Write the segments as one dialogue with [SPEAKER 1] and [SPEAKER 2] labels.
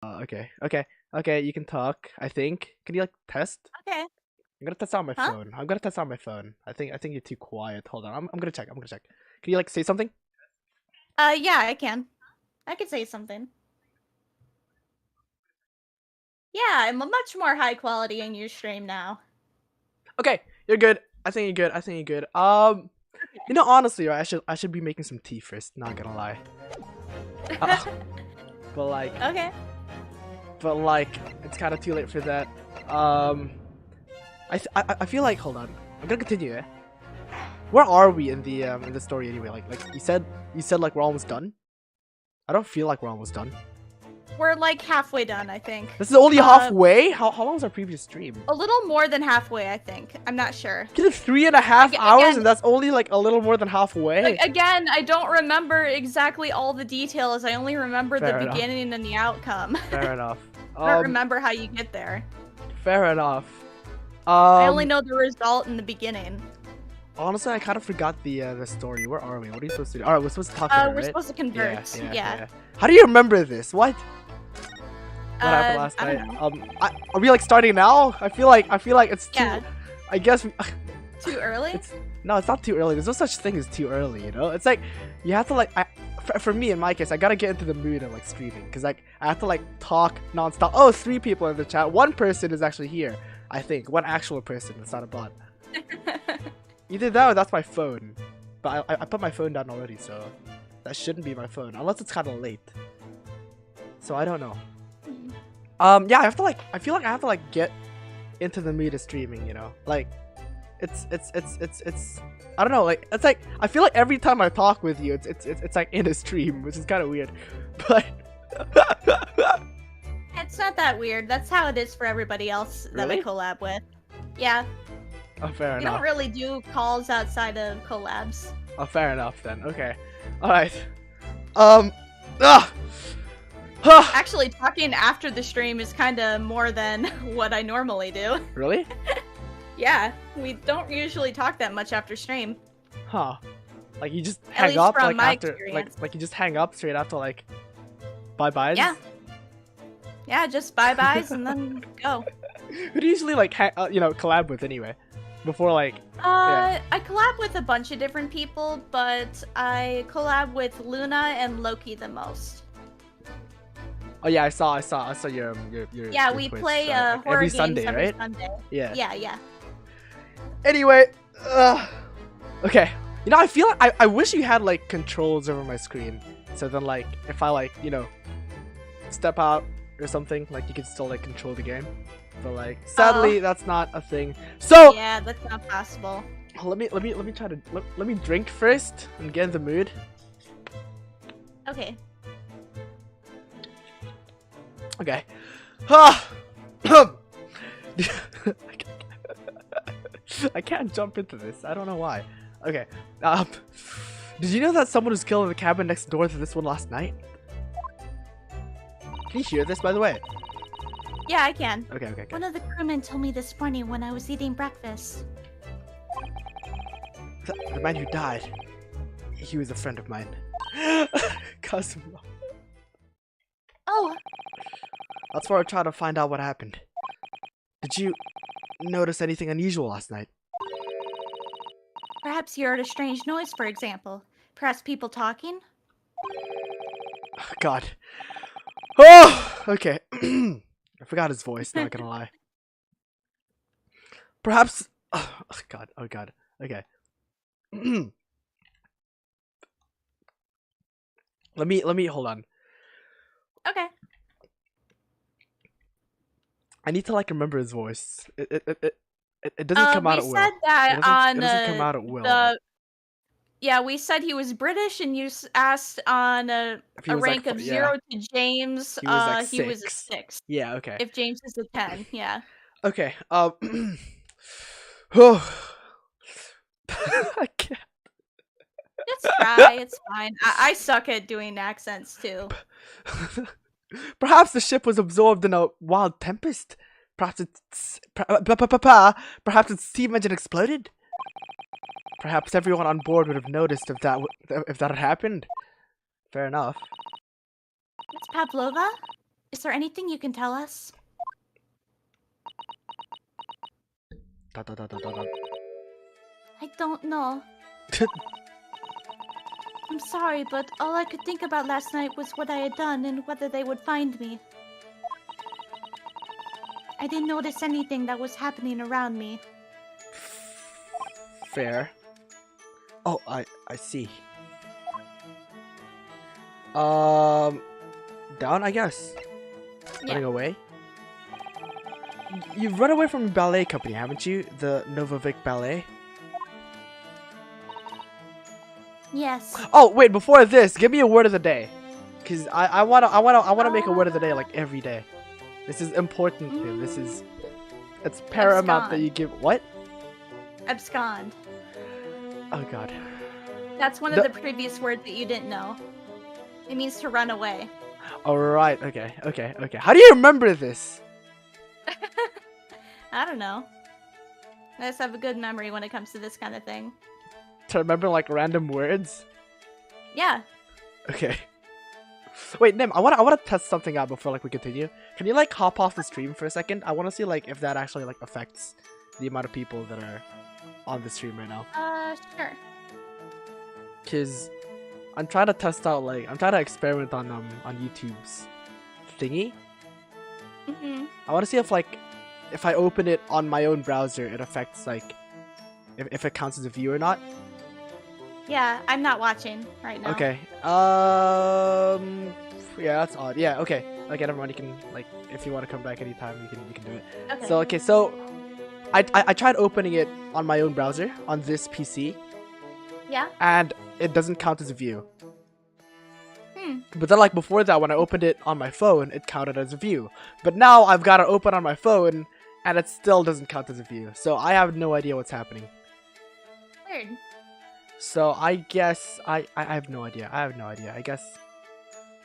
[SPEAKER 1] Okay, you can talk, I think. Can you like test?
[SPEAKER 2] Okay.
[SPEAKER 1] I'm gonna test on my
[SPEAKER 2] Huh?
[SPEAKER 1] phone. I'm gonna test on my phone. I think you're too quiet. Hold on. I'm gonna check. I'm gonna check. Can you like say something?
[SPEAKER 2] Yeah, I can. I could say something. Yeah, I'm a much more high quality in your stream now.
[SPEAKER 1] Okay, you're good. I think you're good. I think you're good. You know, honestly, right, I should be making some tea first. Not gonna lie. Uh, but like,
[SPEAKER 2] Okay.
[SPEAKER 1] but like, it's kind of too late for that. Um, I feel like, hold on. I'm gonna continue. Eh? Where are we in the story anyway? Like you said like we're almost done. I don't feel like we're almost done.
[SPEAKER 2] We're like halfway done, I think.
[SPEAKER 1] This is only halfway. How long was our previous stream?
[SPEAKER 2] A little more than halfway, I think. I'm not sure.
[SPEAKER 1] You did 3.5 hours, and that's only like a little more than halfway.
[SPEAKER 2] Like, again, I don't remember exactly all the details. I only remember the beginning and the outcome.
[SPEAKER 1] Fair enough.
[SPEAKER 2] I don't remember how you get there.
[SPEAKER 1] Fair enough.
[SPEAKER 2] I only know the result in the beginning.
[SPEAKER 1] Honestly, I kind of forgot the story. Where are we? What are you supposed to do? All right, we're supposed to talk about it,
[SPEAKER 2] We're
[SPEAKER 1] right?
[SPEAKER 2] supposed to convert. Yeah.
[SPEAKER 1] How do you remember this? What? What happened last
[SPEAKER 2] I
[SPEAKER 1] night?
[SPEAKER 2] don't know.
[SPEAKER 1] Are we like starting now? I feel like it's too.
[SPEAKER 2] Yeah.
[SPEAKER 1] I guess.
[SPEAKER 2] Too early?
[SPEAKER 1] No, it's not too early. There's no such thing as too early. You know, it's like you have to like. For me, in my case, I gotta get into the mood of like streaming because like I have to like talk nonstop. Oh, 3 people in the chat. 1 person is actually here. I think 1 actual person. It's not a bot. Either that or that's my phone. But I put my phone down already, so that shouldn't be my phone unless it's kind of late. So I don't know. Yeah, I feel like I have to like get into the mood of streaming, you know? Like it's I don't know, like it's like I feel like every time I talk with you, it's like in a stream, which is kind of weird. But
[SPEAKER 2] It's not that weird. That's how it is for everybody else that
[SPEAKER 1] Really?
[SPEAKER 2] we collab with. Yeah.
[SPEAKER 1] oh, fair
[SPEAKER 2] We
[SPEAKER 1] enough.
[SPEAKER 2] don't really do calls outside of collabs.
[SPEAKER 1] Oh, fair enough then. Okay. All right. Ah.
[SPEAKER 2] Actually, talking after the stream is kind of more than what I normally do.
[SPEAKER 1] Really?
[SPEAKER 2] Yeah, we don't usually talk that much after stream.
[SPEAKER 1] Huh. Like you just
[SPEAKER 2] At
[SPEAKER 1] hang
[SPEAKER 2] least
[SPEAKER 1] up
[SPEAKER 2] from
[SPEAKER 1] like
[SPEAKER 2] my
[SPEAKER 1] after
[SPEAKER 2] experience.
[SPEAKER 1] like you just hang up straight after like bye-byes?
[SPEAKER 2] Yeah. Yeah, just bye-byes and then go.
[SPEAKER 1] Who do you usually like collab with anyway? Before like
[SPEAKER 2] I collab with a bunch of different people, but I collab with Luna and Loki the most.
[SPEAKER 1] Oh yeah, I saw your
[SPEAKER 2] Yeah,
[SPEAKER 1] your
[SPEAKER 2] we
[SPEAKER 1] Twitch,
[SPEAKER 2] play
[SPEAKER 1] like,
[SPEAKER 2] horror
[SPEAKER 1] every
[SPEAKER 2] games
[SPEAKER 1] Sunday,
[SPEAKER 2] every
[SPEAKER 1] right?
[SPEAKER 2] Sunday.
[SPEAKER 1] Yeah.
[SPEAKER 2] Yeah.
[SPEAKER 1] Anyway, okay. You know, I feel like I wish you had like controls over my screen, so then like if I like step out or something, like you could still like control the game. But like sadly, that's not a thing. So
[SPEAKER 2] Yeah, that's not possible.
[SPEAKER 1] let me try to let me drink first and get in the mood.
[SPEAKER 2] Okay.
[SPEAKER 1] Okay. I can't jump into this. I don't know why. Okay. Did you know that someone was killed in the cabin next door to this one last night? Can you hear this, by the way?
[SPEAKER 2] Yeah, I can.
[SPEAKER 1] Okay.
[SPEAKER 2] One of the crewmen told me this morning when I was eating breakfast.
[SPEAKER 1] The man who died. He was a friend of mine. Kazuma.
[SPEAKER 2] Oh,
[SPEAKER 1] That's why I tried to find out what happened. Did you notice anything unusual last night?
[SPEAKER 2] perhaps you heard a strange noise, for example. Perhaps people talking?
[SPEAKER 1] God. Oh! Okay. I forgot his voice, not gonna lie. Perhaps... Oh god. Okay. Let me hold on.
[SPEAKER 2] Okay.
[SPEAKER 1] I need to like remember his voice. It doesn't come out at will.
[SPEAKER 2] We said that on
[SPEAKER 1] it doesn't come out at will.
[SPEAKER 2] Yeah, we said he was British, and you asked on a rank of 0 to James. He was a 6.
[SPEAKER 1] Yeah. Okay.
[SPEAKER 2] If James is a 10, yeah.
[SPEAKER 1] Okay. I can't.
[SPEAKER 2] It's try. It's fine. I suck at doing accents too.
[SPEAKER 1] Perhaps the ship was absorbed in a wild tempest. Perhaps its steam engine exploded. Perhaps everyone on board would have noticed if that had happened. Fair enough.
[SPEAKER 2] It's Pavlova? Is Is there anything you can tell us?
[SPEAKER 1] Dot, dot, dot, dot, dot, dot.
[SPEAKER 2] I don't know. I'm sorry, but all I could think about last night was what I had done and whether they would find me. I didn't notice anything that was happening around me.
[SPEAKER 1] Fair. Oh, I see. Down, I guess.
[SPEAKER 2] Yeah.
[SPEAKER 1] Running away. You've run away from a ballet company, haven't you? The Novovic Ballet.
[SPEAKER 2] Yes.
[SPEAKER 1] Oh wait, before this, give me a word of the day, cause I wanna make a word of the day like every day. This is important. It's paramount that you give what?
[SPEAKER 2] Abscond.
[SPEAKER 1] Oh god.
[SPEAKER 2] That's one of the previous words that you didn't know. It means to run away.
[SPEAKER 1] All right. Okay. How do you remember this?
[SPEAKER 2] I don't know. I just have a good memory when it comes to this kind of thing.
[SPEAKER 1] To remember like random words?
[SPEAKER 2] Yeah.
[SPEAKER 1] Okay. Wait, Nim, I wanna test something out before like we continue. Can you like hop off the stream for a second? I wanna see like if that actually like affects the amount of people that are on the stream right now.
[SPEAKER 2] Sure.
[SPEAKER 1] Cause I'm trying to test out I'm trying to experiment on YouTube's thingy. I wanna see if I open it on my own browser, it affects if it counts as a view or not.
[SPEAKER 2] Yeah, I'm not watching right now.
[SPEAKER 1] Okay. Yeah, that's odd. Yeah. Okay. Okay, never mind. You can if you want to come back anytime, you can do it.
[SPEAKER 2] Okay.
[SPEAKER 1] So I tried opening it on my own browser on this PC.
[SPEAKER 2] Yeah.
[SPEAKER 1] And it doesn't count as a view. But then before that, when I opened it on my phone, it counted as a view. But now I've got it open on my phone, and it still doesn't count as a view. So I have no idea what's happening.
[SPEAKER 2] Weird.
[SPEAKER 1] So I guess I have no idea. I guess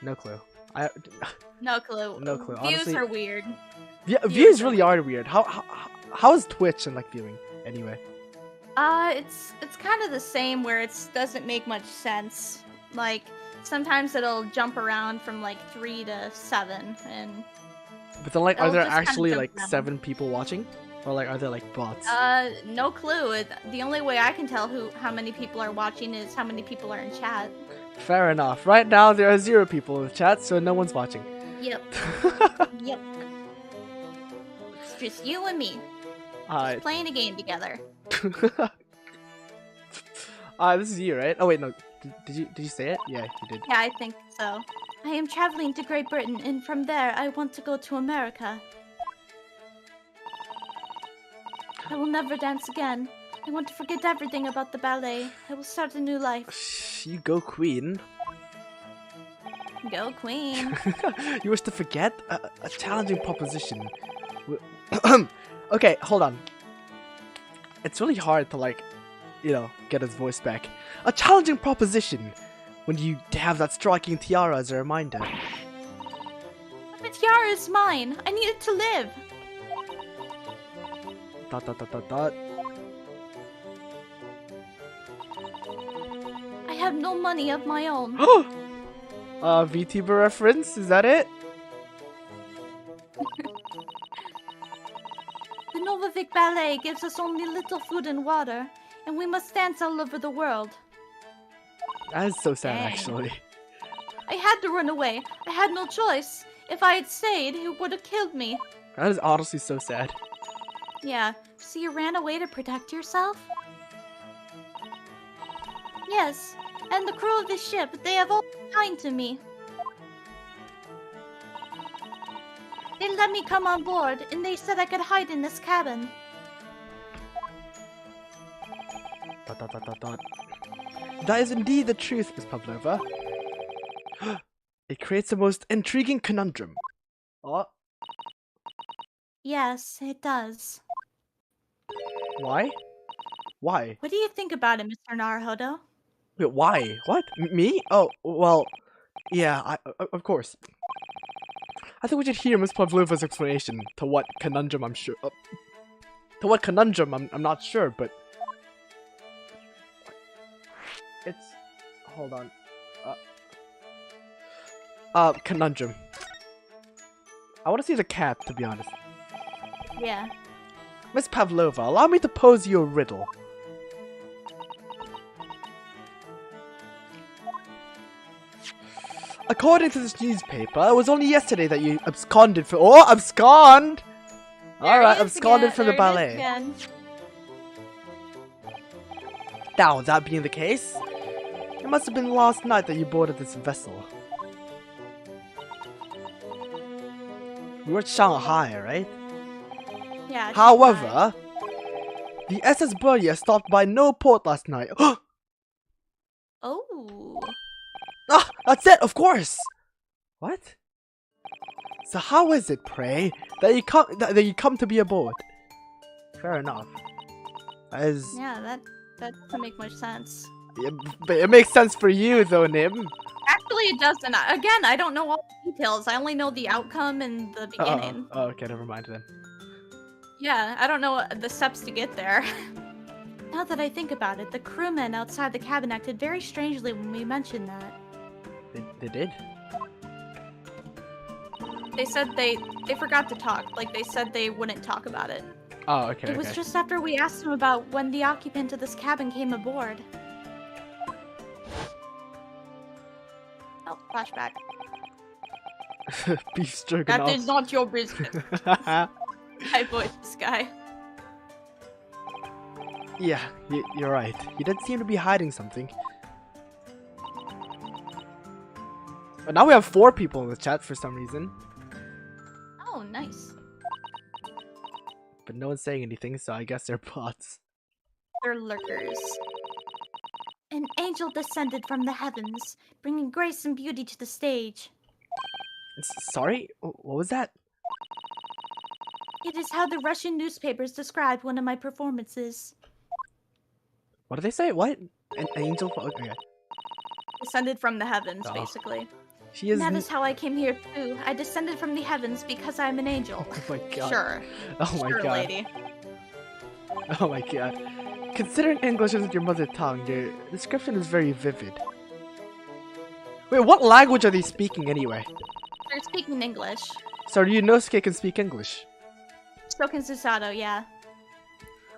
[SPEAKER 1] no clue.
[SPEAKER 2] No clue.
[SPEAKER 1] No clue.
[SPEAKER 2] Views
[SPEAKER 1] Honestly,
[SPEAKER 2] are weird.
[SPEAKER 1] Yeah, views really are weird. How is Twitch and viewing anyway?
[SPEAKER 2] It's kind of the same where it doesn't make much sense. Sometimes it'll jump around from 3 to 7 and.
[SPEAKER 1] But then are there actually 7 people watching? Or are there bots?
[SPEAKER 2] No clue. The only way I can tell how many people are watching is how many people are in chat.
[SPEAKER 1] Fair enough. Right now there are 0 people in the chat, so no one's watching.
[SPEAKER 2] Yep. Yep. It's just you and me. Just playing a game together.
[SPEAKER 1] This is you, right? Oh wait, no. Did you say it? Yeah, you did.
[SPEAKER 2] Yeah, I think so. I am traveling to Great Britain, and from there I want to go to America. I will never dance again. I want to forget everything about the ballet. I will start a new life.
[SPEAKER 1] You go, queen.
[SPEAKER 2] Go, queen.
[SPEAKER 1] You wish to forget? A challenging proposition. Okay, hold on. It's really hard to get his voice back. A challenging proposition when you have that striking tiara as a reminder.
[SPEAKER 2] The tiara is mine. I need it to live. ... I have no money of my own.
[SPEAKER 1] VTuber reference? Is that it?
[SPEAKER 2] The Novovic Ballet gives us only little food and water, and we must dance all over the world.
[SPEAKER 1] That is so sad,
[SPEAKER 2] Dang.
[SPEAKER 1] actually.
[SPEAKER 2] I had to run away. I had no choice. If I had stayed, he would have killed me.
[SPEAKER 1] That is honestly so sad.
[SPEAKER 2] Yeah, so you ran away to protect yourself? Yes, and the crew of the ship, they have all been kind to me. They let me come on board, and they said I could hide in this cabin.
[SPEAKER 1] That is indeed the truth, Miss Pavlova. It creates the most intriguing conundrum. Oh.
[SPEAKER 2] Yes, it does.
[SPEAKER 1] Why? Why?
[SPEAKER 2] What do you think about it, Mr. Naruhodo?
[SPEAKER 1] Wait, why? What? Me? Oh, well, yeah, of course. I think we should hear Miss Pavlova's explanation to what conundrum I'm sure. To what conundrum I'm not sure, but it's. Hold on. Conundrum. I want to see the cat, to be honest.
[SPEAKER 2] Yeah.
[SPEAKER 1] Miss Pavlova, allow me to pose you a riddle. According to this newspaper, it was only yesterday that you absconded from— Oh, abscond! Alright, absconded from the ballet. Now, that being the case, it must have been last night that you boarded this vessel. We were at Shanghai, right?
[SPEAKER 2] Yeah.
[SPEAKER 1] However, the SS Burya stopped by no port last night.
[SPEAKER 2] Oh.
[SPEAKER 1] Ah, that's it, of course! What? So how is it, pray, that you come to be aboard? Fair enough.
[SPEAKER 2] Yeah, that doesn't make much sense.
[SPEAKER 1] Yeah, but it makes sense for you, though, Nim.
[SPEAKER 2] Actually, it doesn't. Again, I don't know all the details. I only know the outcome and the beginning.
[SPEAKER 1] Oh, okay, never mind then.
[SPEAKER 2] Yeah, I don't know the steps to get there. Now that I think about it, the crewmen outside the cabin acted very strangely when we mentioned that.
[SPEAKER 1] They did?
[SPEAKER 2] They said they forgot to talk. Like, they said they wouldn't talk about it.
[SPEAKER 1] Oh, okay,
[SPEAKER 2] It was just after we asked them about when the occupant of this cabin came aboard. Oh, flashback.
[SPEAKER 1] Beef stroganoff.
[SPEAKER 2] That is not your business. I voiced this guy.
[SPEAKER 1] Yeah, you're right. You did seem to be hiding something. But now we have 4 people in the chat for some reason.
[SPEAKER 2] Oh, nice.
[SPEAKER 1] But no one's saying anything, so I guess they're bots.
[SPEAKER 2] They're lurkers. An angel descended from the heavens, bringing grace and beauty to the stage.
[SPEAKER 1] Sorry? What was that?
[SPEAKER 2] It is how the Russian newspapers described one of my performances.
[SPEAKER 1] What did they say? What? An angel? Okay.
[SPEAKER 2] Descended from the heavens,
[SPEAKER 1] Oh.
[SPEAKER 2] basically.
[SPEAKER 1] She is.
[SPEAKER 2] And that is how I came here too. I descended from the heavens because I am an angel.
[SPEAKER 1] Oh my god.
[SPEAKER 2] Sure.
[SPEAKER 1] Oh my
[SPEAKER 2] Sure,
[SPEAKER 1] god.
[SPEAKER 2] lady.
[SPEAKER 1] Oh my god. Considering English isn't your mother tongue, your description is very vivid. Wait, what language are they speaking anyway?
[SPEAKER 2] They're speaking English.
[SPEAKER 1] So Ryunosuke can speak English.
[SPEAKER 2] So can Susato, yeah.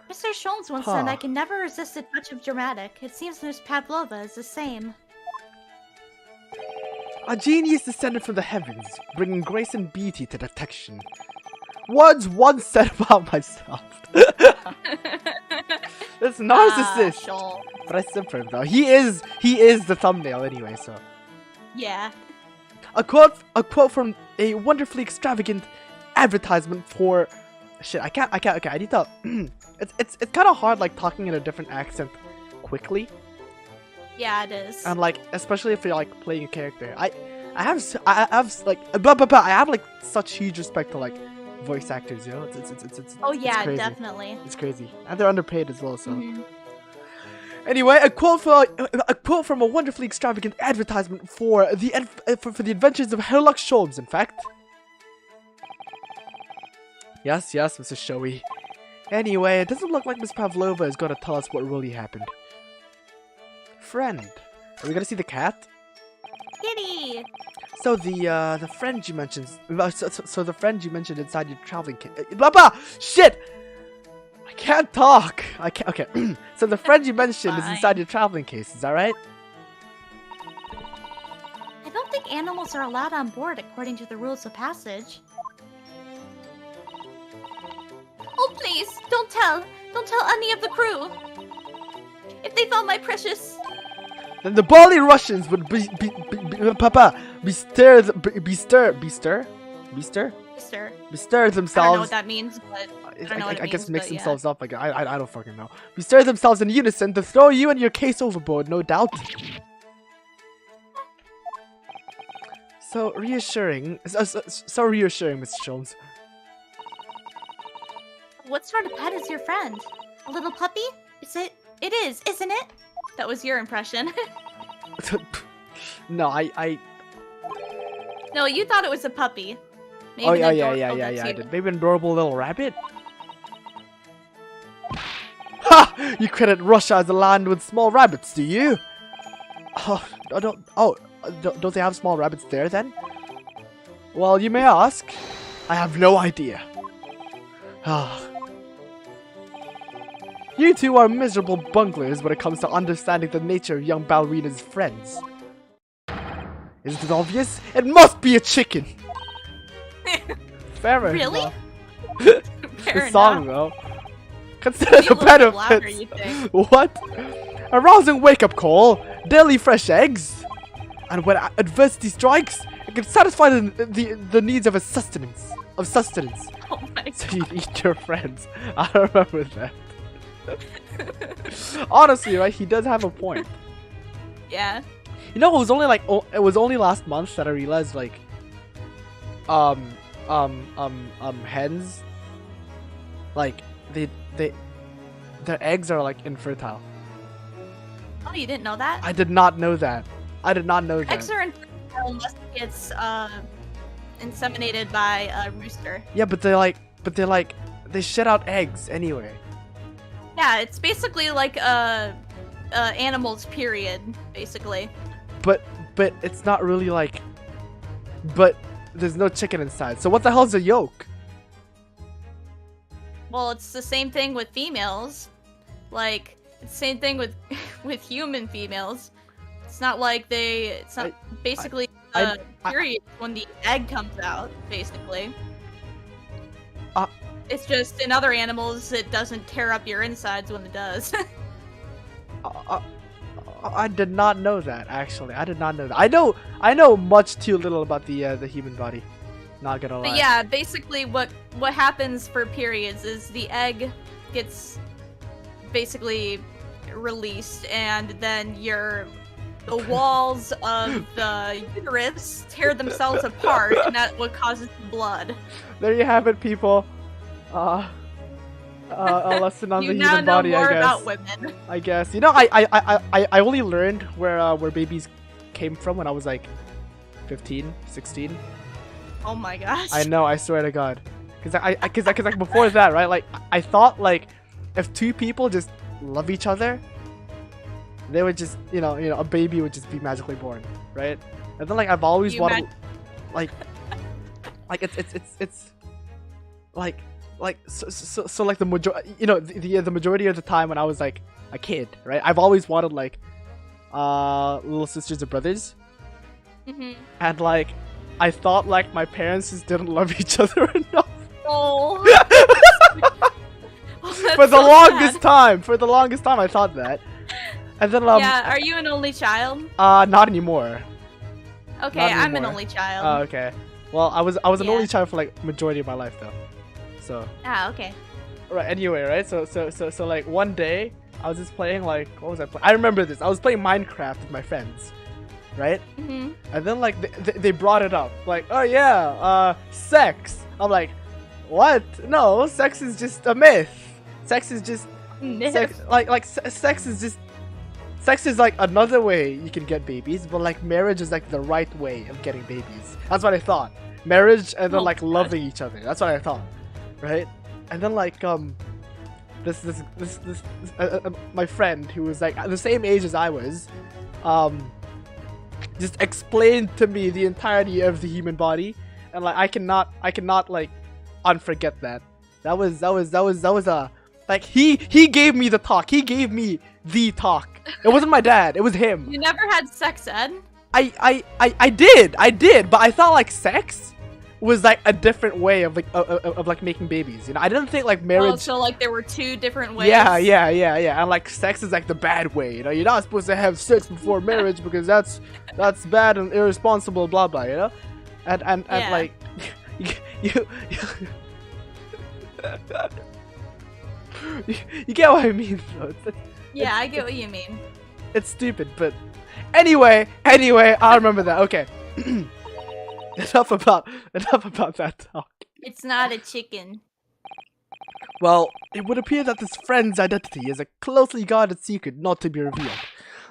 [SPEAKER 2] Mr. Sholmes once said
[SPEAKER 1] Huh.
[SPEAKER 2] I can never resist a touch of dramatic. It seems Miss Pavlova is the same.
[SPEAKER 1] A genius descended from the heavens, bringing grace and beauty to detection. Words once said about myself. That's narcissist.
[SPEAKER 2] Sholmes.
[SPEAKER 1] But I still for him though. He is the thumbnail anyway, so.
[SPEAKER 2] Yeah.
[SPEAKER 1] A quote from a wonderfully extravagant advertisement for shit. I can't. Okay, I need to. it's kind of hard like talking in a different accent quickly.
[SPEAKER 2] Yeah, it is.
[SPEAKER 1] And like, especially if you're like playing a character, I have like, but I have like such huge respect to like voice actors, you know. It's
[SPEAKER 2] oh yeah,
[SPEAKER 1] crazy.
[SPEAKER 2] definitely.
[SPEAKER 1] It's crazy, and they're underpaid as well. So
[SPEAKER 2] Mhm.
[SPEAKER 1] anyway, a quote from a wonderfully extravagant advertisement for the adventures of Herlock Sholmes. In fact, yes, Mr. Showy. Anyway, it doesn't look like Miss Pavlova is gonna tell us what really happened. Friend, are we gonna see the cat?
[SPEAKER 2] Kitty!
[SPEAKER 1] So the friend you mentioned, so the friend you mentioned inside your traveling kit, blah blah, shit! I can't talk. I can't. Okay, so the friend you mentioned is inside your traveling case. Is that right?
[SPEAKER 2] I don't think animals are allowed on board according to the rules of passage. Oh please, don't tell any of the crew. If they found my precious.
[SPEAKER 1] Then the Bali Russians would be stir themselves.
[SPEAKER 2] I don't know what that means, but I don't know what it
[SPEAKER 1] I guess
[SPEAKER 2] means,
[SPEAKER 1] mix
[SPEAKER 2] but yeah.
[SPEAKER 1] themselves up. Like I don't fucking know. Bestir themselves in unison to throw you and your case overboard, no doubt. So reassuring, so reassuring, Mr. Sholmes.
[SPEAKER 2] What sort of pet is your friend? A little puppy? It is, isn't it? That was your impression.
[SPEAKER 1] No, I.
[SPEAKER 2] No, you thought it was a puppy. Maybe
[SPEAKER 1] Oh yeah,
[SPEAKER 2] that's
[SPEAKER 1] I
[SPEAKER 2] you.
[SPEAKER 1] did. Maybe an adorable little rabbit. Ha! You credit Russia as a land with small rabbits, do you? Don't they have small rabbits there then? Well, you may ask. I have no idea. Ah. You two are miserable bunglers when it comes to understanding the nature of young ballerina's friends. Isn't it obvious? It must be a chicken! Fair
[SPEAKER 2] Really?
[SPEAKER 1] enough.
[SPEAKER 2] Fair
[SPEAKER 1] The song,
[SPEAKER 2] enough.
[SPEAKER 1] though. Consider the
[SPEAKER 2] Louder, you
[SPEAKER 1] benefits.
[SPEAKER 2] think.
[SPEAKER 1] What? A rousing wake-up call, daily fresh eggs, and when adversity strikes, it can satisfy the needs of sustenance.
[SPEAKER 2] Oh my
[SPEAKER 1] So you eat your friends. I remember that. Honestly, right? He does have a point.
[SPEAKER 2] Yeah.
[SPEAKER 1] You know, it was only like it was only last month that I realized like, hens, like their eggs are like infertile.
[SPEAKER 2] Oh, you didn't know that?
[SPEAKER 1] I did not know that. I did not know that.
[SPEAKER 2] Eggs are infertile unless it gets inseminated by a rooster.
[SPEAKER 1] Yeah, but they shit out eggs anyway.
[SPEAKER 2] Yeah, it's basically like a animal's period, basically.
[SPEAKER 1] But it's not really like. But there's no chicken inside. So what the hell's a yolk?
[SPEAKER 2] Well, it's the same thing with females. Like, it's the same thing with with human females. It's not like it's not basically period when the egg comes out, basically. It's just in other animals it doesn't tear up your insides when it does.
[SPEAKER 1] I did not know that, actually. I did not know that. I know much too little about the human body. Not gonna lie.
[SPEAKER 2] But yeah, basically what happens for periods is the egg gets basically released, and then the walls of the uterus tear themselves apart, and that's what causes the blood.
[SPEAKER 1] There you have it, people. A lesson on
[SPEAKER 2] You
[SPEAKER 1] the
[SPEAKER 2] now
[SPEAKER 1] human
[SPEAKER 2] know
[SPEAKER 1] body,
[SPEAKER 2] more
[SPEAKER 1] I guess.
[SPEAKER 2] about women.
[SPEAKER 1] I guess. You know, I only learned where babies came from when I was like 15, 16.
[SPEAKER 2] Oh my gosh.
[SPEAKER 1] I know, I swear to God. Cause like before that, right? Like I thought like if two people just love each other, they would just a baby would just be magically born, right? And then like I've always wanted like it's like so like the majority, the majority of the time when I was like a kid, right? I've always wanted like little sisters or brothers. And like I thought like my parents just didn't love each other enough.
[SPEAKER 2] Oh.
[SPEAKER 1] For the longest time I thought that. And then
[SPEAKER 2] yeah, are you an only child?
[SPEAKER 1] Not anymore.
[SPEAKER 2] Okay,
[SPEAKER 1] Not
[SPEAKER 2] I'm an
[SPEAKER 1] anymore.
[SPEAKER 2] only child.
[SPEAKER 1] Oh, okay. Well, I was an only child for like majority of my life though. So.
[SPEAKER 2] Ah, okay.
[SPEAKER 1] Right. Anyway, right. So like one day I was just playing like what was I playing? I remember this. I was playing Minecraft with my friends, right? And then like they brought it up, like, oh yeah, sex. I'm like, what? No, sex is just a myth. Sex is just sex is like another way you can get babies, but like marriage is like the right way of getting babies. That's what I thought. Marriage and then like loving each other. That's what I thought, right? And then like this my friend who was like the same age as I was, just explained to me the entirety of the human body, and like I cannot like unforget that. That was a like he gave me the talk. He gave me the talk. It wasn't my dad. It was him.
[SPEAKER 2] You never had sex ed?
[SPEAKER 1] I did, but I thought like sex was like a different way of like making babies. You know, I didn't think like marriage.
[SPEAKER 2] Oh, so like there were two different ways.
[SPEAKER 1] Yeah. And like sex is like the bad way. You know, you're not supposed to have sex before marriage because that's bad and irresponsible. Blah blah. You know, and like you you get what I mean, though.
[SPEAKER 2] Yeah, I get what you mean.
[SPEAKER 1] It's stupid, but anyway, I remember that. Okay. Enough about that talk.
[SPEAKER 2] It's not a chicken.
[SPEAKER 1] Well, it would appear that this friend's identity is a closely guarded secret not to be revealed.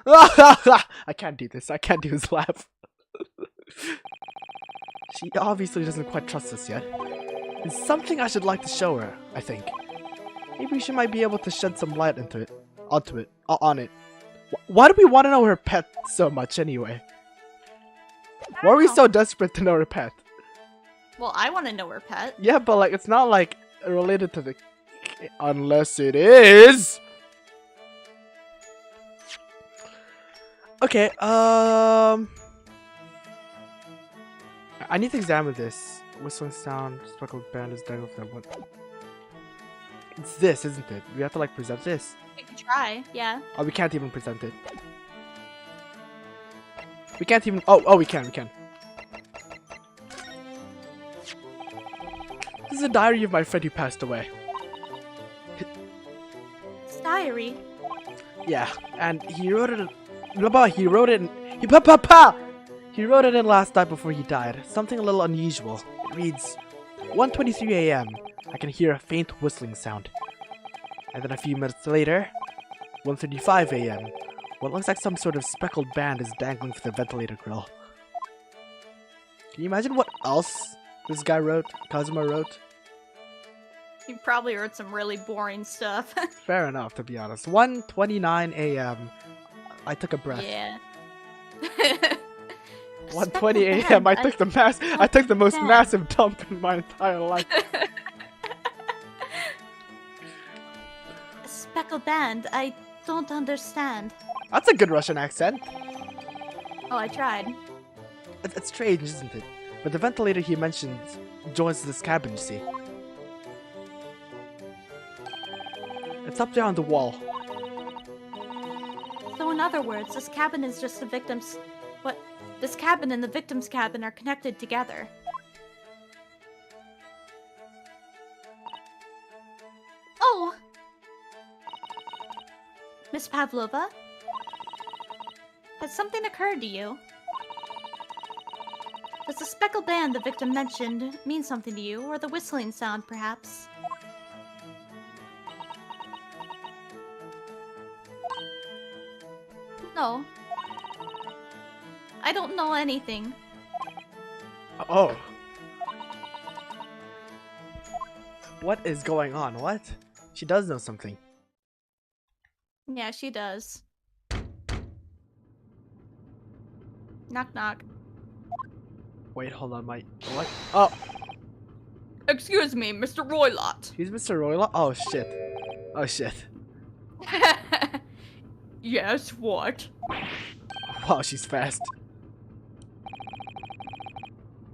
[SPEAKER 1] I can't do this. I can't do his laugh. She obviously doesn't quite trust us yet. It's something I should like to show her, I think. Maybe she might be able to shed some light on it. Why do we want to know her pet so much anyway? Why are we so desperate to know her pet?
[SPEAKER 2] Well, I want to know her pet.
[SPEAKER 1] Yeah, but like it's not like related to the unless it is. Okay, I need to examine this. Whistling sound, speckled band is dangled from what? It's this, isn't it? We have to like present this.
[SPEAKER 2] You can try, yeah.
[SPEAKER 1] Oh, we can't even present it. We can't even. Oh, we can. This is a diary of my friend who passed away.
[SPEAKER 2] It's diary.
[SPEAKER 1] Yeah, and he wrote it. He wrote it in last night before he died. Something a little unusual. It reads, 1:23 a.m. I can hear a faint whistling sound. And then a few minutes later, 1:35 a.m. What looks like some sort of speckled band is dangling from the ventilator grill. Can you imagine what else this guy wrote? Kazuma wrote?
[SPEAKER 2] He probably wrote some really boring stuff.
[SPEAKER 1] Fair enough, to be honest. 1:29 a.m. I took a breath.
[SPEAKER 2] Yeah.
[SPEAKER 1] 1:20 a.m. I took the most massive dump in my entire life.
[SPEAKER 2] Speckled band, I don't understand.
[SPEAKER 1] That's a good Russian accent.
[SPEAKER 2] Oh, I tried.
[SPEAKER 1] It's strange, isn't it? But the ventilator he mentioned joins this cabin, you see. It's up there on the wall.
[SPEAKER 2] So in other words, this cabin is just the victim's... What? This cabin and the victim's cabin are connected together. Oh! Miss Pavlova? Has something occurred to you? Does the speckled band the victim mentioned mean something to you, or the whistling sound, perhaps? No. I don't know anything.
[SPEAKER 1] Oh. What is going on? What? She does know something.
[SPEAKER 2] Yeah, she does. Knock knock.
[SPEAKER 1] Wait, hold on, what? Oh!
[SPEAKER 2] Excuse me, Mr. Roylott.
[SPEAKER 1] He's Mr. Roylott? Oh shit. Oh shit.
[SPEAKER 2] Yes, what?
[SPEAKER 1] Wow, she's fast.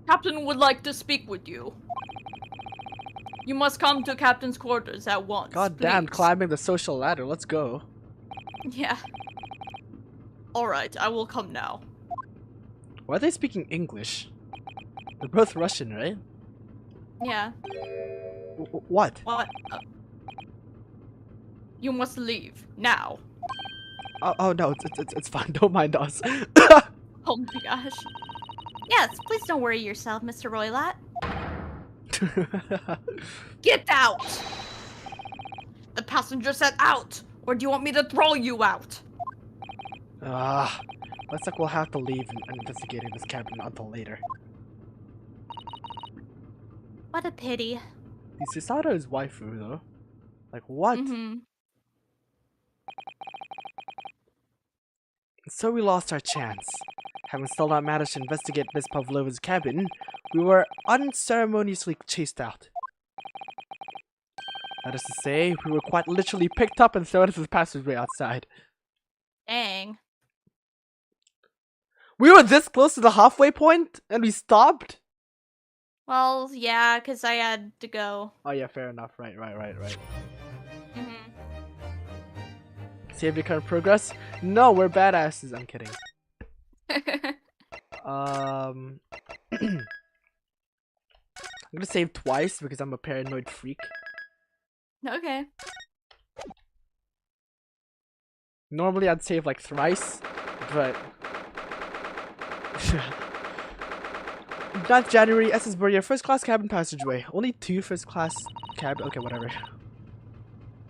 [SPEAKER 2] Captain would like to speak with you. You must come to Captain's quarters at once.
[SPEAKER 1] God damn,
[SPEAKER 2] please.
[SPEAKER 1] climbing the social ladder. Let's go.
[SPEAKER 2] Yeah. Alright, I will come now.
[SPEAKER 1] Why are they speaking English? They're both Russian, right?
[SPEAKER 2] Yeah.
[SPEAKER 1] What?
[SPEAKER 2] What? You must leave, now.
[SPEAKER 1] Oh no, it's fine. Don't mind us.
[SPEAKER 2] Oh my gosh. Yes, please don't worry yourself, Mr. Roylott. Get out! The passenger said out! Or do you want me to throw you out?
[SPEAKER 1] Looks like we'll have to leave and investigate in this cabin until later.
[SPEAKER 2] What a pity.
[SPEAKER 1] Susato is waifu though. Like what? So we lost our chance. Having still not managed to investigate Miss Pavlova's cabin, we were unceremoniously chased out. That is to say, we were quite literally picked up and thrown into the passageway outside.
[SPEAKER 2] Dang.
[SPEAKER 1] We were this close to the halfway point, and we stopped?
[SPEAKER 2] Well, yeah, because I had to go.
[SPEAKER 1] Oh yeah, fair enough. Right.
[SPEAKER 2] Mm-hmm.
[SPEAKER 1] Save your current progress? No, we're badasses. I'm kidding. I'm gonna save twice because I'm a paranoid freak.
[SPEAKER 2] Okay.
[SPEAKER 1] Normally I'd save like thrice, but 9th January, SS Burrier, first class cabin passageway. Only 2 first class cabin. Okay, whatever.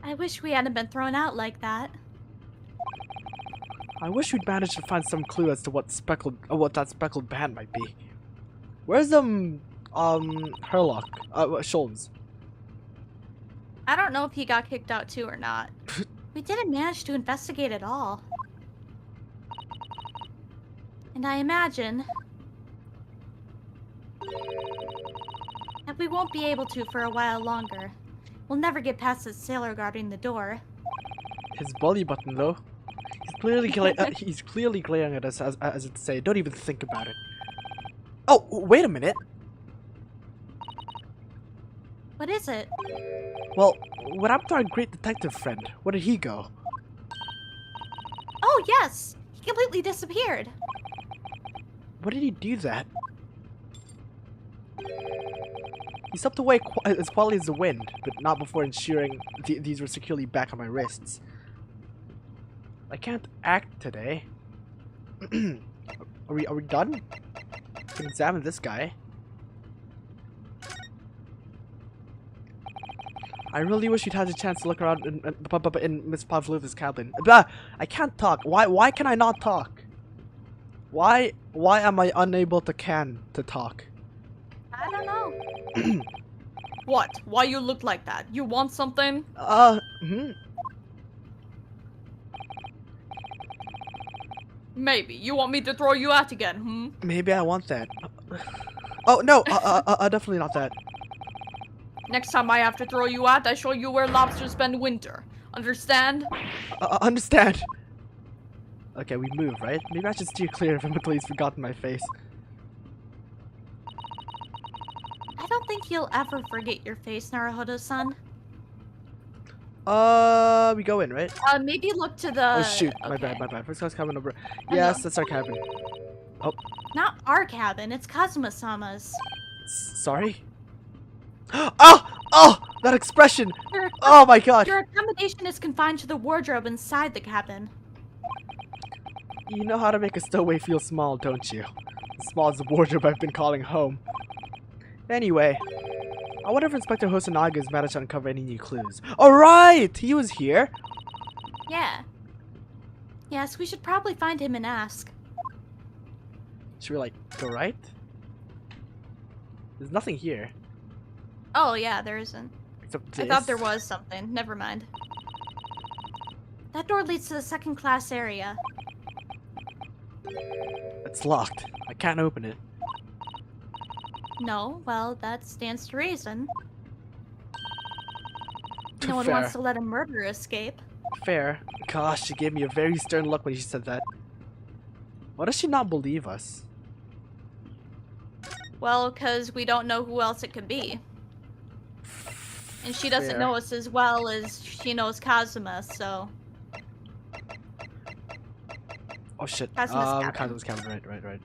[SPEAKER 2] I wish we hadn't been thrown out like that.
[SPEAKER 1] I wish we'd managed to find some clue as to what that speckled band might be. Where's Herlock? Sholmes.
[SPEAKER 2] I don't know if he got kicked out too or not. We didn't manage to investigate at all. And I imagine... we won't be able to for a while longer. We'll never get past the sailor guarding the door.
[SPEAKER 1] His belly button, though. He's clearly glaring at us as if to say, don't even think about it. Oh, wait a minute.
[SPEAKER 2] What is it?
[SPEAKER 1] Well, what happened to our great detective friend? Where did he go?
[SPEAKER 2] Oh, yes! He completely disappeared.
[SPEAKER 1] Where did he do that? He slipped away as quietly as the wind, but not before ensuring these were securely back on my wrists. I can't act today. Are we done? We can examine this guy. I really wish we'd had the chance to look around in Miss Pavlova's cabin. Blah! I can't talk. Why can I not talk? Why am I unable to talk?
[SPEAKER 2] I don't know. What? Why you look like that? You want something? Maybe. You want me to throw you out again,
[SPEAKER 1] Maybe I want that. Oh, no! Definitely not that.
[SPEAKER 2] Next time I have to throw you out, I show you where lobsters spend winter. Understand?
[SPEAKER 1] Understand. Okay, we move, right? Maybe I should steer clear of him until he's forgotten my face.
[SPEAKER 2] I don't think you'll ever forget your face, Naruhodo-san.
[SPEAKER 1] We go in, right?
[SPEAKER 2] Maybe look to the...
[SPEAKER 1] Oh shoot,
[SPEAKER 2] okay.
[SPEAKER 1] my bad. First class cabin number... Yes, that's our cabin. Oh.
[SPEAKER 2] Not our cabin, it's Kazuma-sama's.
[SPEAKER 1] Sorry? Oh! That expression! Oh my god!
[SPEAKER 2] Your accommodation is confined to the wardrobe inside the cabin.
[SPEAKER 1] You know how to make a stowaway feel small, don't you? As small as the wardrobe I've been calling home. Anyway, I wonder if Inspector Hosonaga has managed to uncover any new clues. Alright! He was here!
[SPEAKER 2] Yeah. Yes, we should probably find him and ask.
[SPEAKER 1] Should we, like, go right? There's nothing here.
[SPEAKER 2] Oh, yeah, there isn't.
[SPEAKER 1] Except this.
[SPEAKER 2] I thought there was something. Never mind. That door leads to the second class area.
[SPEAKER 1] It's locked. I can't open it.
[SPEAKER 2] No, well, that stands to reason.
[SPEAKER 1] Too
[SPEAKER 2] No one
[SPEAKER 1] fair.
[SPEAKER 2] wants to let a murderer escape.
[SPEAKER 1] Fair. Gosh, she gave me a very stern look when she said that. Why does she not believe us?
[SPEAKER 2] Well, because we don't know who else it could be. And she doesn't
[SPEAKER 1] Fair.
[SPEAKER 2] know us as well as she knows Kazuma, so...
[SPEAKER 1] Oh shit.
[SPEAKER 2] Kazuma's cabin.
[SPEAKER 1] Kazuma's cabin. Right.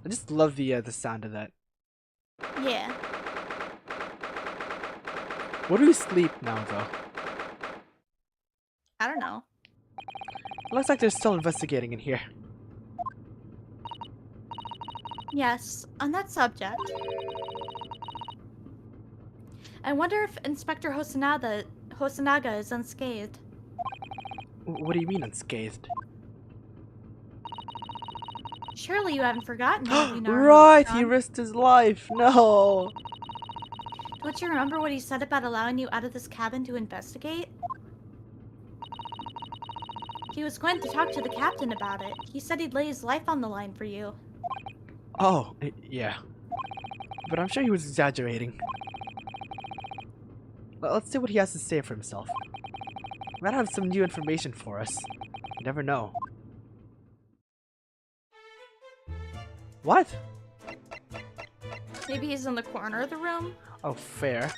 [SPEAKER 1] I just love the sound of that.
[SPEAKER 2] Yeah.
[SPEAKER 1] Where do we sleep now, though?
[SPEAKER 2] I don't know.
[SPEAKER 1] Looks like they're still investigating in here.
[SPEAKER 2] Yes, on that subject. I wonder if Inspector Hosonaga is unscathed.
[SPEAKER 1] What do you mean unscathed?
[SPEAKER 2] Surely you haven't forgotten, have you, Naruto-san?
[SPEAKER 1] Right, he risked his life. No.
[SPEAKER 2] Don't you remember what he said about allowing you out of this cabin to investigate? He was going to talk to the captain about it. He said he'd lay his life on the line for you.
[SPEAKER 1] Oh, yeah. But I'm sure he was exaggerating. Let's see what he has to say for himself. He might have some new information for us. You never know. What?
[SPEAKER 2] Maybe he's in the corner of the room?
[SPEAKER 1] Oh, fair.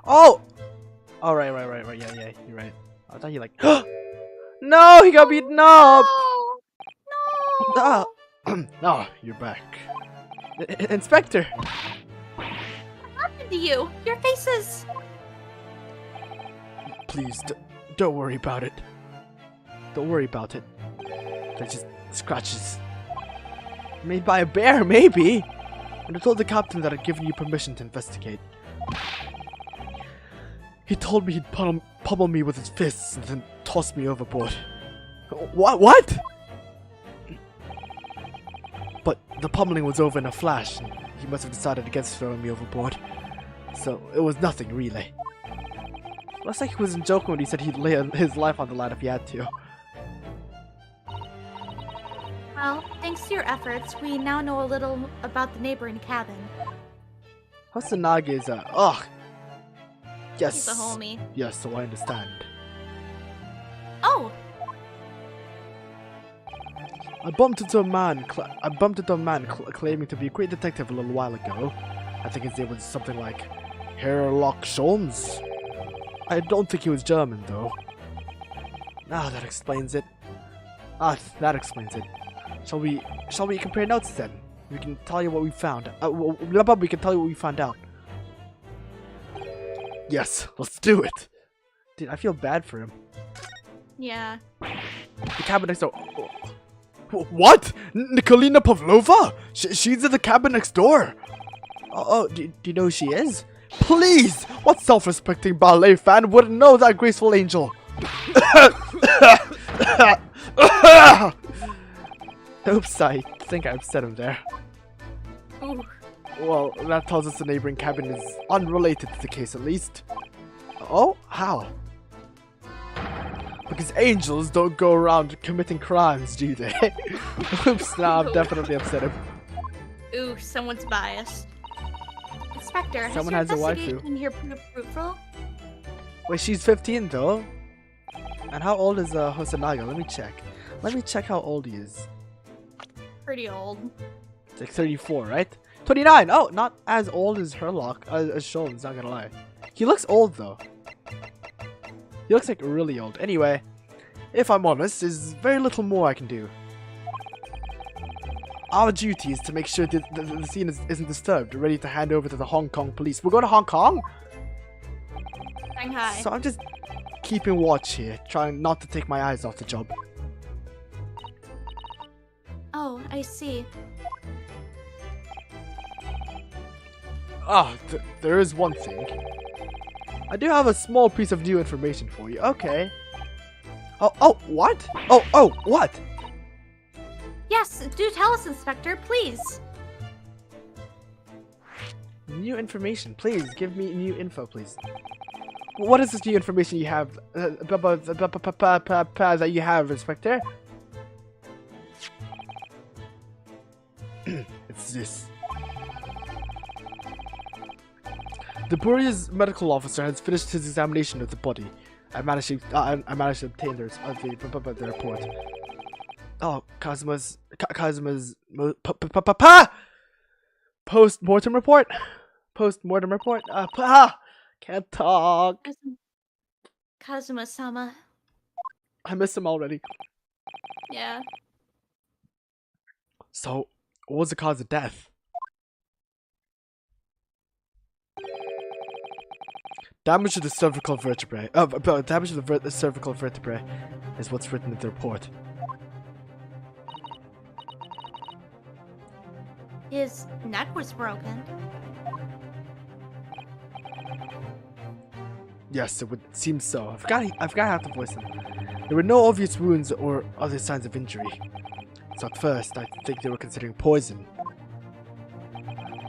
[SPEAKER 1] Oh! Oh, right. Yeah, you're right. I thought you like... No, he got beaten up!
[SPEAKER 2] No!
[SPEAKER 1] No, you're back. Inspector!
[SPEAKER 2] What happened to you? Your face is...
[SPEAKER 1] Please, don't worry about it. Don't worry about it. They're just scratches. Made by a bear, maybe? And I told the captain that I'd given you permission to investigate. He told me he'd pummel me with his fists and then toss me overboard. What? But the pummeling was over in a flash, and he must have decided against throwing me overboard. So it was nothing, really. Looks like he wasn't joking when he said he'd lay his life on the line if he had to.
[SPEAKER 2] Well, thanks to your efforts, we now know a little about the neighboring cabin.
[SPEAKER 1] Hosanagi is a... Ugh! Yes!
[SPEAKER 2] He's a homie.
[SPEAKER 1] Yes, so I understand.
[SPEAKER 2] Oh!
[SPEAKER 1] I bumped into a man claiming to be a great detective a little while ago. I think his name was something like Herlock Sholmes. I don't think he was German though. Ah, that explains it. That explains it. Shall we compare notes then? We can tell you what we found. We can tell you what we found out. Yes, let's do it. Dude, I feel bad for him.
[SPEAKER 2] Yeah.
[SPEAKER 1] The cabin next door. What? Nikolina Pavlova? She's in the cabin next door. Do you know who she is? Please! What self-respecting ballet fan wouldn't know that graceful angel? Oops, I think I upset him there.
[SPEAKER 2] Ooh.
[SPEAKER 1] Well, that tells us the neighboring cabin is unrelated to the case at least. Oh? How? Because angels don't go around committing crimes, do they? Oops, now I've definitely upset him.
[SPEAKER 2] Ooh, someone's biased. Inspector,
[SPEAKER 1] Someone
[SPEAKER 2] has
[SPEAKER 1] has
[SPEAKER 2] your
[SPEAKER 1] a
[SPEAKER 2] investigation here proved fruitful?
[SPEAKER 1] Wait, she's 15 though? And how old is Hosanaga? Let me check. Let me check how old he is.
[SPEAKER 2] Pretty old.
[SPEAKER 1] It's like 34, right? 29! Oh, not as old as Herlock, as Sholmes, not gonna lie. He looks old though. He looks like really old. Anyway, if I'm honest, there's very little more I can do. Our duty is to make sure that the scene isn't disturbed, ready to hand over to the Hong Kong police. We're going to Hong Kong?
[SPEAKER 2] Shanghai.
[SPEAKER 1] So I'm just keeping watch here, trying not to take my eyes off the job.
[SPEAKER 2] Oh, I see.
[SPEAKER 1] There is one thing. I do have a small piece of new information for you. Okay. Oh, what? Oh, what?
[SPEAKER 2] Yes, do tell us, Inspector, please.
[SPEAKER 1] New information, please. Give me new info, please. What is this new information you have? That you have, Inspector? It's this. The Buria's medical officer has finished his examination of the body. I managed to obtain the report. Oh, Kazuma's post-mortem report. Post-mortem report. Can't talk.
[SPEAKER 2] Kazuma-sama.
[SPEAKER 1] I miss him already.
[SPEAKER 2] Yeah.
[SPEAKER 1] So, what was the cause of death? Damage to the cervical vertebrae. Damage to the cervical vertebrae is what's written in the report.
[SPEAKER 2] His neck was broken.
[SPEAKER 1] Yes, it would seem so. I forgot how to voice him. There were no obvious wounds or other signs of injury. So at first, I think they were considering poison.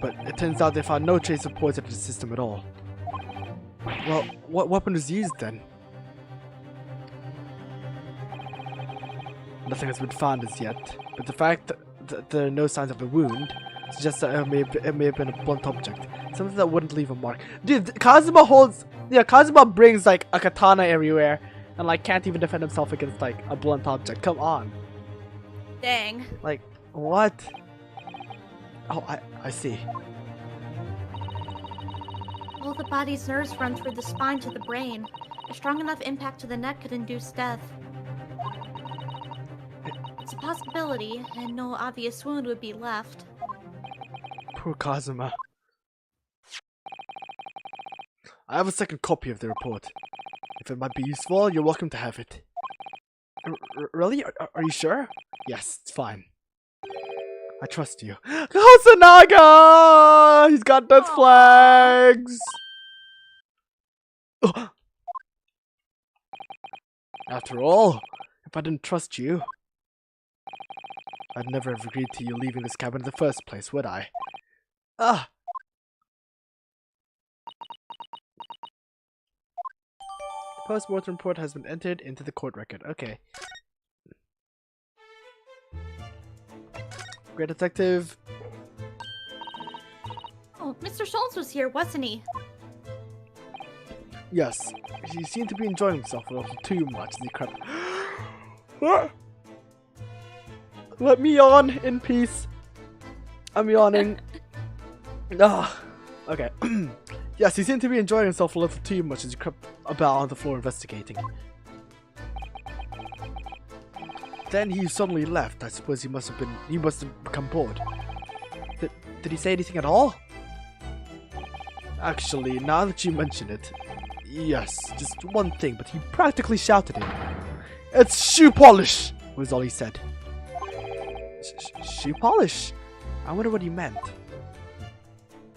[SPEAKER 1] But it turns out they found no trace of poison in the system at all. Well, what weapon was used then? Nothing has been found as yet, but the fact that there are no signs of a wound suggests that it may have been a blunt object. Something that wouldn't leave a mark. Dude, Kazuma brings like a katana everywhere and like can't even defend himself against like a blunt object. Come on.
[SPEAKER 2] Dang.
[SPEAKER 1] Like, what? Oh, I see.
[SPEAKER 2] Well, the body's nerves run through the spine to the brain. A strong enough impact to the neck could induce death. It's a possibility, and no obvious wound would be left.
[SPEAKER 1] Poor Kazuma. I have a second copy of the report. If it might be useful, you're welcome to have it. Really? Are you sure? Yes, it's fine. I trust you. Hosonaga! He's got death flags! After all, if I didn't trust you, I'd never have agreed to you leaving this cabin in the first place, would I? The post-mortem report has been entered into the court record. Okay. Great detective.
[SPEAKER 2] Oh, Mr. Sholmes was here, wasn't he?
[SPEAKER 1] Yes, he seemed to be enjoying himself a little too much as he crept. What? Let me yawn in peace. I'm yawning. Okay. Yes, he seemed to be enjoying himself a little too much as he crept about on the floor investigating. Then he suddenly left. I suppose he must have become bored. Did he say anything at all? Actually, now that you mention it, yes, just one thing, but he practically shouted it. It's shoe polish, was all he said. Shoe polish? I wonder what he meant.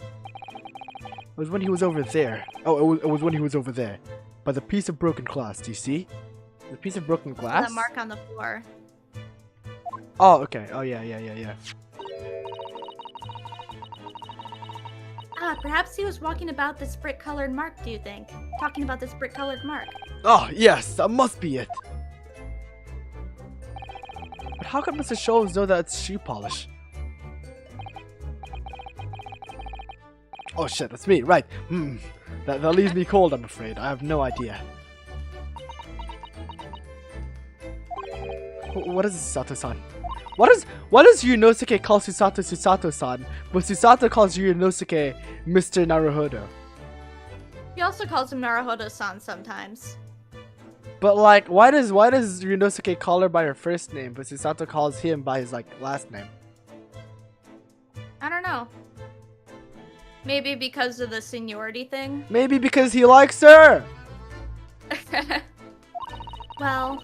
[SPEAKER 1] It was when he was over there. Oh, it was when he was over there. By the piece of broken glass, do you see? The piece of broken glass?
[SPEAKER 2] That mark on the floor.
[SPEAKER 1] Oh, okay. Oh, yeah.
[SPEAKER 2] Perhaps he was walking about this brick-colored mark, do you think? Talking about this brick-colored mark.
[SPEAKER 1] Oh, yes, that must be it. But how could Mr. Sholmes know that it's shoe polish? Oh shit, that's me, right. That leaves me cold, I'm afraid. I have no idea. What is Susato-san? Why does Yunosuke call Susato Susato-san, but Susato calls Yunosuke Mr. Naruhodo?
[SPEAKER 2] He also calls him Naruhodo-san sometimes.
[SPEAKER 1] But like, why does Yunosuke call her by her first name, but Susato calls him by his like last name?
[SPEAKER 2] I don't know. Maybe because of the seniority thing?
[SPEAKER 1] Maybe because he likes her!
[SPEAKER 2] Well,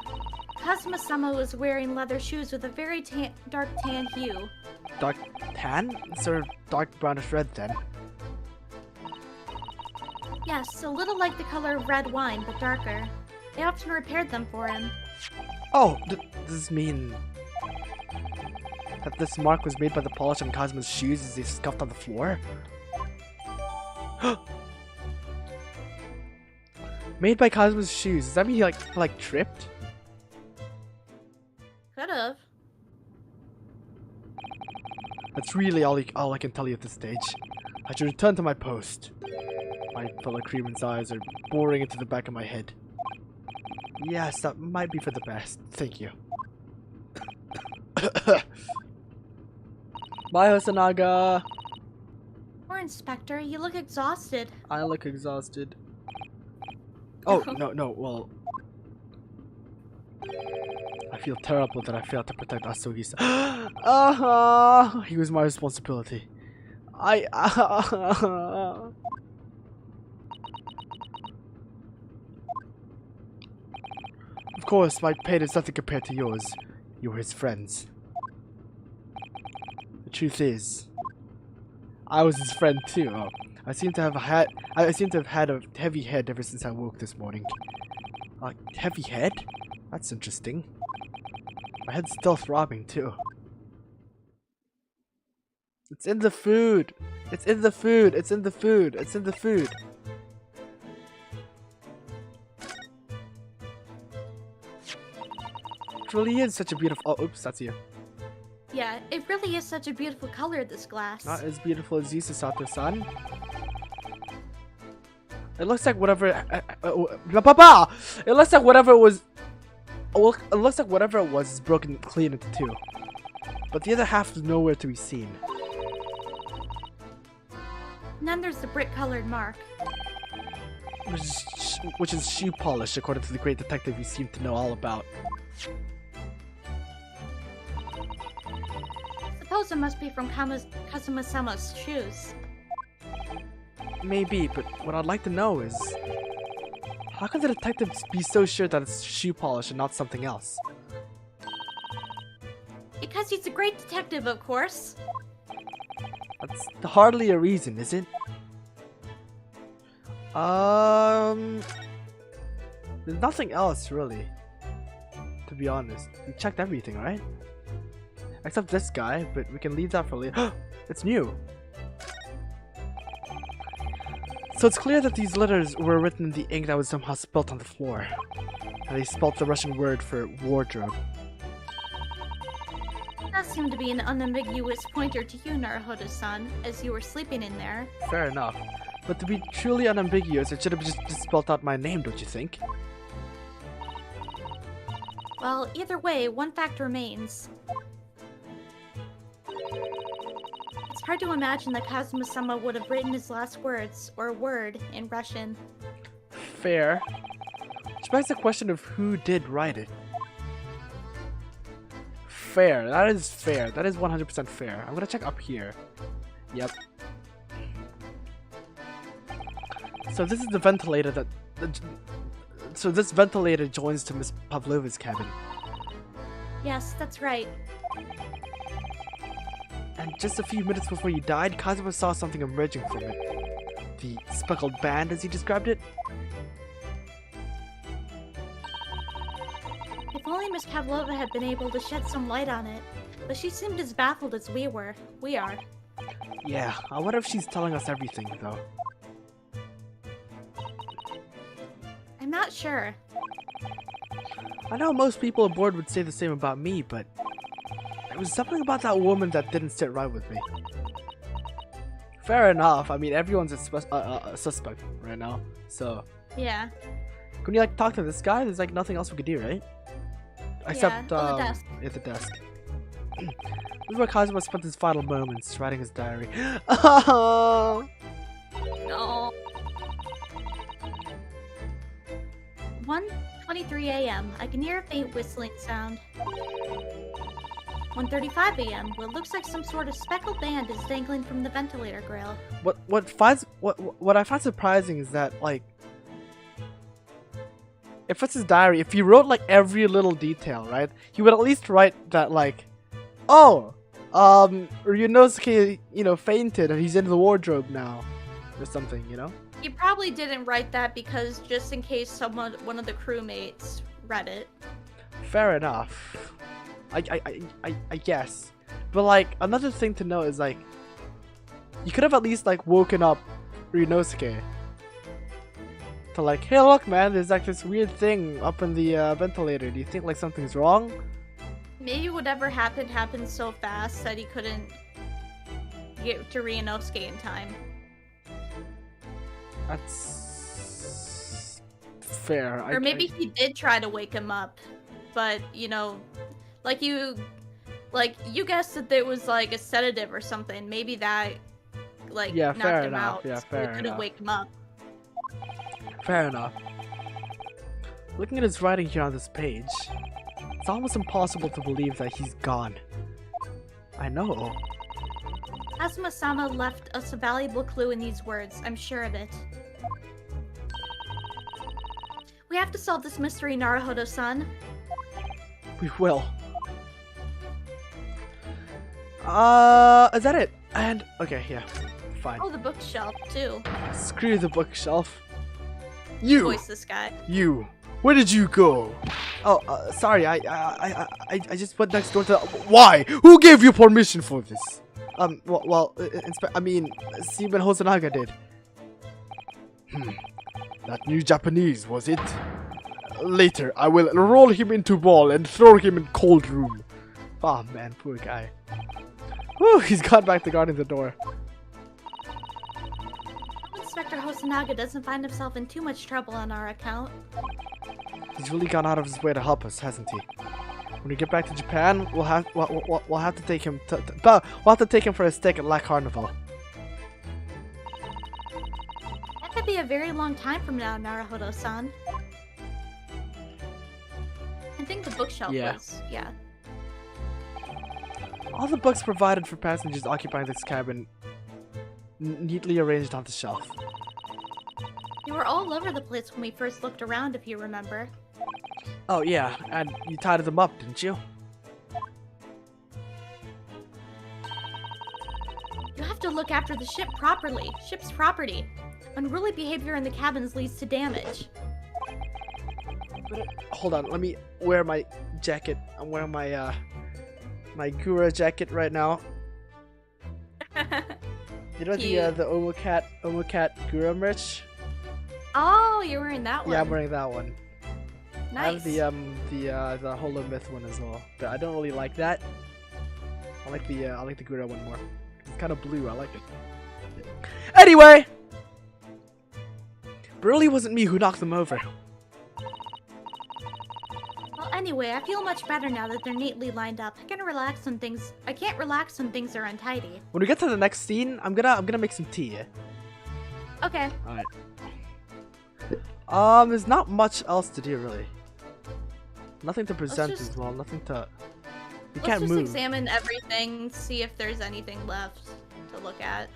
[SPEAKER 2] Kazuma-sama was wearing leather shoes with a very dark tan hue.
[SPEAKER 1] Dark tan? Sort of dark brownish red then.
[SPEAKER 2] Yes, a little like the color of red wine, but darker. They often repaired them for him.
[SPEAKER 1] Oh, does this mean that this mark was made by the polish on Kazuma's shoes as they scuffed on the floor? Made by Kazuma's shoes. Does that mean he like tripped?
[SPEAKER 2] Could've.
[SPEAKER 1] That's really all I can tell you at this stage. I should return to my post. My fellow Creeman's eyes are boring into the back of my head. Yes, that might be for the best. Thank you. Bye, Hosonaga.
[SPEAKER 2] Poor Inspector, you look exhausted.
[SPEAKER 1] I look exhausted. Oh, no, well... I feel terrible that I failed to protect Asugi-san. He was my responsibility. Of course, my pain is nothing compared to yours. You were his friends. The truth is, I was his friend too. Oh, I seem to have had a heavy head ever since I woke this morning. Heavy head? That's interesting. My head's still throbbing too. It's in the food. It's in the food. It's in the food. It's in the food. It really is such a beautiful. Oh, oops, that's you.
[SPEAKER 2] Yeah, it really is such a beautiful color, this glass.
[SPEAKER 1] Not as beautiful as you, Susato-san. It looks like whatever. It looks like whatever it was. It looks like whatever it was is broken clean into two. But the other half is nowhere to be seen.
[SPEAKER 2] And then there's the brick-colored mark.
[SPEAKER 1] Which is shoe polish, according to the great detective you seem to know all about.
[SPEAKER 2] Suppose it must be from Kazuma-sama's shoes.
[SPEAKER 1] Maybe, but what I'd like to know is... how can the detective be so sure that it's shoe polish and not something else?
[SPEAKER 2] Because he's a great detective, of course.
[SPEAKER 1] That's hardly a reason, is it? There's nothing else, really. To be honest. We checked everything, right? Except this guy, but we can leave that for later. It's new! So it's clear that these letters were written in the ink that was somehow spilt on the floor. And they spelt the Russian word for wardrobe.
[SPEAKER 2] That's seemed to be an unambiguous pointer to you, Naruhodo-san, as you were sleeping in there.
[SPEAKER 1] Fair enough. But to be truly unambiguous, it should have just spelled out my name, don't you think?
[SPEAKER 2] Well, either way, one fact remains. It's hard to imagine that Kazuma-sama would have written his last words, or word, in Russian.
[SPEAKER 1] Fair. Which begs the question of who did write it. Fair. That is fair. That is 100% fair. I'm gonna check up here. Yep. So this is the ventilator that... So this ventilator joins to Miss Pavlova's cabin.
[SPEAKER 2] Yes, that's right.
[SPEAKER 1] And just a few minutes before you died, Kazuma saw something emerging from it. The speckled band, as he described it.
[SPEAKER 2] If only Miss Pavlova had been able to shed some light on it. But she seemed as baffled as we are.
[SPEAKER 1] Yeah, I wonder if she's telling us everything, though.
[SPEAKER 2] I'm not sure.
[SPEAKER 1] I know most people aboard would say the same about me, but there was something about that woman that didn't sit right with me. Fair enough. I mean, everyone's a suspect right now, so...
[SPEAKER 2] Yeah.
[SPEAKER 1] Can you, like, talk to this guy? There's, like, nothing else we could do, right? Except,
[SPEAKER 2] on the desk.
[SPEAKER 1] At the desk. This is where Kazuma spent his final moments, writing his diary.
[SPEAKER 2] No. 1:23 a.m. I can hear a faint whistling sound. 1:35 a.m. What looks like some sort of speckled band is dangling from the ventilator grill.
[SPEAKER 1] What I find surprising is that, like, if it's his diary, if he wrote like every little detail, right, he would at least write that, like, oh, Ryunosuke, fainted and he's in the wardrobe now, or something,
[SPEAKER 2] He probably didn't write that because just in case one of the crewmates read it.
[SPEAKER 1] Fair enough. I guess. But, like, another thing to note is, like, you could have at least, like, woken up Ryunosuke to, like, hey, look, man, there's, like, this weird thing up in the ventilator. Do you think, like, something's wrong?
[SPEAKER 2] Maybe whatever happened so fast that he couldn't get to Ryunosuke in time.
[SPEAKER 1] That's fair.
[SPEAKER 2] Or maybe he did try to wake him up, but, like you guessed that there was, like, a sedative or something. Maybe that, like, knocked him out.
[SPEAKER 1] Yeah,
[SPEAKER 2] so
[SPEAKER 1] fair
[SPEAKER 2] it couldn't wake him up.
[SPEAKER 1] Fair enough. Looking at his writing here on this page, it's almost impossible to believe that he's gone. I know.
[SPEAKER 2] Kazuma-sama left us a valuable clue in these words. I'm sure of it. We have to solve this mystery, Naruhodo-san.
[SPEAKER 1] We will. Is that it? And, okay, yeah, fine.
[SPEAKER 2] Oh, the bookshelf, too.
[SPEAKER 1] Screw the bookshelf. You!
[SPEAKER 2] Voice this guy.
[SPEAKER 1] You! Where did you go? Oh, sorry, I just went next door to... Why? Who gave you permission for this? Seaman Hosonaga did. That new Japanese, was it? Later, I will roll him into ball and throw him in cold room. Oh man, poor guy. Whew, he's gone back to guarding the door.
[SPEAKER 2] Inspector Hosonaga doesn't find himself in too much trouble on our account.
[SPEAKER 1] He's really gone out of his way to help us, hasn't he? When we get back to Japan, we'll have to take him we'll have to take him for a steak at La Carnival.
[SPEAKER 2] That could be a very long time from now, Naruhodo-san. I think the bookshelf was, yeah.
[SPEAKER 1] All the books provided for passengers occupying this cabin neatly arranged on the shelf.
[SPEAKER 2] You were all over the place when we first looked around, if you remember.
[SPEAKER 1] Oh yeah, and you tied them up, didn't you?
[SPEAKER 2] You have to look after the ship's property. Unruly behavior in the cabins leads to damage.
[SPEAKER 1] Hold on, let me wear my jacket. I'm wearing my my Gura jacket right now. You know the Omocat Gura merch?
[SPEAKER 2] Oh, you're wearing that one.
[SPEAKER 1] Yeah, I'm wearing that one.
[SPEAKER 2] Nice.
[SPEAKER 1] I have the Holo Myth one as well, but I don't really like that. I like the Gura one more. It's kind of blue. I like it. Anyway, really wasn't me who knocked them over.
[SPEAKER 2] Well, anyway, I feel much better now that they're neatly lined up. I can't relax when things are untidy.
[SPEAKER 1] When we get to the next scene, I'm gonna make some tea.
[SPEAKER 2] Okay.
[SPEAKER 1] All right. There's not much else to do really. Nothing to present as well. Nothing to. You can't move.
[SPEAKER 2] Let's just examine everything, see if there's anything left to look at.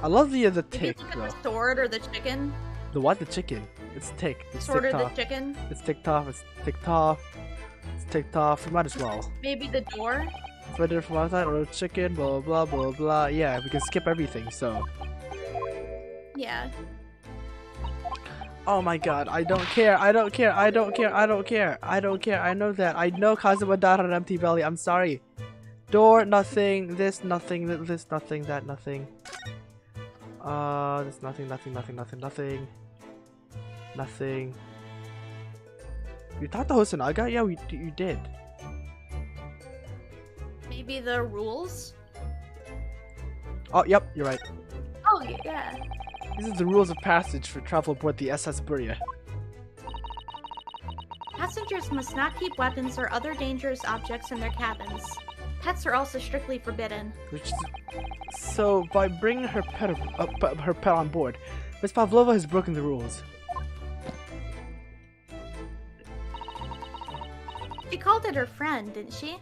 [SPEAKER 1] I love the
[SPEAKER 2] Maybe
[SPEAKER 1] tick
[SPEAKER 2] look at
[SPEAKER 1] though.
[SPEAKER 2] the sword or the chicken.
[SPEAKER 1] The what? The chicken. It's tick. It's
[SPEAKER 2] Sword or
[SPEAKER 1] ticked
[SPEAKER 2] the
[SPEAKER 1] off.
[SPEAKER 2] chicken.
[SPEAKER 1] It's ticked off. It's ticked off. It's ticked off. We might as well.
[SPEAKER 2] Maybe the door.
[SPEAKER 1] It's right there from outside or chicken. Blah blah blah blah. Yeah, we can skip everything. So.
[SPEAKER 2] Yeah.
[SPEAKER 1] Oh my god, I don't care, I don't care, I don't care, I don't care, I don't care, I know that, I know Kazuma died on an empty belly, I'm sorry. Door, nothing, this, nothing, this, nothing, that, nothing. This, nothing, nothing, nothing, nothing, nothing. Nothing. You talked to Hosonaga? Yeah, you did.
[SPEAKER 2] Maybe the rules?
[SPEAKER 1] Oh, yep, you're right.
[SPEAKER 2] Oh, yeah.
[SPEAKER 1] These are the rules of passage for travel aboard the SS Buria.
[SPEAKER 2] Passengers must not keep weapons or other dangerous objects in their cabins. Pets are also strictly forbidden.
[SPEAKER 1] So, by bringing her pet on board, Miss Pavlova has broken the rules.
[SPEAKER 2] She called it her friend, didn't she?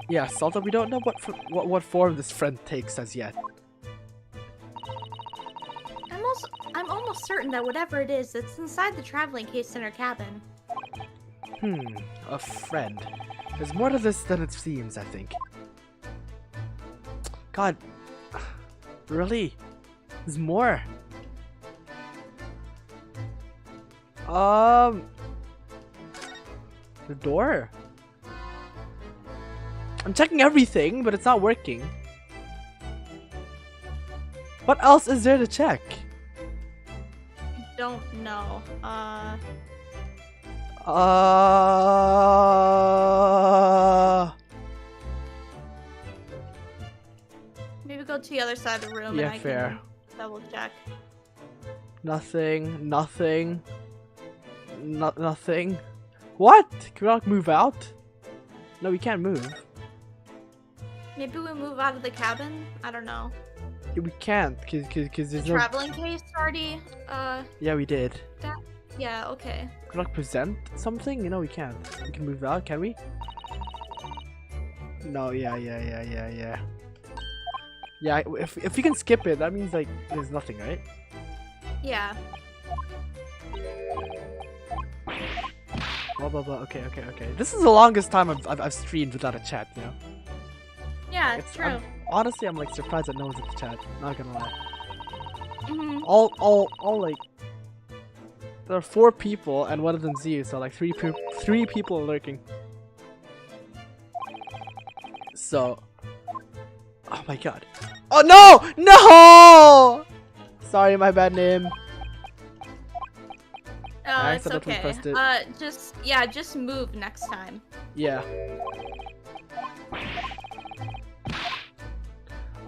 [SPEAKER 1] Yes, although we don't know what form this friend takes as yet.
[SPEAKER 2] I'm almost certain that whatever it is, it's inside the traveling case in her cabin.
[SPEAKER 1] A friend. There's more to this than it seems, I think. God. Really? There's more. The door? I'm checking everything, but it's not working. What else is there to check?
[SPEAKER 2] Don't know. Maybe go to the other side of the room and I can double check.
[SPEAKER 1] Nothing. Nothing. Nothing. What? Can we not move out? No, we can't move.
[SPEAKER 2] Maybe we move out of the cabin? I don't know.
[SPEAKER 1] Yeah, we can't, cause there's no
[SPEAKER 2] traveling case already.
[SPEAKER 1] Yeah, we did.
[SPEAKER 2] Yeah. Okay.
[SPEAKER 1] Can we like present something? You know, we can't. We can move out, can we? No. Yeah. Yeah. If we can skip it, that means like there's nothing, right?
[SPEAKER 2] Yeah.
[SPEAKER 1] Blah blah blah. Okay. This is the longest time I've streamed without a chat. You know.
[SPEAKER 2] Yeah, it's true.
[SPEAKER 1] Honestly, I'm like surprised that no one's in the chat. Not gonna lie. All like there are 4 people and one of them's you, so like 3 people are lurking. So, oh my god. Oh no! Sorry, my bad name.
[SPEAKER 2] It's okay. Just move next time.
[SPEAKER 1] Yeah.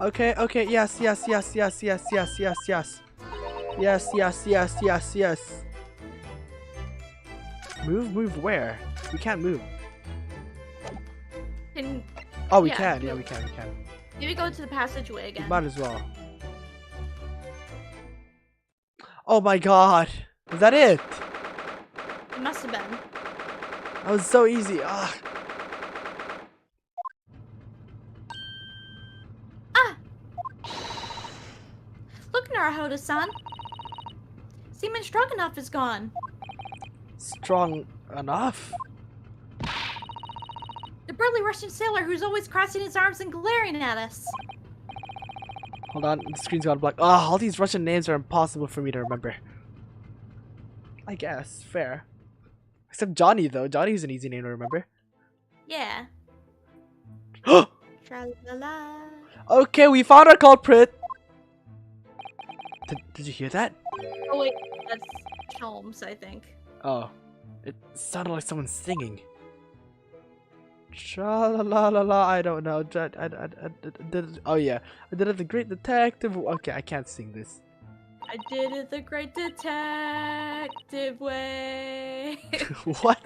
[SPEAKER 1] Okay, yes. Yes. Move where? We can't move. Oh, we can. Yeah, we can.
[SPEAKER 2] Maybe go to the passageway again.
[SPEAKER 1] Might as well. Oh my god. Is that it?
[SPEAKER 2] It must have been.
[SPEAKER 1] That was so easy. Ah.
[SPEAKER 2] Look, Naruhodo-san. Seaman Stroganoff is gone.
[SPEAKER 1] Strong enough?
[SPEAKER 2] The burly Russian sailor who's always crossing his arms and glaring at us.
[SPEAKER 1] Hold on, the screen's gone black. Ah, all these Russian names are impossible for me to remember. I guess, fair. Except Johnny, though. Johnny's an easy name to remember.
[SPEAKER 2] Yeah. Tra-la-la.
[SPEAKER 1] Okay, we found our culprit. Did you hear that?
[SPEAKER 2] Oh wait, that's Sholmes, I think.
[SPEAKER 1] Oh, it sounded like someone singing. Tra la la la la. I don't know. Oh yeah, I did it. The Great Detective. Okay, I can't sing this.
[SPEAKER 2] I did it the great detective way.
[SPEAKER 1] What?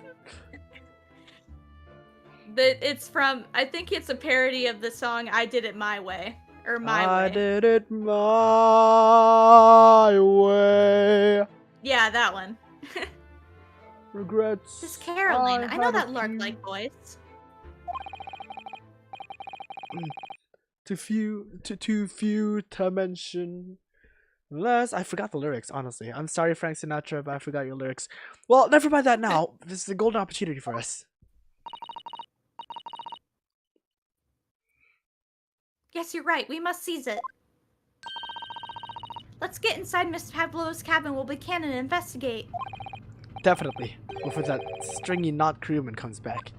[SPEAKER 2] It's from, I think it's a parody of the song I Did It My Way. Or My Way.
[SPEAKER 1] I did it my way.
[SPEAKER 2] Yeah, that one.
[SPEAKER 1] Regrets.
[SPEAKER 2] This Caroline. I know that
[SPEAKER 1] lark
[SPEAKER 2] lark-like voice.
[SPEAKER 1] Too few to mention. Less. I forgot the lyrics, honestly. I'm sorry, Frank Sinatra, but I forgot your lyrics. Well, never mind that now. This is a golden opportunity for us.
[SPEAKER 2] Yes, you're right. We must seize it. Let's get inside Miss Pavlova's cabin. We'll begin and investigate.
[SPEAKER 1] Definitely. Before that stringy knot crewman comes back.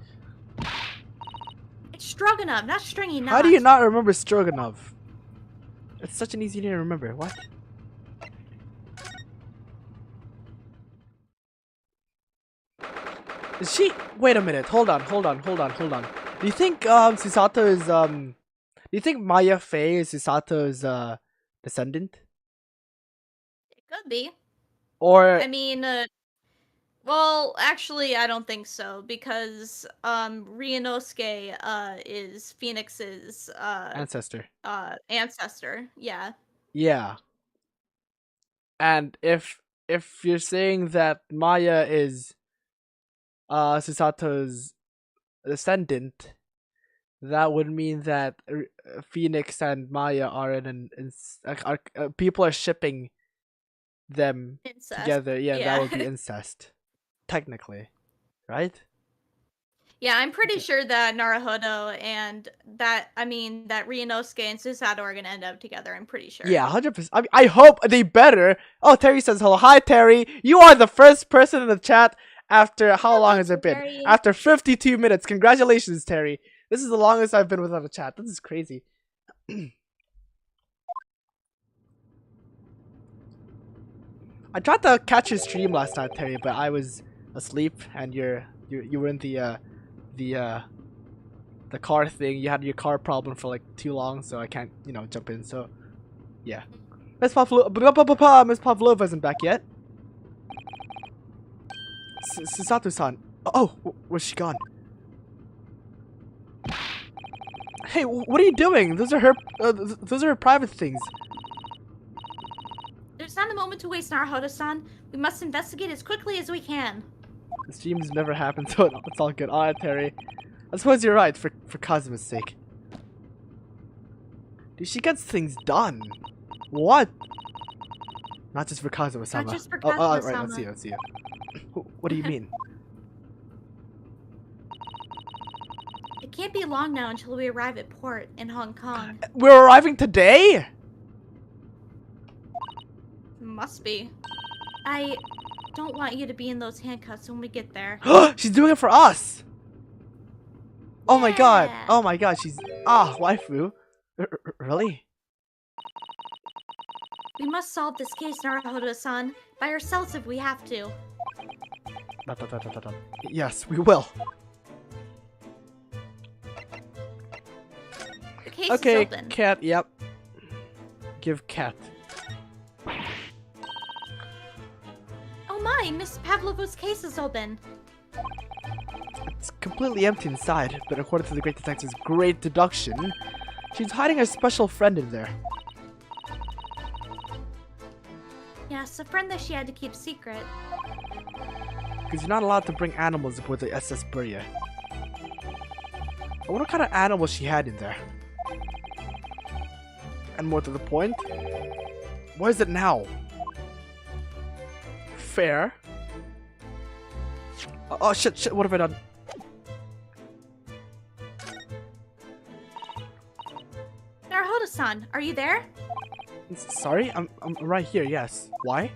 [SPEAKER 2] It's Stroganoff, not Stringy Knot.
[SPEAKER 1] How do you not remember Stroganoff? It's such an easy name to remember. What? Is she? Wait a minute. Hold on. Do you think Susato is do you think Maya Fey is Susato's descendant?
[SPEAKER 2] It could be.
[SPEAKER 1] Or
[SPEAKER 2] I mean, well, actually, I don't think so, because Ryunosuke is Phoenix's
[SPEAKER 1] ancestor.
[SPEAKER 2] ancestor. Yeah.
[SPEAKER 1] Yeah. And if you're saying that Maya is Susato's descendant, that would mean that Phoenix and Maya are people are shipping them
[SPEAKER 2] Incest.
[SPEAKER 1] together. Yeah, that would be incest, technically, right?
[SPEAKER 2] Yeah, I'm pretty sure that Naruhodo and that Ryunosuke and Susato are gonna end up together. I'm pretty sure.
[SPEAKER 1] Yeah, 100%. I mean, I hope they better. Oh, Terry says hello. Hi, Terry. You are the first person in the chat after how long has it been?
[SPEAKER 2] Terry.
[SPEAKER 1] After 52 minutes. Congratulations, Terry. This is the longest I've been without a chat. This is crazy. I tried to catch your stream last night, Terry, but I was asleep, and you were in the car thing. You had your car problem for like too long, so I can't jump in. So yeah, Miss Pavlova isn't back yet. Susato-san. Oh, where's she gone? Hey, what are you doing? Those are her private things.
[SPEAKER 2] There's not a moment to waste, Naruhodo-san. We must investigate as quickly as we can.
[SPEAKER 1] The streams never happened, so it's all good. Alright, Terry. I suppose you're right, for Kazuma's sake. Dude, she gets things done. What? Not just for Kazuma-sama.
[SPEAKER 2] Not just for
[SPEAKER 1] Oh, right,
[SPEAKER 2] Kazuma-sama.
[SPEAKER 1] let's see you. What do you mean?
[SPEAKER 2] It can't be long now until we arrive at port in Hong Kong.
[SPEAKER 1] We're arriving today?
[SPEAKER 2] Must be. I don't want you to be in those handcuffs when we get there.
[SPEAKER 1] She's doing it for us! Oh my god.
[SPEAKER 2] Yeah.
[SPEAKER 1] Oh my god, she's... waifu. Really?
[SPEAKER 2] We must solve this case, Naruhodo-san, by ourselves if we have to.
[SPEAKER 1] Yes, we will.
[SPEAKER 2] The case is
[SPEAKER 1] Okay,
[SPEAKER 2] open.
[SPEAKER 1] cat, yep. Give cat.
[SPEAKER 2] Oh my, Miss Pavlova's case is open.
[SPEAKER 1] It's completely empty inside, but according to the Great Detective's great deduction, she's hiding a special friend in there.
[SPEAKER 2] Yes, a friend that she had to keep secret.
[SPEAKER 1] Because you're not allowed to bring animals aboard the SS Burya. I wonder what kind of animals she had in there. And more to the point, what is it now? Fair. Oh shit, what have I done?
[SPEAKER 2] Naruhodo-san, are you there?
[SPEAKER 1] Sorry, I'm right here, yes. Why?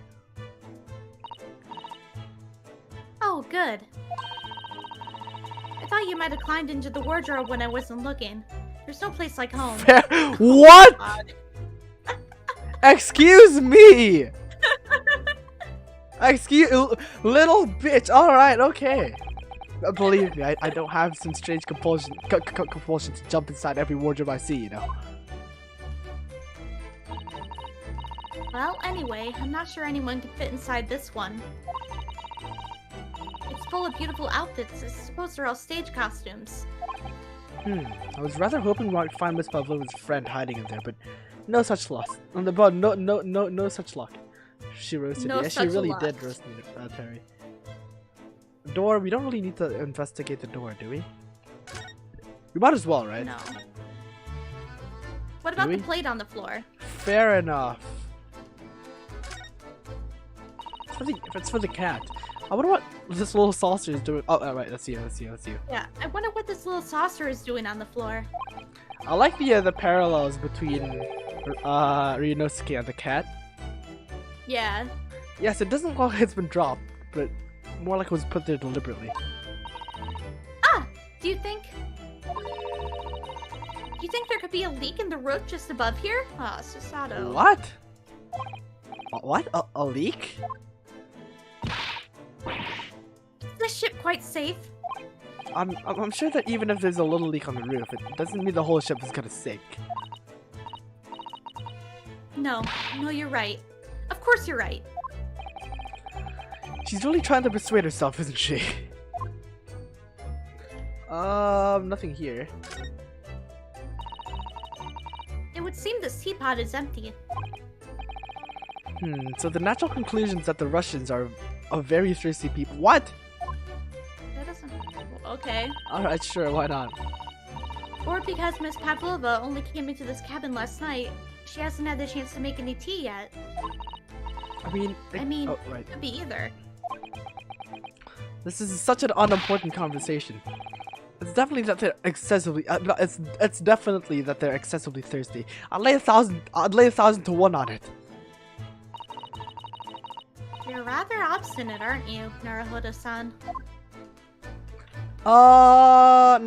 [SPEAKER 2] Oh, good. I thought you might have climbed into the wardrobe when I wasn't looking. There's no place like home.
[SPEAKER 1] Fair. What? Excuse me! Excuse... Little bitch. Alright, okay. Believe me, I don't have some strange compulsion to jump inside every wardrobe I see, you know.
[SPEAKER 2] Well, anyway, I'm not sure anyone can fit inside this one. It's full of beautiful outfits. I suppose they're all stage costumes.
[SPEAKER 1] I was rather hoping we might find Miss Pavlova's friend hiding in there, but no such luck. No such luck. She roasted me. Yeah, she really did roast me, Terry. Door, we don't really need to investigate the door, do we? We might as well, right?
[SPEAKER 2] No. What about the plate on the floor?
[SPEAKER 1] Fair enough. If it's for the cat. I wonder what this little saucer is doing. Oh, right, let's see.
[SPEAKER 2] Yeah, I wonder what this little saucer is doing on the floor.
[SPEAKER 1] I like the parallels between Ryunosuke and the cat.
[SPEAKER 2] Yeah.
[SPEAKER 1] Yes, it doesn't look like it's been dropped, but more like it was put there deliberately.
[SPEAKER 2] Ah! Do you think there could be a leak in the roof just above here? Ah, Susato.
[SPEAKER 1] What? What? A leak?
[SPEAKER 2] Is this ship quite safe?
[SPEAKER 1] I'm sure that even if there's a little leak on the roof, it doesn't mean the whole ship is gonna sink.
[SPEAKER 2] No, you're right. Of course you're right.
[SPEAKER 1] She's really trying to persuade herself, isn't she? Nothing here.
[SPEAKER 2] It would seem this teapot is empty.
[SPEAKER 1] So the natural conclusion is that the Russians are a very thirsty people. What?
[SPEAKER 2] That doesn't... Okay.
[SPEAKER 1] Alright, sure, why not?
[SPEAKER 2] Or because Miss Pavlova only came into this cabin last night, she hasn't had the chance to make any tea yet.
[SPEAKER 1] I mean, oh, right.
[SPEAKER 2] Could be either.
[SPEAKER 1] This is such an unimportant conversation. It's definitely that they're excessively. It's definitely that they're excessively thirsty. I'd lay 1,000 to 1 on it.
[SPEAKER 2] You're rather obstinate, aren't you, Naruhodo-san?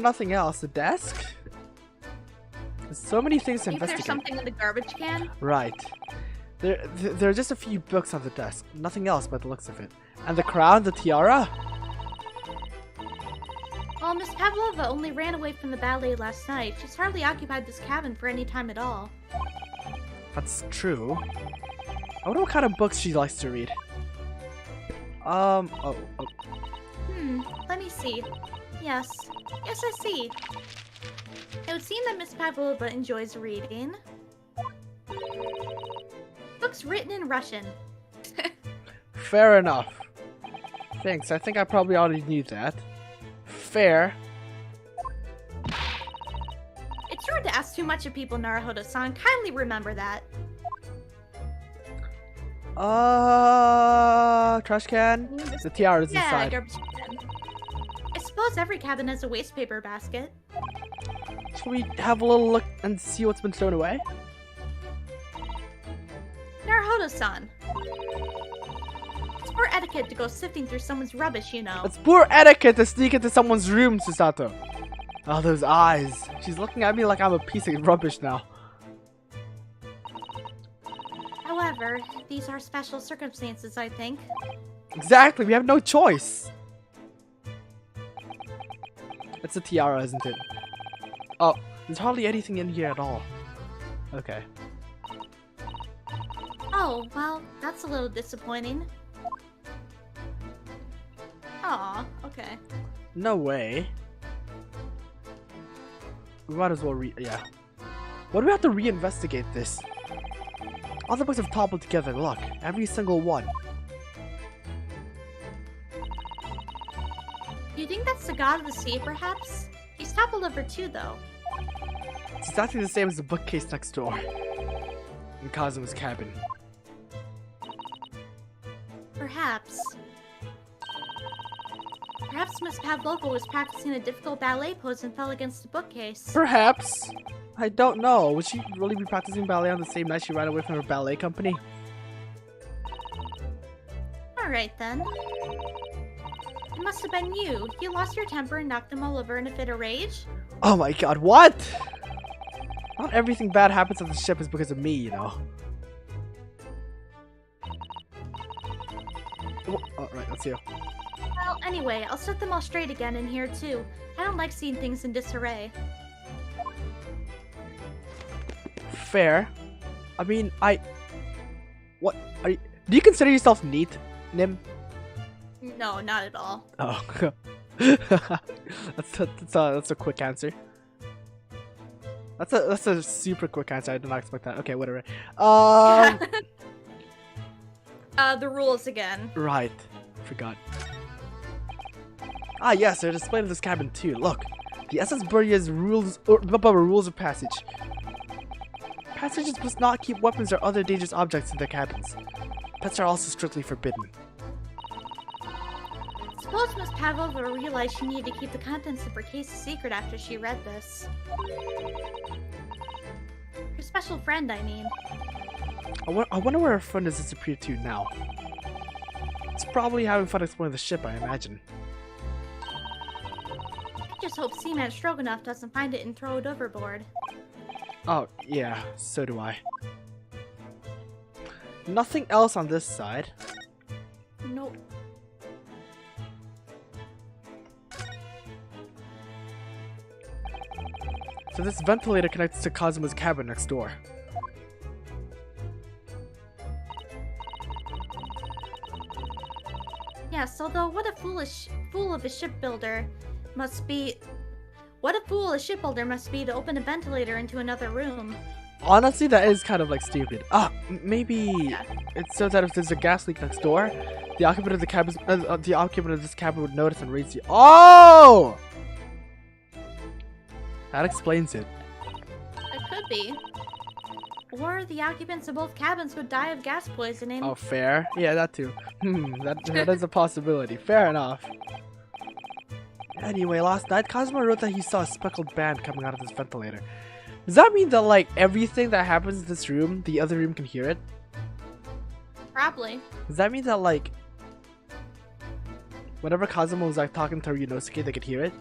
[SPEAKER 1] Nothing else. The desk? There's so many things to investigate.
[SPEAKER 2] There's something in the garbage can?
[SPEAKER 1] Right. There are just a few books on the desk. Nothing else by the looks of it. And the crown, the tiara?
[SPEAKER 2] Well, Miss Pavlova only ran away from the ballet last night. She's hardly occupied this cabin for any time at all.
[SPEAKER 1] That's true. I wonder what kind of books she likes to read.
[SPEAKER 2] Let me see. Yes, I see. It would seem that Miss Pavlova enjoys reading. Books written in Russian.
[SPEAKER 1] Fair enough. Thanks, I think I probably already knew that. Fair.
[SPEAKER 2] It's rude to ask too much of people, Naruhodo-san. Kindly remember that.
[SPEAKER 1] Trash can? The tiara's inside.
[SPEAKER 2] Garbage can. I suppose every cabin has a waste paper basket.
[SPEAKER 1] Shall we have a little look and see what's been thrown away?
[SPEAKER 2] Naruhodo-san. It's poor etiquette to go sifting through someone's rubbish, you know.
[SPEAKER 1] It's poor etiquette to sneak into someone's room, Susato. Oh, those eyes. She's looking at me like I'm a piece of rubbish now.
[SPEAKER 2] However, these are special circumstances, I think.
[SPEAKER 1] Exactly, we have no choice. It's a tiara, isn't it? Oh, there's hardly anything in here at all. Okay.
[SPEAKER 2] Oh, well, that's a little disappointing. Aw, okay.
[SPEAKER 1] No way. We might as well yeah. Why do we have to reinvestigate this? All the books have toppled together, look. Every single one.
[SPEAKER 2] You think that's the god of the sea, perhaps? He's toppled over too, though.
[SPEAKER 1] It's exactly the same as the bookcase next door. In Kazuma's cabin.
[SPEAKER 2] Perhaps. Perhaps Miss Pavlova was practicing a difficult ballet pose and fell against the bookcase.
[SPEAKER 1] Perhaps. I don't know. Would she really be practicing ballet on the same night she ran away from her ballet company?
[SPEAKER 2] Alright then. It must have been you. You lost your temper and knocked them all over in a fit of rage?
[SPEAKER 1] Oh my god, what? Not everything bad happens on the ship is because of me, you know. Oh, right, let's see.
[SPEAKER 2] Well, anyway, I'll set them all straight again in here too. I don't like seeing things in disarray.
[SPEAKER 1] Fair. I mean, what are you? Do you consider yourself neat, Nim?
[SPEAKER 2] No, not at all.
[SPEAKER 1] Oh, that's a quick answer. That's a super quick answer. I did not expect that. Okay, whatever.
[SPEAKER 2] The rules again.
[SPEAKER 1] Right. Forgot. Ah, yes, they're displayed in this cabin too. Look, the SS Barrier's rules of passage. Passengers must not keep weapons or other dangerous objects in their cabins. Pets are also strictly forbidden.
[SPEAKER 2] Suppose Miss Pavlova realized she needed to keep the contents of her case a secret after she read this. Her special friend, I mean.
[SPEAKER 1] I wonder where her friend has disappeared to now. It's probably having fun exploring the ship, I imagine.
[SPEAKER 2] I just hope Seaman Stroganoff doesn't find it and throw it overboard.
[SPEAKER 1] Oh, yeah, so do I. Nothing else on this side.
[SPEAKER 2] Nope.
[SPEAKER 1] So this ventilator connects to Kazuma's cabin next door.
[SPEAKER 2] Yes, although what a fool a shipbuilder must be to open a ventilator into another room.
[SPEAKER 1] Honestly, that is kind of like stupid. Maybe it's so that if there's a gas leak next door, the occupant of this cabin would notice and raise the. Oh! That explains it.
[SPEAKER 2] It could be. Or the occupants of both cabins would die of gas poisoning.
[SPEAKER 1] Oh, fair. Yeah, that too. That is a possibility. Fair enough. Anyway, last night, Kazuma wrote that he saw a speckled band coming out of this ventilator. Does that mean that, like, everything that happens in this room, the other room can hear it?
[SPEAKER 2] Probably.
[SPEAKER 1] Does that mean that, like, whenever Kazuma was, like, talking to Ryunosuke, they could hear it?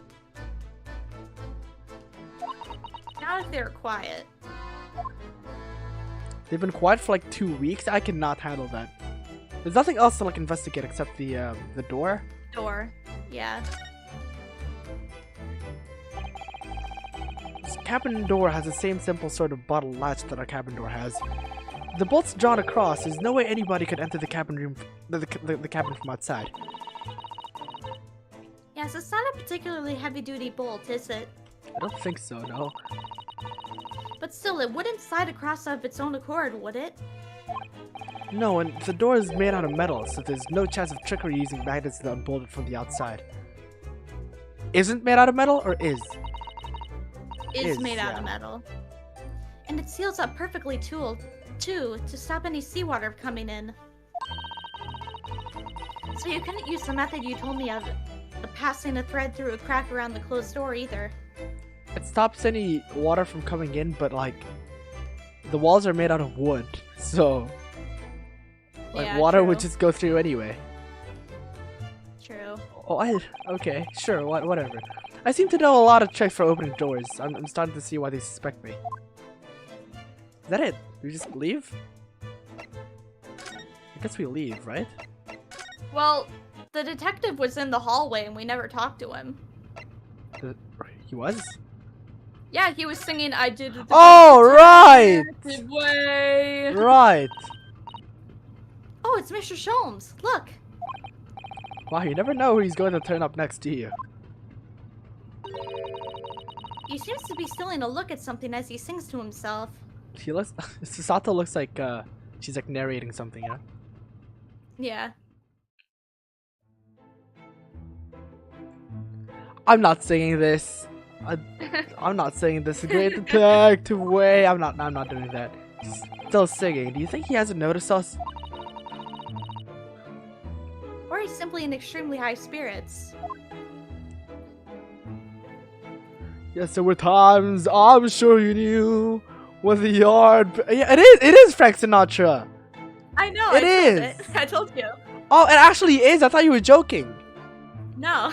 [SPEAKER 2] Not if they're quiet.
[SPEAKER 1] They've been quiet for, like, 2 weeks? I cannot handle that. There's nothing else to, like, investigate except the door?
[SPEAKER 2] Door. Yeah.
[SPEAKER 1] This cabin door has the same simple sort of bottle latch that our cabin door has. The bolt's drawn across. There's no way anybody could enter the cabin room, the cabin from outside.
[SPEAKER 2] Yes, it's not a particularly heavy-duty bolt, is it?
[SPEAKER 1] I don't think so, no.
[SPEAKER 2] But still, it wouldn't slide across of its own accord, would it?
[SPEAKER 1] No, and the door is made out of metal, so there's no chance of trickery using magnets to unbolt it from the outside. Isn't made out of metal, or is?
[SPEAKER 2] Is made out of metal. And it seals up perfectly too, to stop any seawater coming in. So you couldn't use the method you told me of passing a thread through a crack around the closed door either.
[SPEAKER 1] It stops any water from coming in, but like, the walls are made out of wood, so like
[SPEAKER 2] yeah,
[SPEAKER 1] water
[SPEAKER 2] true.
[SPEAKER 1] would just go through anyway.
[SPEAKER 2] True.
[SPEAKER 1] Oh, okay, sure, whatever. I seem to know a lot of tricks for opening doors. I'm starting to see why they suspect me. Is that it? We just leave? I guess we leave, right?
[SPEAKER 2] Well, the detective was in the hallway and we never talked to him.
[SPEAKER 1] He was?
[SPEAKER 2] Yeah, he was singing I Did It the
[SPEAKER 1] Oh, right!
[SPEAKER 2] Way.
[SPEAKER 1] Right.
[SPEAKER 2] Oh, it's Mr. Sholmes. Look.
[SPEAKER 1] Wow, you never know who he's going to turn up next, do you?
[SPEAKER 2] He seems to be stealing a look at something as he sings to himself.
[SPEAKER 1] He looks. Sato looks like she's like narrating something, yeah?
[SPEAKER 2] Yeah.
[SPEAKER 1] I'm not singing this. I'm not singing this. Great detective way. I'm not doing that. Still singing. Do you think he hasn't noticed us?
[SPEAKER 2] Or he's simply in extremely high spirits.
[SPEAKER 1] Yes, there were times I'm sure you knew when the yard. Yeah, it is Frank Sinatra.
[SPEAKER 2] I know.
[SPEAKER 1] It is.
[SPEAKER 2] I told you.
[SPEAKER 1] Oh, it actually is. I thought you were joking.
[SPEAKER 2] No.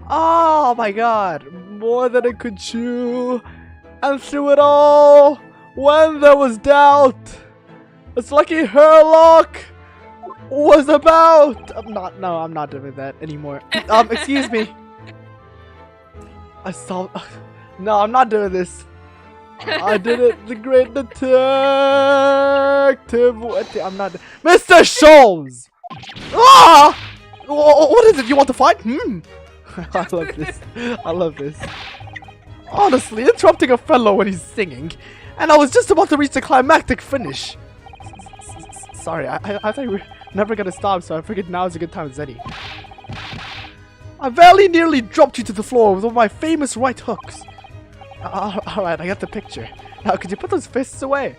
[SPEAKER 1] Oh my god. More than it could chew. And through it all, when there was doubt, it's lucky Herlock was about. I'm not doing that anymore. Excuse me. I saw. No, I'm not doing this. I did it, the great detective. I'm not. Mr. Sholmes! Ah! What is it? You want to fight? I love this. I love this. Honestly, interrupting a fellow when he's singing, and I was just about to reach the climactic finish. Sorry, I thought you were never gonna stop, so I figured now is a good time, Zeddy. I very nearly dropped you to the floor with one of my famous right hooks. Alright, I got the picture. Now, could you put those fists away?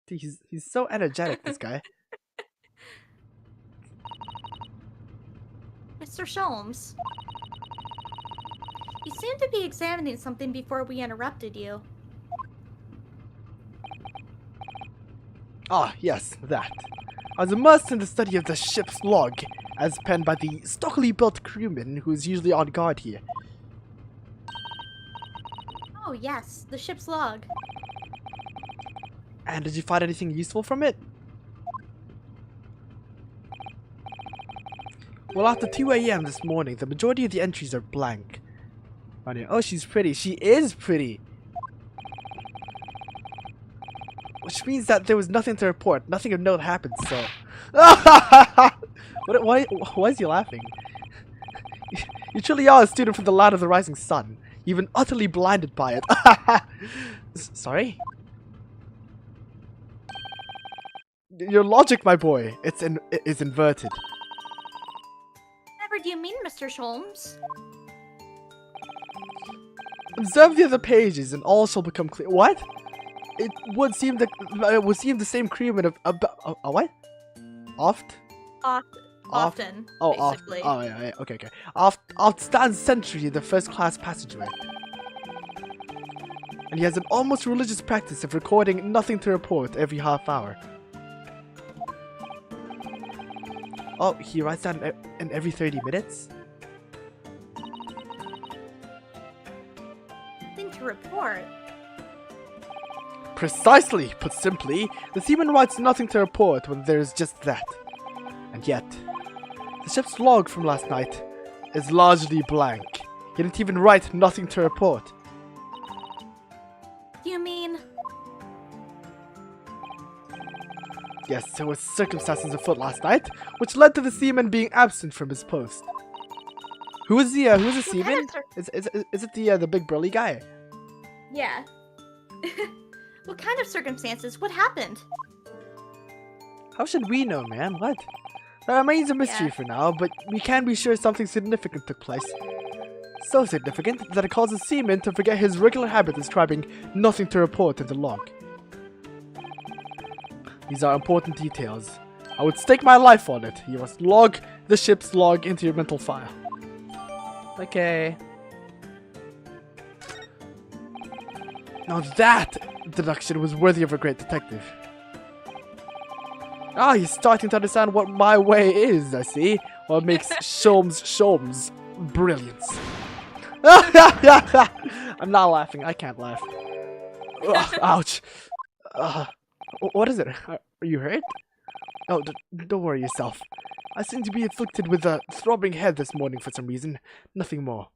[SPEAKER 1] Dude, he's so energetic, this guy.
[SPEAKER 2] Mr. Sholmes, you seem to be examining something before we interrupted you.
[SPEAKER 1] Ah, yes, that. I was immersed in the study of the ship's log, as penned by the stockily built crewman who is usually on guard here.
[SPEAKER 2] Oh yes, the ship's log.
[SPEAKER 1] And did you find anything useful from it? Well, after 2 AM this morning, the majority of the entries are blank. Oh, she's pretty. She is pretty! Which means that there was nothing to report. Nothing of note happened, so... Why is he laughing? You truly are a student from the land of the rising sun. You've been utterly blinded by it. Sorry? Your logic, my boy, is inverted.
[SPEAKER 2] Whatever do you mean, Mr. Sholmes?
[SPEAKER 1] Observe the other pages, and all shall become clear. What? It would seem the same crewman of what?
[SPEAKER 2] Often.
[SPEAKER 1] Oh,
[SPEAKER 2] basically.
[SPEAKER 1] Oh, yeah, okay. Oft stands sentry in the first-class passageway. And he has an almost religious practice of recording nothing to report every half hour. Oh, he writes down in every 30 minutes?
[SPEAKER 2] Nothing to report?
[SPEAKER 1] Precisely! Put simply, the seaman writes nothing to report when there is just that. And yet, the ship's log from last night is largely blank. He didn't even write nothing to report.
[SPEAKER 2] You mean...
[SPEAKER 1] Yes, there were circumstances afoot last night, which led to the seaman being absent from his post. Who is the seaman? Is it the big burly guy?
[SPEAKER 2] Yeah. What kind of circumstances? What happened?
[SPEAKER 1] How should we know, man? What? That remains a mystery for now, but we can be sure something significant took place. So significant that it causes seaman to forget his regular habit of scribing nothing to report in the log. These are important details. I would stake my life on it. You must log the ship's log into your mental file. Okay. Now that deduction was worthy of a great detective. Ah, he's starting to understand what my way is, I see. What makes Sholmes brilliance. I'm not laughing. I can't laugh. Ugh, ouch. What is it? Are you hurt? Oh, don't worry yourself. I seem to be afflicted with a throbbing head this morning for some reason. Nothing more.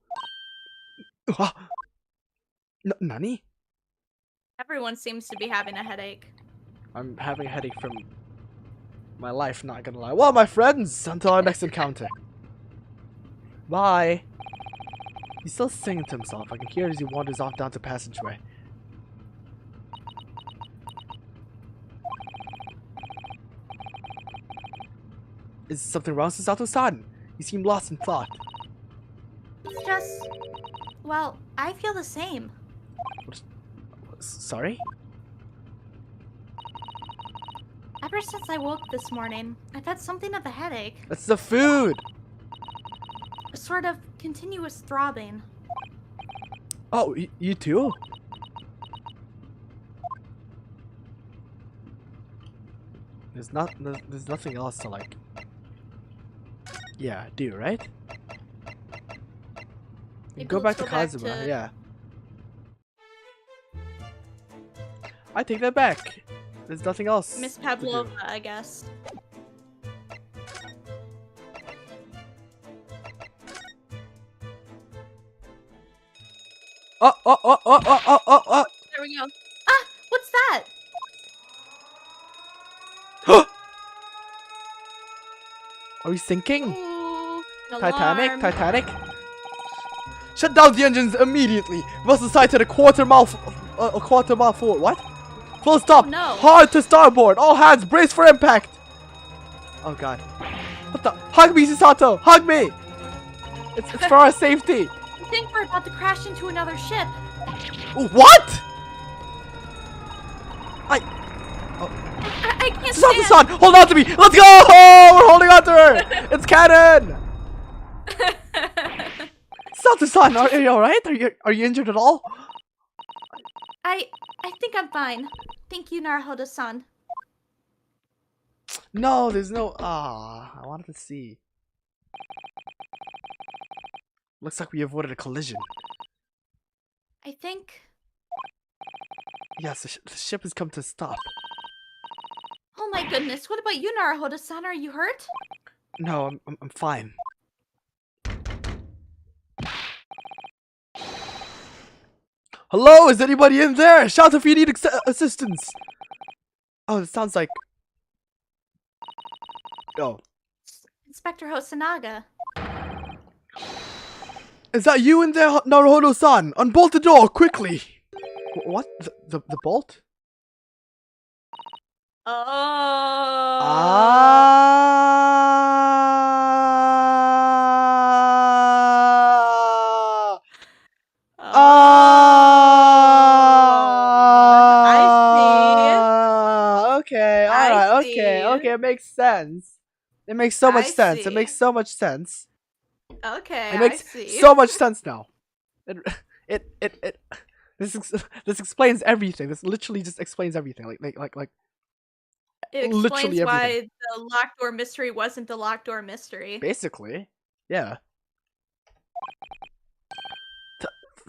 [SPEAKER 1] Nani?
[SPEAKER 2] Everyone seems to be having a headache.
[SPEAKER 1] I'm having a headache from my life, not gonna lie. Well, my friends, until our next encounter. Bye. He's still singing to himself. I can hear it as he wanders off down the passageway. Is something wrong, Sato-san? You seem lost in thought.
[SPEAKER 2] It's just... well, I feel the same.
[SPEAKER 1] Sorry?
[SPEAKER 2] Ever since I woke this morning, I've had something of a headache.
[SPEAKER 1] That's the food!
[SPEAKER 2] A sort of continuous throbbing.
[SPEAKER 1] Oh, you too? There's nothing else to like... Yeah, do, right? Go back to Kazuma, yeah. I take that back. There's nothing else.
[SPEAKER 2] Miss
[SPEAKER 1] to do.
[SPEAKER 2] Pavlova, I guess.
[SPEAKER 1] Oh!
[SPEAKER 2] There we go. Ah! What's that?
[SPEAKER 1] Are we sinking?
[SPEAKER 2] Ooh, an
[SPEAKER 1] Titanic?
[SPEAKER 2] alarm.
[SPEAKER 1] Titanic? Shut down the engines immediately! Vessel sighted a quarter mile forward. What? Full stop!
[SPEAKER 2] Oh, no.
[SPEAKER 1] Hard to starboard! All hands brace for impact! Oh god. What the? Hug me, Shisato! Hug me! It's for our safety!
[SPEAKER 2] I think we're about to crash into another ship.
[SPEAKER 1] What?
[SPEAKER 2] I can't
[SPEAKER 1] Shisato-san!
[SPEAKER 2] stand.
[SPEAKER 1] Hold on to me! Let's go! We're holding on to her! It's cannon! Shisato-san, are you alright? Are you injured at all?
[SPEAKER 2] I think I'm fine. Thank you, Naruhodo-san.
[SPEAKER 1] No, there's no. I wanted to see. Looks like we avoided a collision.
[SPEAKER 2] I think.
[SPEAKER 1] Yes, the ship has come to a stop.
[SPEAKER 2] Oh my goodness! What about you, Naruhodo-san? Are you hurt?
[SPEAKER 1] No, I'm fine. Hello, is anybody in there? Shout if you need assistance. Oh, it sounds like. Oh.
[SPEAKER 2] Inspector Hosanaga.
[SPEAKER 1] Is that you in there, Naruhodo-san? Unbolt the door, quickly! What? The bolt?
[SPEAKER 2] Oh.
[SPEAKER 1] Okay, alright, okay, it makes sense. It makes so much sense. It makes so much sense.
[SPEAKER 2] Okay,
[SPEAKER 1] It makes
[SPEAKER 2] I see.
[SPEAKER 1] so much sense now. This explains everything. This literally just explains everything. Like.
[SPEAKER 2] It
[SPEAKER 1] literally
[SPEAKER 2] explains why
[SPEAKER 1] everything.
[SPEAKER 2] the locked door mystery wasn't the locked door mystery.
[SPEAKER 1] Basically, yeah.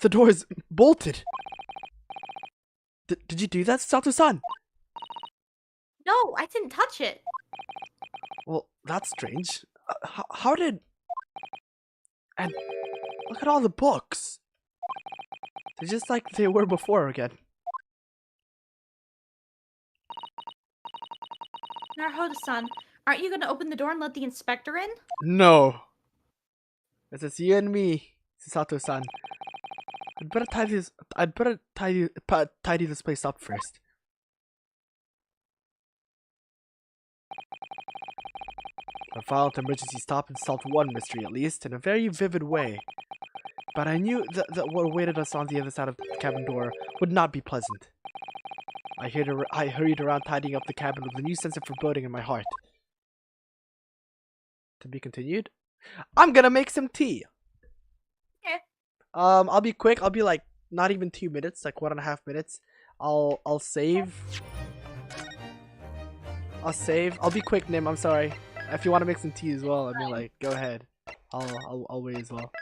[SPEAKER 1] The door is bolted. Did you do that, Sato-san?
[SPEAKER 2] No, I didn't touch it.
[SPEAKER 1] Well, that's strange. How did... And look at all the books. They're just like they were before again.
[SPEAKER 2] Naruhodo-san, aren't you gonna open the door and let the inspector in?
[SPEAKER 1] No. It's just you and me, Sato-san. I'd better tidy this place up first. A violent emergency stop and solved one mystery, at least, in a very vivid way. But I knew that what awaited us on the other side of the cabin door would not be pleasant. I hurried around tidying up the cabin with a new sense of foreboding in my heart. To be continued? I'm gonna make some tea!
[SPEAKER 2] Okay.
[SPEAKER 1] I'll be quick. I'll be like, not even 2 minutes, like 1.5 minutes. I'll save. I'll be quick, Nim, I'm sorry. If you want to make some tea as well, I mean, like, go ahead. I'll wait as well.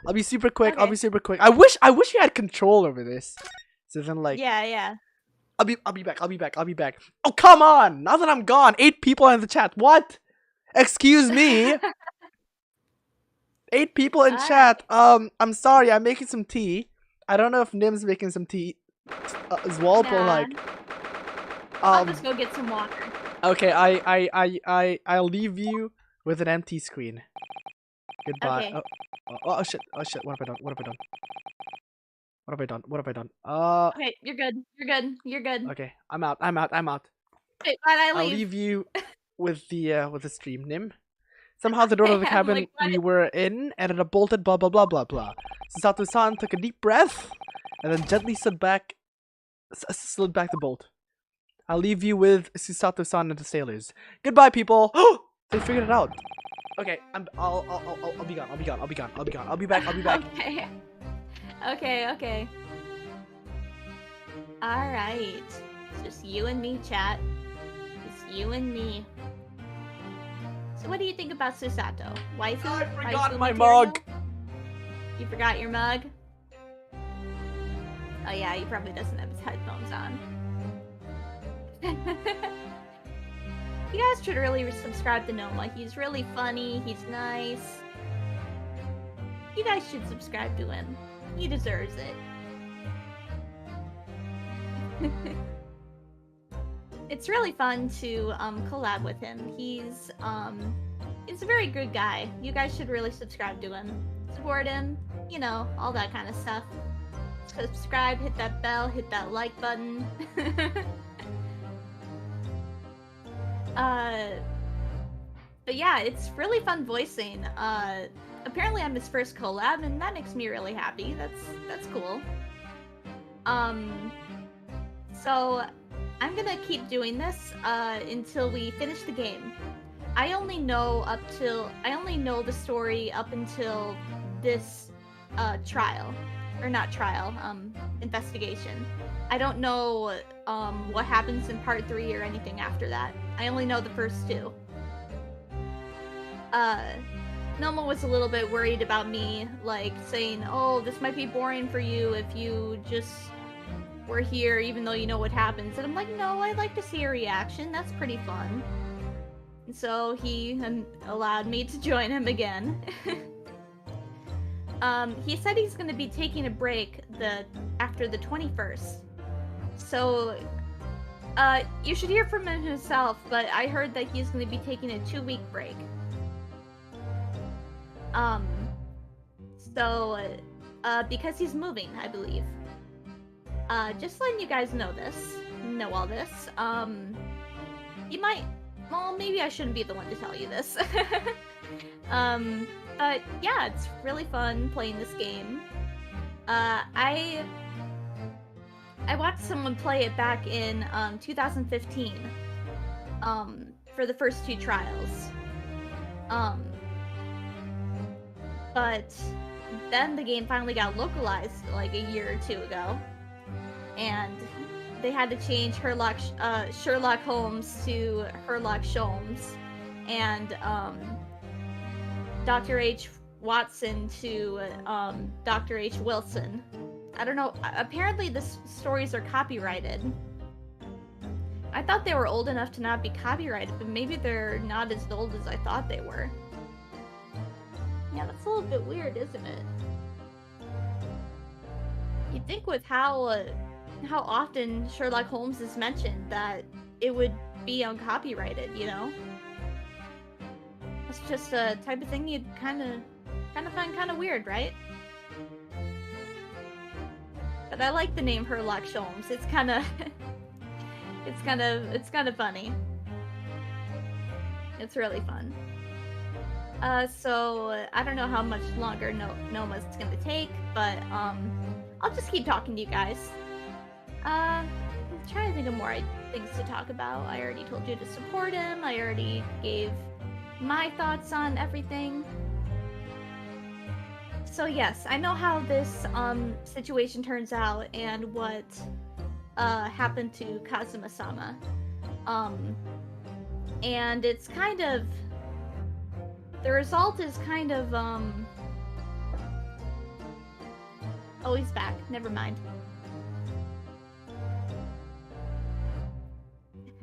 [SPEAKER 1] I'll be super quick.
[SPEAKER 2] Okay.
[SPEAKER 1] I'll be super quick. I wish you had control over this. So then, like,
[SPEAKER 2] Yeah.
[SPEAKER 1] I'll be back. Oh, come on! Now that I'm gone, 8 people in the chat. What? Excuse me. 8 people in chat. I'm sorry. I'm making some tea. I don't know if Nim's making some tea as well, but like,
[SPEAKER 2] I'll just go get some water.
[SPEAKER 1] Okay, I'll leave you with an empty screen. Goodbye.
[SPEAKER 2] Okay.
[SPEAKER 1] Oh shit. What have I done?
[SPEAKER 2] Okay, you're good.
[SPEAKER 1] Okay, I'm out.
[SPEAKER 2] Wait, why'd I
[SPEAKER 1] I'll
[SPEAKER 2] leave?
[SPEAKER 1] leave you with the stream, Nim. Somehow the door of the cabin
[SPEAKER 2] like,
[SPEAKER 1] we were in ended up bolted, blah blah blah blah blah. Sato-san took a deep breath and then gently slid back the bolt. I'll leave you with Susato-san and the sailors. Goodbye, people. They figured it out. Okay, I'll be gone. I'll be back.
[SPEAKER 2] Okay. All right. It's just you and me, chat. It's you and me. So what do you think about Susato? Waifu?
[SPEAKER 1] I forgot
[SPEAKER 2] Waifu
[SPEAKER 1] my
[SPEAKER 2] material?
[SPEAKER 1] mug.
[SPEAKER 2] You forgot your mug? Oh yeah, he probably doesn't have his headphones on. You guys should really subscribe to Noma. He's really funny. He's nice. You guys should subscribe to him. He deserves it. It's really fun to collab with him. He's a very good guy. You guys should really subscribe to him. Support him, you know, all that kind of stuff. Subscribe, hit that bell, hit that like button. But yeah, it's really fun voicing. Apparently I'm his first collab, and that makes me really happy. That's cool. So I'm gonna keep doing this until we finish the game. I only know the story up until this trial, or not trial, investigation. I don't know what happens in part 3 or anything after that. I only know the first 2. Noma was a little bit worried about me, like, saying, oh, this might be boring for you if you just were here even though you know what happens. And I'm like, no, I'd like to see a reaction. That's pretty fun. And so he allowed me to join him again. He said he's going to be taking a break after the 21st. So, you should hear from him himself, but I heard that he's going to be taking a 2-week break. Because he's moving, I believe. Just letting you guys know all this. You might, well, maybe I shouldn't be the one to tell you this. But yeah, it's really fun playing this game. I watched someone play it back in 2015 for the first 2 trials. But then the game finally got localized like a year or 2 ago, and they had to change Sherlock Holmes to Herlock Sholmes, and Dr. H. Watson to Dr. H. Wilson. I don't know. Apparently the stories are copyrighted. I thought they were old enough to not be copyrighted, but maybe they're not as old as I thought they were. Yeah, that's a little bit weird, isn't it? You'd think with how often Sherlock Holmes is mentioned that it would be uncopyrighted, you know? It's just a type of thing you'd kind of find kind of weird, right? But I like the name Herlock Sholmes. It's kind of funny. It's really fun. So I don't know how much longer Noma's gonna take, but I'll just keep talking to you guys. I'm trying to think of more things to talk about. I already told you to support him. I already gave my thoughts on everything. So yes, I know how this situation turns out and what happened to Kazuma-sama. And it's kind of, the result is kind of oh, he's back. Never mind.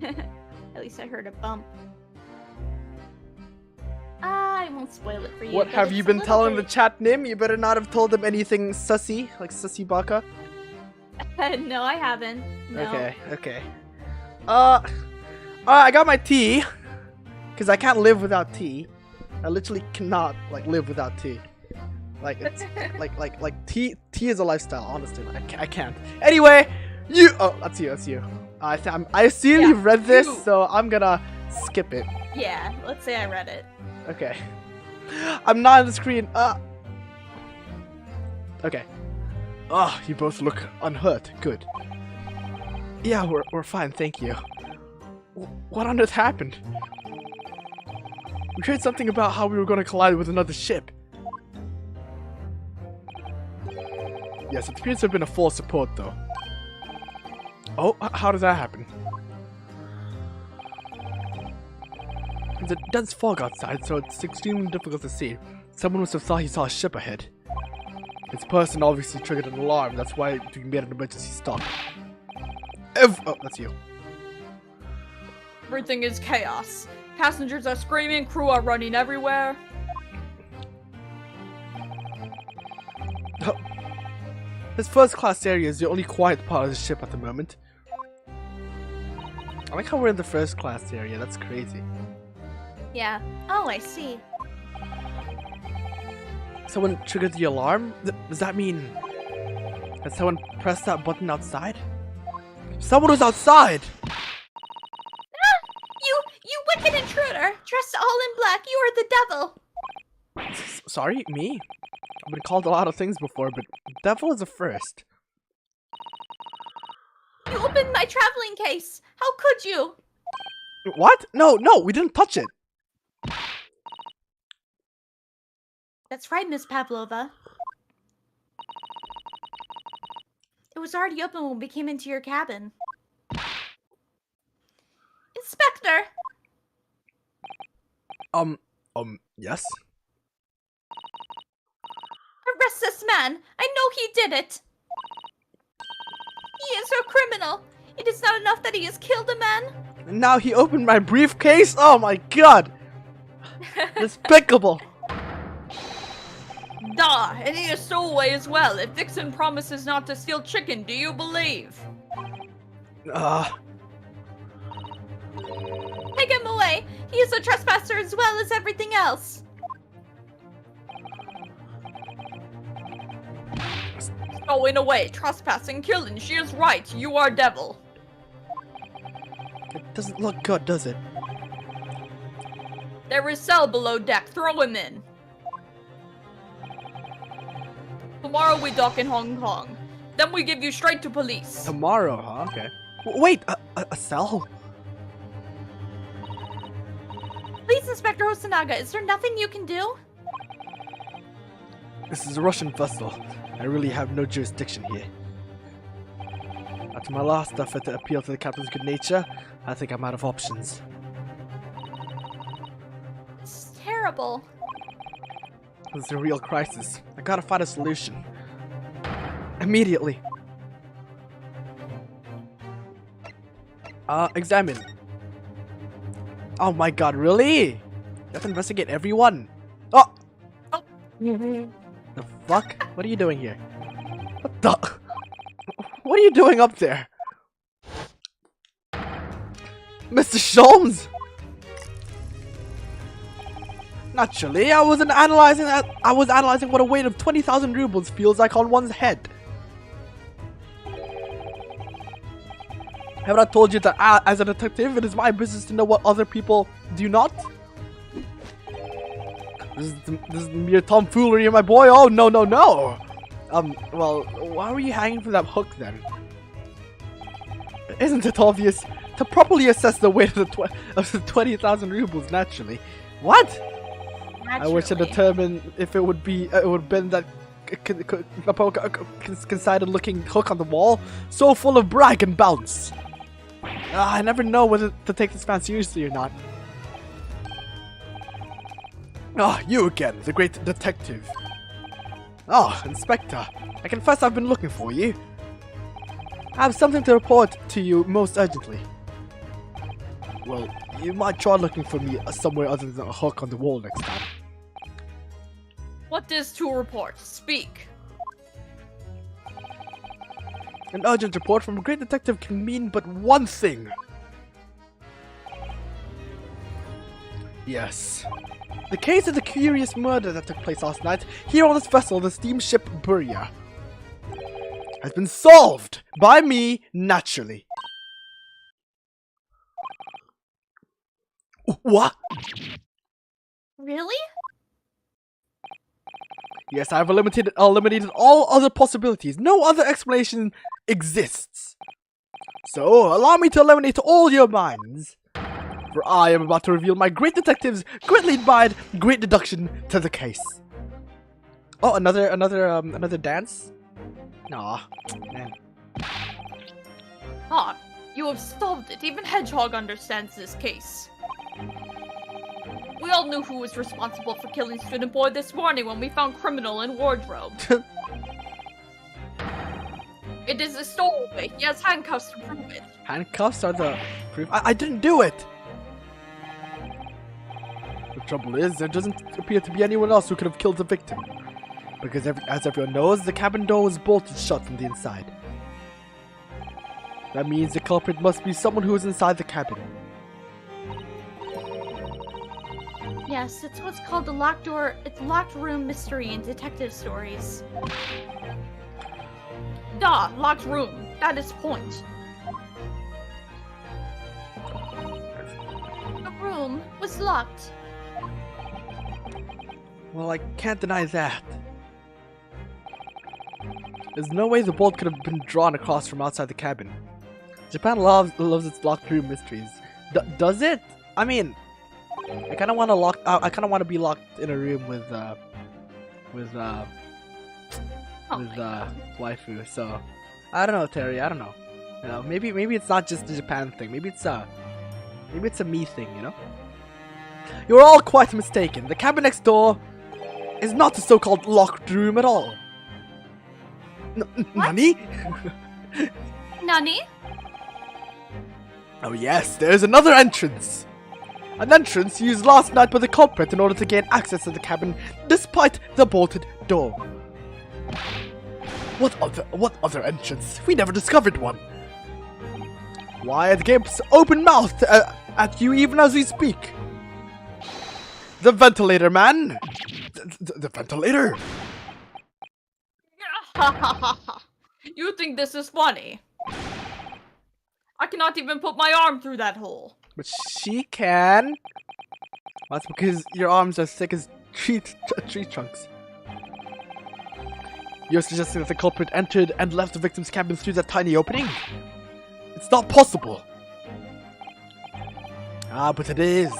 [SPEAKER 2] At least I heard a bump. I won't spoil it for you.
[SPEAKER 1] What have you been telling the chat, Nim? You better not have told them anything sussy, like sussy baka.
[SPEAKER 2] No, I haven't. No.
[SPEAKER 1] Okay. I got my tea, because I can't live without tea. I literally cannot like live without tea. Like it's like tea is a lifestyle. Honestly, I can't. Anyway, that's you. I assume you've read this, so I'm gonna skip it.
[SPEAKER 2] Yeah, let's say I read it.
[SPEAKER 1] Okay. I'm not on the screen. Okay. Oh, you both look unhurt. Good. Yeah, we're fine, thank you. What on earth happened? We heard something about how we were going to collide with another ship. Yes, it appears to have been a false support, though. Oh, how did that happen? There's a dense fog outside, so it's extremely difficult to see. Someone must have thought he saw a ship ahead. This person obviously triggered an alarm, that's why we made an emergency stop. Oh, that's you.
[SPEAKER 2] Everything is chaos. Passengers are screaming, crew are running everywhere.
[SPEAKER 1] This first class area is the only quiet part of the ship at the moment. I like how we're in the first class area, that's crazy.
[SPEAKER 2] Yeah. Oh, I see.
[SPEAKER 1] Someone triggered the alarm? Does that mean that someone pressed that button outside? Someone was outside!
[SPEAKER 2] You wicked intruder! Dressed all in black, you are the devil!
[SPEAKER 1] Sorry? Me? I've been called a lot of things before, but devil is a first.
[SPEAKER 2] You opened my traveling case! How could you?
[SPEAKER 1] What? No, we didn't touch it!
[SPEAKER 2] That's right, Miss Pavlova. It was already open when we came into your cabin. Inspector!
[SPEAKER 1] Yes?
[SPEAKER 2] Arrest this man! I know he did it! He is a criminal! It is not enough that he has killed a man!
[SPEAKER 1] And now he opened my briefcase? Oh my god! Despicable!
[SPEAKER 2] Duh! And he is stowaway as well. If Vixen promises not to steal chicken, do you believe? Take him away! He is a trespasser as well as everything else! Stowing away, trespassing, killing. She is right. You are devil.
[SPEAKER 1] It doesn't look good, does it?
[SPEAKER 2] There is cell below deck. Throw him in. Tomorrow we dock in Hong Kong. Then we give you straight to police.
[SPEAKER 1] Tomorrow, huh? Okay. Wait, a cell?
[SPEAKER 2] Please, Inspector Hosonaga, is there nothing you can do?
[SPEAKER 1] This is a Russian vessel. I really have no jurisdiction here. After my last effort to appeal to the captain's good nature, I think I'm out of options.
[SPEAKER 2] It's terrible.
[SPEAKER 1] This is a real crisis. I gotta find a solution. Immediately. Examine. Oh my god, really? You have to investigate everyone? Oh! The fuck? What are you doing here? What the? What are you doing up there? Mr. Sholmes! Naturally, I was analyzing what a weight of 20,000 rubles feels like on one's head. Haven't I told you that as a detective, it is my business to know what other people do not? This is mere tomfoolery, my boy. Oh, no. Well, why were you hanging from that hook then? Isn't it obvious? To properly assess the weight of the 20,000 rubles, naturally. What? Naturally. I wish to determine if it would bend that considered looking hook on the wall, so full of brag and bounce. I never know whether to take this man seriously or not. Ah, you again, the great detective. Ah, Inspector, I confess I've been looking for you. I have something to report to you most urgently. Well, you might try looking for me somewhere other than a hook on the wall next time.
[SPEAKER 2] What is to report? Speak.
[SPEAKER 1] An urgent report from a great detective can mean but one thing. Yes. The case of the curious murder that took place last night here on this vessel, the steamship Buria, has been solved by me, naturally. What?
[SPEAKER 2] Really?
[SPEAKER 1] Yes, I've eliminated all other possibilities. No other explanation exists. So, allow me to eliminate all your minds. For I am about to reveal my great detective's greatly admired great deduction to the case. Oh, another dance? Aw, man.
[SPEAKER 2] Ah, you have solved it. Even Hedgehog understands this case. We all knew who was responsible for killing Student Boy this morning when we found criminal in wardrobe. It is a stowaway. He has handcuffs to prove it.
[SPEAKER 1] Handcuffs are the proof? I didn't do it! Trouble is, there doesn't appear to be anyone else who could have killed the victim. Because as everyone knows, the cabin door was bolted shut from the inside. That means the culprit must be someone who is inside the cabin.
[SPEAKER 2] Yes, it's what's called the locked door. It's locked room mystery in detective stories. Duh, locked room. That is point. The room was locked.
[SPEAKER 1] Well, I can't deny that. There's no way the bolt could have been drawn across from outside the cabin. Japan loves its locked room mysteries. Does it? I mean, I kind of want to I kind of want to be locked in a room with waifu. So I don't know, Terry. I don't know. You know, maybe it's not just a Japan thing. Maybe it's a me thing. You know. You're all quite mistaken. The cabin next door is not a so-called locked room at all. Nani?
[SPEAKER 2] Nani?
[SPEAKER 1] Oh yes, there's another entrance. An entrance used last night by the culprit in order to gain access to the cabin, despite the bolted door. What other entrance? We never discovered one. Why, it gapes open-mouthed at you even as we speak. The ventilator, man. The ventilator.
[SPEAKER 2] You think this is funny? I cannot even put my arm through that hole.
[SPEAKER 1] But she can. That's because your arms are thick as tree trunks. You're suggesting that the culprit entered and left the victim's cabin through that tiny opening? It's not possible. Ah, but it is.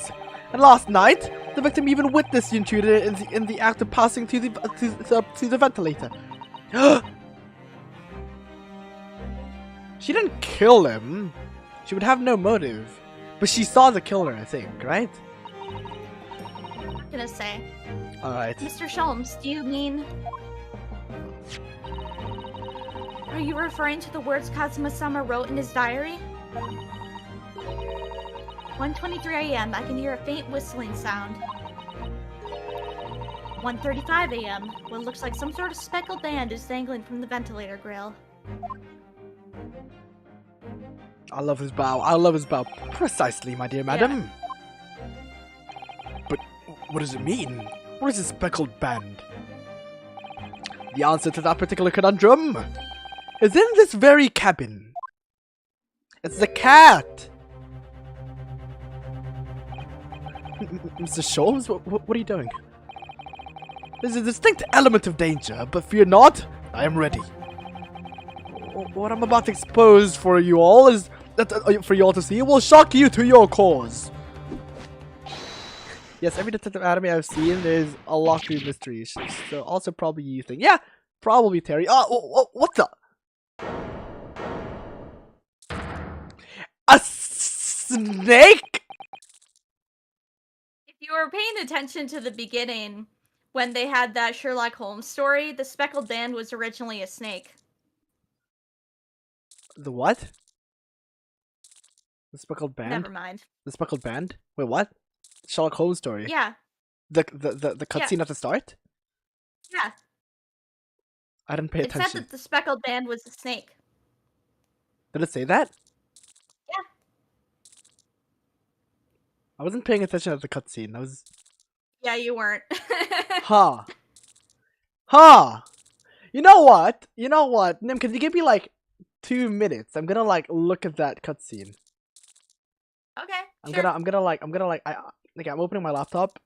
[SPEAKER 1] And last night, the victim even witnessed the intruder in the act of passing through the ventilator. She didn't kill him. She would have no motive. But she saw the killer, I think, right?
[SPEAKER 2] I'm gonna say.
[SPEAKER 1] Alright.
[SPEAKER 2] Mr. Sholmes, do you mean... Are you referring to the words Kazuma-sama wrote in his diary? 1:23 a.m. I can hear a faint whistling sound. 1:35 a.m. What looks like some sort of speckled band is dangling from the ventilator grill.
[SPEAKER 1] I love his bow. I love his bow. Precisely, my dear madam. Yeah. But what does it mean? What is a speckled band? The answer to that particular conundrum is in this very cabin. It's the cat. Mr. Sholmes, what are you doing? There's a distinct element of danger, but fear not, I am ready. What I'm about to expose for you all is for you all to see will shock you to your cause. Yes, every detective anime I've seen, there's a locked room mystery. So also probably you think, yeah, probably Terry. What the? A snake?
[SPEAKER 2] If you were paying attention to the beginning, when they had that Sherlock Holmes story, the speckled band was originally a snake.
[SPEAKER 1] The what? The speckled band?
[SPEAKER 2] Never mind.
[SPEAKER 1] The speckled band? Wait, what? Sherlock Holmes story?
[SPEAKER 2] Yeah.
[SPEAKER 1] The cutscene at the start?
[SPEAKER 2] Yeah.
[SPEAKER 1] I didn't pay attention.
[SPEAKER 2] It said that the speckled band was a snake.
[SPEAKER 1] Did it say that?
[SPEAKER 2] Yeah.
[SPEAKER 1] I wasn't paying attention at the cutscene. I was...
[SPEAKER 2] Yeah, you weren't.
[SPEAKER 1] Ha. Ha. You know what? Nim, can you give me like 2 minutes? I'm gonna like look at that cutscene.
[SPEAKER 2] Okay.
[SPEAKER 1] I'm opening my laptop.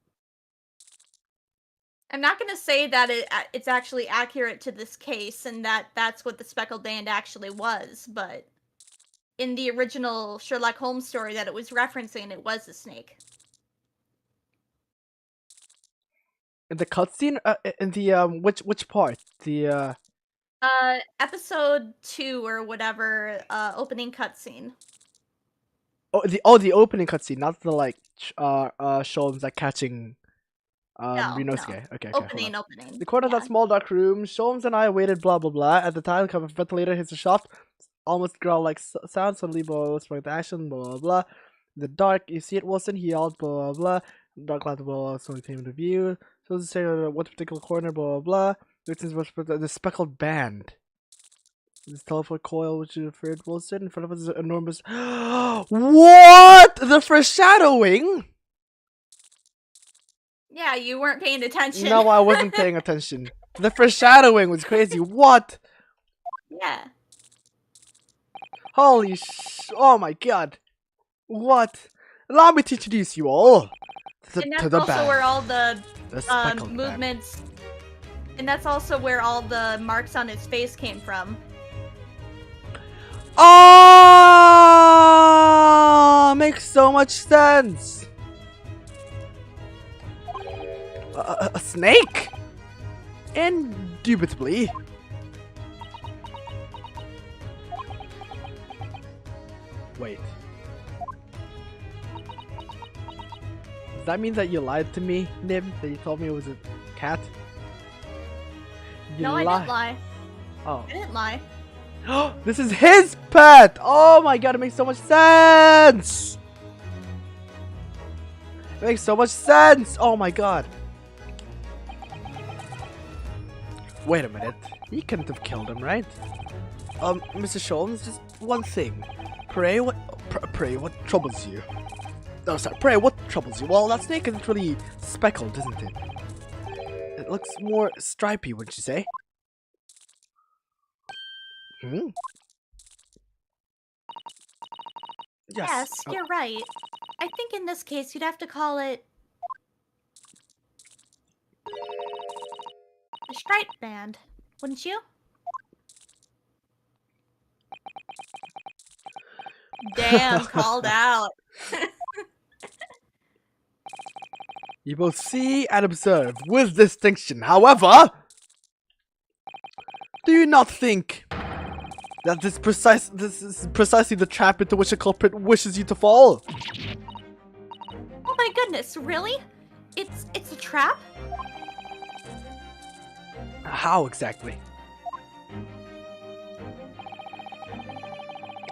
[SPEAKER 2] I'm not gonna say that it's actually accurate to this case and that's what the speckled band actually was, but in the original Sherlock Holmes story that it was referencing, it was a snake.
[SPEAKER 1] In the cutscene, in the which part? The
[SPEAKER 2] episode 2 or whatever, opening cutscene.
[SPEAKER 1] Oh, the opening cutscene, not the like Sholmes like catching Ryunosuke.
[SPEAKER 2] No.
[SPEAKER 1] Okay.
[SPEAKER 2] Opening.
[SPEAKER 1] The corner of that small dark room, Sholmes and I waited blah blah blah. At the time, the ventilator hits the shaft, almost growl like sound, suddenly whispering the action, blah blah blah. In the dark, you see it wasn't healed, blah blah blah. Dark light, blah, blah, slowly came into view. So let's say what particular corner, blah, blah, blah. The speckled band. This teleport coil, which is referred to Wilson, in front of us is enormous. What? The foreshadowing?
[SPEAKER 2] Yeah, you weren't paying attention.
[SPEAKER 1] No, I wasn't paying attention. The foreshadowing was crazy. What?
[SPEAKER 2] Yeah.
[SPEAKER 1] Holy oh my god. What? Allow me to introduce you all
[SPEAKER 2] And that's
[SPEAKER 1] to the
[SPEAKER 2] also
[SPEAKER 1] band.
[SPEAKER 2] where all the
[SPEAKER 1] speckled
[SPEAKER 2] movements.
[SPEAKER 1] Band.
[SPEAKER 2] And that's also where all the marks on his face came from.
[SPEAKER 1] Oh, makes so much sense. A snake? Indubitably. Wait. Does that mean that you lied to me, Nim? That you told me it was a cat? You
[SPEAKER 2] No, I didn't lie.
[SPEAKER 1] Oh.
[SPEAKER 2] I didn't lie.
[SPEAKER 1] This is his pet! Oh my god, it makes so much sense! It makes so much sense! Oh my god. Wait a minute. He couldn't have killed him, right? Mr. Sholmes, just one thing. Pray, what troubles you? Oh, sorry. Pray, what troubles you? Well, that snake isn't really speckled, isn't it? It looks more stripy, wouldn't you say? Hmm?
[SPEAKER 2] Yes, you're right. I think in this case you'd have to call it a striped band, wouldn't you? Damn, called out.
[SPEAKER 1] You both see and observe with distinction. However, do you not think that this is precisely the trap into which a culprit wishes you to fall?
[SPEAKER 2] Oh my goodness, really? It's a trap?
[SPEAKER 1] How exactly?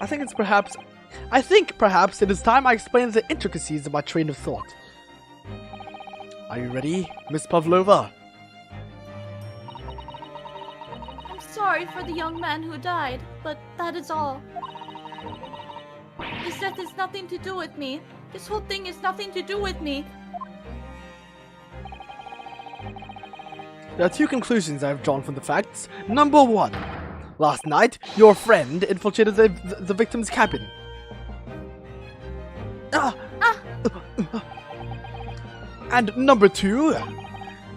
[SPEAKER 1] I think perhaps it is time I explain the intricacies of my train of thought. Are you ready, Miss Pavlova?
[SPEAKER 2] I'm sorry for the young man who died, but that is all. His death has nothing to do with me. This whole thing has nothing to do with me.
[SPEAKER 1] There are two conclusions I have drawn from the facts. Number one, last night, your friend infiltrated the victim's cabin. And number two,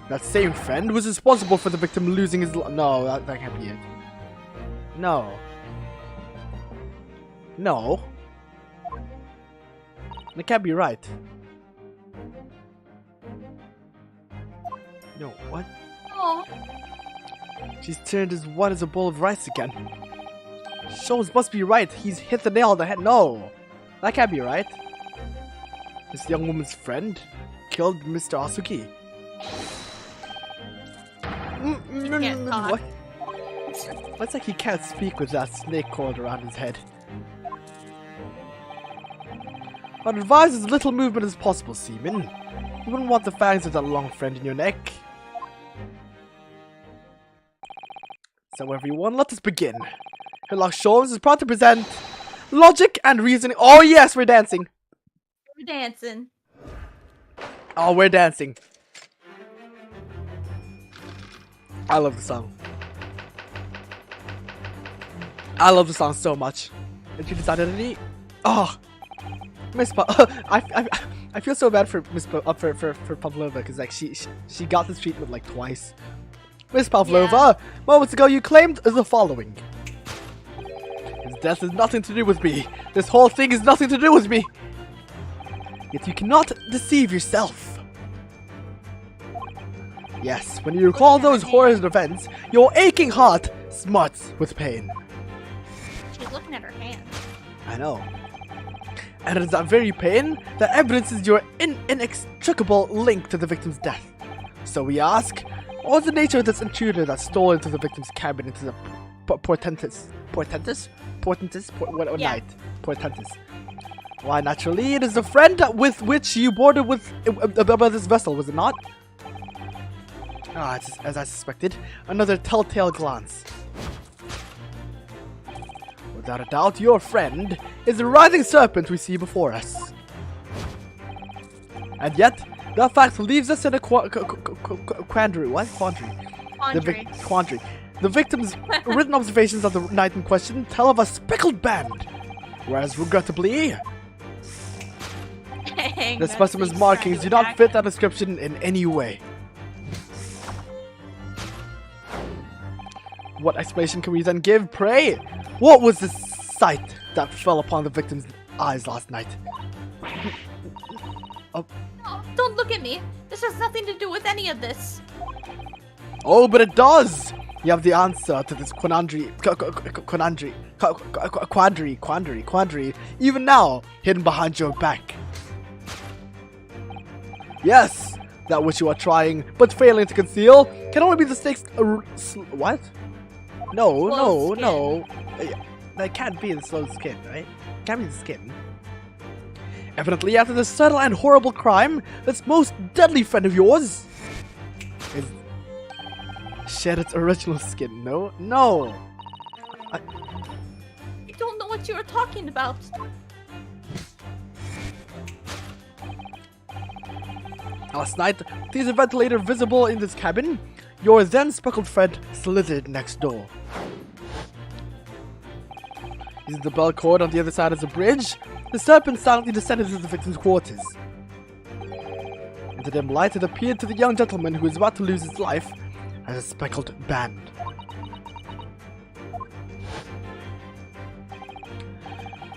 [SPEAKER 1] that same friend was responsible for the victim losing his life. No, that can't be it. No. No. That can't be right. No, what?
[SPEAKER 2] Oh.
[SPEAKER 1] She's turned as white as a bowl of rice again. Sholmes must be right. He's hit the nail on the head. No, that can't be right. This young woman's friend killed Mr. Asuki.
[SPEAKER 2] He can't talk.
[SPEAKER 1] What? Looks like he can't speak with that snake coiled around his head. I'd advise as little movement as possible, Seaman. You wouldn't want the fangs of that long friend in your neck. So everyone, let us begin. Herlock Sholmes is proud to present logic and reasoning. Oh yes, we're dancing.
[SPEAKER 2] We're dancing.
[SPEAKER 1] Oh, we're dancing. I love the song. I love the song so much. Introduce identity. Oh, Miss I feel so bad for Miss for Pavlova because like she got this treatment like twice. Miss Pavlova, moments ago you claimed the following. His death has nothing to do with me. This whole thing has nothing to do with me. Yet you cannot deceive yourself. Yes, when you recall those horrid events, your aching heart smarts with pain.
[SPEAKER 2] She's looking at her hand.
[SPEAKER 1] I know. And it is that very pain that evidences your inextricable link to the victim's death. So we ask, what was the nature of this intruder that stole into the victim's cabin into the portentous night? Portentous? Why, naturally, it is the friend with which you boarded with about this vessel, was it not? Ah, as I suspected. Another telltale glance. Without a doubt, your friend is the writhing serpent we see before us. And yet, that fact leaves us in a quandary. What? Quandary. Quandary. The victim's written observations of the night in question tell of a speckled band, whereas regrettably, the specimen's markings do not fit that description in any way. What explanation can we then give, pray? What was the sight that fell upon the victim's eyes last night?
[SPEAKER 2] Oh, don't look at me. This has nothing to do with any of this.
[SPEAKER 1] Oh, but it does! You have the answer to this quandary, even now, hidden behind your back. Yes, that which you are trying, but failing to conceal, can only be the snake's... what? No. That can't be the slow skin, right? Can't be the skin. Evidently, after the subtle and horrible crime, this most deadly friend of yours is shed its original skin. No.
[SPEAKER 2] I don't know what you are talking about.
[SPEAKER 1] Last night, through the ventilator visible in this cabin, your then speckled friend slithered next door. Using the bell cord on the other side of the bridge, the serpent silently descended to the victim's quarters. In the dim light, it appeared to the young gentleman who was about to lose his life as a speckled band.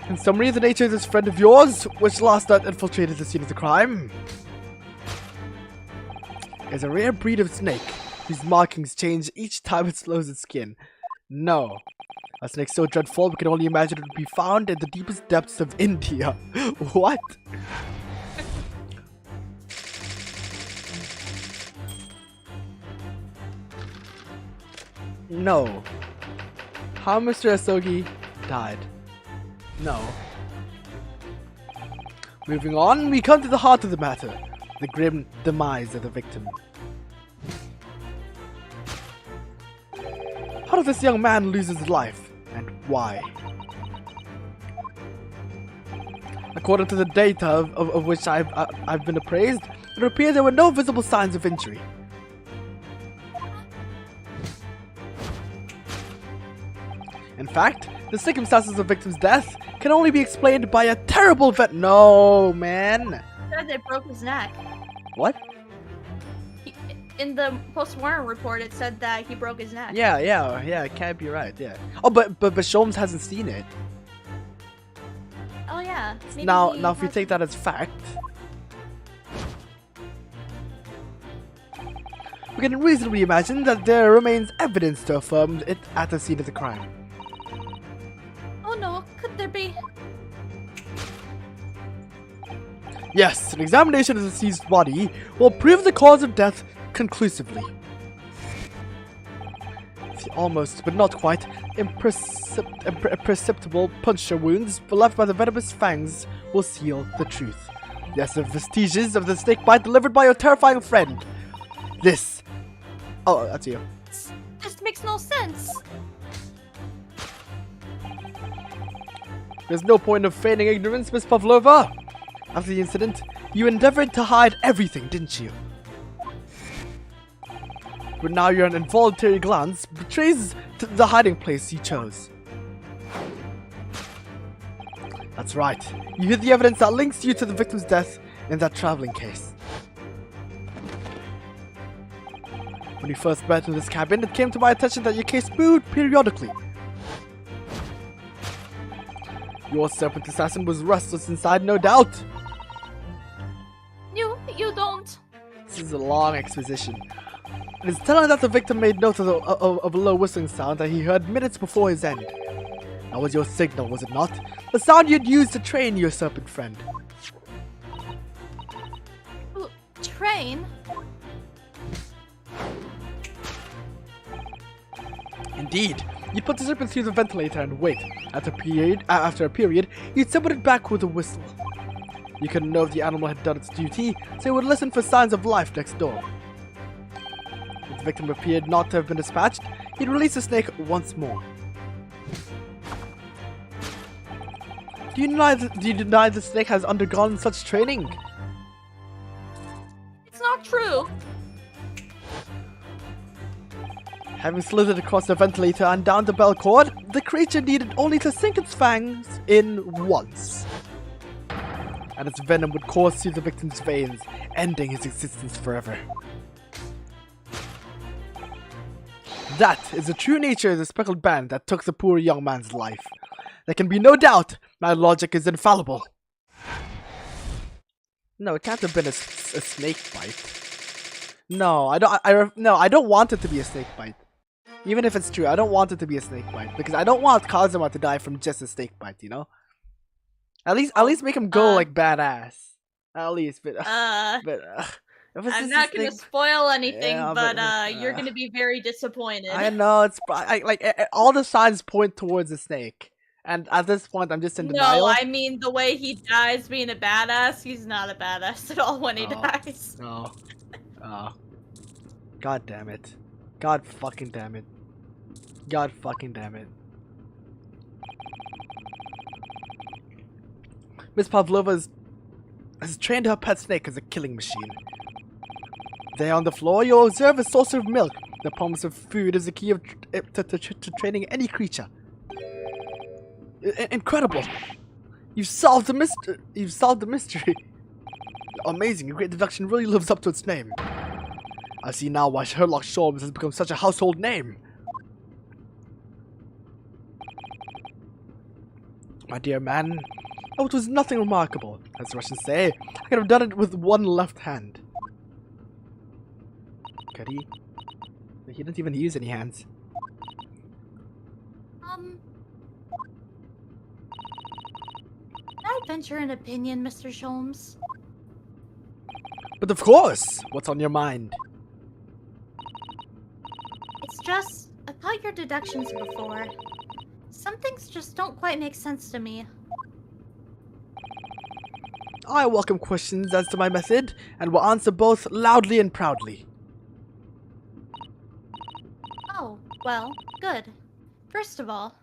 [SPEAKER 1] In summary, the nature of this friend of yours, which last night infiltrated the scene of the crime, is a rare breed of snake whose markings change each time it slows its skin. No. A snake so dreadful we can only imagine it would be found in the deepest depths of India. What? No. How Mr. Asogi died. No. Moving on, we come to the heart of the matter. The grim demise of the victim. How did this young man lose his life, and why? According to the data of which I've been appraised, it appears there were no visible signs of injury. In fact, the circumstances of the victim's death can only be explained by a terrible event. No, man.
[SPEAKER 2] Said they broke his neck.
[SPEAKER 1] What?
[SPEAKER 2] In the post-mortem report, it said that he broke his neck.
[SPEAKER 1] Yeah, it can't be right, yeah. Oh, but Sholmes hasn't seen it.
[SPEAKER 2] Oh, yeah. Maybe
[SPEAKER 1] now if we take that as fact, we can reasonably imagine that there remains evidence to affirm it at the scene of the crime.
[SPEAKER 2] Oh no, could there be?
[SPEAKER 1] Yes, an examination of the deceased body will prove the cause of death conclusively. The almost, but not quite, imperceptible puncture wounds left by the venomous fangs will seal the truth. Yes, the vestiges of the snake bite delivered by your terrifying friend. This. Oh, that's you.
[SPEAKER 2] This makes no sense.
[SPEAKER 1] There's no point of feigning ignorance, Miss Pavlova. After the incident, you endeavored to hide everything, didn't you? But now your involuntary glance betrays the hiding place you chose. That's right. You hid the evidence that links you to the victim's death in that traveling case. When you first met in this cabin, it came to my attention that your case moved periodically. Your serpent assassin was restless inside, no doubt.
[SPEAKER 2] You don't.
[SPEAKER 1] This is a long exposition. It is telling that the victim made note of a low whistling sound that he heard minutes before his end. That was your signal, was it not? The sound you'd used to train your serpent friend.
[SPEAKER 2] Train?
[SPEAKER 1] Indeed. You put the serpent through the ventilator and wait. After a period, you'd summon it back with a whistle. You couldn't know if the animal had done its duty, so it would listen for signs of life next door. If the victim appeared not to have been dispatched, he'd release the snake once more. Do you deny the snake has undergone such training?
[SPEAKER 2] It's not true.
[SPEAKER 1] Having slithered across the ventilator and down the bell cord, the creature needed only to sink its fangs in once. And its venom would course through the victim's veins, ending his existence forever. That is the true nature of the speckled band that took the poor young man's life. There can be no doubt my logic is infallible. No, it can't have been a snake bite. No, I don't want it to be a snake bite. Even if it's true, I don't want it to be a snake bite because I don't want Kazuma to die from just a snake bite, you know? At least make him go like badass. At least, but
[SPEAKER 2] I'm not gonna spoil anything, but you're gonna be very disappointed.
[SPEAKER 1] I know all the signs point towards a snake, and at this point, I'm just in denial.
[SPEAKER 2] No, I mean the way he dies being a badass, he's not a badass at all when he dies.
[SPEAKER 1] No. Oh. God damn it. God fucking damn it. God fucking damn it. Miss Pavlova has trained her pet snake as a killing machine. There on the floor, you'll observe a saucer of milk. The promise of food is the key to training any creature. Incredible! You've solved the mystery. Amazing! Your great deduction really lives up to its name. I see now why Herlock Sholmes has become such a household name. My dear man, it was nothing remarkable. As the Russians say, I could have done it with one left hand. Could he? He didn't even use any hands.
[SPEAKER 2] Can I venture an opinion, Mr. Sholmes?
[SPEAKER 1] But of course! What's on your mind?
[SPEAKER 2] It's just, I've caught your deductions before. Some things just don't quite make sense to me.
[SPEAKER 1] I welcome questions as to my method, and will answer both loudly and proudly.
[SPEAKER 2] Oh, well, good. First of all,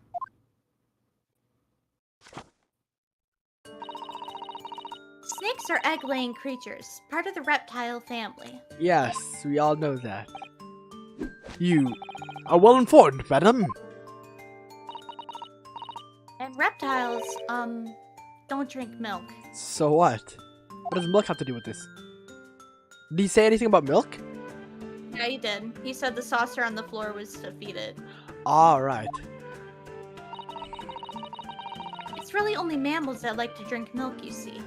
[SPEAKER 2] snakes are egg-laying creatures, part of the reptile family.
[SPEAKER 1] Yes, we all know that. You are well informed, madam.
[SPEAKER 2] And reptiles, don't drink milk.
[SPEAKER 1] So what? What does milk have to do with this? Did he say anything about milk?
[SPEAKER 2] Yeah, he did. He said the saucer on the floor was to feed it.
[SPEAKER 1] Alright.
[SPEAKER 2] It's really only mammals that like to drink milk, you see.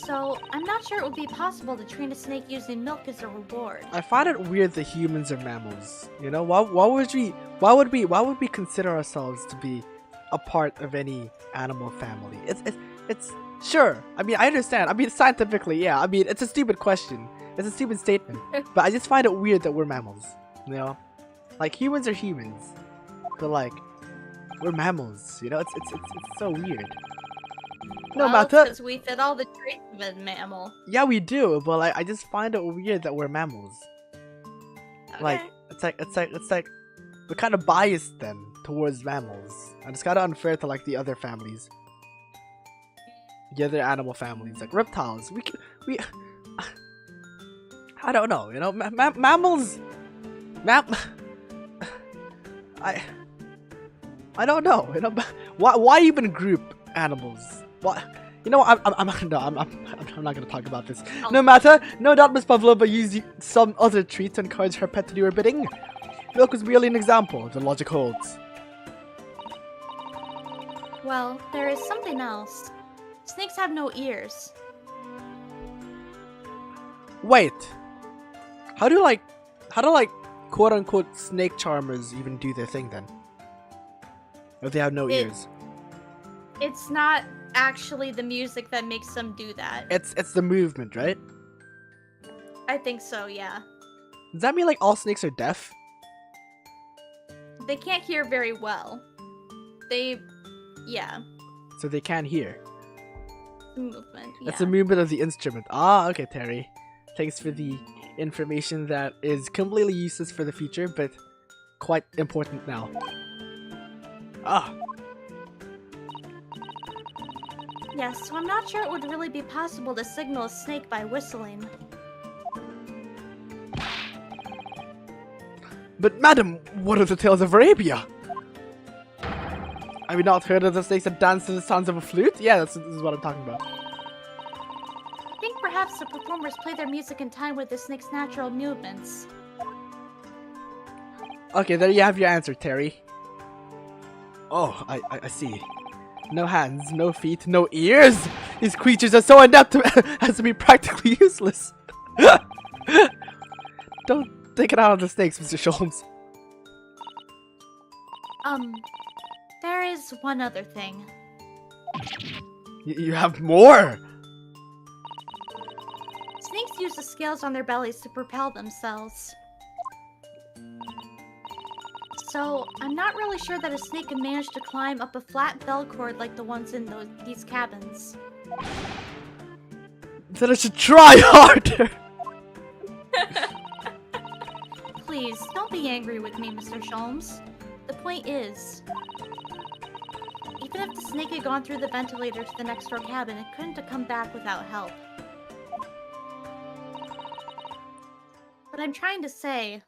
[SPEAKER 2] So, I'm not sure it would be possible to train a snake using milk as a reward.
[SPEAKER 1] I find it weird that humans are mammals. You know, why would we consider ourselves to be a part of any animal family? It's sure. I mean, I understand. I mean, scientifically, yeah. I mean, it's a stupid question. It's a stupid statement. But I just find it weird that we're mammals. You know, like humans are humans, but like we're mammals. You know, it's so weird. No matter.
[SPEAKER 2] Because we fit all the traits of a mammal.
[SPEAKER 1] Yeah, we do, but like I just find it weird that we're mammals.
[SPEAKER 2] Okay.
[SPEAKER 1] Like it's like we're kind of biased then towards mammals, and it's kind of unfair to like the other families, the other animal families, like reptiles. We I don't know, you know, mammals. I don't know, you know, why even group animals? What? You know, I'm not gonna talk about this. No matter, no doubt Miss Pavlova used some other treat to encourage her pet to do her bidding. Milk was merely an example. The logic holds.
[SPEAKER 2] Well, there is something else. Snakes have no ears.
[SPEAKER 1] Wait. How do quote unquote snake charmers even do their thing then? If they have no ears.
[SPEAKER 2] It's not actually the music that makes them do that.
[SPEAKER 1] It's the movement, right?
[SPEAKER 2] I think so, yeah.
[SPEAKER 1] Does that mean like all snakes are deaf?
[SPEAKER 2] they can't hear very well. Yeah.
[SPEAKER 1] So they can't hear.
[SPEAKER 2] Movement.
[SPEAKER 1] That's
[SPEAKER 2] Yeah.
[SPEAKER 1] a movement of the instrument. Ah, okay, Terry. Thanks for the information that is completely useless for the future, but quite important now. Ah.
[SPEAKER 2] Yes, so I'm not sure it would really be possible to signal a snake by whistling.
[SPEAKER 1] But madam, what are the tales of Arabia? Have you not heard of the snakes that dance to the sounds of a flute? Yeah, this is what I'm talking about.
[SPEAKER 2] I think perhaps the performers play their music in time with the snake's natural movements.
[SPEAKER 1] Okay, there you have your answer, Terry. Oh, I see. No hands, no feet, no ears! These creatures are so inept as to be practically useless. Don't take it out on the snakes, Mr. Sholmes.
[SPEAKER 2] There is one other thing.
[SPEAKER 1] You have more!
[SPEAKER 2] Snakes use the scales on their bellies to propel themselves. So, I'm not really sure that a snake can manage to climb up a flat bell cord like the ones in these cabins.
[SPEAKER 1] Then I should try harder!
[SPEAKER 2] Please, don't be angry with me, Mr. Sholmes. The point is, even if the snake had gone through the ventilator to the next door cabin, it couldn't have come back without help. What I'm trying to say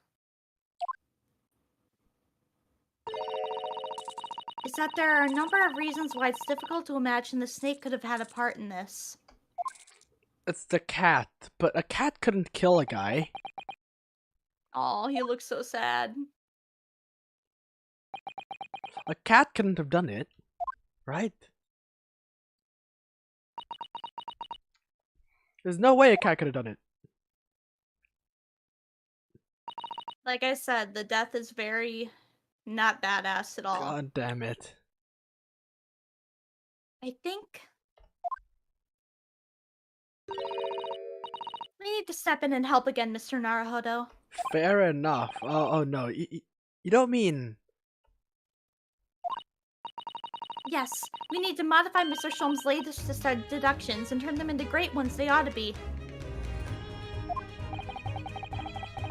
[SPEAKER 2] is that there are a number of reasons why it's difficult to imagine the snake could have had a part in this.
[SPEAKER 1] It's the cat, but a cat couldn't kill a guy.
[SPEAKER 2] Oh, he looks so sad.
[SPEAKER 1] A cat couldn't have done it, right? There's no way a cat could have done it.
[SPEAKER 2] Like I said, the death is very not badass at all.
[SPEAKER 1] God damn it.
[SPEAKER 2] I think we need to step in and help again, Mr. Naruhodo.
[SPEAKER 1] Fair enough. Oh no, you don't mean...
[SPEAKER 2] Yes, we need to modify Mr. Sholmes' latest deductions and turn them into great ones they ought to be.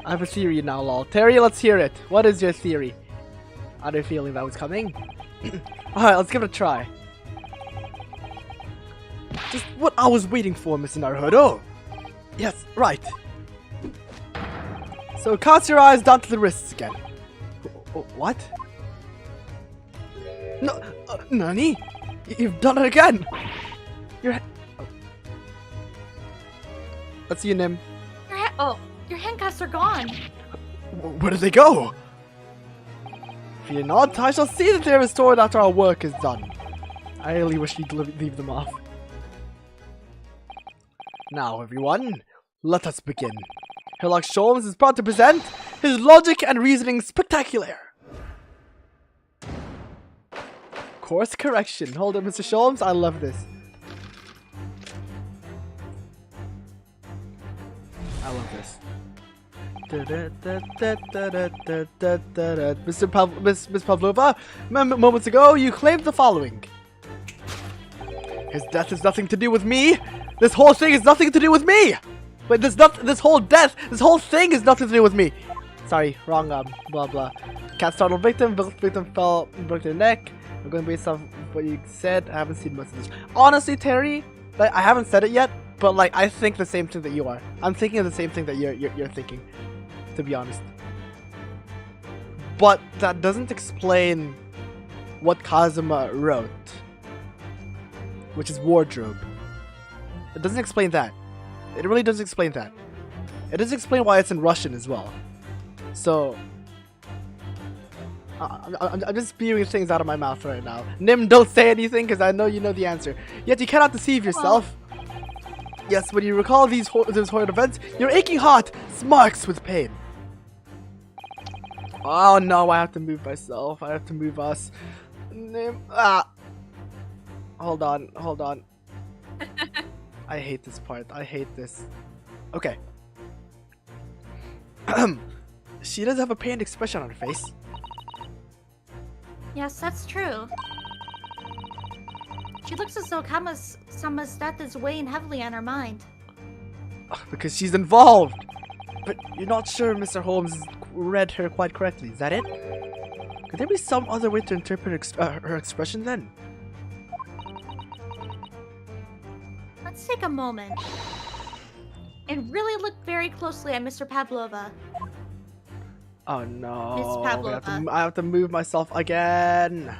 [SPEAKER 1] I have a theory now, lol. Terry, let's hear it. What is your theory? I had a feeling that was coming. Alright, let's give it a try. Just what I was waiting for, Mr. Naruhodo. Yes, right. So cast your eyes down to the wrists again. What? No, Nani? You've done it again! Your Let's see you, Nim.
[SPEAKER 2] Your handcuffs are gone!
[SPEAKER 1] Where did they go? Fear not, I shall see that they are restored after our work is done. I really wish you'd leave them off. Now, everyone, let us begin. Herlock Sholmes is proud to present his logic and reasoning spectacular. Course correction. Hold it, Mr. Sholmes. I love this. I love this. Miss Pavlova, moments ago you claimed the following. His death has nothing to do with me. This whole thing has nothing to do with me. But this whole thing has nothing to do with me. Sorry, wrong, blah blah. Cat startled victim fell and broke their neck. I'm going based off what you said. I haven't seen much of this. Honestly, Terry, like, I haven't said it yet, but like I think the same thing that you are. I'm thinking of the same thing that you're thinking, to be honest. But that doesn't explain what Kazuma wrote, which is wardrobe. It doesn't explain that. It really doesn't explain that. It doesn't explain why it's in Russian as well. So I'm just spewing things out of my mouth right now. Nim, don't say anything because I know you know the answer. Yet you cannot deceive yourself. Yes, when you recall these horrid events, your aching heart smarks with pain. Oh no, I have to move myself. I have to move us. Nim, Hold on. I hate this part. I hate this. Okay. She does have a pained expression on her face.
[SPEAKER 2] Yes, that's true. She looks as though Kama-sama's death is weighing heavily on her mind.
[SPEAKER 1] Because she's involved. But you're not sure Mr. Holmes read her quite correctly, is that it? Could there be some other way to interpret her expression then?
[SPEAKER 2] Let's take a moment and really look very closely at Mr. Pavlova.
[SPEAKER 1] Oh no.
[SPEAKER 2] Miss Pavlova.
[SPEAKER 1] I have to move myself again.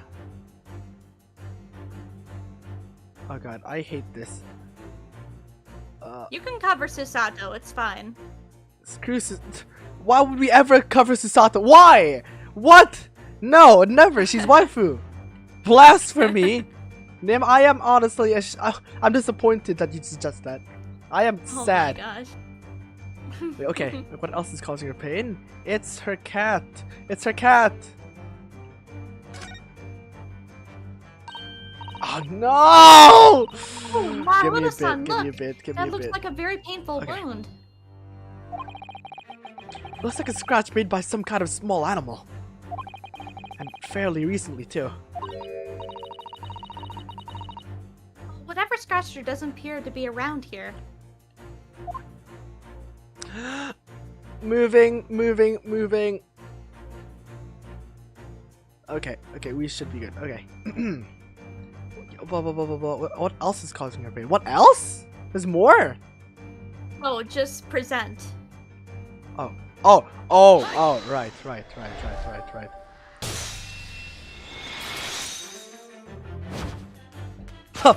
[SPEAKER 1] Oh god, I hate this.
[SPEAKER 2] You can cover Susato, it's fine.
[SPEAKER 1] Screw Why would we ever cover Susato? Why? What? No, never. She's waifu. Blasphemy. Nim, I am honestly, I'm disappointed that you suggest that. I am sad.
[SPEAKER 2] Oh my gosh.
[SPEAKER 1] Wait, okay, what else is causing her pain? It's her cat. It's her cat. Oh no!
[SPEAKER 2] Oh, wow,
[SPEAKER 1] Give me a bit,
[SPEAKER 2] Lotus-san,
[SPEAKER 1] give me a
[SPEAKER 2] look.
[SPEAKER 1] bit, give me
[SPEAKER 2] That
[SPEAKER 1] a
[SPEAKER 2] looks
[SPEAKER 1] bit.
[SPEAKER 2] like a very painful wound.
[SPEAKER 1] Looks like a scratch made by some kind of small animal. And fairly recently too.
[SPEAKER 2] Whatever scratched her doesn't appear to be around here.
[SPEAKER 1] Moving, moving, moving. Okay, okay, we should be good. Okay. What else is causing her pain? What else? There's more?
[SPEAKER 2] Oh, just present.
[SPEAKER 1] Oh, right. Huh.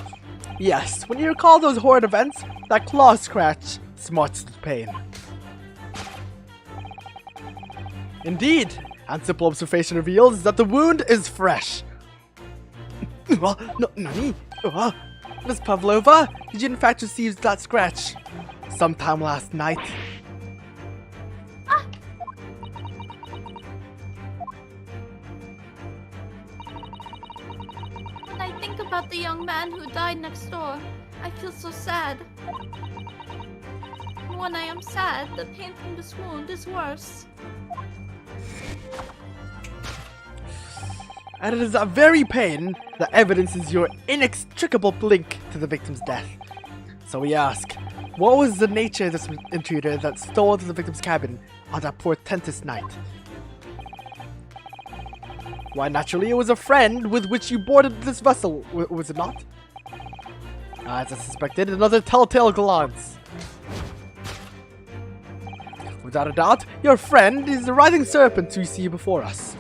[SPEAKER 1] Yes, when you recall those horrid events, that claw scratch smarts the pain. Indeed, and simple observation reveals that the wound is fresh. Nani? Miss Pavlova, did you in fact receive that scratch sometime last night?
[SPEAKER 2] When I think about the young man who died next door, I feel so sad. When I am sad, the pain from this wound is worse.
[SPEAKER 1] And it is that very pain that evidences your inextricable link to the victim's death. So we ask, what was the nature of this intruder that stole into the victim's cabin on that portentous night? Why, naturally, it was a friend with which you boarded this vessel, was it not? As I suspected, another telltale glance. Without a doubt, your friend is the writhing serpent we see before us.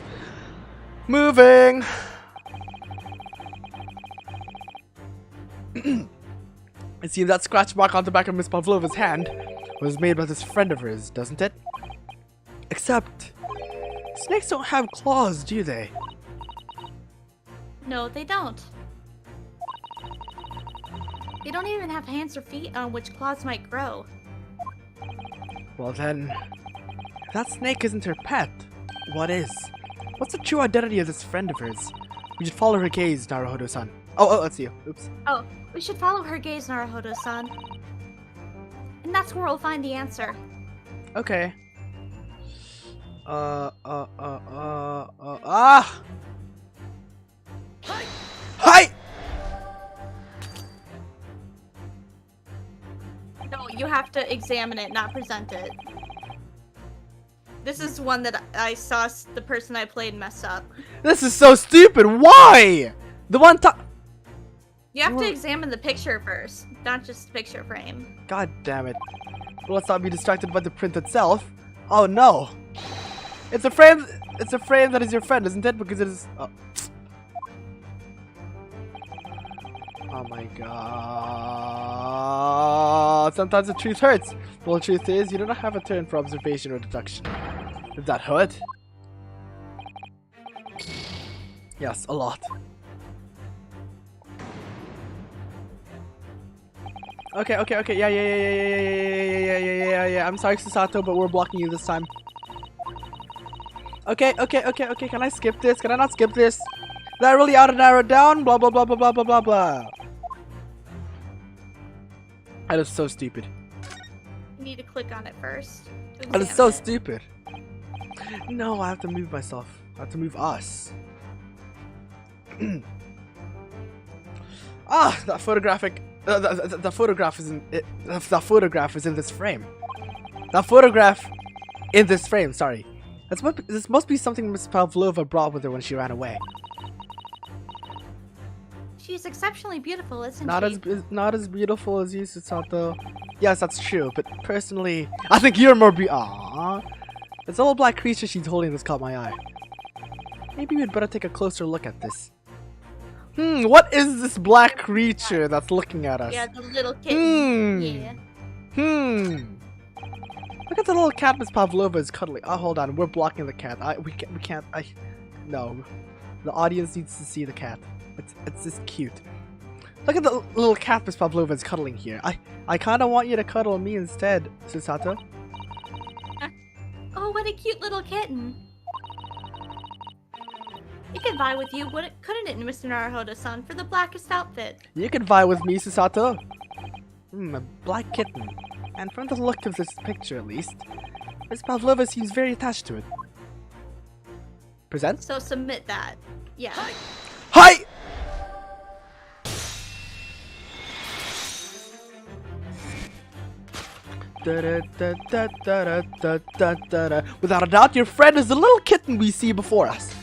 [SPEAKER 1] Moving! I see that scratch mark on the back of Miss Pavlova's hand was made by this friend of hers, doesn't it? Except, snakes don't have claws, do they?
[SPEAKER 2] No, they don't. They don't even have hands or feet on which claws might grow.
[SPEAKER 1] Well then, if that snake isn't her pet, what is? What's the true identity of this friend of hers? We should follow her gaze, Naruhodo-san. Oh, that's you. Oops.
[SPEAKER 2] Oh, we should follow her gaze, Naruhodo-san. And that's where we'll find the answer.
[SPEAKER 1] Okay. Ah! Hi!
[SPEAKER 2] No, you have to examine it, not present it. This is one that I saw the person I played mess up.
[SPEAKER 1] This is so stupid. Why? The one time.
[SPEAKER 2] You have to examine the picture first, not just the picture frame.
[SPEAKER 1] God damn it. Let's not be distracted by the print itself. Oh no. It's a frame. It's a frame that is your friend, isn't it? Because it is. Oh my god. Sometimes the truth hurts. Well, the truth is, you don't have a turn for observation or deduction. Did that hurt? Yes, a lot. Okay. Yeah. I'm sorry, Susato, but we're blocking you this time. Okay. Can I skip this? Can I not skip this? Did I really ought to narrow it down? Blah, blah, blah, blah, blah, blah, blah, blah. That is so stupid.
[SPEAKER 2] You need to click on it first.
[SPEAKER 1] That is so stupid. No, I have to move myself. I have to move us. Ah, that photographic. The photograph is in it. The photograph is in this frame. The photograph in this frame. Sorry. This must be something Miss Pavlova brought with her when she ran away.
[SPEAKER 2] She's exceptionally beautiful, isn't
[SPEAKER 1] Not
[SPEAKER 2] she?
[SPEAKER 1] not as beautiful as you, Susato. Yes, that's true. But personally, I think you're more Aww. This little black creature she's holding that's caught my eye. Maybe we'd better take a closer look at this. What is this black creature that's looking at us?
[SPEAKER 2] Yeah, the little kitten. Yeah.
[SPEAKER 1] Look at the little cat Miss Pavlova is cuddling. Oh, hold on. We're blocking the cat. We can't. No. The audience needs to see the cat. It's just cute. Look at the little cat Miss Pavlova is cuddling here. I kind of want you to cuddle me instead, Susato.
[SPEAKER 2] Oh, what a cute little kitten. It could vie with you, couldn't it, Mr. Naruhodo-san, for the blackest outfit?
[SPEAKER 1] You could vie with me, Susato. A black kitten. And from the look of this picture, at least, Miss Pavlova seems very attached to it. Present?
[SPEAKER 2] So submit that. Yeah.
[SPEAKER 1] Hi! Without a doubt, your friend is the little kitten we see before us.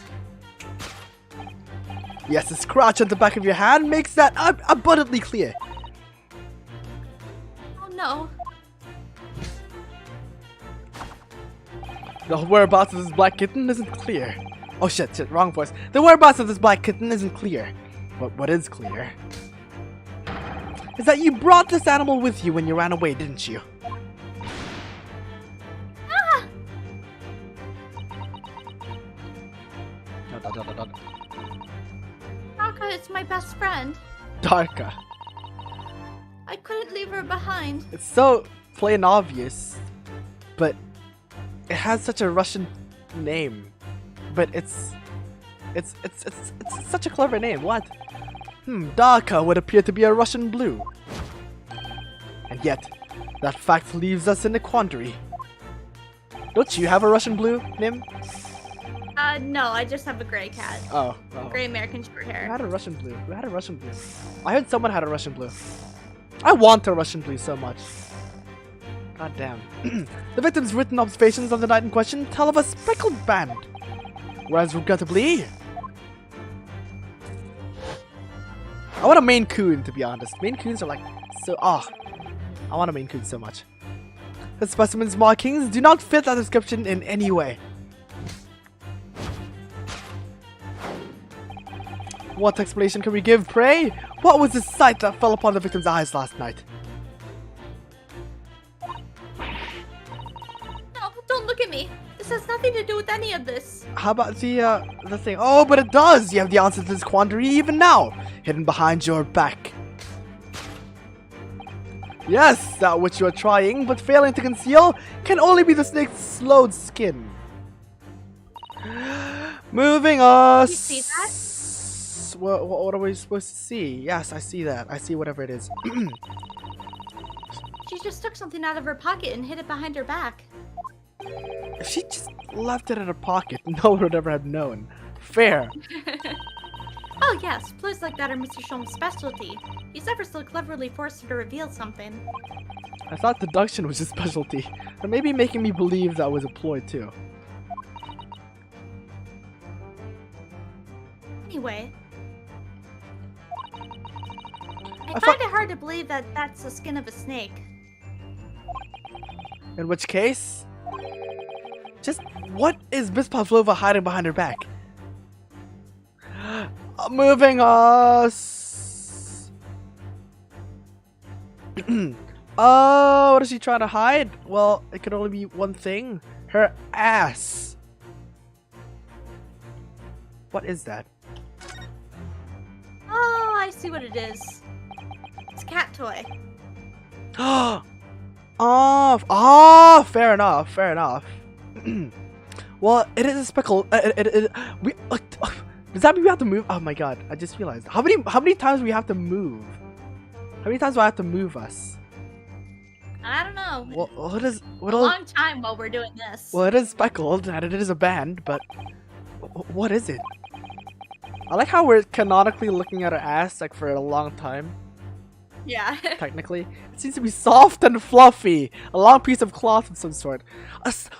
[SPEAKER 1] Yes, the scratch on the back of your hand makes that abundantly clear.
[SPEAKER 2] Oh no.
[SPEAKER 1] The whereabouts of this black kitten isn't clear. Oh shit, wrong voice. The whereabouts of this black kitten isn't clear. But what is clear is that you brought this animal with you when you ran away, didn't you?
[SPEAKER 2] Ah! Darka is my best friend.
[SPEAKER 1] Darka.
[SPEAKER 2] I couldn't leave her behind.
[SPEAKER 1] It's so plain obvious, but it has such a Russian name. But it's such a clever name. What? Darka would appear to be a Russian blue. And yet, that fact leaves us in a quandary. Don't you have a Russian blue, Nim?
[SPEAKER 2] No, I just have a gray cat.
[SPEAKER 1] Oh.
[SPEAKER 2] Gray American short hair.
[SPEAKER 1] Who had a Russian blue? Who had a Russian blue? I heard someone had a Russian blue. I want a Russian blue so much. God damn. The victim's written observations on the night in question tell of a speckled band. Whereas regrettably, I want a Maine Coon, to be honest. Maine Coons are like so. I want a Maine Coon so much. The specimen's markings do not fit that description in any way. What explanation can we give, pray? What was the sight that fell upon the victim's eyes last night?
[SPEAKER 2] No, don't look at me. This has nothing to do with any of this.
[SPEAKER 1] How about the thing? Oh, but it does! You have the answer to this quandary even now, hidden behind your back. Yes, that which you are trying, but failing to conceal, can only be the snake's slowed skin. Moving us.
[SPEAKER 2] You see that?
[SPEAKER 1] What are we supposed to see? Yes, I see that. I see whatever it is.
[SPEAKER 2] She just took something out of her pocket and hid it behind her back.
[SPEAKER 1] If she just left it in her pocket, no one would ever have known. Fair.
[SPEAKER 2] Oh yes, clues like that are Mr. Sholmes' specialty. He's ever so cleverly forced her to reveal something.
[SPEAKER 1] I thought deduction was his specialty. Or maybe making me believe that was a ploy too.
[SPEAKER 2] Anyway, I find it hard to believe that that's the skin of a snake.
[SPEAKER 1] In which case, just what is Miss Pavlova hiding behind her back? Moving us. Oh, what is she trying to hide? Well, it could only be one thing. Her ass. What is that?
[SPEAKER 2] Oh, I see what it is. It's a cat toy.
[SPEAKER 1] Oh, fair enough, fair enough. Well, it is a speckle. Does that mean we have to move? Oh my god, I just realized. How many times do we have to move? How many times do I have to move us?
[SPEAKER 2] I don't know.
[SPEAKER 1] Well,
[SPEAKER 2] a long time while we're doing this.
[SPEAKER 1] Well, it is speckled and it is a band, but what is it? I like how we're canonically looking at her ass like for a long time.
[SPEAKER 2] Yeah.
[SPEAKER 1] Technically, it seems to be soft and fluffy. A long piece of cloth of some sort.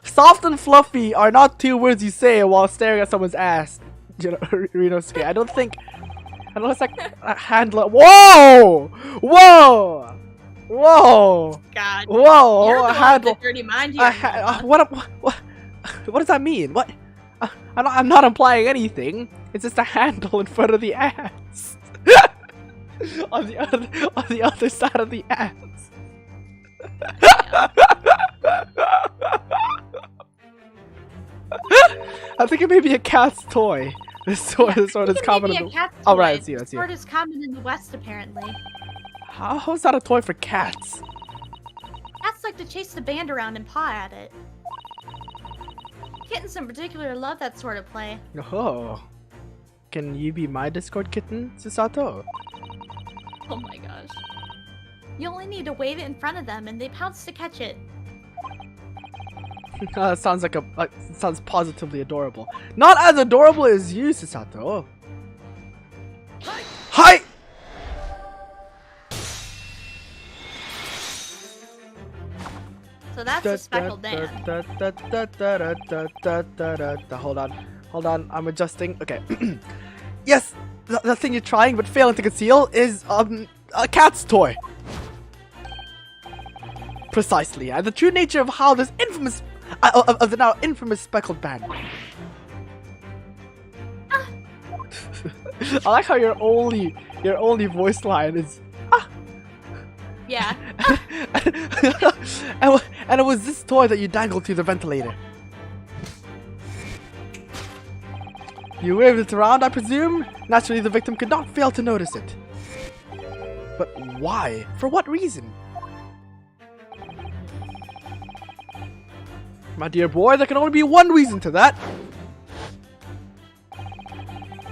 [SPEAKER 1] Soft and fluffy are not two words you say while staring at someone's ass. You know, Rinosuke. I don't think it's like a handler. Whoa! Whoa! Whoa!
[SPEAKER 2] God.
[SPEAKER 1] Whoa!
[SPEAKER 2] You're the
[SPEAKER 1] A
[SPEAKER 2] one
[SPEAKER 1] handle.
[SPEAKER 2] with the dirty mind here.
[SPEAKER 1] What does that mean? What? I'm not implying anything. It's just a handle in front of the ass. on the other side of the ass. I think it may be a cat's toy. This sword is common in the... Oh, right, let's see.
[SPEAKER 2] This sword is common in the West, apparently.
[SPEAKER 1] How is that a toy for cats?
[SPEAKER 2] Cats like to chase the band around and paw at it. Kittens in particular love that sort of play.
[SPEAKER 1] Oh. Can you be my Discord kitten, Susato?
[SPEAKER 2] Oh my gosh. You only need to wave it in front of them and they pounce to catch it.
[SPEAKER 1] Sounds like sounds positively adorable. Not as adorable as you, Susato. Hi!
[SPEAKER 2] So that's a speckled band.
[SPEAKER 1] Hold on, I'm adjusting. Okay. Yes, the thing you're trying but failing to conceal is a cat's toy. Precisely, and the true nature of how this infamous of the now infamous speckled band. I like how your only voice line is
[SPEAKER 2] yeah.
[SPEAKER 1] and it was this toy that you dangled through the ventilator. You waved it around, I presume? Naturally, the victim could not fail to notice it. But why? For what reason? My dear boy, there can only be one reason to that.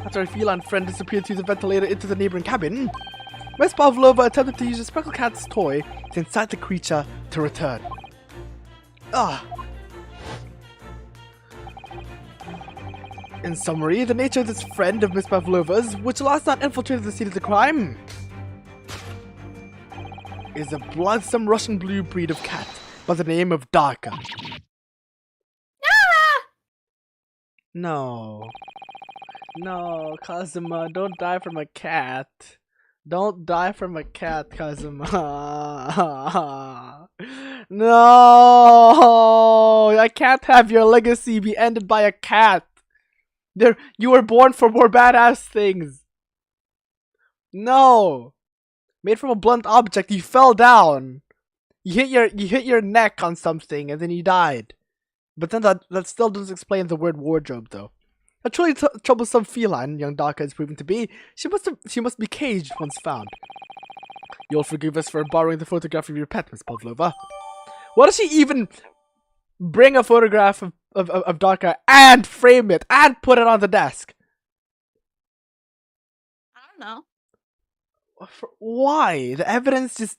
[SPEAKER 1] After a feline friend disappeared through the ventilator into the neighboring cabin, Miss Pavlova attempted to use the Speckle Cat's toy to incite the creature to return. In summary, the nature of this friend of Miss Pavlova's, which last night infiltrated the scene of the crime, is a bloodsome Russian blue breed of cat by the name of Darka. No. No, Kazuma, don't die from a cat. Don't die from a cat, Kazuma. No! I can't have your legacy be ended by a cat. You were born for more badass things. No! Made from a blunt object, you fell down. You hit your neck on something and then you died. But then that still doesn't explain the word wardrobe, though. A truly troublesome feline, young Darka is proven to be. She must be caged once found. You'll forgive us for borrowing the photograph of your pet, Miss Pavlova. Why does she even bring a photograph of Darka and frame it and put it on the desk?
[SPEAKER 2] I don't know.
[SPEAKER 1] Why? The evidence just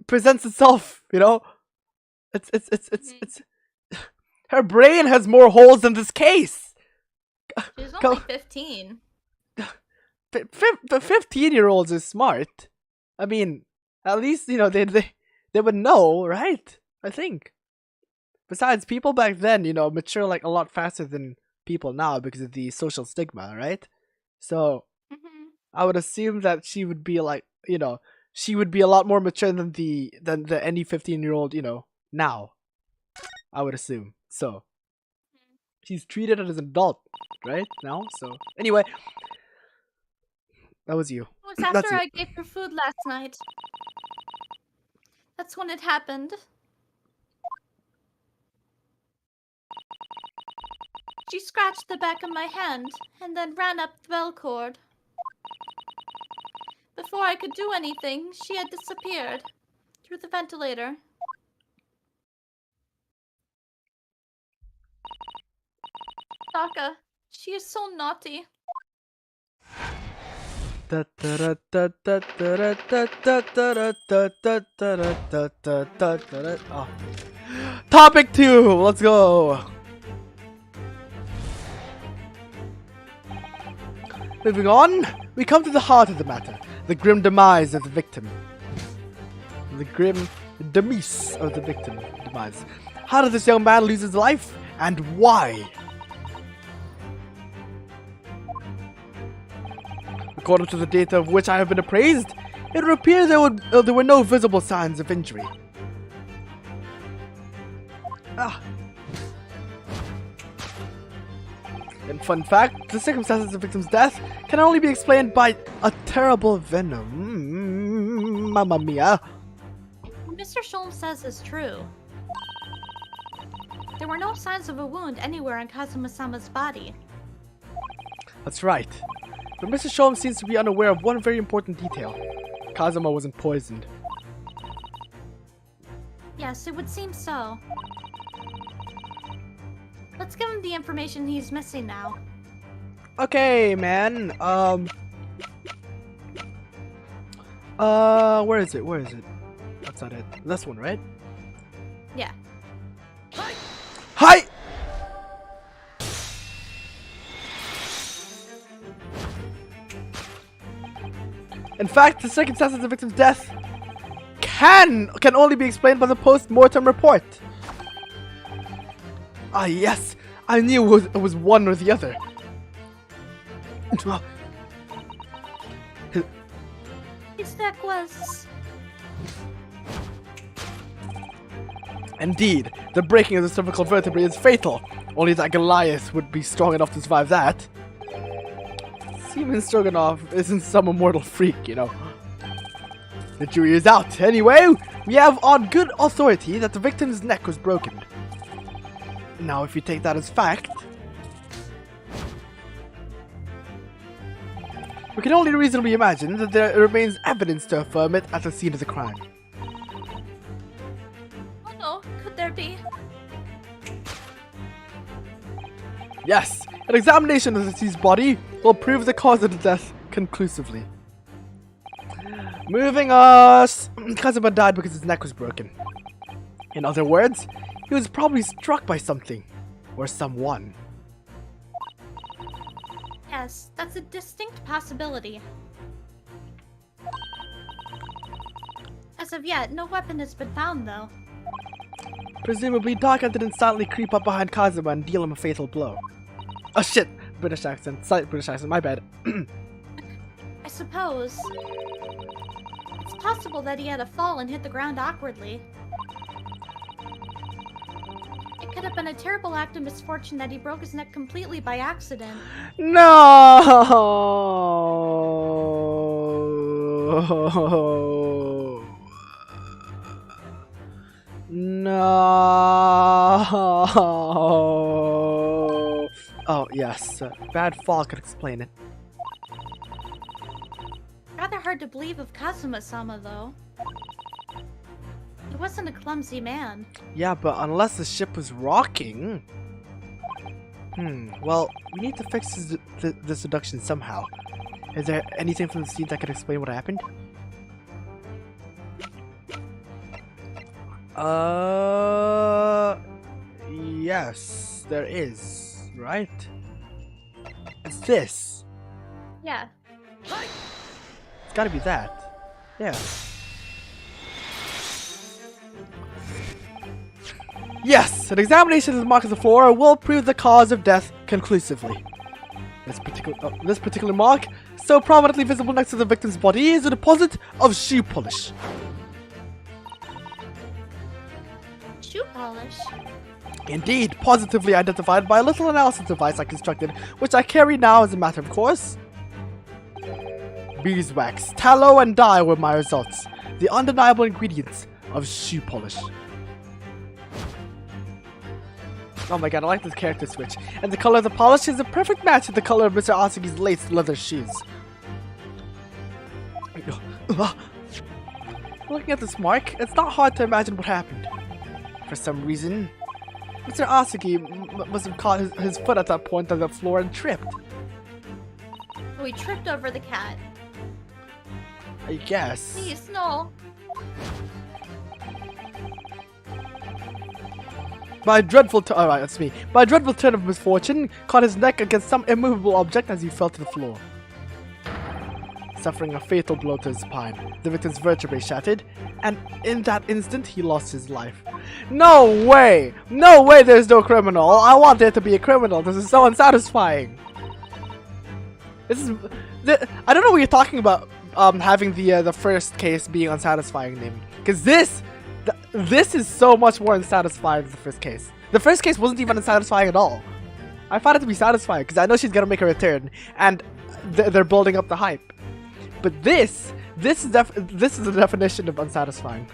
[SPEAKER 1] presents itself, you know? It's her brain has more holes than this case.
[SPEAKER 2] She's only 15.
[SPEAKER 1] 15-year-olds are smart. I mean, at least, you know, they would know, right? I think. Besides, people back then, you know, mature like a lot faster than people now because of the social stigma, right? So, I would assume that she would be like, you know, she would be a lot more mature than any 15-year-old, you know, now. I would assume. So, she's treated as an adult, right? Now, so anyway, that was you.
[SPEAKER 2] It was after I gave her food last night. That's when it happened. She scratched the back of my hand and then ran up the bell cord. Before I could do anything, she had disappeared through the ventilator. Taka, she is so naughty.
[SPEAKER 1] Topic 2, let's go. Moving on, we come to the heart of the matter. The grim demise of the victim. The grim demise of the victim. Demise. How did this young man lose his life? And why? According to the data of which I have been appraised, it would appear there were no visible signs of injury. And fun fact, the circumstances of the victim's death can only be explained by a terrible venom. Mamma mia.
[SPEAKER 2] Mr. Sholmes says is true. There were no signs of a wound anywhere on Kazuma-sama's body.
[SPEAKER 1] That's right. But Mr. Sholmes seems to be unaware of one very important detail. Kazuma wasn't poisoned.
[SPEAKER 2] Yes, it would seem so. Let's give him the information he's missing now.
[SPEAKER 1] Okay, man. Where is it? Where is it? That's not it. This one, right?
[SPEAKER 2] Yeah.
[SPEAKER 1] Hi! In fact, the circumstances of the victim's death can only be explained by the post-mortem report. Ah, yes. I knew it was one or the other.
[SPEAKER 2] His neck was...
[SPEAKER 1] Indeed, the breaking of the cervical vertebrae is fatal. Only that Goliath would be strong enough to survive that. Seaman Stroganoff isn't some immortal freak, you know. The jury is out. Anyway, we have on good authority that the victim's neck was broken. Now, if you take that as fact, we can only reasonably imagine that there remains evidence to affirm it at the scene of the crime.
[SPEAKER 2] Oh no, could there be?
[SPEAKER 1] Yes, an examination of the deceased's body will prove the cause of the death conclusively. Moving us, Kazuma died because his neck was broken. In other words, he was probably struck by something or someone.
[SPEAKER 2] Yes, that's a distinct possibility. As of yet, no weapon has been found, though.
[SPEAKER 1] Presumably, Daka didn't silently creep up behind Kazuma and deal him a fatal blow. Oh shit! British accent. Slight British accent, my bad.
[SPEAKER 2] I suppose. It's possible that he had a fall and hit the ground awkwardly. It could have been a terrible act of misfortune that he broke his neck completely by accident.
[SPEAKER 1] No! No! Oh, yes. Bad fall could explain it.
[SPEAKER 2] Rather hard to believe of Kazuma-sama, though. He wasn't a clumsy man.
[SPEAKER 1] Yeah, but unless the ship was rocking... well, we need to fix the seduction somehow. Is there anything from the scene that could explain what happened? Yes, there is, right? It's this.
[SPEAKER 2] Yeah.
[SPEAKER 1] It's gotta be that. Yeah. Yes, an examination of the mark of the floor will prove the cause of death conclusively. This particular mark, so prominently visible next to the victim's body, is a deposit of shoe polish.
[SPEAKER 2] Shoe polish?
[SPEAKER 1] Indeed, positively identified by a little analysis device I constructed, which I carry now as a matter of course. Beeswax, tallow, and dye were my results. The undeniable ingredients of shoe polish. Oh my god, I like this character switch. And the color of the polish is a perfect match with the color of Mr. Asagi's laced leather shoes. Looking at this mark, it's not hard to imagine what happened. For some reason, Mr. Asagi must have caught his foot at that point on the floor and tripped.
[SPEAKER 2] Oh, he tripped over the cat.
[SPEAKER 1] I guess.
[SPEAKER 2] Please, no.
[SPEAKER 1] By a dreadful turn of misfortune, caught his neck against some immovable object as he fell to the floor. suffering a fatal blow to his spine. The victim's vertebrae shattered, and in that instant, he lost his life. No way! No way there's no criminal! I want there to be a criminal. This is so unsatisfying. This is... I don't know what you're talking about, having the first case being unsatisfying, Nim. Because this is so much more unsatisfying than the first case. The first case wasn't even unsatisfying at all. I found it to be satisfying because I know she's gonna make a return, and they're building up the hype. But this is the definition of unsatisfying.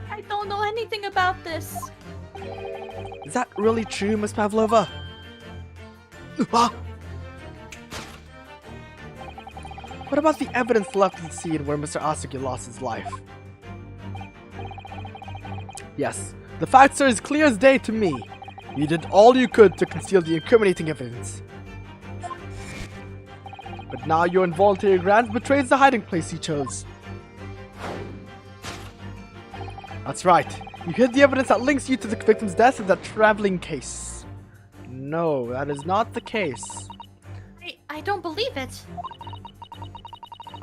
[SPEAKER 2] I don't know anything about this.
[SPEAKER 1] Is that really true, Miss Pavlova? What about the evidence left at the scene where Mr. Asuki lost his life? Yes, the facts are as clear as day to me. You did all you could to conceal the incriminating evidence. But now your involuntary glance betrays the hiding place you chose. That's right. You hid the evidence that links you to the victim's death in that traveling case. No, that is not the case.
[SPEAKER 2] I don't believe it.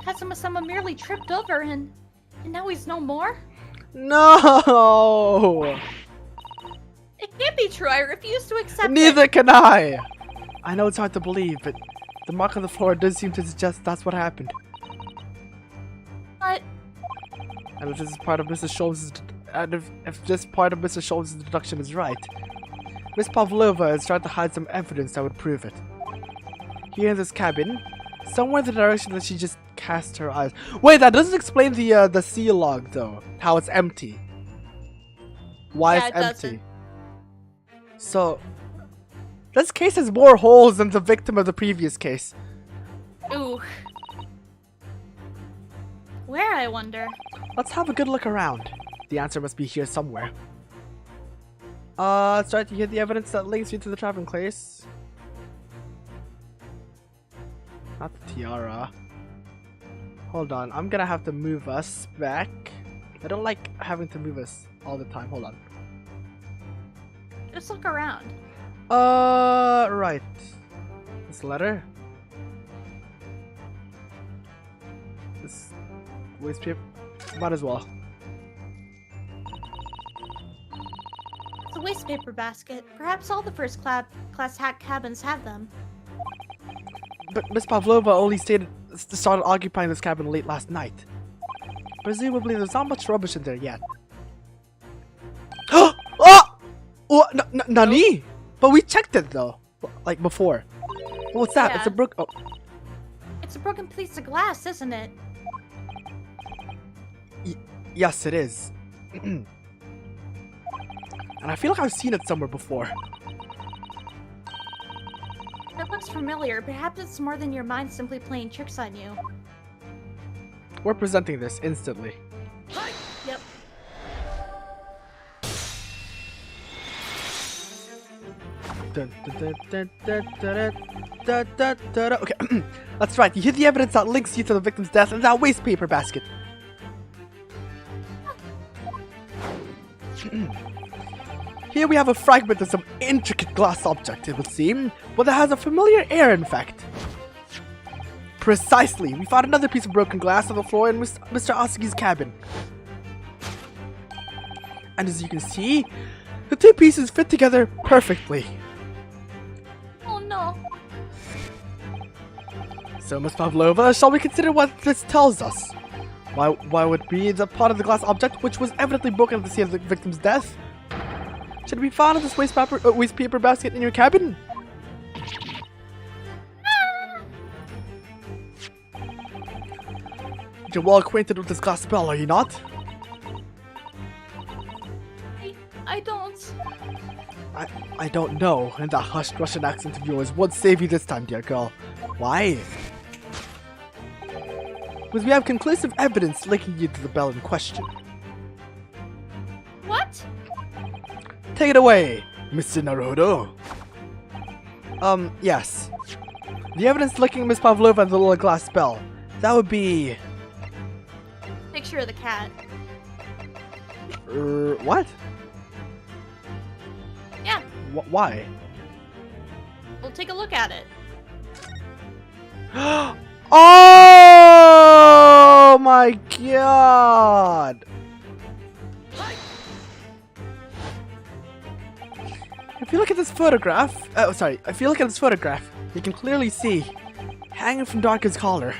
[SPEAKER 2] Kazuma-sama merely tripped over and now he's no more?
[SPEAKER 1] No!
[SPEAKER 2] It can't be true. I refuse to accept
[SPEAKER 1] Neither
[SPEAKER 2] it.
[SPEAKER 1] can I! I know it's hard to believe, but the mark on the floor does seem to suggest that's what happened.
[SPEAKER 2] But...
[SPEAKER 1] And if this is part of Mrs. Sholmes' if this part of Mr. Sholmes' deduction is right, Miss Pavlova is trying to hide some evidence that would prove it. Here in this cabin, somewhere in the direction that she just cast her eyes. Wait, that doesn't explain the sea log though. How it's empty. Why it's empty?
[SPEAKER 2] Doesn't.
[SPEAKER 1] So, this case has more holes than the victim of the previous case.
[SPEAKER 2] Ooh. Where, I wonder?
[SPEAKER 1] Let's have a good look around. The answer must be here somewhere. Start to hit the evidence that links you to the traveling place. Not the tiara. Hold on, I'm gonna have to move us back. I don't like having to move us all the time. Hold on.
[SPEAKER 2] Just look around.
[SPEAKER 1] Right. This letter. This waste paper. Might as well.
[SPEAKER 2] It's a waste paper basket. Perhaps all the first class hack cabins have them.
[SPEAKER 1] But Miss Pavlova only started occupying this cabin late last night. Presumably there's not much rubbish in there yet. Oh! Oh! Nani? But we checked it though, like before. What's that?
[SPEAKER 2] Yeah.
[SPEAKER 1] It's a brook. Oh.
[SPEAKER 2] It's a broken piece of glass, isn't it?
[SPEAKER 1] Yes, it is. And I feel like I've seen it somewhere before.
[SPEAKER 2] That looks familiar. Perhaps it's more than your mind simply playing tricks on you.
[SPEAKER 1] We're presenting this instantly.
[SPEAKER 2] Yep.
[SPEAKER 1] Okay, that's right. You hid the evidence that links you to the victim's death in that waste paper basket. Here we have a fragment of some intricate glass object, it would seem, but that has a familiar air, in fact. Precisely, we found another piece of broken glass on the floor in Mr. Asuki's cabin. And as you can see, the two pieces fit together perfectly.
[SPEAKER 2] Oh no.
[SPEAKER 1] So, Miss Pavlova, shall we consider what this tells us? Why would it be the part of the glass object which was evidently broken at the scene of the victim's death? Should it be found in this waste paper basket in your cabin? You're well acquainted with this glass spell, are you not?
[SPEAKER 2] I don't.
[SPEAKER 1] I don't know, and that hushed Russian accent of yours would save you this time, dear girl. Why? Because we have conclusive evidence linking you to the bell in question.
[SPEAKER 2] What?
[SPEAKER 1] Take it away, Mr. Naruto. Yes. The evidence linking Miss Pavlova and the little glass spell. That would be...
[SPEAKER 2] Picture of the cat.
[SPEAKER 1] What?
[SPEAKER 2] Yeah.
[SPEAKER 1] Why?
[SPEAKER 2] We'll take a look at it.
[SPEAKER 1] Oh my god! If you look at this photograph, if you look at this photograph, you can clearly see, hanging from Darka's collar,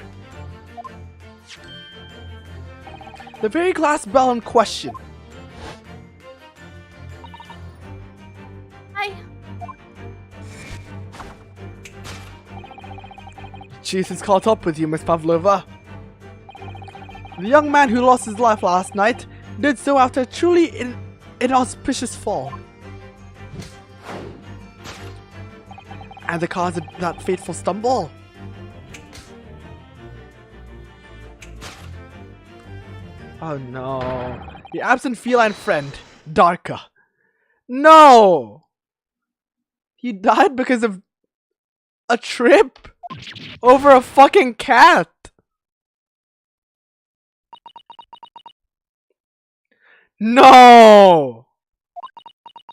[SPEAKER 1] the very glass bell in question.
[SPEAKER 2] Hi.
[SPEAKER 1] Chief has caught up with you, Miss Pavlova. The young man who lost his life last night did so after a truly inauspicious fall. And the cause of that fateful stumble? Oh no. Your absent feline friend, Darka. No! He died because of a trip over a fucking cat. No!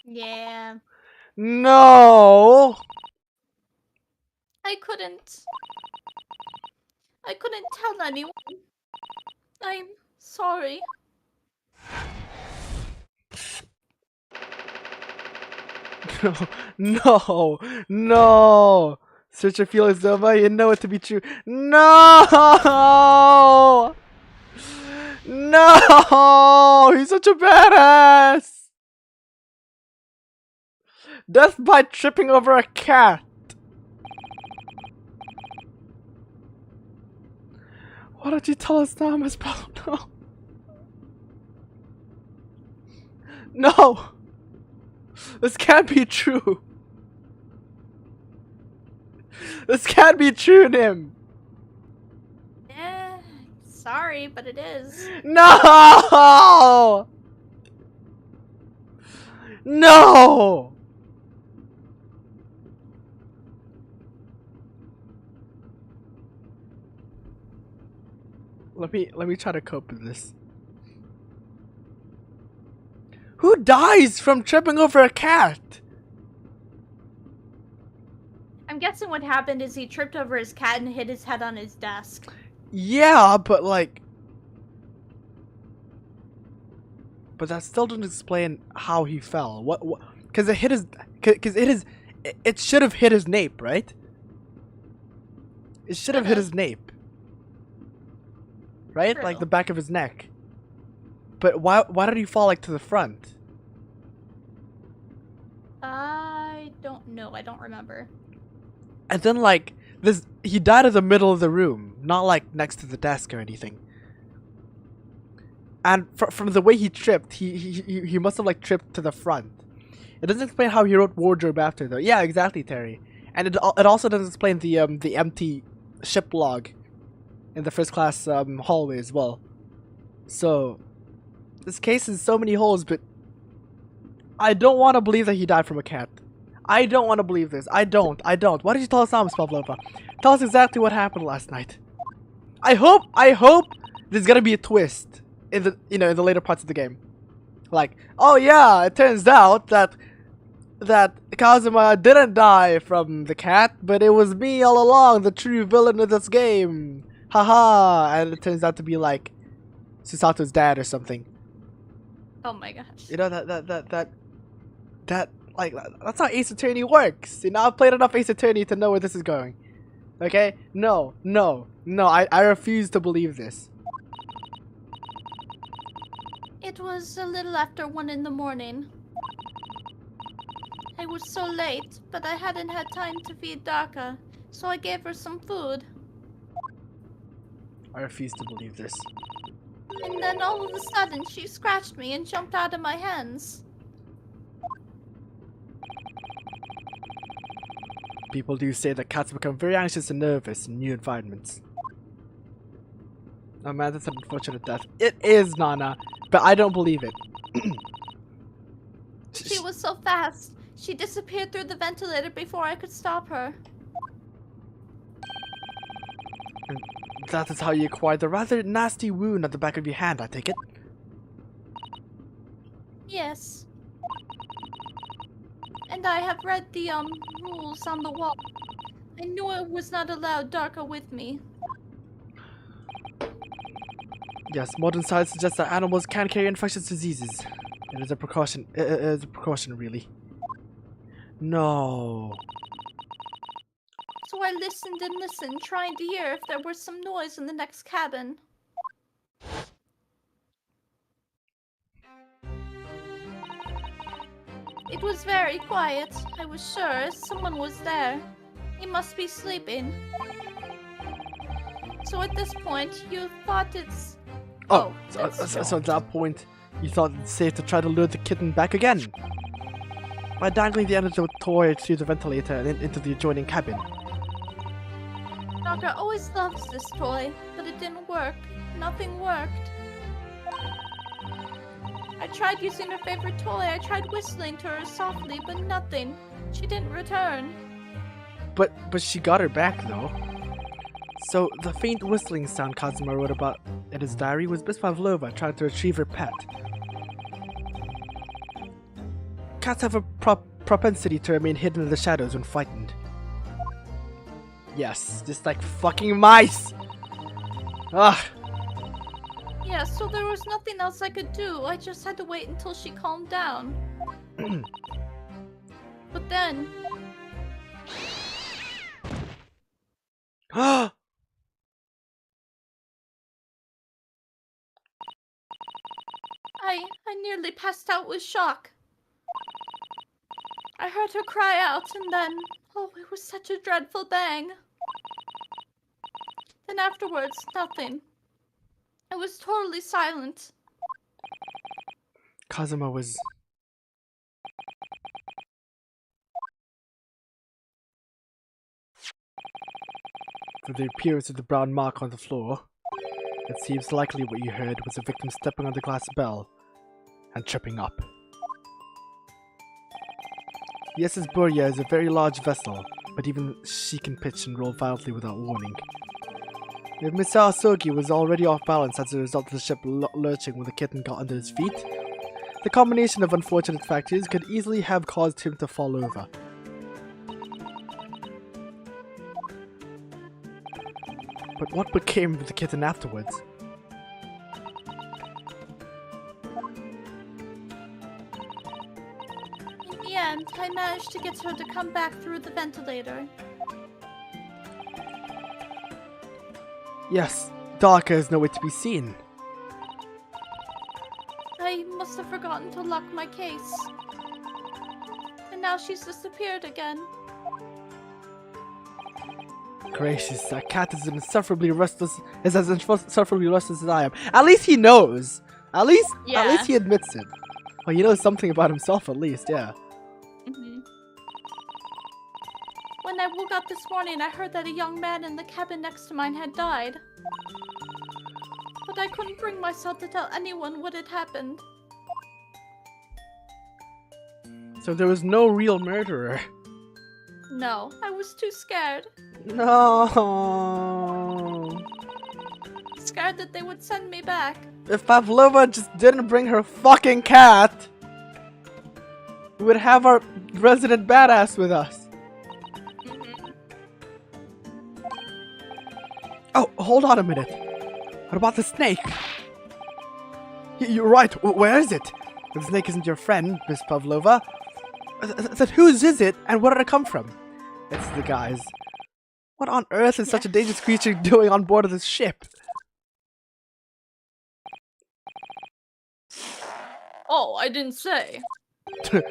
[SPEAKER 2] Yeah.
[SPEAKER 1] No!
[SPEAKER 2] I couldn't tell anyone. I'm sorry.
[SPEAKER 1] No! No! Search your feelings over, you know it to be true. No! No! He's such a badass! Death by tripping over a cat. Why don't you tell us now, Miss Bell? No. No! This can't be true. This can't be true, Nim.
[SPEAKER 2] Eh, sorry, but it is.
[SPEAKER 1] No! No! Let me try to cope with this. Who dies from tripping over a cat?
[SPEAKER 2] I'm guessing what happened is he tripped over his cat and hit his head on his desk.
[SPEAKER 1] Yeah, but like... But that still doesn't explain how he fell. What? Because it hit his... Because it should have hit his nape, right? It should have hit his nape. Right?
[SPEAKER 2] True.
[SPEAKER 1] Like the back of his neck. But why did he fall like to the front?
[SPEAKER 2] I don't know. I don't remember.
[SPEAKER 1] And then like this, he died in the middle of the room, not like next to the desk or anything. And from the way he tripped, he must have like tripped to the front. It doesn't explain how he wrote wardrobe after though. Yeah, exactly, Terry. And it also doesn't explain the empty ship log in the first class hallway as well. So this case has so many holes, but I don't want to believe that he died from a cat. I don't want to believe this. I don't. Why did you tell us now, Miss Pavlova? Tell us exactly what happened last night. I hope there's gonna be a twist in the in the later parts of the game. Like, oh yeah, it turns out that Kazuma didn't die from the cat, but it was me all along, the true villain of this game. Haha, and it turns out to be like Susato's dad or something.
[SPEAKER 2] Oh my gosh.
[SPEAKER 1] You know that like that's how Ace Attorney works. You know, I've played enough Ace Attorney to know where this is going. Okay? No, I refuse to believe this.
[SPEAKER 2] It was a little after 1 in the morning. I was so late, but I hadn't had time to feed Daka, so I gave her some food.
[SPEAKER 1] I refuse to believe this.
[SPEAKER 2] And then all of a sudden, she scratched me and jumped out of my hands.
[SPEAKER 1] People do say that cats become very anxious and nervous in new environments. Oh man, that's an unfortunate death. It is, Nana, but I don't believe it.
[SPEAKER 2] She was so fast. She disappeared through the ventilator before I could stop her.
[SPEAKER 1] And that is how you acquired the rather nasty wound at the back of your hand, I take it?
[SPEAKER 2] Yes. And I have read the, rules on the wall. I knew I was not allowed Darka with me.
[SPEAKER 1] Yes, modern science suggests that animals can carry infectious diseases. It is a precaution. It is a precaution, really. No.
[SPEAKER 2] So I listened and listened, trying to hear if there was some noise in the next cabin. It was very quiet. I was sure someone was there. He must be sleeping. So at this point, you thought it's...
[SPEAKER 1] So at that point, you thought it's safe to try to lure the kitten back again. By dangling the end of the toy through the ventilator and into the adjoining cabin.
[SPEAKER 2] Doctor always loves this toy, but it didn't work. Nothing worked. I tried using her favorite toy. I tried whistling to her softly, but nothing. She didn't return.
[SPEAKER 1] But she got her back, though. So, the faint whistling sound Kazuma wrote about in his diary was Miss Pavlova trying to retrieve her pet. Cats have a propensity to remain hidden in the shadows when frightened. Yes, just like fucking mice! Ugh!
[SPEAKER 2] Yeah, so there was nothing else I could do. I just had to wait until she calmed down. But then... I nearly passed out with shock. I heard her cry out and then... Oh, it was such a dreadful bang. Then afterwards, nothing. It was totally silent.
[SPEAKER 1] Kazuma was... For the appearance of the brown mark on the floor, it seems likely what you heard was the victim stepping on the glass bell and tripping up. Yes, Burya is a very large vessel, but even she can pitch and roll violently without warning. If Miss Asogi was already off balance as a result of the ship lurching when the kitten got under his feet, the combination of unfortunate factors could easily have caused him to fall over. But what became of the kitten afterwards?
[SPEAKER 2] In the end, I managed to get her to come back through the ventilator.
[SPEAKER 1] Yes, Darka is nowhere to be seen.
[SPEAKER 2] I must have forgotten to lock my case. And now she's disappeared again.
[SPEAKER 1] Gracious, that cat is insufferably restless. Is as insufferably restless as I am. At least he knows. At least he admits it. Well, he knows something about himself at least. Yeah.
[SPEAKER 2] When I woke up this morning, I heard that a young man in the cabin next to mine had died. But I couldn't bring myself to tell anyone what had happened.
[SPEAKER 1] So there was no real murderer.
[SPEAKER 2] No, I was too scared.
[SPEAKER 1] No.
[SPEAKER 2] Scared that they would send me back.
[SPEAKER 1] If Pavlova just didn't bring her fucking cat, we would have our resident badass with us. Oh, hold on a minute. What about the snake? You're right. Where is it? The snake isn't your friend, Miss Pavlova. Then whose is it, and where did it come from? It's the guy's. What on earth is such a dangerous creature doing on board of this ship?
[SPEAKER 2] Oh, I didn't say. Snake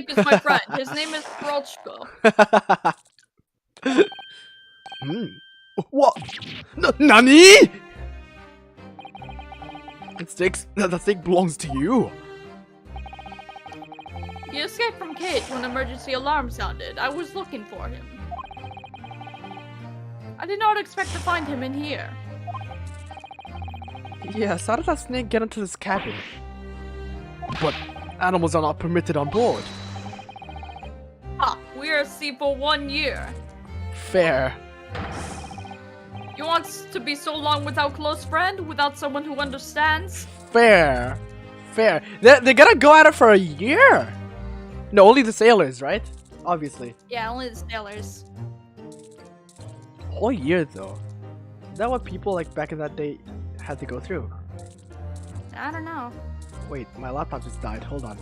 [SPEAKER 2] is my friend. His name is Brochko.
[SPEAKER 1] What? Nani? The snake belongs to you.
[SPEAKER 2] He escaped from cage when emergency alarm sounded. I was looking for him. I did not expect to find him in here.
[SPEAKER 1] Yes, how did that snake get into this cabin? But animals are not permitted on board.
[SPEAKER 2] Ha! We are asleep for 1 year.
[SPEAKER 1] Fair.
[SPEAKER 2] You want to be so long without close friend? Without someone who understands?
[SPEAKER 1] Fair. Fair. They're gonna go at it for a year? No, only the sailors, right? Obviously.
[SPEAKER 2] Yeah, only the sailors.
[SPEAKER 1] Whole year, though. Is that what people like back in that day had to go through?
[SPEAKER 2] I don't know.
[SPEAKER 1] Wait, my laptop just died. Hold on.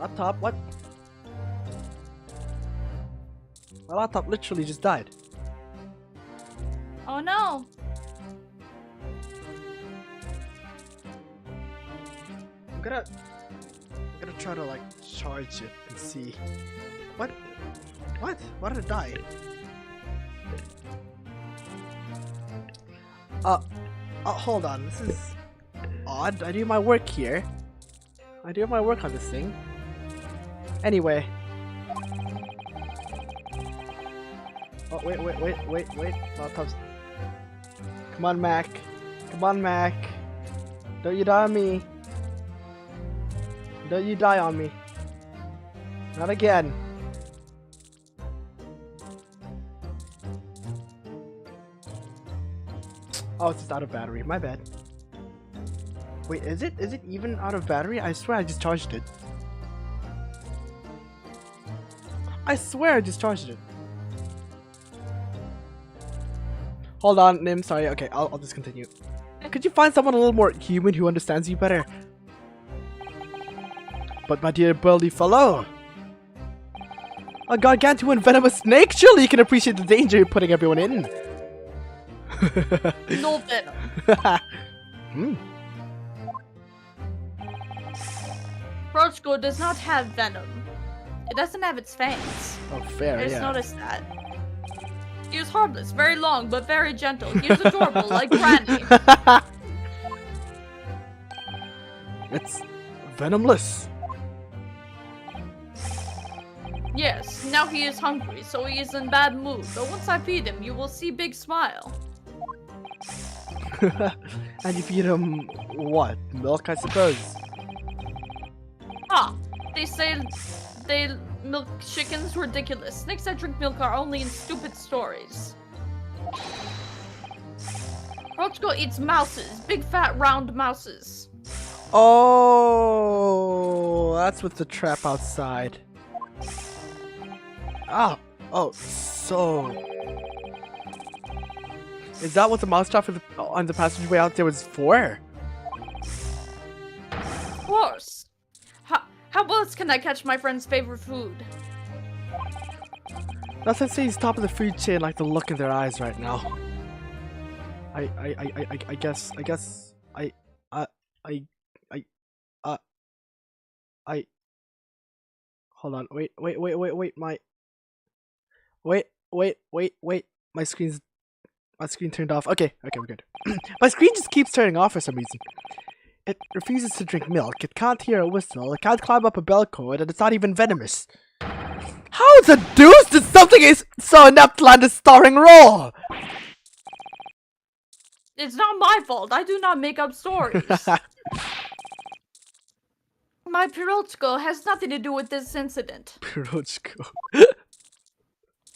[SPEAKER 1] Laptop, what? My laptop literally just died.
[SPEAKER 2] Oh no!
[SPEAKER 1] I'm gonna try to like charge it and see. What? What? Why did it die? Hold on. This is odd. I do my work here. I do my work on this thing. Anyway. Oh, wait. Laptops. Come on, Mac. Come on, Mac. Don't you die on me. Don't you die on me. Not again. Oh, it's just out of battery. My bad. Wait, is it even out of battery? I swear I just charged it. I swear I just charged it. Hold on, Nim. Sorry. Okay, I'll just continue. Could you find someone a little more human who understands you better? But my dear burly fellow, a gargantuan venomous snake? Surely you can appreciate the danger you're putting everyone in.
[SPEAKER 2] No venom. Roachko does not have venom. It doesn't have its fangs.
[SPEAKER 1] Oh, fair,
[SPEAKER 2] I just
[SPEAKER 1] yeah.
[SPEAKER 2] noticed that. He is harmless, very long, but very gentle. He is adorable, like Granny.
[SPEAKER 1] It's venomless.
[SPEAKER 2] Yes, now he is hungry, so he is in bad mood. But once I feed him, you will see big smile.
[SPEAKER 1] And you feed him what? Milk, I suppose.
[SPEAKER 2] Ah, they say they milk chickens ridiculous. Snakes that drink milk are only in stupid stories. Roachko eats mouses, big fat round mouses.
[SPEAKER 1] Oh, that's what's the trap outside. Ah, oh, so is that what the mouse trap on the passageway out there was for?
[SPEAKER 2] Of course. How else can I catch my friend's favorite food?
[SPEAKER 1] That's like saying he's top of the food chain, like the look in their eyes right now. I guess hold on, wait, my screen turned off. Okay, we're good. My screen just keeps turning off for some reason. It refuses to drink milk, it can't hear a whistle, it can't climb up a bell cord, and it's not even venomous. How the deuce did something is so inept land a starring role?
[SPEAKER 2] It's not my fault. I do not make up stories. My Pirochko has nothing to do with this incident.
[SPEAKER 1] Pirochko.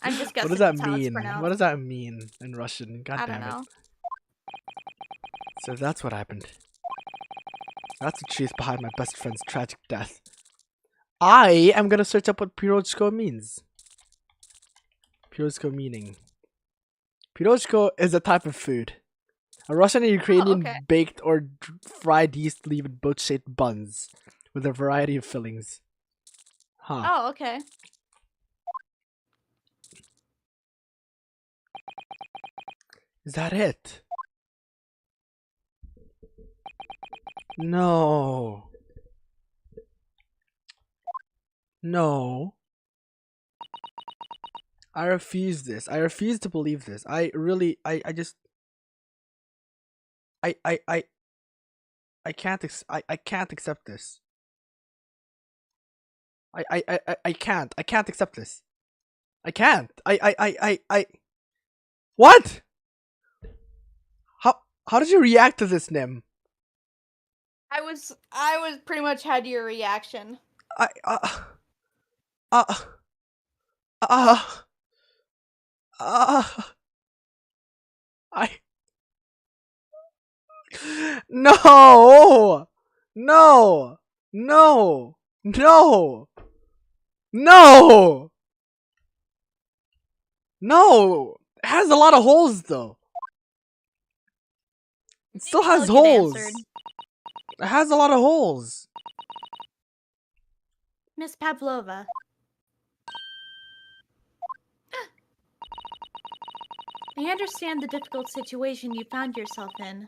[SPEAKER 2] I'm just guessing.
[SPEAKER 1] What does that
[SPEAKER 2] that's how it's
[SPEAKER 1] mean?
[SPEAKER 2] pronounced.
[SPEAKER 1] What does that mean in Russian? God
[SPEAKER 2] I
[SPEAKER 1] damn
[SPEAKER 2] don't know.
[SPEAKER 1] it. So that's what happened. That's the truth behind my best friend's tragic death. I am gonna search up what Pirochko means. Pirochko meaning. Pirochko is a type of food. A Russian and Ukrainian baked or fried yeast-leavened boat-shaped buns with a variety of fillings. Huh.
[SPEAKER 2] Oh, okay.
[SPEAKER 1] Is that it? No. No. I refuse this. I refuse to believe this. I really, I can't accept this. I can't accept this. I can't. What? How did you react to this, Nim?
[SPEAKER 2] I was pretty much had your reaction.
[SPEAKER 1] No! No! No! No! No! No! It has a lot of holes, though. It still has holes. It has a lot of holes.
[SPEAKER 2] Miss Pavlova. I understand the difficult situation you found yourself in,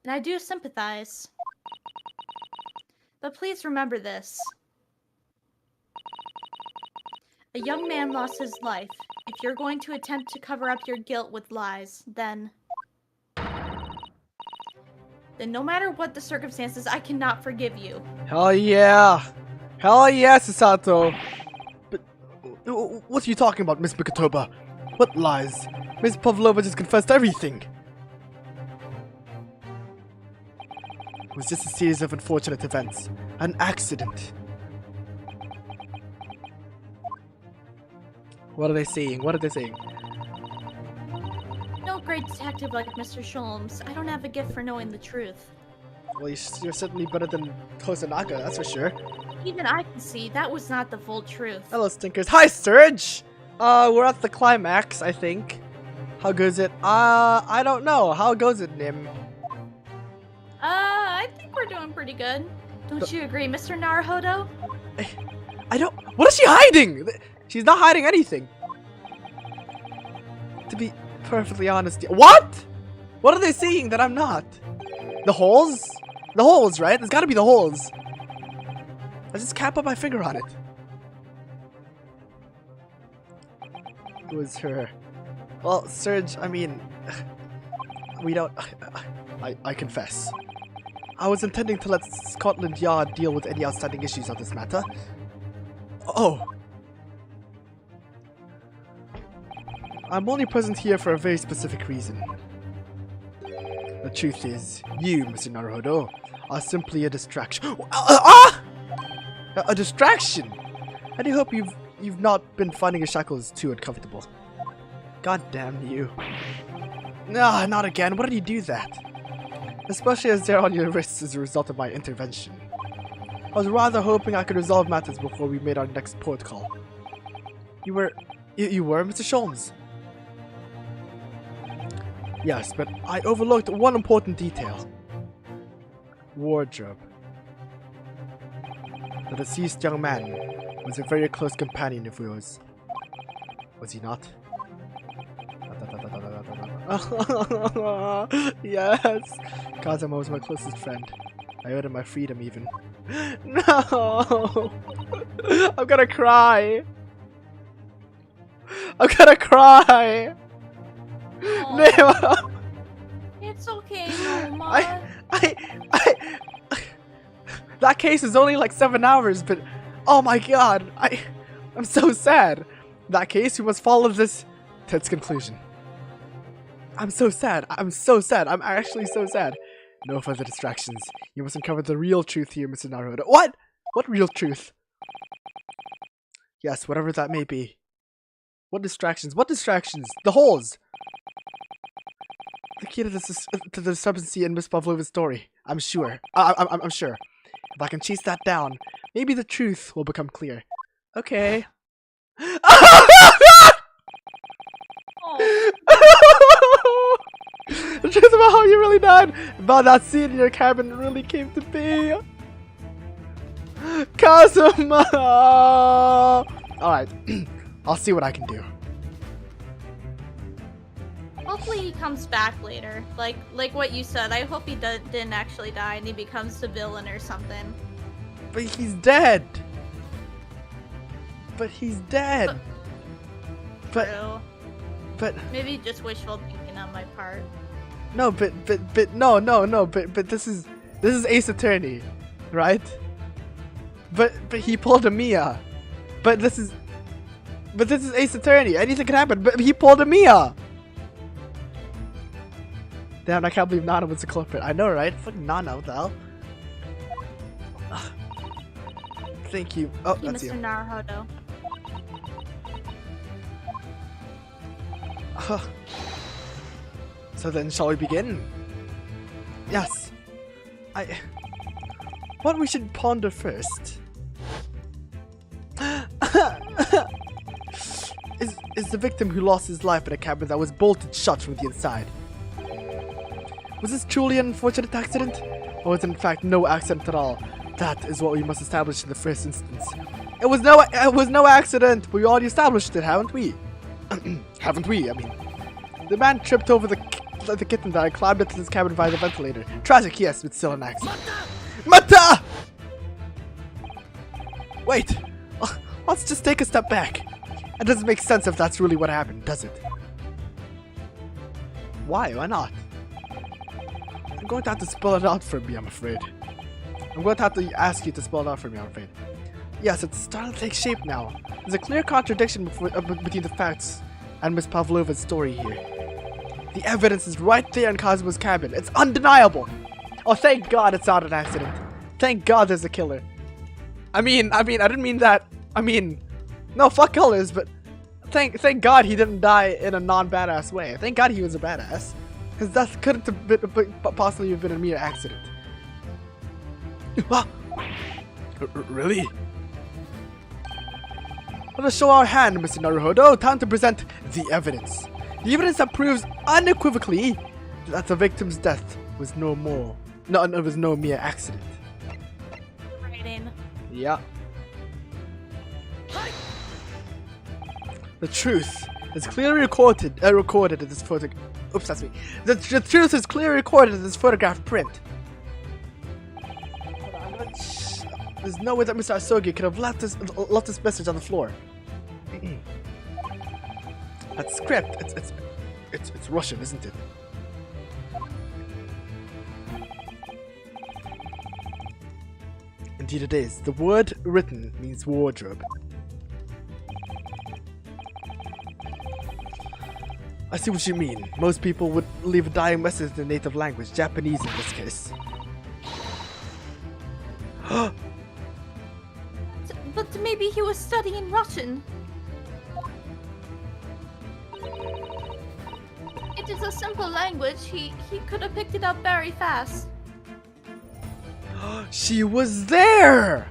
[SPEAKER 2] and I do sympathize. But please remember this. A young man lost his life. If you're going to attempt to cover up your guilt with lies, then no matter what the circumstances, I cannot forgive you.
[SPEAKER 1] Hell yeah. Hell yeah, Sasato. But what are you talking about, Miss Mikatoba? What lies? Miss Pavlova just confessed everything. It was just a series of unfortunate events. An accident. What are they saying? What are they saying?
[SPEAKER 2] No great detective like Mr. Sholmes. I don't have a gift for knowing the truth.
[SPEAKER 1] Well, you're certainly better than Tosanaka, that's for sure.
[SPEAKER 2] Even I can see that was not the full truth.
[SPEAKER 1] Hello, stinkers. Hi, Surge! We're at the climax, I think. How goes it? I don't know. How goes it, Nim?
[SPEAKER 2] I think we're doing pretty good. Don't you agree, Mr. Naruhodo?
[SPEAKER 1] I don't... What is she hiding? She's not hiding anything. To be perfectly honest... What? What are they seeing that I'm not? The holes? The holes, right? There's gotta be the holes. I just can't put my finger on it. It was her. Well, Surge, I mean... We don't... I confess. I was intending to let Scotland Yard deal with any outstanding issues on this matter. Oh. I'm only present here for a very specific reason. The truth is, you, Mr. Naruhodo, are simply a distraction. A distraction? I do hope you've not been finding your shackles too uncomfortable. God damn you. Nah, not again. Why did you do that? Especially as they're on your wrists as a result of my intervention. I was rather hoping I could resolve matters before we made our next port call. You were Mr. Sholmes? Yes, but I overlooked one important detail. Wardrobe. The deceased young man was a very close companion of yours. Was he not? Yes! Kazama was my closest friend. I owed him my freedom even. No! I'm gonna cry! I'm gonna cry!
[SPEAKER 2] Oh, it's okay, Noma.
[SPEAKER 1] That case is only like 7 hours, but oh my god, I'm so sad. That case, we must follow this to its conclusion. I'm so sad. I'm so sad. I'm actually so sad. No further distractions. You must uncover the real truth here, Mr. Naruhodo. What? What real truth? Yes, whatever that may be. What distractions? What distractions? The holes! The key to the discrepancy in Miss Pavlova's story. I'm sure. I'm sure. If I can chase that down, maybe the truth will become clear. Okay. The truth about how you really died, about that scene in your cabin really came to be. Kazuma! Alright, I'll see what I can do.
[SPEAKER 2] Hopefully he comes back later. Like what you said, I hope he didn't actually die and he becomes the villain or something.
[SPEAKER 1] But he's dead! But he's dead!
[SPEAKER 2] True.
[SPEAKER 1] But
[SPEAKER 2] maybe just wishful thinking on my part.
[SPEAKER 1] No, but this is Ace Attorney, right? But he pulled a Mia. But this is Ace Attorney. Anything can happen. But he pulled a Mia. Damn, I can't believe Nana was the culprit. I know, right? Fucking Nana, what the hell? Thank you. Oh, that's you.
[SPEAKER 2] Mr. Naruhodo.
[SPEAKER 1] So then, shall we begin? Yes. What we should ponder first is the victim who lost his life in a cabin that was bolted shut from the inside. Was this truly an unfortunate accident? Or was it in fact no accident at all? That is what we must establish in the first instance. It was no accident! We already established it, haven't we? Haven't we? I mean, the man tripped over the kitten that I climbed into this cabin via the ventilator. Tragic, yes, but still an accident. Mata! Wait, let's just take a step back. It doesn't make sense if that's really what happened, does it? Why? Why not? I'm going to have to spell it out for me, I'm afraid. I'm going to have to ask you to spell it out for me, I'm afraid. Yes, it's starting to take shape now. There's a clear contradiction between the facts and Miss Pavlova's story here. The evidence is right there in Cosmo's cabin. It's undeniable. Oh, thank God it's not an accident. Thank God there's a killer. I mean, I didn't mean that. I mean, no, fuck killers, but thank God he didn't die in a non-badass way. Thank God he was a badass. Because that couldn't have possibly have been a mere accident. Really? Let us show our hand, Mr. Naruhodo. Time to present the evidence. The evidence that proves unequivocally that the victim's death was it was no mere accident.
[SPEAKER 2] Writing.
[SPEAKER 1] Yeah. The truth is clearly recorded in this photograph. Oops, that's me. The truth is clearly recorded in this photograph print. There's no way that Mr. Asogi could have left this message on the floor. That script, it's Russian, isn't it? Indeed it is. The word written means wardrobe. I see what you mean. Most people would leave a dying message in their native language, Japanese in this case.
[SPEAKER 2] But maybe he was studying Russian. It is a simple language. He could have picked it up very fast.
[SPEAKER 1] She was there!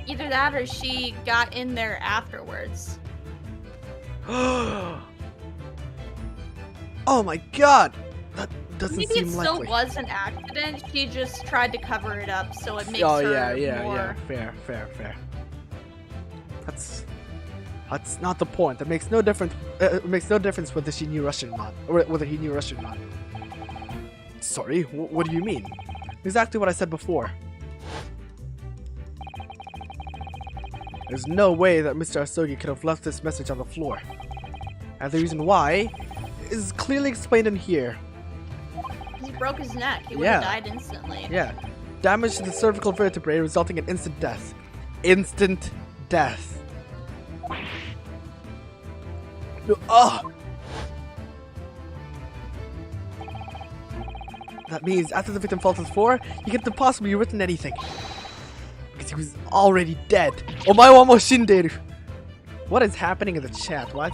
[SPEAKER 2] Either that or she got in there afterwards.
[SPEAKER 1] Oh my God! That doesn't
[SPEAKER 2] Maybe
[SPEAKER 1] seem
[SPEAKER 2] it
[SPEAKER 1] likely.
[SPEAKER 2] still was an accident. She just tried to cover it up, so it makes
[SPEAKER 1] Oh
[SPEAKER 2] her
[SPEAKER 1] yeah.
[SPEAKER 2] more...
[SPEAKER 1] Fair. That's not the point. It makes no difference. It makes no difference whether she knew Russian or not, or whether he knew Russian or not. Sorry, what do you mean? Exactly what I said before. There's no way that Mr. Asogi could have left this message on the floor. And the reason why is clearly explained in here.
[SPEAKER 2] He broke his neck. He would have died instantly.
[SPEAKER 1] Yeah. Damage to the cervical vertebrae resulting in instant death. Instant death. Ugh. That means after the victim fell to the floor, he couldn't have possibly written anything. Because he was already dead. Omae wa mo shinderu. What is happening in the chat? Why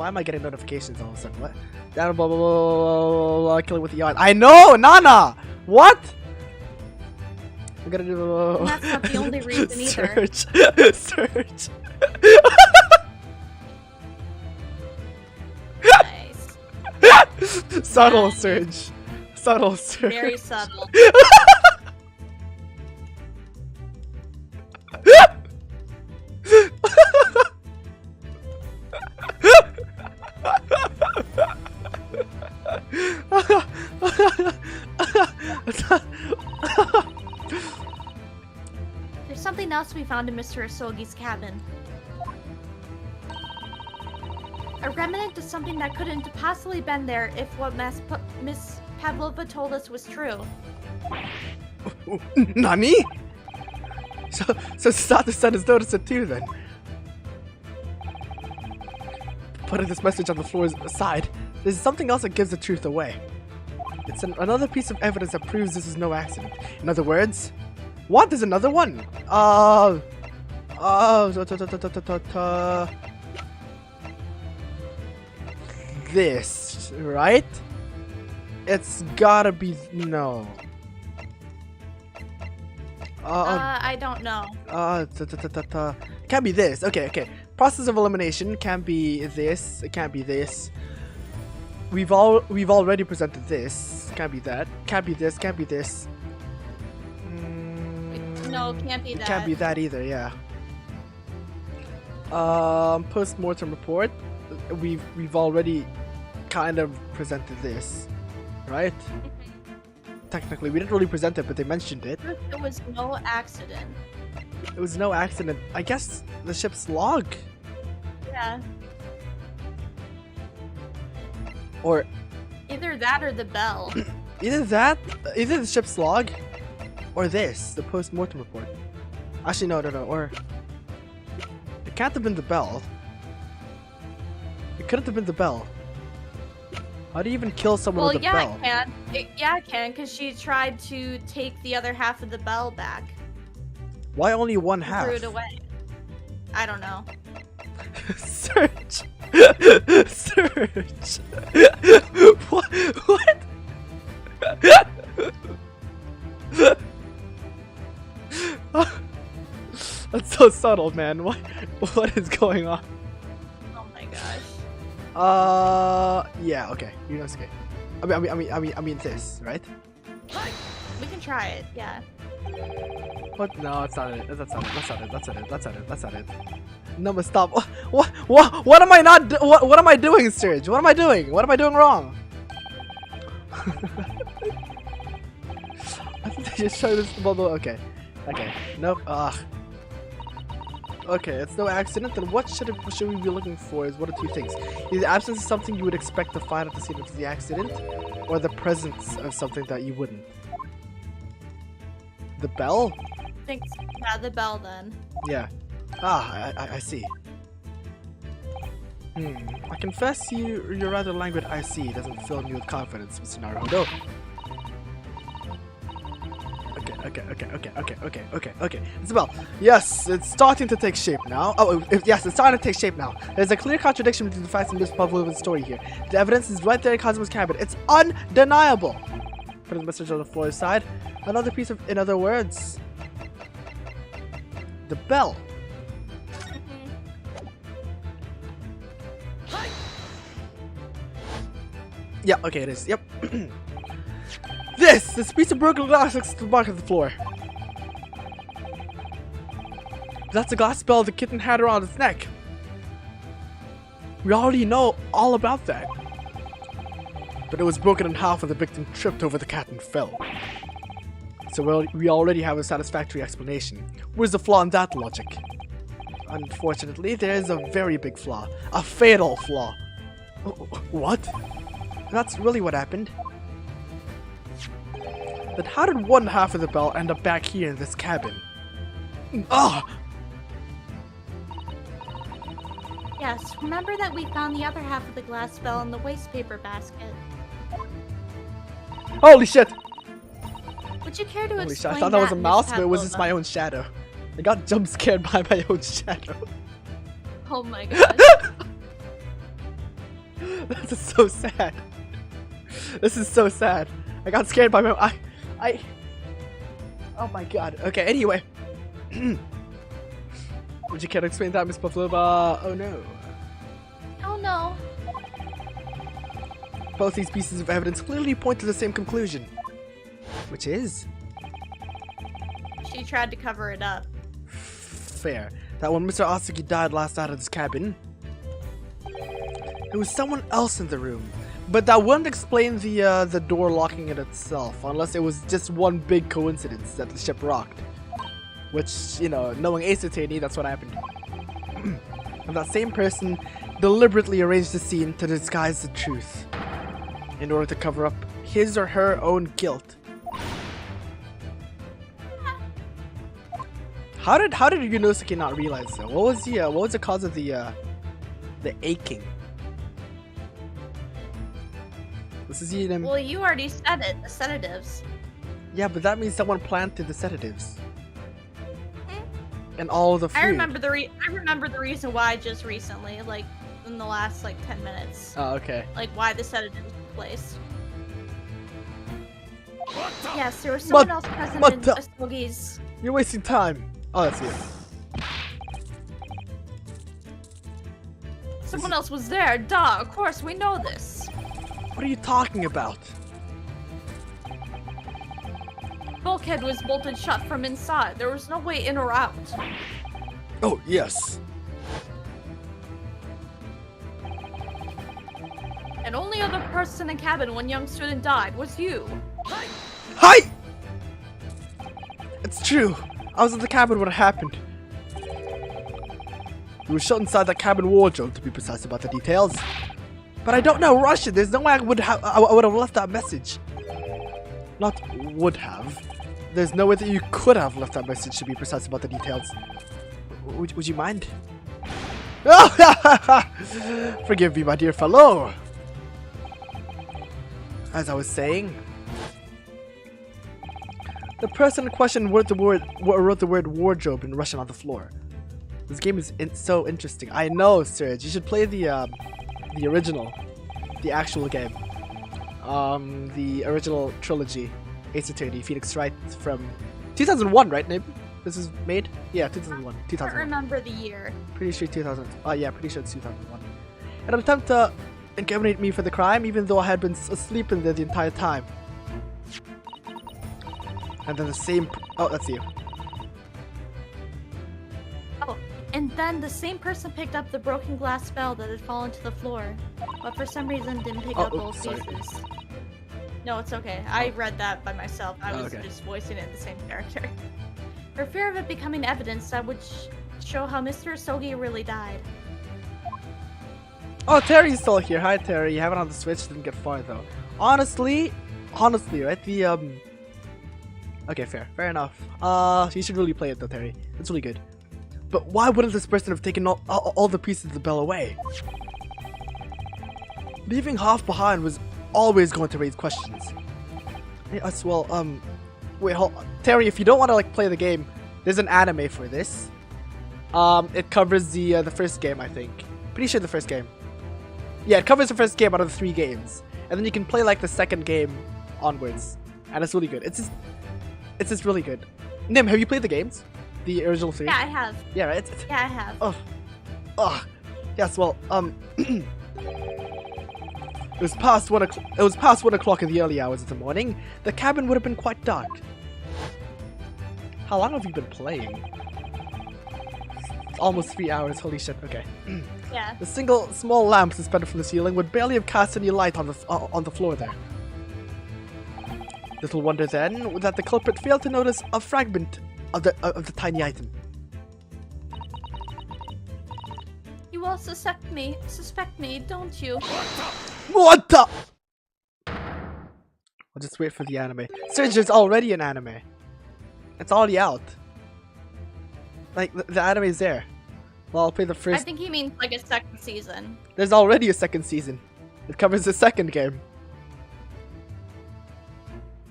[SPEAKER 1] am I getting notifications all of a sudden? What? Blah, blah, blah, blah, blah, kill it with the yawn. I know, Nana! What? I'm gonna do.
[SPEAKER 2] And that's not the only reason either.
[SPEAKER 1] Search.
[SPEAKER 2] Nice.
[SPEAKER 1] Subtle search. Subtle search.
[SPEAKER 2] Very subtle. There's something else we found in Mr. Asogi's cabin. A remnant of something that couldn't have possibly been there if what Miss Pavlova told us was true.
[SPEAKER 1] Nani? So Sato-san has noticed it too then. Putting this message on the floor aside, there's something else that gives the truth away. It's another piece of evidence that proves this is no accident. In other words, what? There's another one? This, right? It's gotta be, no.
[SPEAKER 2] I don't know.
[SPEAKER 1] Can't be this. Okay. process of elimination can't be this. It can't be this. We've already presented this. Can't be that. Can't be this. Can't be this.
[SPEAKER 2] No, can't be that.
[SPEAKER 1] Can't be that either. Yeah. Post-mortem report. We've already kind of presented this, right? Technically, we didn't really present it, but they mentioned it.
[SPEAKER 2] There was no accident.
[SPEAKER 1] It was no accident. I guess the ship's log.
[SPEAKER 2] Yeah.
[SPEAKER 1] Or
[SPEAKER 2] either that or the bell.
[SPEAKER 1] either the ship's log, or this, the post-mortem report. Actually, no, or it can't have been the bell. It couldn't have been the bell. How do you even kill someone with a bell?
[SPEAKER 2] Well, yeah, it can, because she tried to take the other half of the bell back.
[SPEAKER 1] Why only one half?
[SPEAKER 2] Threw it away. I don't know.
[SPEAKER 1] Search. Search. What? That's so subtle, man. What is going on?
[SPEAKER 2] Oh my gosh.
[SPEAKER 1] Yeah, okay. You know, it's okay. I mean this, right?
[SPEAKER 2] We can try it, yeah.
[SPEAKER 1] What? No, it's not it. That's not it. That's not it. That's not it. That's not it. That's not it. No, but stop. What am I not? What am I doing, Serge? What am I doing? What am I doing wrong? I think they just showed this bubble. Okay. Okay. Nope. Okay, it's no accident. Then what should we be looking for? Is one of two things: either the absence of something you would expect to find at the scene of the accident, or the presence of something that you wouldn't. The bell?
[SPEAKER 2] Yeah, the bell then.
[SPEAKER 1] Yeah. I see. I confess your rather languid I see doesn't fill me with confidence, Mr. Naruto. Okay. It's a bell. Yes, it's starting to take shape now. Yes, it's starting to take shape now. There's a clear contradiction between the facts and Miss Pavlova's story here. The evidence is right there in Cosmo's cabin. It's undeniable. Put the message on the floor aside. Another piece of, in other words, the bell. Yeah, okay, it is. Yep. This piece of broken glass looks to the mark of the floor. That's the glass bell the kitten had around its neck. We already know all about that. But it was broken in half when the victim tripped over the cat and fell. So we already have a satisfactory explanation. Where's the flaw in that logic? Unfortunately, there is a very big flaw. A fatal flaw. What? That's really what happened. Then how did one half of the bell end up back here in this cabin? Ugh!
[SPEAKER 2] Yes, remember that we found the other half of the glass bell in the waste paper basket.
[SPEAKER 1] Holy shit!
[SPEAKER 2] Would you care to
[SPEAKER 1] Holy
[SPEAKER 2] explain
[SPEAKER 1] shit, I thought that was a
[SPEAKER 2] Miss
[SPEAKER 1] mouse, but it was
[SPEAKER 2] Pavlova?
[SPEAKER 1] just my own shadow. I got jump scared by my own shadow.
[SPEAKER 2] Oh my gosh.
[SPEAKER 1] This is so sad. This is so sad. I got scared by my oh my god. Okay, anyway. Would you care to explain that, Miss Pavlova? Oh no.
[SPEAKER 2] Oh no.
[SPEAKER 1] Both these pieces of evidence clearly point to the same conclusion. Which is?
[SPEAKER 2] She tried to cover it up.
[SPEAKER 1] Fair. That when Mr. Asuki died last out of this cabin, there was someone else in the room. But that wouldn't explain the door locking it itself, unless it was just one big coincidence that the ship rocked. Which, you know, knowing Ace Attorney, that's what happened. And that same person deliberately arranged the scene to disguise the truth, in order to cover up his or her own guilt. How did Yunosuke not realize that? What was the cause of the aching? This is
[SPEAKER 2] Well, you already said it. The sedatives.
[SPEAKER 1] Yeah, but that means someone planted the sedatives. And all the food.
[SPEAKER 2] I remember the reason why just recently, like in the last 10 minutes.
[SPEAKER 1] Oh, okay.
[SPEAKER 2] Like why the sedatives were placed. Yes, there was someone else present in Asogi's.
[SPEAKER 1] You're wasting time. Oh, that's you.
[SPEAKER 2] Someone else was there. Duh, of course, we know this.
[SPEAKER 1] What are you talking about?
[SPEAKER 2] Bulkhead was bolted shut from inside. There was no way in or out.
[SPEAKER 1] Oh, yes.
[SPEAKER 2] And only other person in cabin when young student died was you.
[SPEAKER 1] Hi! It's true. I was in the cabin when it happened. We were shut inside that cabin wardrobe, to be precise about the details. But I don't know Russian. There's no way I would have left that message. Not would have. There's no way that you could have left that message, to be precise about the details. Would you mind? Forgive me, my dear fellow. As I was saying, the person in question wrote the word wardrobe in Russian on the floor. This game is so interesting. I know, Serge. You should play the original, the actual game, the original trilogy, Ace Attorney, Phoenix Wright from 2001, right, Nib? This is made? Yeah, 2001.
[SPEAKER 2] I don't remember the year.
[SPEAKER 1] Pretty sure 2000. Yeah, pretty sure it's 2001. In an attempt to incriminate me for the crime, even though I had been asleep in there the entire time. And then the same. Oh, that's you.
[SPEAKER 2] Oh, and then the same person picked up the broken glass spell that had fallen to the floor, but for some reason didn't pick up both pieces. No, it's okay. I read that by myself. I was just voicing it the same character. For fear of it becoming evidence that would show how Mr. Asogi really died.
[SPEAKER 1] Oh, Terry's still here. Hi, Terry. You have it on the Switch. Didn't get far though. Honestly, right? The Okay, fair enough. You should really play it though, Terry. It's really good. But why wouldn't this person have taken all the pieces of the bell away? Leaving half behind was always going to raise questions. Yes, well, wait, hold on. Terry, if you don't want to like play the game, there's an anime for this. It covers the first game, I think. Pretty sure the first game. Yeah, it covers the first game out of the 3 games, and then you can play like the second game onwards, and it's really good. It's just really good. Nim, have you played the games? The original 3?
[SPEAKER 2] Yeah, I have.
[SPEAKER 1] Yeah, right?
[SPEAKER 2] Yeah, I have.
[SPEAKER 1] Oh. Yes, well, it was past 1 o'clock. It was past 1 o'clock in the early hours of the morning. The cabin would have been quite dark. How long have you been playing? It's almost 3 hours. Holy shit. Okay.
[SPEAKER 2] Yeah.
[SPEAKER 1] The single small lamp suspended from the ceiling would barely have cast any light on the floor there. Little wonder then that the culprit failed to notice a fragment of the tiny item.
[SPEAKER 2] You all suspect me, don't you?
[SPEAKER 1] What the? I'll just wait for the anime. Serge, there's already an anime. It's already out. Like, the anime is there. Well, I'll play the first.
[SPEAKER 2] I think he means like a second season.
[SPEAKER 1] There's already a second season. It covers the second game.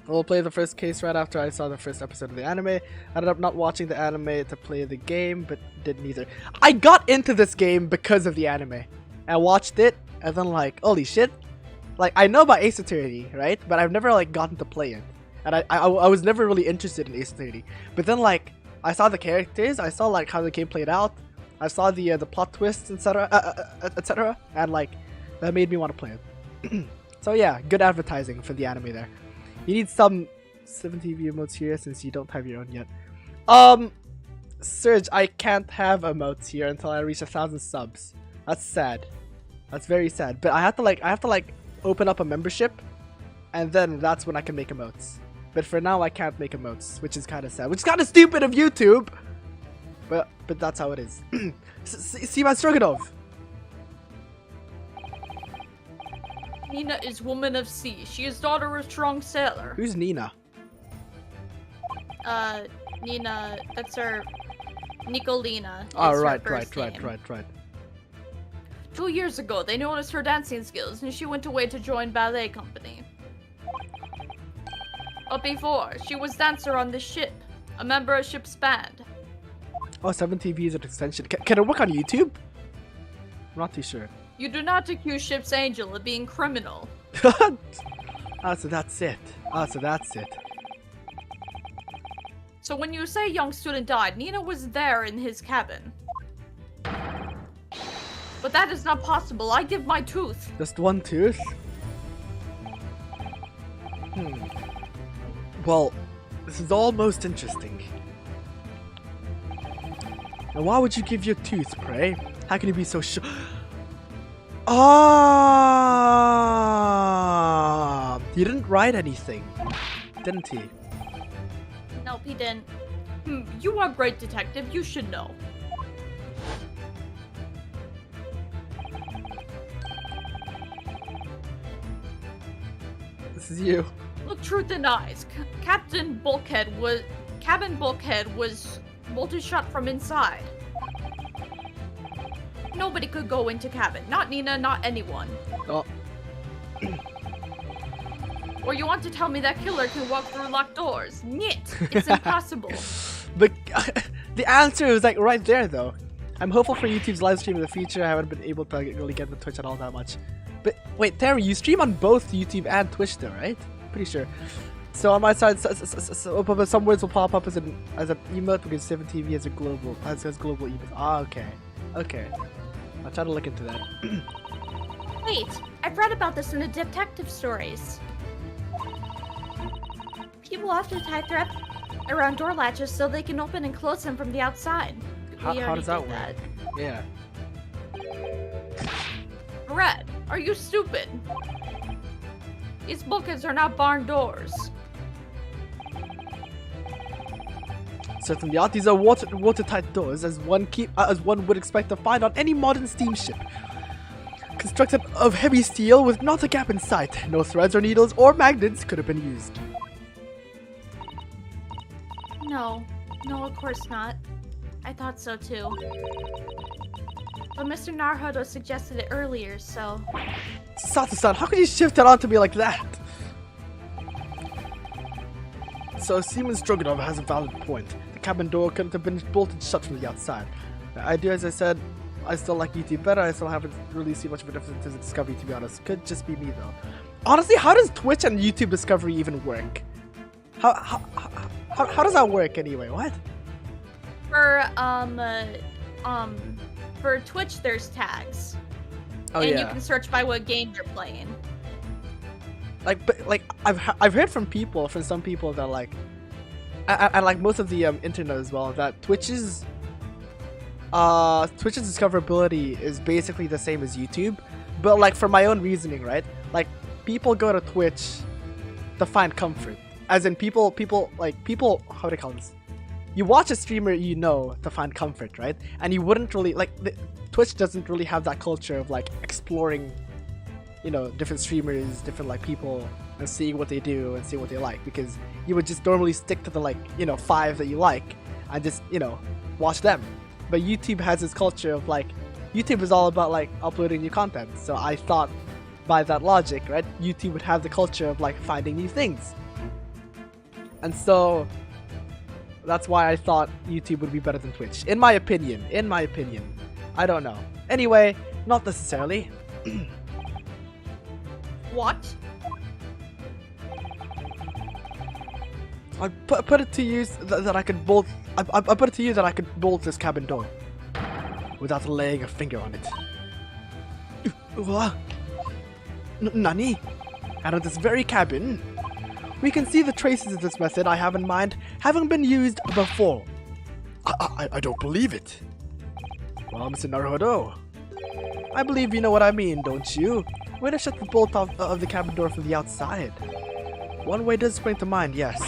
[SPEAKER 1] We'll play the first case right after I saw the first episode of the anime. I ended up not watching the anime to play the game, but didn't either. I got into this game because of the anime. I watched it, and then like, holy shit. Like, I know about Ace Attorney, right? But I've never like gotten to play it. And I was never really interested in Ace Attorney. But then like, I saw the characters, I saw like how the game played out. I saw the plot twists, etc., etc., and like, that made me want to play it. So yeah, good advertising for the anime there. You need some 7TV emotes here since you don't have your own yet. Serge, I can't have emotes here until I reach 1,000 subs. That's sad. That's very sad. But I have to like open up a membership, and then that's when I can make emotes. But for now, I can't make emotes, which is kind of sad. Which is kind of stupid of YouTube. But that's how it is. Sivan Stroganov.
[SPEAKER 2] Nina is woman of sea. She is daughter of strong sailor.
[SPEAKER 1] Who's Nina?
[SPEAKER 2] Nina, that's her. Nicolina.
[SPEAKER 1] Oh, right.
[SPEAKER 2] 2 years ago, they noticed her dancing skills, and she went away to join ballet company. But before, she was dancer on the ship, a member of ship's band.
[SPEAKER 1] Oh, 7TV is an extension. Can it work on YouTube? I'm not too sure.
[SPEAKER 2] You do not accuse Ship's Angel of being criminal.
[SPEAKER 1] So that's it.
[SPEAKER 2] So when you say young student died, Nina was there in his cabin. But that is not possible. I give my tooth.
[SPEAKER 1] Just one tooth? Well, this is all most interesting. Now, why would you give your tooth, pray? How can you be so sure? Ah, he didn't write anything, didn't he?
[SPEAKER 2] Nope, he didn't. You are a great detective. You should know.
[SPEAKER 1] This is you.
[SPEAKER 2] Look truth in the eyes. Cabin Bulkhead was multi-shot from inside. Nobody could go into cabin. Not Nina, not anyone.
[SPEAKER 1] Oh.
[SPEAKER 2] Or you want to tell me that killer can walk through locked doors? Nyet! It's impossible.
[SPEAKER 1] But the answer is like right there, though. I'm hopeful for YouTube's live stream in the future. I haven't been able to really get the Twitch at all that much. But wait, Terry, you stream on both YouTube and Twitch, though, right? Pretty sure. So on my side, some words will pop up as an emote because 7TV has global emotes. Ah, okay, okay. I'll try to look into that.
[SPEAKER 2] Wait, I've read about this in the detective stories. People often tie thread around door latches so they can open and close them from the outside.
[SPEAKER 1] How does that work? Yeah.
[SPEAKER 2] Red, are you stupid? These bulkheads are not barn doors.
[SPEAKER 1] Certainly not. These are watertight doors, as one would expect to find on any modern steamship. Constructed of heavy steel with not a gap in sight. No threads or needles or magnets could have been used.
[SPEAKER 2] No, of course not. I thought so too. But Mr. Naruhodo suggested it earlier, so...
[SPEAKER 1] Sato-san, how could you shift it onto me like that? So Seaman Stroganov has a valid point. The cabin door couldn't have been bolted shut from the outside. I do, as I said, I still like YouTube better. I still haven't really seen much of a difference in Discovery, to be honest. Could just be me, though. Honestly, how does Twitch and YouTube Discovery even work? How does that work anyway? What?
[SPEAKER 2] For Twitch, there's tags.
[SPEAKER 1] Oh,
[SPEAKER 2] and
[SPEAKER 1] yeah.
[SPEAKER 2] you can search by what game you're playing.
[SPEAKER 1] I've heard from some people that like, and like most of the internet as well, that Twitch's discoverability is basically the same as YouTube, but like for my own reasoning, right? Like people go to Twitch to find comfort, as in people how do I call this? You watch a streamer you know to find comfort, right? And you wouldn't really Twitch doesn't really have that culture of like exploring, you know, different streamers, different like people, and seeing what they do and seeing what they like, because you would just normally stick to the 5 that you like and just, you know, watch them. But YouTube has this culture of like, YouTube is all about like uploading new content. So I thought by that logic, right, YouTube would have the culture of like finding new things. And so that's why I thought YouTube would be better than Twitch. In my opinion. I don't know. Anyway, not necessarily.
[SPEAKER 2] What?
[SPEAKER 1] I put it to you that I could bolt. I put it to you that I could bolt this cabin door without laying a finger on it. Nani? And at this very cabin, we can see the traces of this method I have in mind having been used before. I don't believe it. Well, Mr. Naruhodo, I believe you know what I mean, don't you? Way to shut the bolt of the cabin door from the outside. One way does spring to mind, yes.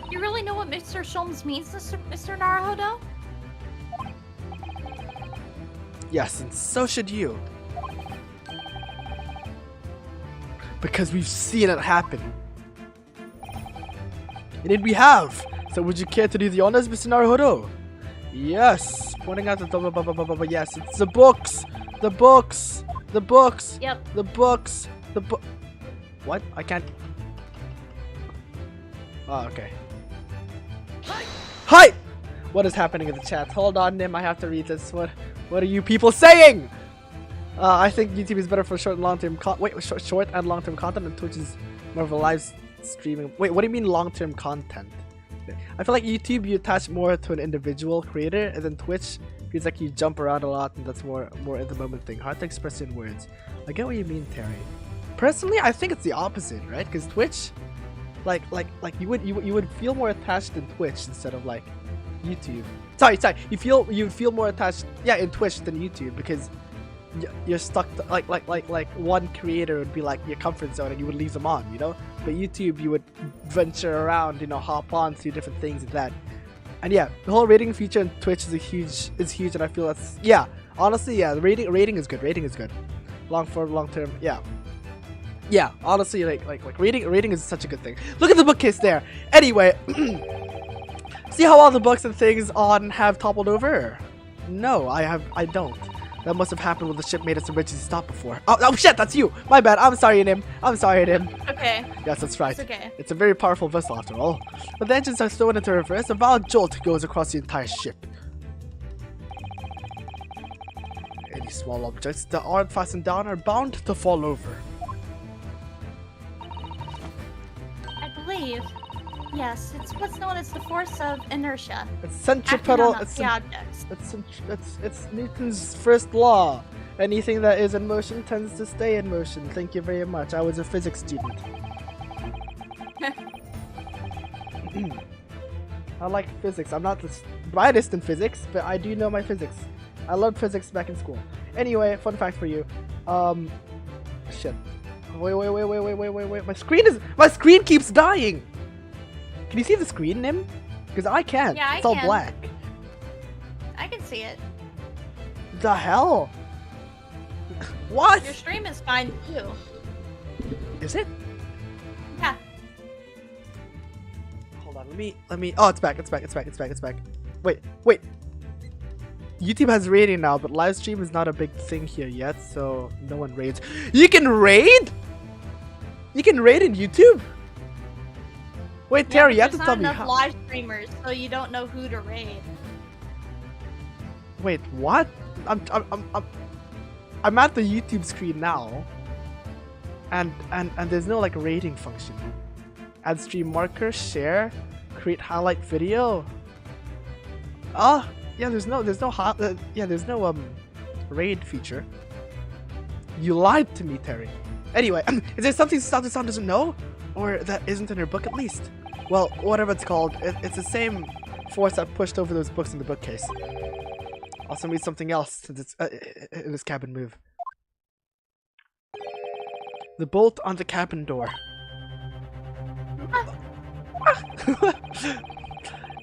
[SPEAKER 2] You really know what Mr. Sholmes means, Mr. Naruhodo?
[SPEAKER 1] Yes, and so should you. Because we've seen it happen. Indeed we have. So would you care to do the honors, Mr. Naruhodo? Yes. Pointing out the yes, it's the books. The books. The books.
[SPEAKER 2] Yep.
[SPEAKER 1] The books. The book. What? I can't. Oh, okay. Hi! What is happening in the chat? Hold on, Nim. I have to read this. What are you people saying? I think YouTube is better for short and long-term short and long-term content, and Twitch is more of a live streaming. Wait, what do you mean long-term content? I feel like YouTube you attach more to an individual creator, and then Twitch Feels like you jump around a lot, and that's more in the moment thing. Hard to express in words. I get what you mean, Terry. Personally, I think it's the opposite, right? Because Twitch, like you would feel more attached in Twitch instead of like YouTube. Sorry. You feel more attached, yeah, in Twitch than YouTube because you're stuck to, like one creator would be like your comfort zone and you would leave them on, you know. But YouTube, you would venture around, you know, hop on to different things and that. And yeah, the whole rating feature in Twitch is huge, and I feel that's, yeah, honestly, yeah, the rating is good. Rating is good. Long term, yeah. Yeah, honestly, like rating is such a good thing. Look at the bookcase there. Anyway, see how all the books and things on have toppled over? No, I don't. That must have happened when the ship made its emergency stop before. Oh shit, that's you. My bad. I'm sorry, Nim.
[SPEAKER 2] Okay.
[SPEAKER 1] Yes, that's right.
[SPEAKER 2] It's okay.
[SPEAKER 1] It's a very powerful vessel after all. When the engines are thrown into reverse, a violent jolt goes across the entire ship. Any small objects that aren't fastened down are bound to fall over.
[SPEAKER 2] I believe, yes, it's what's known as the force of inertia.
[SPEAKER 1] It's centripetal. It's Newton's first law. Anything that is in motion tends to stay in motion. Thank you very much. I was a physics student. I like physics. I'm not the brightest in physics, but I do know my physics. I loved physics back in school. Anyway, fun fact for you. Shit. Wait. My screen keeps dying. Can you see the screen, Nim? Because I can't.
[SPEAKER 2] Yeah,
[SPEAKER 1] it's all black.
[SPEAKER 2] I can see it.
[SPEAKER 1] The hell? What?
[SPEAKER 2] Your stream is fine too.
[SPEAKER 1] Is it?
[SPEAKER 2] Yeah.
[SPEAKER 1] Hold on, let me. Oh, it's back. Wait. YouTube has raiding now, but live stream is not a big thing here yet, so no one raids. You can raid? You can raid in YouTube? Wait, Terry, you have to tell me how.
[SPEAKER 2] There's not enough live streamers, so you don't know who to raid.
[SPEAKER 1] Wait, what? I'm at the YouTube screen now, and there's no like rating function. Add stream marker, share, create highlight video. Yeah, there's no raid feature. You lied to me, Terry. Anyway, is there something Sound doesn't know, or that isn't in her book at least? Well, whatever it's called, it's the same force that pushed over those books in the bookcase. Also read something else to this, in this cabin move. The bolt on the cabin door.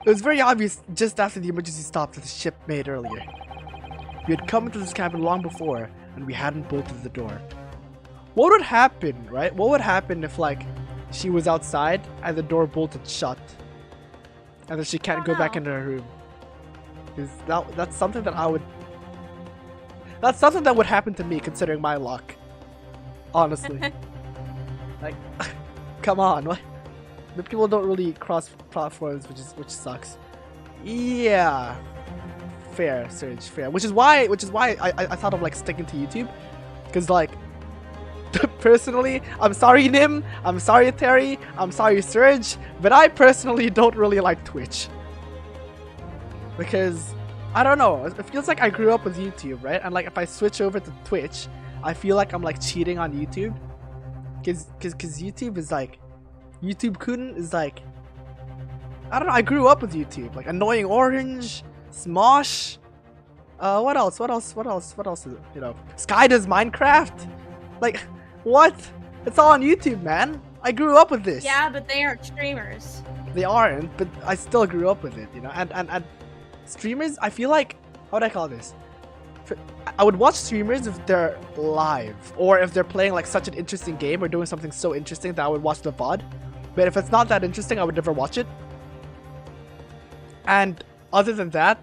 [SPEAKER 1] It was very obvious just after the emergency stop that the ship made earlier. We had come into this cabin long before, and we hadn't bolted the door. What would happen, right? What would happen if, like, she was outside and the door bolted shut, and then she can't go back into her room? That's something that I would... That's something that would happen to me, considering my luck. Honestly. Like, come on, what? The people don't really cross platforms, which sucks. Yeah. Fair, Serge, fair. Which is why I thought of like sticking to YouTube. Cause like personally, I'm sorry Nim, I'm sorry Terry, I'm sorry Serge, but I personally don't really like Twitch. Because I don't know, it feels like I grew up with YouTube, right? And like if I switch over to Twitch, I feel like I'm like cheating on YouTube. Cause YouTube is like, YouTube Kun is like, I don't know, I grew up with YouTube. Like Annoying Orange, Smosh, what else is it? You know, Sky Does Minecraft? Like, what? It's all on YouTube, man. I grew up with this.
[SPEAKER 2] Yeah, but they aren't streamers.
[SPEAKER 1] They aren't, but I still grew up with it, you know? And streamers, I feel like, how would I call this? I would watch streamers if they're live, or if they're playing like such an interesting game or doing something so interesting that I would watch the VOD. But if it's not that interesting, I would never watch it. And other than that,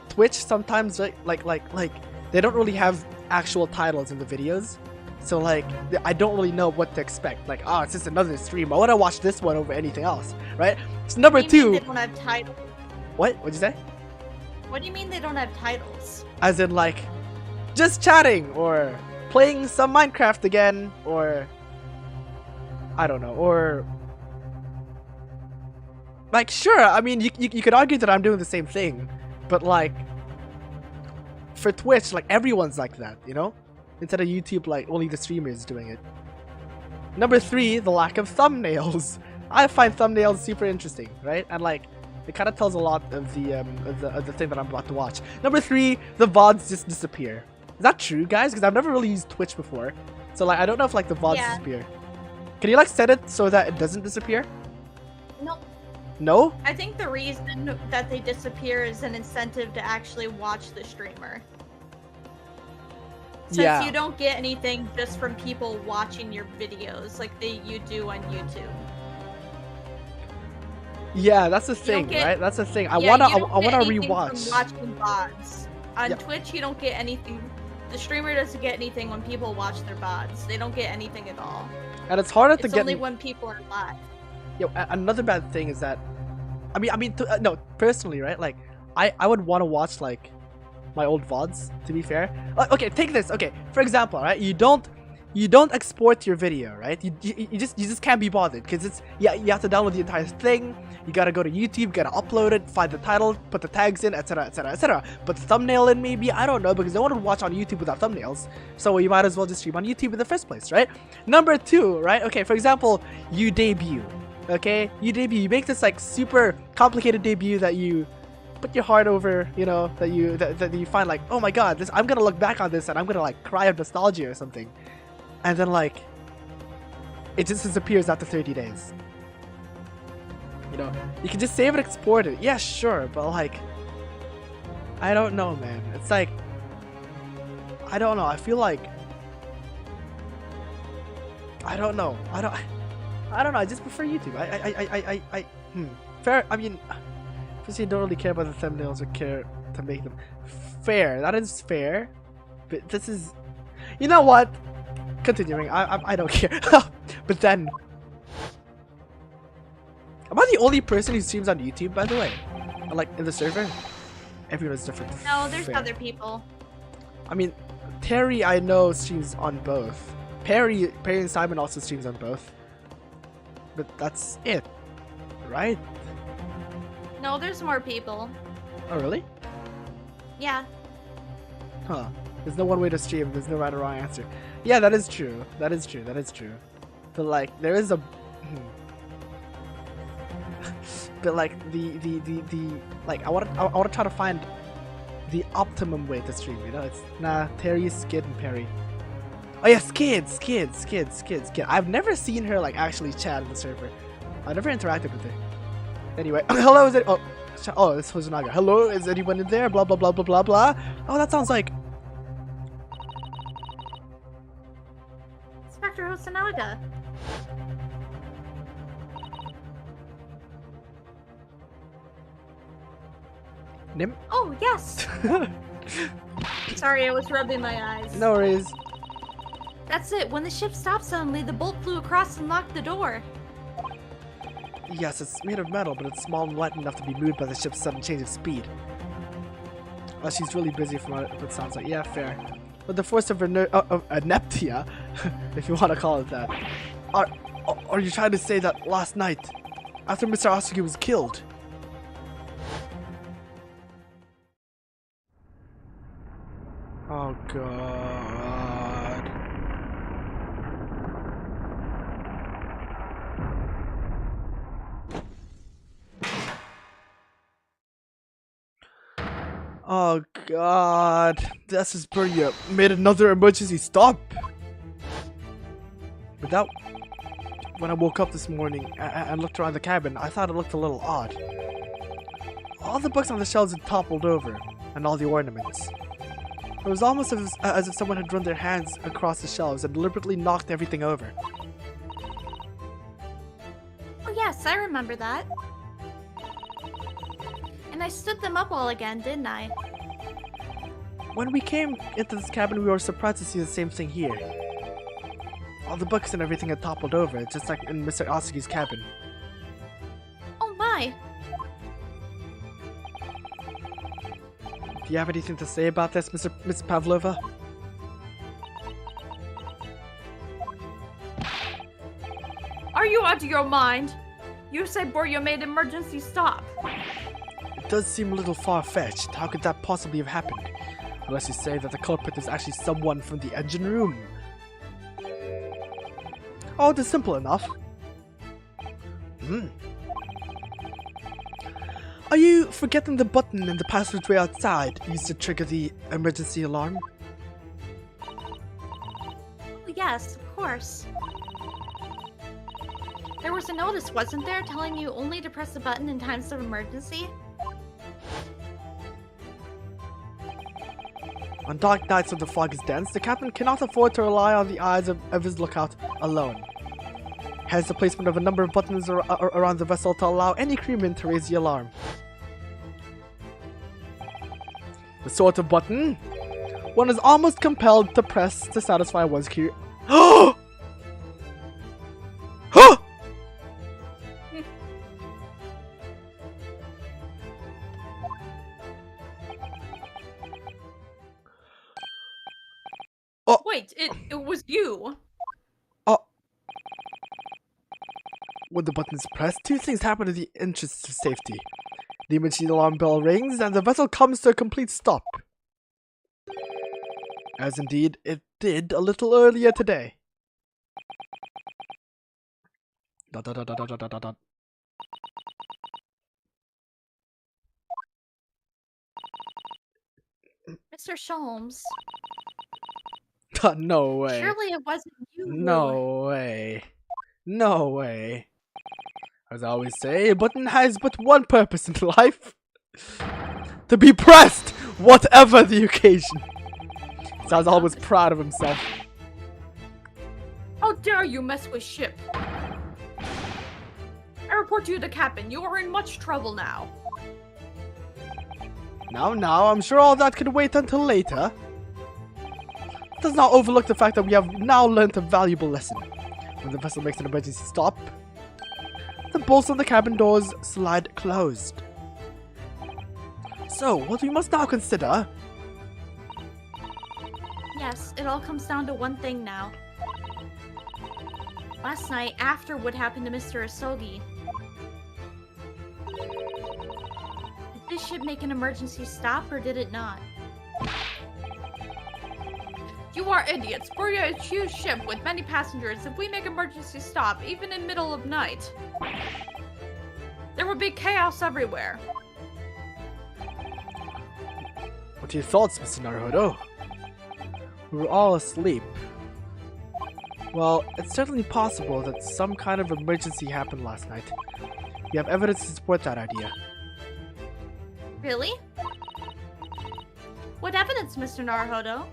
[SPEAKER 1] Twitch sometimes like they don't really have actual titles in the videos, so like I don't really know what to expect. Like, oh, it's just another stream. I want to watch this one over anything else, right? So number two.
[SPEAKER 2] They don't have titles.
[SPEAKER 1] What? What'd you say?
[SPEAKER 2] What do you mean they don't have titles?
[SPEAKER 1] As in like, just chatting or playing some Minecraft again, or I don't know, or like, sure, I mean, you could argue that I'm doing the same thing, but like, for Twitch, like everyone's like that, you know? Instead of YouTube, like only the streamers doing it. Number 3, the lack of thumbnails. I find thumbnails super interesting, right? And like, it kind of tells a lot of the thing that I'm about to watch. Number 3, the VODs just disappear. Is that true, guys? Because I've never really used Twitch before, so like I don't know if like the VODs disappear. Can you like set it so that it doesn't disappear?
[SPEAKER 2] No.
[SPEAKER 1] No?
[SPEAKER 2] I think the reason that they disappear is an incentive to actually watch the streamer. Since you don't get anything just from people watching your videos like you do on YouTube.
[SPEAKER 1] Yeah, that's the thing, right? That's the thing. I wanna rewatch.
[SPEAKER 2] From watching VODs. On Twitch, you don't get anything. The streamer doesn't get anything when people watch their VODs. They don't get anything at all.
[SPEAKER 1] And it's harder to get.
[SPEAKER 2] It's only when people are live.
[SPEAKER 1] Yo, another bad thing is that, no, personally, right? Like, I would want to watch like my old VODs. To be fair, okay, take this. Okay, for example, right? You don't export your video, right? You just can't be bothered because it's you have to download the entire thing. You gotta go to YouTube, gotta upload it, find the title, put the tags in, etc, etc, etc. Put the thumbnail in, maybe, I don't know, because no one would watch on YouTube without thumbnails. So you might as well just stream on YouTube in the first place, right? Number 2, right? Okay, for example, you debut. Okay, you make this like super complicated debut that you put your heart over, you know, that you find like, oh my god, I'm gonna look back on this and I'm gonna like cry of nostalgia or something. And then like it just disappears after 30 days. You know, you can just save and export it. Yeah, sure, but like I don't know, man. It's like I don't know. I feel like I don't know. I don't know. I just prefer YouTube. Fair. I mean, obviously, I don't really care about the thumbnails or care to make them fair. That is fair, but this is, you know what? Continuing. I don't care. But then, am I the only person who streams on YouTube? By the way, like in the server, everyone's different.
[SPEAKER 2] No, there's other people.
[SPEAKER 1] I mean, Terry, I know streams on both. Perry and Simon also streams on both. But that's it, right?
[SPEAKER 2] No, there's more people.
[SPEAKER 1] Oh, really?
[SPEAKER 2] Yeah.
[SPEAKER 1] Huh. There's no one way to stream. There's no right or wrong answer. Yeah, that is true. That is true. That is true. But like, there is a. But like the like I want to try to find the optimum way to stream. You know, it's Terry, Skid, and Perry. Oh yeah, Skid. I've never seen her like actually chat in the server. I've never interacted with her. Anyway, hello, is it? Oh, it's Hosonaga. Hello, is anyone in there? Blah blah blah blah blah blah. Oh, that sounds like
[SPEAKER 2] Inspector Hosonaga.
[SPEAKER 1] Nim.
[SPEAKER 2] Oh yes. Sorry, I was rubbing my eyes.
[SPEAKER 1] No worries.
[SPEAKER 2] That's it. When the ship stopped suddenly, the bolt flew across and locked the door.
[SPEAKER 1] Yes, it's made of metal, but it's small and light enough to be moved by the ship's sudden change of speed. Well, she's really busy from what it sounds like. Yeah, fair. But the force of Neptia, if you want to call it that. Are you trying to say that last night, after Mr. Asuki was killed? Oh god. Oh god. This is where you made another emergency stop. But that, when I woke up this morning and looked around the cabin, I thought it looked a little odd. All the books on the shelves had toppled over, and all the ornaments. It was almost as if someone had run their hands across the shelves and deliberately knocked everything over.
[SPEAKER 2] Oh yes, I remember that. And I stood them up all again, didn't I?
[SPEAKER 1] When we came into this cabin, we were surprised to see the same thing here. All the books and everything had toppled over, just like in Mr. Asuki's cabin.
[SPEAKER 2] Oh my!
[SPEAKER 1] Do you have anything to say about this, Miss Pavlova?
[SPEAKER 2] Are you out of your mind? You said Boryo made emergency stop.
[SPEAKER 1] It does seem a little far-fetched. How could that possibly have happened? Unless you say that the culprit is actually someone from the engine room. Oh, it is simple enough. Are you forgetting the button in the passageway outside used to trigger the emergency alarm?
[SPEAKER 2] Yes, of course. There was a notice, wasn't there, telling you only to press the button in times of emergency?
[SPEAKER 1] On dark nights when the fog is dense, the captain cannot afford to rely on the eyes of his lookout alone. Hence the placement of a number of buttons around the vessel to allow any crewman to raise the alarm. The sort of button one is almost compelled to press to satisfy one's curiosity. Oh!
[SPEAKER 2] Wait, it was you.
[SPEAKER 1] When the button is pressed, two things happen in the interest of safety. The emergency alarm bell rings and the vessel comes to a complete stop. As indeed it did a little earlier today. Mr.
[SPEAKER 2] Sholmes.
[SPEAKER 1] No way.
[SPEAKER 2] Surely it wasn't you.
[SPEAKER 1] No way. No way. As I always say, a button has but one purpose in life. To be pressed, whatever the occasion. Sounds always proud of himself.
[SPEAKER 2] How dare you mess with ship? I report you to the captain. You are in much trouble now.
[SPEAKER 1] Now, I'm sure all that could wait until later. Does not overlook the fact that we have now learnt a valuable lesson. When the vessel makes an emergency stop, the bolts on the cabin doors slide closed. So, what we must now consider...
[SPEAKER 2] Yes, it all comes down to one thing now. Last night, after what happened to Mr. Asogi, did this ship make an emergency stop or did it not? You are idiots. We're a huge ship with many passengers. If we make emergency stop, even in middle of night, there would be chaos everywhere.
[SPEAKER 1] What are your thoughts, Mr. Naruhodo? We were all asleep. Well, it's certainly possible that some kind of emergency happened last night. We have evidence to support that idea.
[SPEAKER 2] Really? What evidence, Mr. Naruhodo?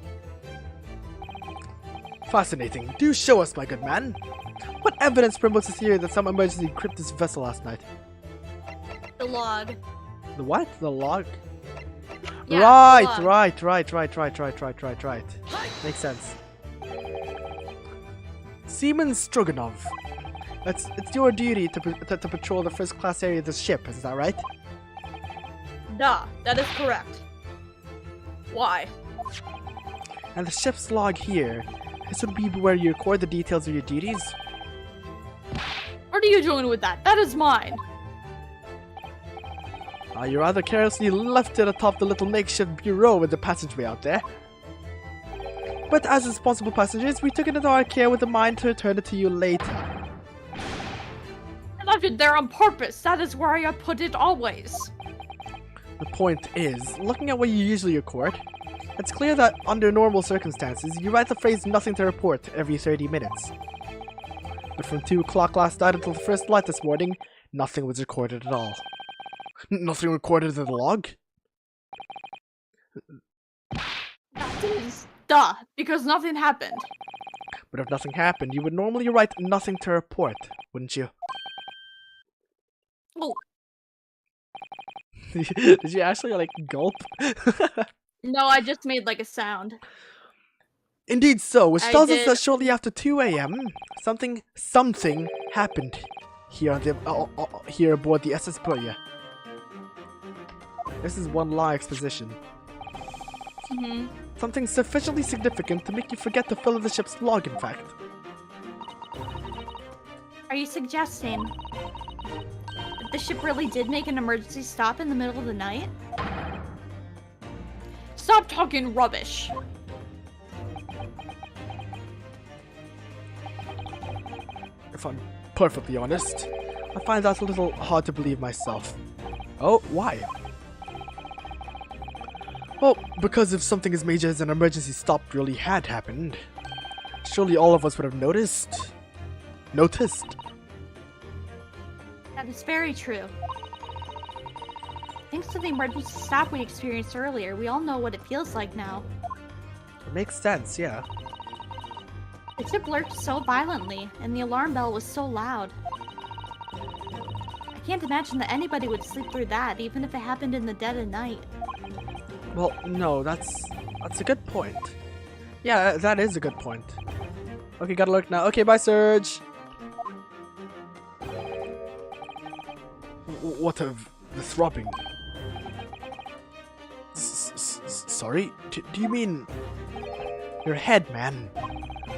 [SPEAKER 1] Fascinating. Do show us, my good man. What evidence promotes the theory that some emergency gripped this vessel last night?
[SPEAKER 2] The log.
[SPEAKER 1] The what? The log?
[SPEAKER 2] Yeah,
[SPEAKER 1] right.
[SPEAKER 2] the log.
[SPEAKER 1] Right. Makes sense. Seaman Stroganov. It's your duty to patrol the first class area of the ship, is that right?
[SPEAKER 2] Duh, that is correct. Why?
[SPEAKER 1] And the ship's log here, this would be where you record the details of your duties?
[SPEAKER 2] What are you doing with that? That is mine.
[SPEAKER 1] You rather carelessly left it atop the little makeshift bureau with the passageway out there. But as responsible passengers, we took it into our care with a mind to return it to you later.
[SPEAKER 2] I left it there on purpose. That is where I put it always.
[SPEAKER 1] The point is, looking at what you usually record, it's clear that under normal circumstances, you write the phrase "nothing to report" every 30 minutes. But from 2 o'clock last night until the first light this morning, nothing was recorded at all. Nothing recorded in the log?
[SPEAKER 2] That is duh, because nothing happened.
[SPEAKER 1] But if nothing happened, you would normally write "nothing to report," wouldn't you?
[SPEAKER 2] Oh.
[SPEAKER 1] Did you actually, like, gulp?
[SPEAKER 2] No, I just made, like, a sound.
[SPEAKER 1] Indeed so, which
[SPEAKER 2] I
[SPEAKER 1] tells us
[SPEAKER 2] did.
[SPEAKER 1] that shortly after 2 a.m., something happened here on the here aboard the SS Burya. This is one line exposition. Something sufficiently significant to make you forget to fill in the ship's log, in fact.
[SPEAKER 2] Are you suggesting that the ship really did make an emergency stop in the middle of the night? Stop talking rubbish.
[SPEAKER 1] If I'm perfectly honest, I find that a little hard to believe myself. Oh, why? Well, because if something as major as an emergency stop really had happened, surely all of us would have noticed. Noticed?
[SPEAKER 2] That is very true. Thanks to the emergency stop we experienced earlier, we all know what it feels like now.
[SPEAKER 1] It makes sense, yeah.
[SPEAKER 2] The ship lurched so violently, and the alarm bell was so loud. I can't imagine that anybody would sleep through that, even if it happened in the dead of night.
[SPEAKER 1] Well, no, that's a good point. Yeah, that is a good point. Okay, gotta look now. Okay, bye, Surge. What of the throbbing? Sorry? Do you mean your head, man?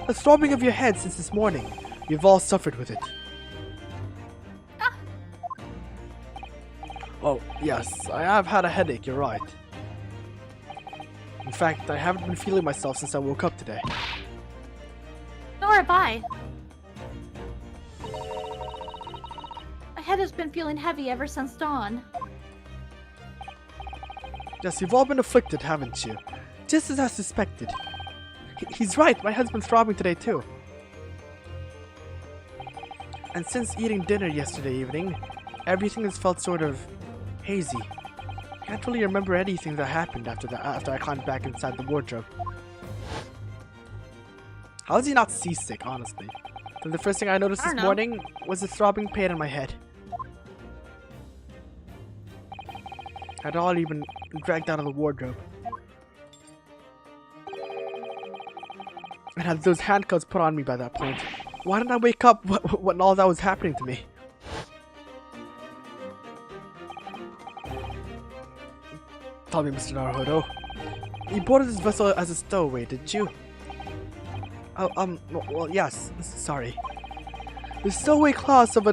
[SPEAKER 1] The throbbing of your head since this morning. You've all suffered with it.
[SPEAKER 2] Ah.
[SPEAKER 1] Oh, yes, I have had a headache, you're right. In fact, I haven't been feeling myself since I woke up today.
[SPEAKER 2] Nor have I. My head has been feeling heavy ever since dawn.
[SPEAKER 1] Yes, you've all been afflicted, haven't you? Just as I suspected. He's right, my head's been throbbing today too. And since eating dinner yesterday evening, everything has felt sort of hazy. I can't really remember anything that happened after I climbed back inside the wardrobe. How is he not seasick, honestly? Then the first thing I noticed this morning was a throbbing pain in my head. I'd already been dragged out of the wardrobe. And had those handcuffs put on me by that point. Why didn't I wake up when all that was happening to me? Tell me, Mr. Naruhodo. You boarded this vessel as a stowaway, didn't you? Oh, well, yes. Sorry. The stowaway class of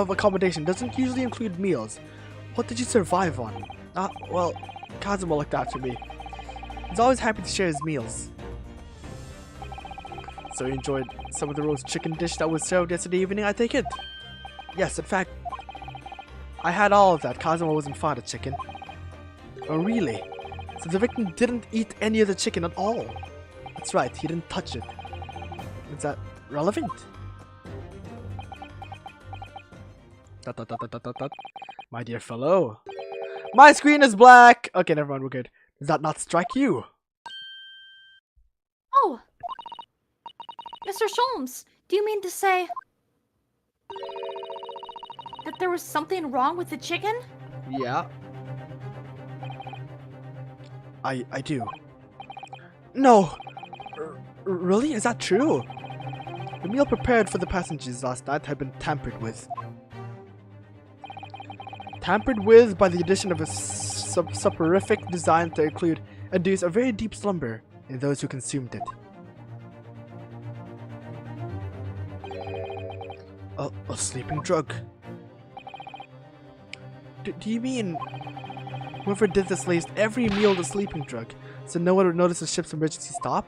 [SPEAKER 1] accommodation doesn't usually include meals. What did you survive on? Well, Kazuma looked after me. He's always happy to share his meals. So you enjoyed some of the roast chicken dish that was served yesterday evening, I take it? Yes, in fact, I had all of that. Kazuma wasn't fond of chicken. Oh, really? So the victim didn't eat any of the chicken at all? That's right, he didn't touch it. Is that relevant? My dear fellow. My screen is black! Okay, never mind, we're good. Does that not strike you?
[SPEAKER 2] Oh! Mr. Sholmes, do you mean to say that there was something wrong with the chicken?
[SPEAKER 1] Yeah. I do. No! Really? Is that true? The meal prepared for the passengers last night had been tampered with. Tampered with by the addition of a soporific designed to induce a very deep slumber in those who consumed it. A sleeping drug? Do you mean whoever did this laced every meal with a sleeping drug so no one would notice the ship's emergency stop?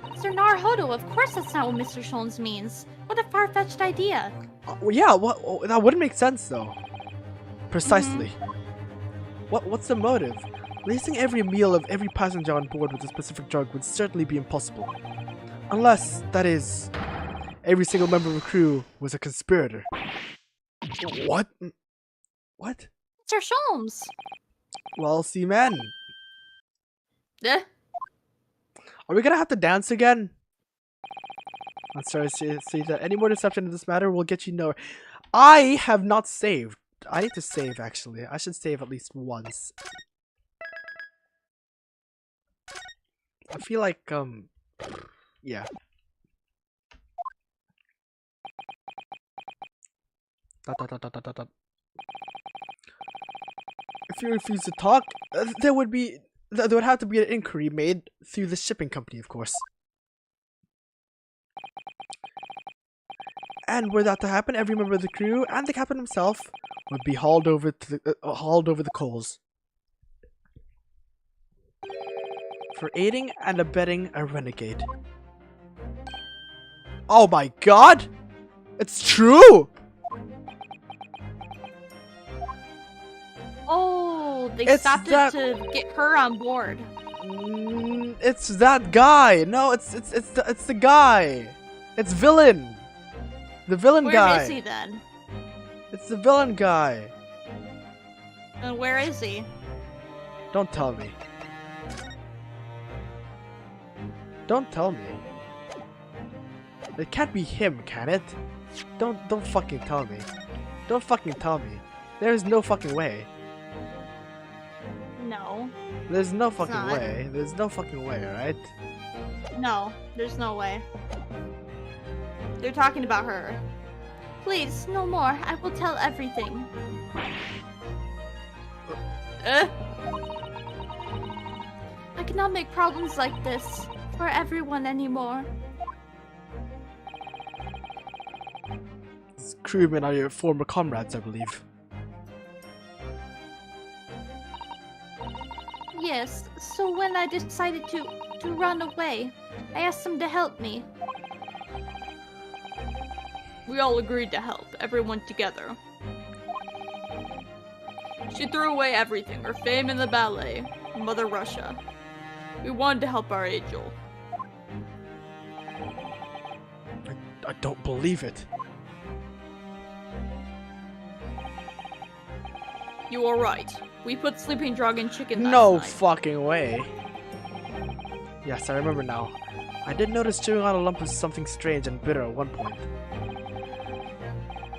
[SPEAKER 2] Mr. Naruhodo, of course that's not what Mr. Sholmes means. What a far-fetched idea.
[SPEAKER 1] Well, yeah, that wouldn't make sense though. Precisely. What's the motive? Lacing every meal of every passenger on board with a specific drug would certainly be impossible. Unless, that is, every single member of the crew was a conspirator. What? What?
[SPEAKER 2] Mr. Sholmes!
[SPEAKER 1] Well, see, man.
[SPEAKER 2] Eh?
[SPEAKER 1] Are we gonna have to dance again? I'm sorry to see that any more deception in this matter will get you nowhere. I have not saved. I need to save, actually. I should save at least once. I feel like, yeah. If you refuse to talk, there would have to be an inquiry made through the shipping company, of course. And were that to happen, every member of the crew and the captain himself would be hauled over the coals. for aiding and abetting a renegade. Oh my god! It's true!
[SPEAKER 2] Oh, they
[SPEAKER 1] It's
[SPEAKER 2] stopped
[SPEAKER 1] that-
[SPEAKER 2] it to get her on board.
[SPEAKER 1] It's that guy. No, it's the guy. It's villain. The villain guy.
[SPEAKER 2] Where is he then?
[SPEAKER 1] It's the villain guy.
[SPEAKER 2] And where is he?
[SPEAKER 1] Don't tell me. Don't tell me. It can't be him, can it? Don't fucking tell me. Don't fucking tell me. There is no fucking way.
[SPEAKER 2] No.
[SPEAKER 1] There's no fucking
[SPEAKER 2] not.
[SPEAKER 1] way. There's no fucking way, right?
[SPEAKER 2] No, there's no way. They're talking about her. Please, no more. I will tell everything. I cannot make problems like this for everyone anymore.
[SPEAKER 1] These crewmen are your former comrades, I believe.
[SPEAKER 2] Yes, so when I decided to run away, I asked them to help me. We all agreed to help, everyone together. She threw away everything, her fame in the ballet, Mother Russia. We wanted to help our angel.
[SPEAKER 1] I don't believe it.
[SPEAKER 2] You are right. We put sleeping drug in chicken last
[SPEAKER 1] No
[SPEAKER 2] night.
[SPEAKER 1] fucking way. Yes, I remember now. I did notice chewing on a lump of something strange and bitter at one point.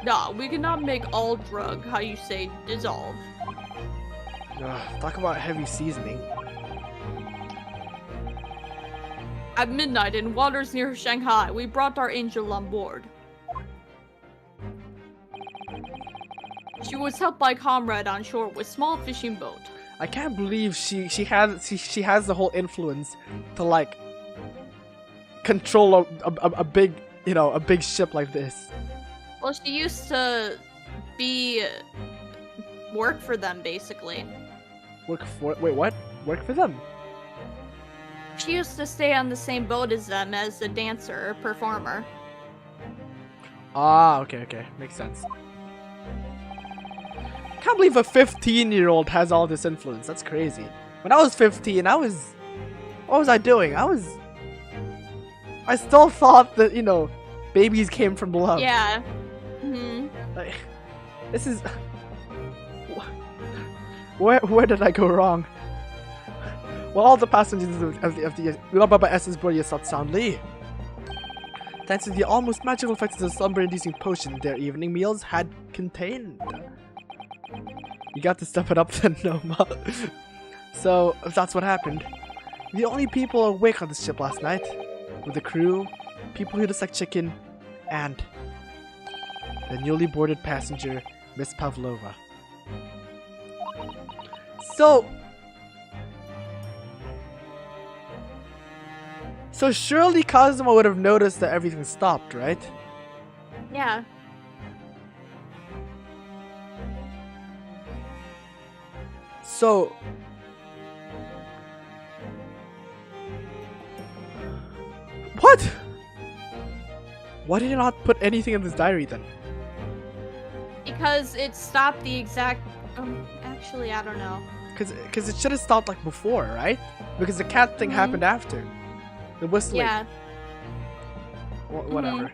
[SPEAKER 2] Nah, we cannot make all drug, how you say, dissolve.
[SPEAKER 1] Talk about heavy seasoning.
[SPEAKER 2] At midnight in waters near Shanghai, we brought our angel on board. She was helped by a comrade on shore with small fishing boat.
[SPEAKER 1] I can't believe she has the whole influence to like control a big, you know, a big ship like this.
[SPEAKER 2] Well, she used to work for them, basically.
[SPEAKER 1] Wait, what? Work for them?
[SPEAKER 2] She used to stay on the same boat as them as a dancer or performer.
[SPEAKER 1] Ah, okay, makes sense. Can't believe a 15-year-old has all this influence. That's crazy. When I was 15, what was I doing? I still thought that, you know, babies came from love.
[SPEAKER 2] Yeah.
[SPEAKER 1] Like, this is... Where did I go wrong? Well, all the passengers of the SS Boreas slept soundly. Thanks to the almost magical effects of the slumber-inducing potion their evening meals had contained. You got to step it up then, Noma. So, if that's what happened, the only people awake on the ship last night were the crew, people who just like chicken, and the newly boarded passenger, Miss Pavlova. So surely Kazuma would have noticed that everything stopped, right?
[SPEAKER 2] Yeah.
[SPEAKER 1] So... What? Why did you not put anything in this diary then?
[SPEAKER 2] Because it stopped the exact... actually, I don't know.
[SPEAKER 1] Because it should have stopped like before, right? Because the cat thing happened after. The whistling.
[SPEAKER 2] Yeah.
[SPEAKER 1] Whatever.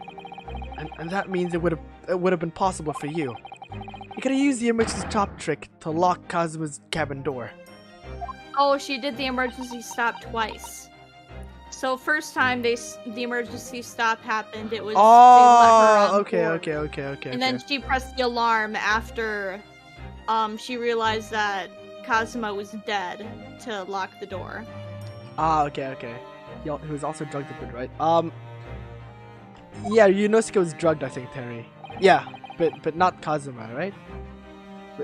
[SPEAKER 1] And that means it would have been possible for you. You could have used the emergency stop trick to lock Kazuma's cabin door.
[SPEAKER 2] Oh, she did the emergency stop twice. So first time the emergency stop happened, it was to let her on
[SPEAKER 1] okay.
[SPEAKER 2] And then she pressed the alarm after she realized that Kazuma was dead to lock the door.
[SPEAKER 1] Okay. He was also drugged a bit, right? Yeah, Yunosuke was drugged, I think, Terry. Yeah, but not Kazuma, right?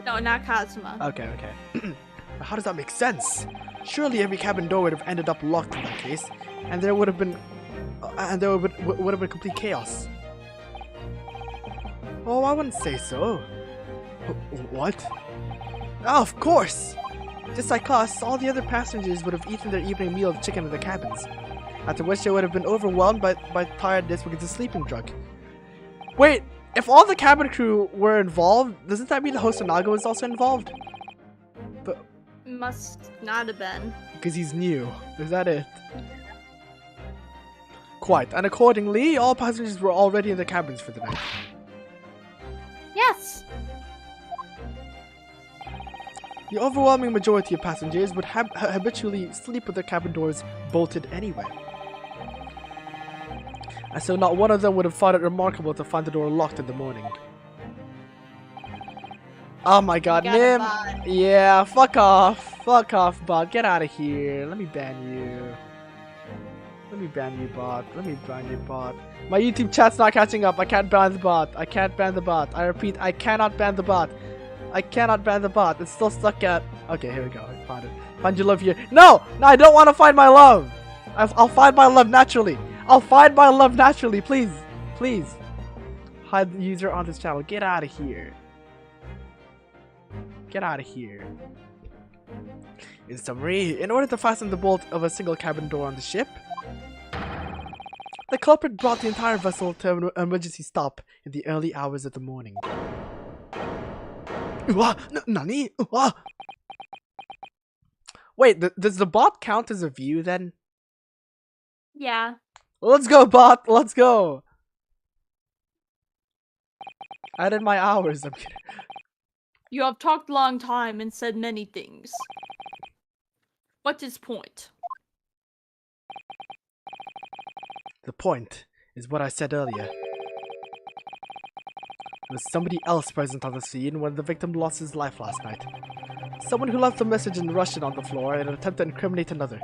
[SPEAKER 2] No, not Kazuma.
[SPEAKER 1] Okay. How does that make sense? Surely every cabin door would have ended up locked in that case, and there would have been complete chaos. Oh, I wouldn't say so. What? Oh, of course! Just like us, all the other passengers would have eaten their evening meal of chicken in the cabins. After which they would have been overwhelmed by tiredness because of sleeping drug. Wait, if all the cabin crew were involved, doesn't that mean the host Onaga was also involved? But
[SPEAKER 2] must not have been.
[SPEAKER 1] because he's new. Is that it? Quite. And accordingly, all passengers were already in the cabins for the night.
[SPEAKER 2] Yes.
[SPEAKER 1] The overwhelming majority of passengers would habitually sleep with their cabin doors bolted anyway. And so not one of them would have found it remarkable to find the door locked in the morning. Oh my god, Nim! Yeah, fuck off. Fuck off, bot. Get out of here. Let me ban you. Let me ban you, bot. Let me ban you, bot. My YouTube chat's not catching up. I can't ban the bot. I can't ban the bot. I repeat, I cannot ban the bot. I cannot ban the bot. It's still stuck at... Okay, here we go. I found it. Find your love here. No! No, I don't want to find my love. I'll find my love naturally. I'll find my love naturally. Please. Please. Hide the user on this channel. Get out of here. Get out of here. In summary, in order to fasten the bolt of a single cabin door on the ship, the culprit brought the entire vessel to an emergency stop in the early hours of the morning. Nani? Wait, does the bot count as a view then?
[SPEAKER 2] Yeah.
[SPEAKER 1] Let's go, bot. Let's go. I did my hours. I'm kidding.
[SPEAKER 2] You have talked a long time and said many things. What is point?
[SPEAKER 1] The point is what I said earlier. There was somebody else present on the scene when the victim lost his life last night. Someone who left a message in Russian on the floor in an attempt to incriminate another.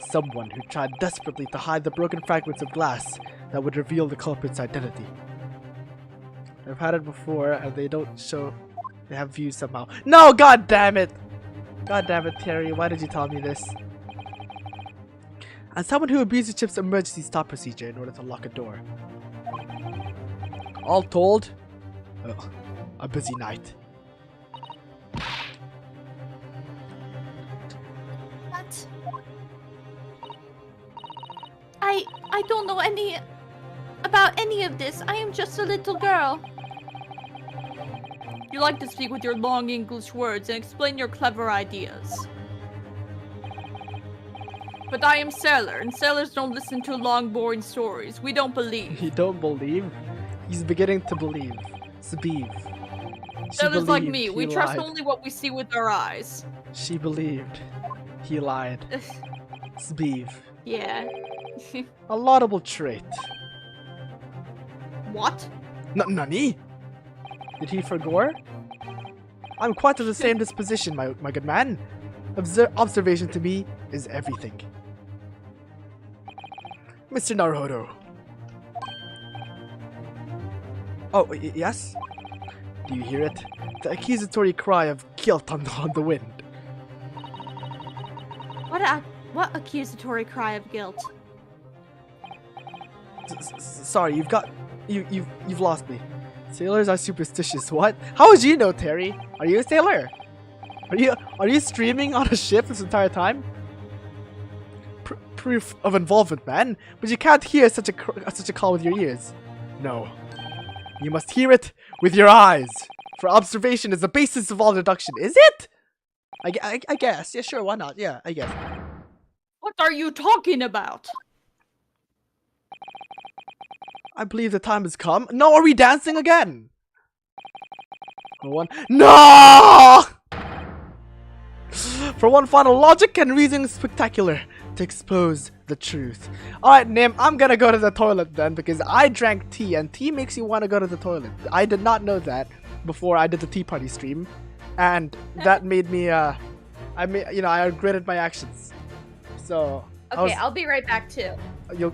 [SPEAKER 1] Someone who tried desperately to hide the broken fragments of glass that would reveal the culprit's identity. I've had it before and they don't show... They have views somehow. No! God damn it! God damn it, Terry. Why did you tell me this? And someone who abused the ship's emergency stop procedure in order to lock a door. All told, a busy night.
[SPEAKER 2] What? I don't know about any of this. I am just a little girl. You like to speak with your long English words and explain your clever ideas. But I am Sailor, and sailors don't listen to long, boring stories. We don't believe.
[SPEAKER 1] He don't believe? He's beginning to believe. Sabiv.
[SPEAKER 2] Sailors like me, we trust only what we see with our eyes.
[SPEAKER 1] She believed. He lied. Sabiv.
[SPEAKER 2] Yeah.
[SPEAKER 1] A laudable trait.
[SPEAKER 2] What?
[SPEAKER 1] Nani? Did he forgore? I'm quite of the same disposition, my good man. Observation to me is everything. Mr. Naruhodo. Oh, yes? Do you hear it? The accusatory cry of guilt on the wind.
[SPEAKER 2] What accusatory cry of guilt?
[SPEAKER 1] Sorry, you've lost me. Sailors are superstitious. What? How would you know, Terry? Are you a sailor? Are you streaming on a ship this entire time? Proof of involvement, man. But you can't hear such a call with your ears. No, you must hear it with your eyes. For observation is the basis of all deduction. Is it? I guess. Yeah, sure. Why not? Yeah, I guess.
[SPEAKER 2] What are you talking about?
[SPEAKER 1] I believe the time has come. No, are we dancing again? For one, no! For one final logic and reasoning spectacular to expose the truth. Alright, Nim, I'm gonna go to the toilet then because I drank tea and tea makes you want to go to the toilet. I did not know that before I did the tea party stream, and that made me, I regretted my actions. So.
[SPEAKER 2] Okay, I'll be right back too.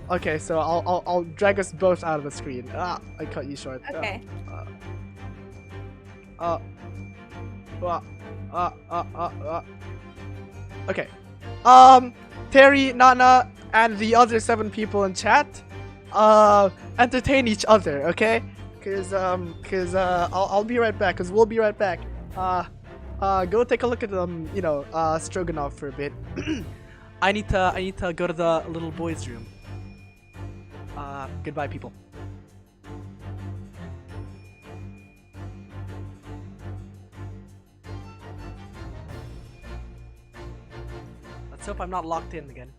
[SPEAKER 1] Okay, so I'll drag us both out of the screen. I cut you short.
[SPEAKER 2] Okay.
[SPEAKER 1] Okay. Terry, Nana, and the other 7 people in chat, entertain each other, okay? Cause I'll be right back. Cause we'll be right back. Go take a look at Stroganoff for a bit. I need to go to the little boy's room. Goodbye, people. Let's hope I'm not locked in again.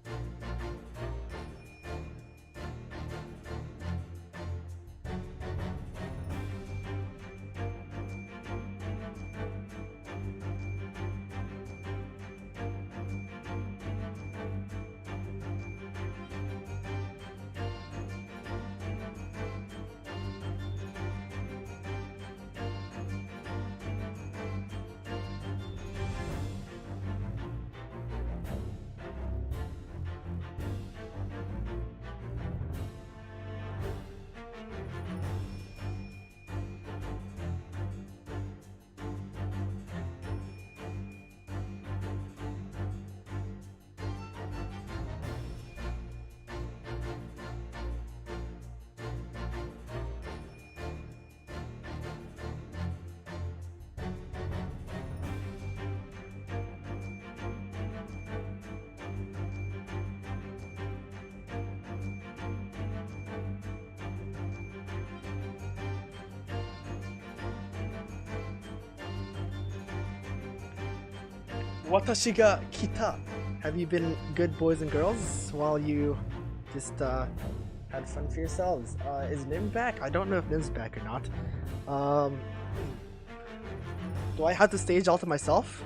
[SPEAKER 1] Watashi ga kita. Have you been good boys and girls while you just had fun for yourselves? Is Nim back? I don't know if Nim's back or not. Do I have to stage all to myself?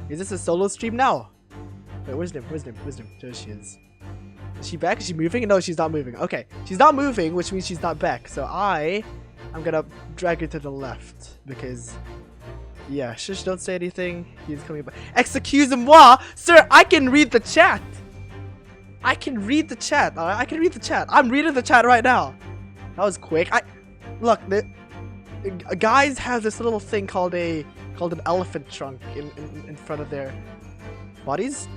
[SPEAKER 1] Is this a solo stream now? Wait, where's Nim? Where's Nim? Where's Nim? There she is. Is she back? Is she moving? No, she's not moving. Okay, she's not moving, which means she's not back. So I'm gonna drag her to the left because. Yeah, shush, don't say anything. He's coming back. Excusez-moi! Sir, I can read the chat! I can read the chat. I can read the chat. I'm reading the chat right now. That was quick. Look, guys have this little thing called an elephant trunk in front of their bodies.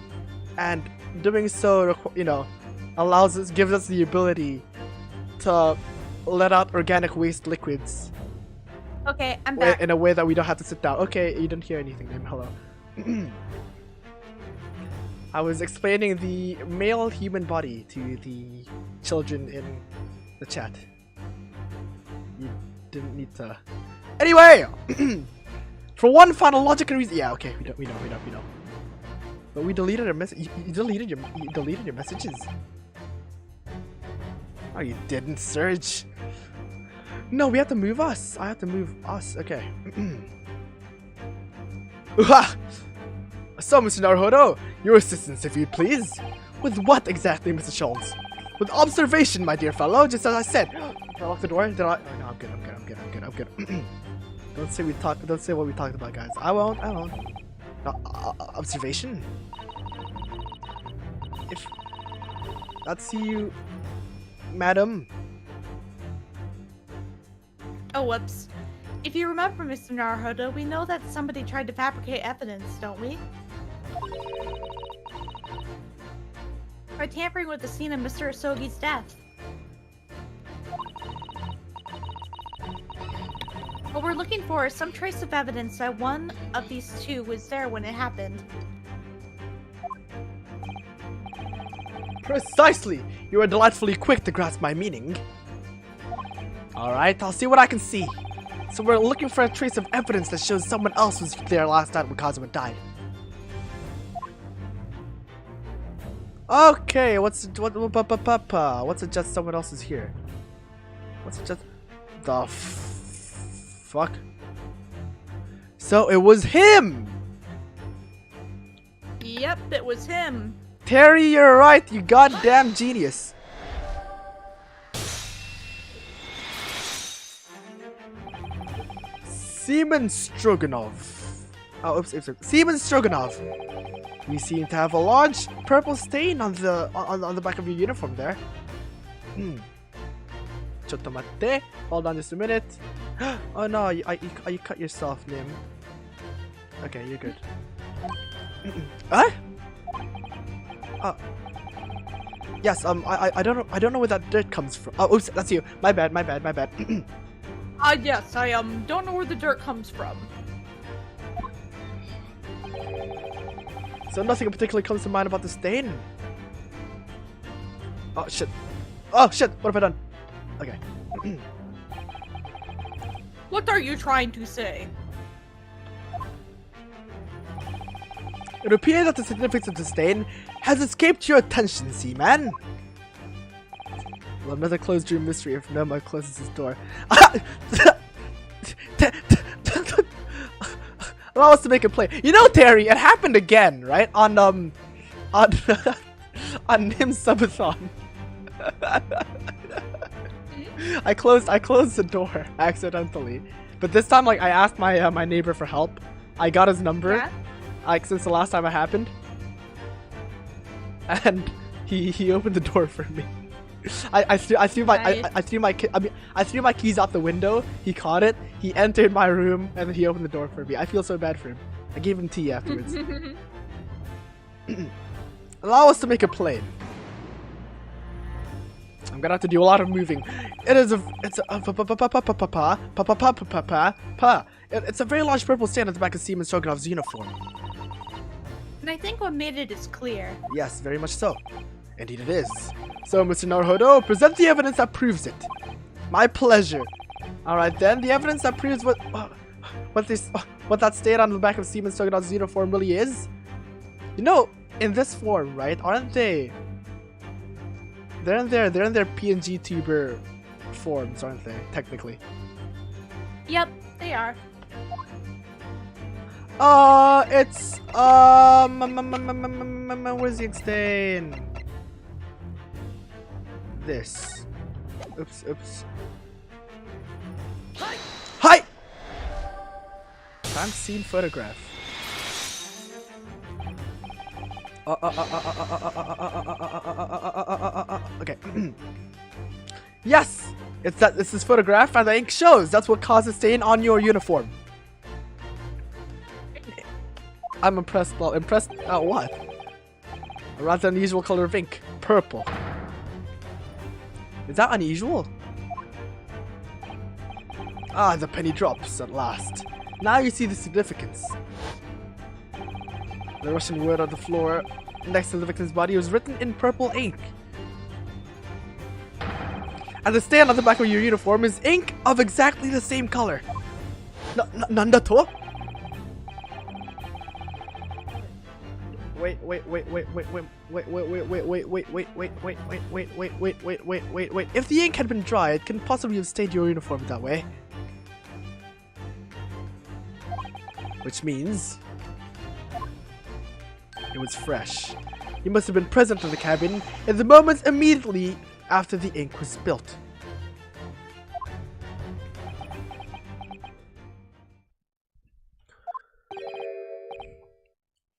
[SPEAKER 1] And doing so, gives us the ability to let out organic waste liquids.
[SPEAKER 2] Okay, I'm back.
[SPEAKER 1] In a way that we don't have to sit down. Okay, you didn't hear anything, Nim. Hello. I was explaining the male human body to the children in the chat. You didn't need to. Anyway, for one final logical reason. Yeah, okay, we know. But we deleted our message. You deleted your messages. Oh, you didn't, Surge. No, we have to move us. I have to move us. Okay. So, Mr. Naruhodo, your assistance, if you please. With what exactly, Mr. Sholmes? With observation, my dear fellow, just as I said. Did I lock the door? Did I? Oh, no, I'm good. Don't say what we talked about, guys. I won't. Observation? If that's you, madam.
[SPEAKER 2] Oh, whoops. If you remember, Mr. Naruhodo, we know that somebody tried to fabricate evidence, don't we? By tampering with the scene of Mr. Asogi's death. What we're looking for is some trace of evidence that one of these two was there when it happened.
[SPEAKER 1] Precisely! You are delightfully quick to grasp my meaning. Alright, I'll see what I can see. So we're looking for a trace of evidence that shows someone else was there last night when Kazuma died. Okay, what's it just someone else is here? What's it just the fuck? So it was him!
[SPEAKER 2] Yep, it was him.
[SPEAKER 1] Terry, you're right, you goddamn genius. Seaman Stroganov. Oh, oops. Seaman Stroganov. You seem to have a large purple stain on the back of your uniform there. Chotto matte. Hold on just a minute. Oh no, you cut yourself, Nim. Okay, you're good. Huh? Yes, I don't know where that dirt comes from. Oh, oops, that's you. My bad.
[SPEAKER 2] Yes, I don't know where the dirt comes from.
[SPEAKER 1] So nothing in particular comes to mind about the stain. Oh shit. Oh shit, what have I done? Okay.
[SPEAKER 2] What are you trying to say?
[SPEAKER 1] It appears that the significance of the stain has escaped your attention, Seaman. Well, another closed room mystery if Noma closes his door. Allow us to make a play. You know, Terry, it happened again, right? On on NIM'S subathon. I closed the door accidentally, but this time, like, I asked my my neighbor for help. I got his number,
[SPEAKER 2] Yeah?
[SPEAKER 1] like, since the last time it happened, and he opened the door for me. I threw my keys out the window. He caught it. He entered my room and then he opened the door for me. I feel so bad for him. I gave him tea afterwards. Allow us to make a plane. I'm gonna have to do a lot of moving. It's a very large purple stain at the back of Seaman Stroganov's uniform.
[SPEAKER 2] And I think what made it is clear.
[SPEAKER 1] Yes, very much so. Indeed it is. So, Mr. Naruhodo, present the evidence that proves it. My pleasure. Alright then, the evidence that proves what that stain on the back of Seaman Stroganov's uniform really is. You know, in this form, right, aren't they? They're in their PNG tuber forms, aren't they, technically?
[SPEAKER 2] Yep, they are.
[SPEAKER 1] It's where's the stain? This. Oops. Hi! Time seen photograph. Okay. Yes! It's this photograph and the ink shows. That's what caused the stain on your uniform. I'm impressed. Well, impressed at what? A rather unusual color of ink. Purple. Is that unusual? Ah, the penny drops at last. Now you see the significance. The Russian word on the floor next to the victim's body was written in purple ink. And the stain on the back of your uniform is ink of exactly the same color. Nandato? Wait. If the ink had been dry, it couldn't possibly have stained your uniform that way. Which means it was fresh. You must have been present in the cabin in the moments immediately after the ink was spilt.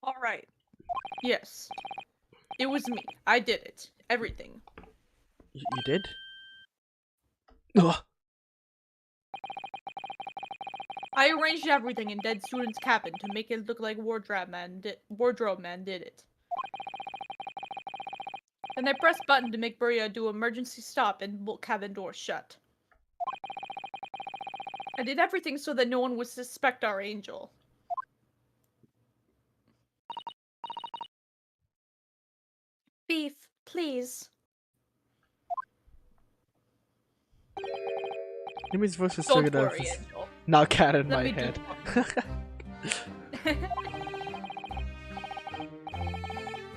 [SPEAKER 2] Alright. Yes. It was me. I did it. Everything.
[SPEAKER 1] You did? Ugh.
[SPEAKER 2] I arranged everything in dead student's cabin to make it look like Wardrobe Man did it. Then I pressed button to make Buria do emergency stop and cabin door shut. I did everything so that no one would suspect our angel. Beef, please.
[SPEAKER 1] Nimue's voice was
[SPEAKER 2] Don't
[SPEAKER 1] triggered
[SPEAKER 2] worry,
[SPEAKER 1] off.
[SPEAKER 2] Angel.
[SPEAKER 1] Now cat in
[SPEAKER 2] Let
[SPEAKER 1] my
[SPEAKER 2] me do
[SPEAKER 1] head.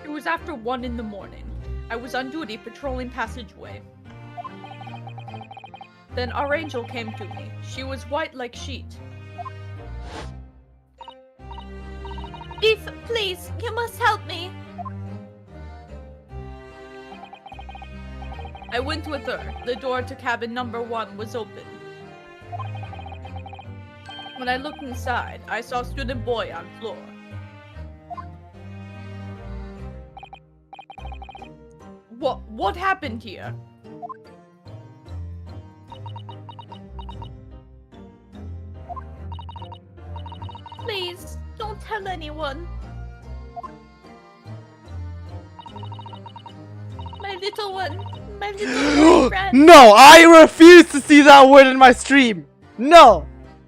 [SPEAKER 2] It was after 1 in the morning. I was on duty patrolling passageway. Then our angel came to me. She was white like sheet. Beef, please, you must help me. I went with her. The door to cabin number 1 was open. When I looked inside, I saw student boy on floor. What happened here? Please, don't tell anyone. My little one. My little friend.
[SPEAKER 1] No, I refuse to see that word in my stream. No.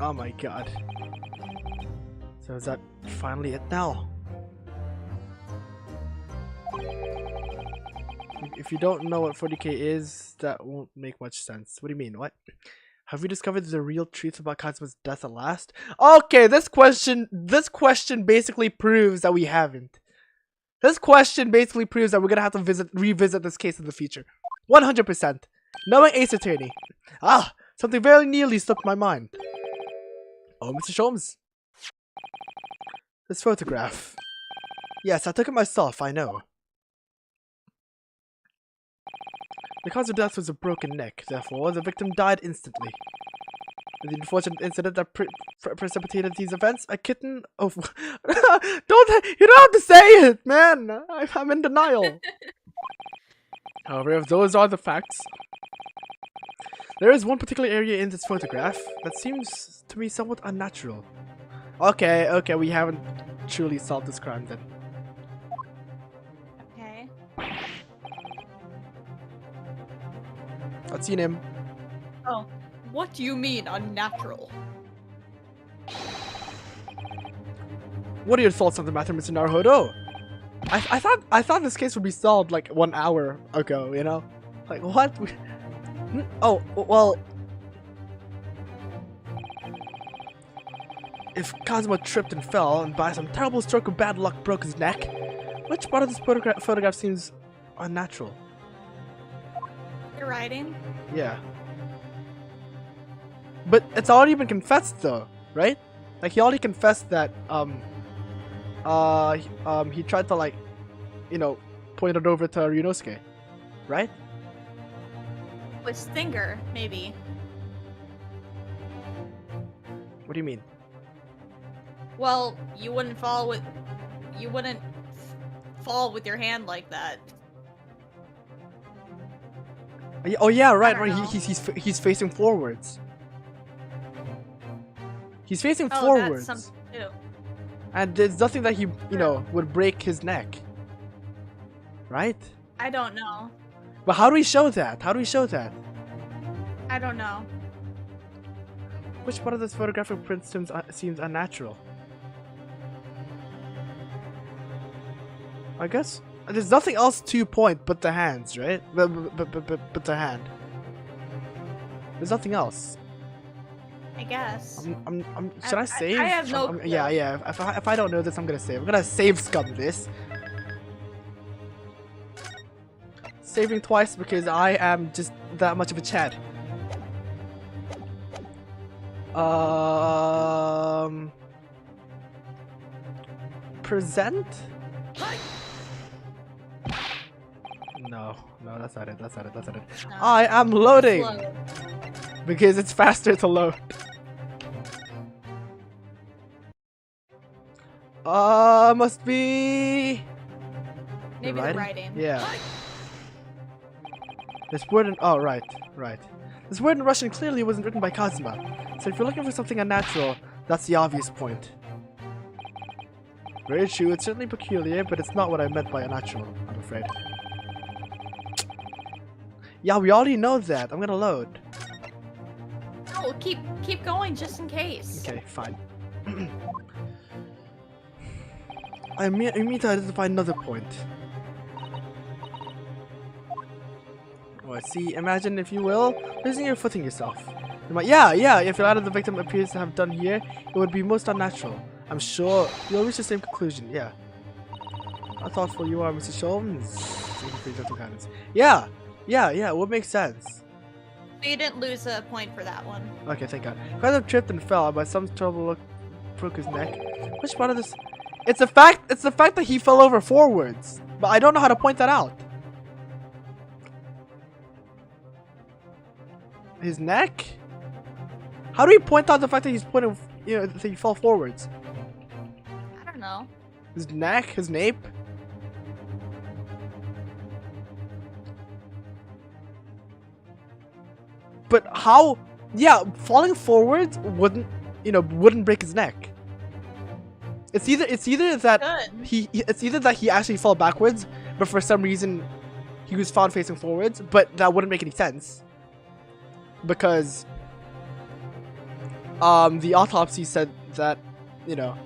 [SPEAKER 1] Oh my god. So is that finally it now? If you don't know what 40k is, that won't make much sense. What do you mean? What? Have we discovered the real truth about Kazuma's death at last? Okay, this question basically proves that we haven't. This question basically proves that we're gonna have to revisit this case in the future. 100%. Knowing Ace Attorney. Ah, something very nearly slipped my mind. Oh, Mr. Sholmes. This photograph. Yes, I took it myself, I know. The cause of death was a broken neck, therefore the victim died instantly. In the unfortunate incident that precipitated these events, a kitten... Oh, you don't have to say it, man! I'm in denial. However, if those are the facts, there is one particular area in this photograph that seems to me somewhat unnatural. Okay, we haven't truly solved this crime then.
[SPEAKER 2] Okay.
[SPEAKER 1] I've seen him.
[SPEAKER 2] Oh, what do you mean unnatural?
[SPEAKER 1] What are your thoughts on the matter, Mr. Naruhodo? I thought this case would be solved like 1 hour ago, you know? Like what? Oh, well, if Kazuma tripped and fell and by some terrible stroke of bad luck broke his neck, which part of this photograph seems unnatural?
[SPEAKER 2] You're writing?
[SPEAKER 1] Yeah. But it's already been confessed though, right? Like he already confessed that he tried to like, you know, point it over to Ryunosuke, right?
[SPEAKER 2] With Stinger, maybe.
[SPEAKER 1] What do you mean?
[SPEAKER 2] Well, you wouldn't fall with your hand like that.
[SPEAKER 1] Oh yeah, right.
[SPEAKER 2] know.
[SPEAKER 1] He's facing forwards. He's facing
[SPEAKER 2] Oh,
[SPEAKER 1] forwards.
[SPEAKER 2] that's something too.
[SPEAKER 1] And there's nothing that he, you know, would break his neck. Right?
[SPEAKER 2] I don't know.
[SPEAKER 1] But how do we show that? How do we show that?
[SPEAKER 2] I don't know.
[SPEAKER 1] Which part of this photographic print seems unnatural? I guess there's nothing else to point but the hands, right? But the hand. There's nothing else.
[SPEAKER 2] I guess.
[SPEAKER 1] Should I save?
[SPEAKER 2] I have no clue.
[SPEAKER 1] Yeah. If I don't know this, I'm gonna save. I'm gonna save scum this. Saving twice because I am just that much of a Chad. Present? No, that's not it. That's not it. No. I am loading
[SPEAKER 2] Slow.
[SPEAKER 1] because it's faster to load. Must be
[SPEAKER 2] Maybe the writing.
[SPEAKER 1] Yeah. This word in right. This word in Russian clearly wasn't written by Kazuma. So if you're looking for something unnatural, that's the obvious point. Very true, it's certainly peculiar, but it's not what I meant by unnatural, I'm afraid. Yeah, we already know that. I'm gonna load.
[SPEAKER 2] No, keep going just in case.
[SPEAKER 1] Okay, fine. I mean to identify another point. Oh, see, imagine, if you will, losing your footing yourself. Yeah, if the the victim appears to have done here, it would be most unnatural. I'm sure you'll reach the same conclusion, yeah. How thoughtful you are, Mr. Sholmes. Yeah, it would make sense.
[SPEAKER 2] You didn't lose a point for that one.
[SPEAKER 1] Okay, thank God. Kind of tripped and fell, by some trouble broke his neck. Which part of this? It's the fact that he fell over forwards, but I don't know how to point that out. His neck? How do we point out the fact that he's pointing, you know, that he fell forwards?
[SPEAKER 2] I don't know.
[SPEAKER 1] His neck? His nape? But how? Yeah, falling forwards wouldn't break his neck. It's either that he actually fell backwards, but for some reason he was found facing forwards, but that wouldn't make any sense. Because the autopsy said that, you know,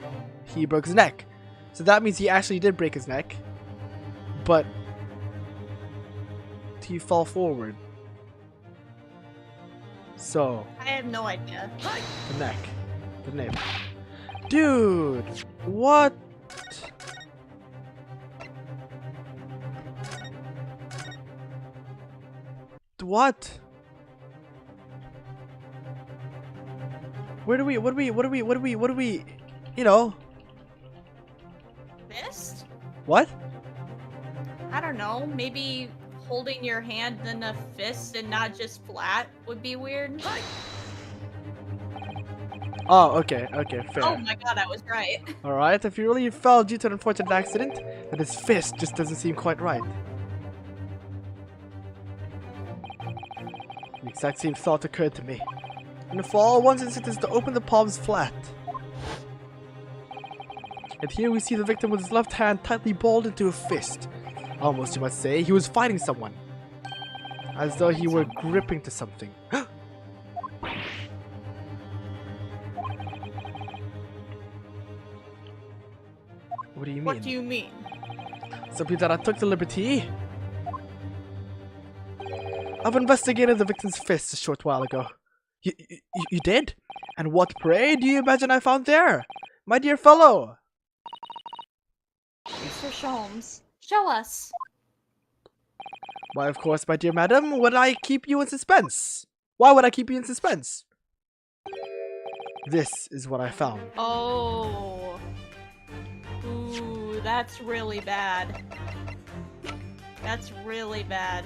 [SPEAKER 1] he broke his neck. So that means he actually did break his neck. But he fell forward. So
[SPEAKER 2] I have no idea.
[SPEAKER 1] the neck. The name. Dude, what? What? What do we, you know?
[SPEAKER 2] Fist?
[SPEAKER 1] What?
[SPEAKER 2] I don't know. Maybe holding your hand in a fist and not just flat would be weird.
[SPEAKER 1] Oh, okay, fair.
[SPEAKER 2] Oh my god, I was right.
[SPEAKER 1] Alright, if he really fell due to an unfortunate accident, then his fist just doesn't seem quite right. The exact same thought occurred to me. And for all one's instinct is to open the palms flat. And here we see the victim with his left hand tightly balled into a fist. Almost, you might say, he was fighting someone. As though he were gripping to something. What do you mean?
[SPEAKER 2] What do you mean?
[SPEAKER 1] Simply that I took the liberty of investigating the victim's fist a short while ago. You did? And what, pray, do you imagine I found there? My dear fellow!
[SPEAKER 2] Mr. Sholmes, show us.
[SPEAKER 1] Why, of course, my dear madam, would I keep you in suspense? Why would I keep you in suspense? This is what I found.
[SPEAKER 2] Oh. Ooh, that's really bad. That's really bad.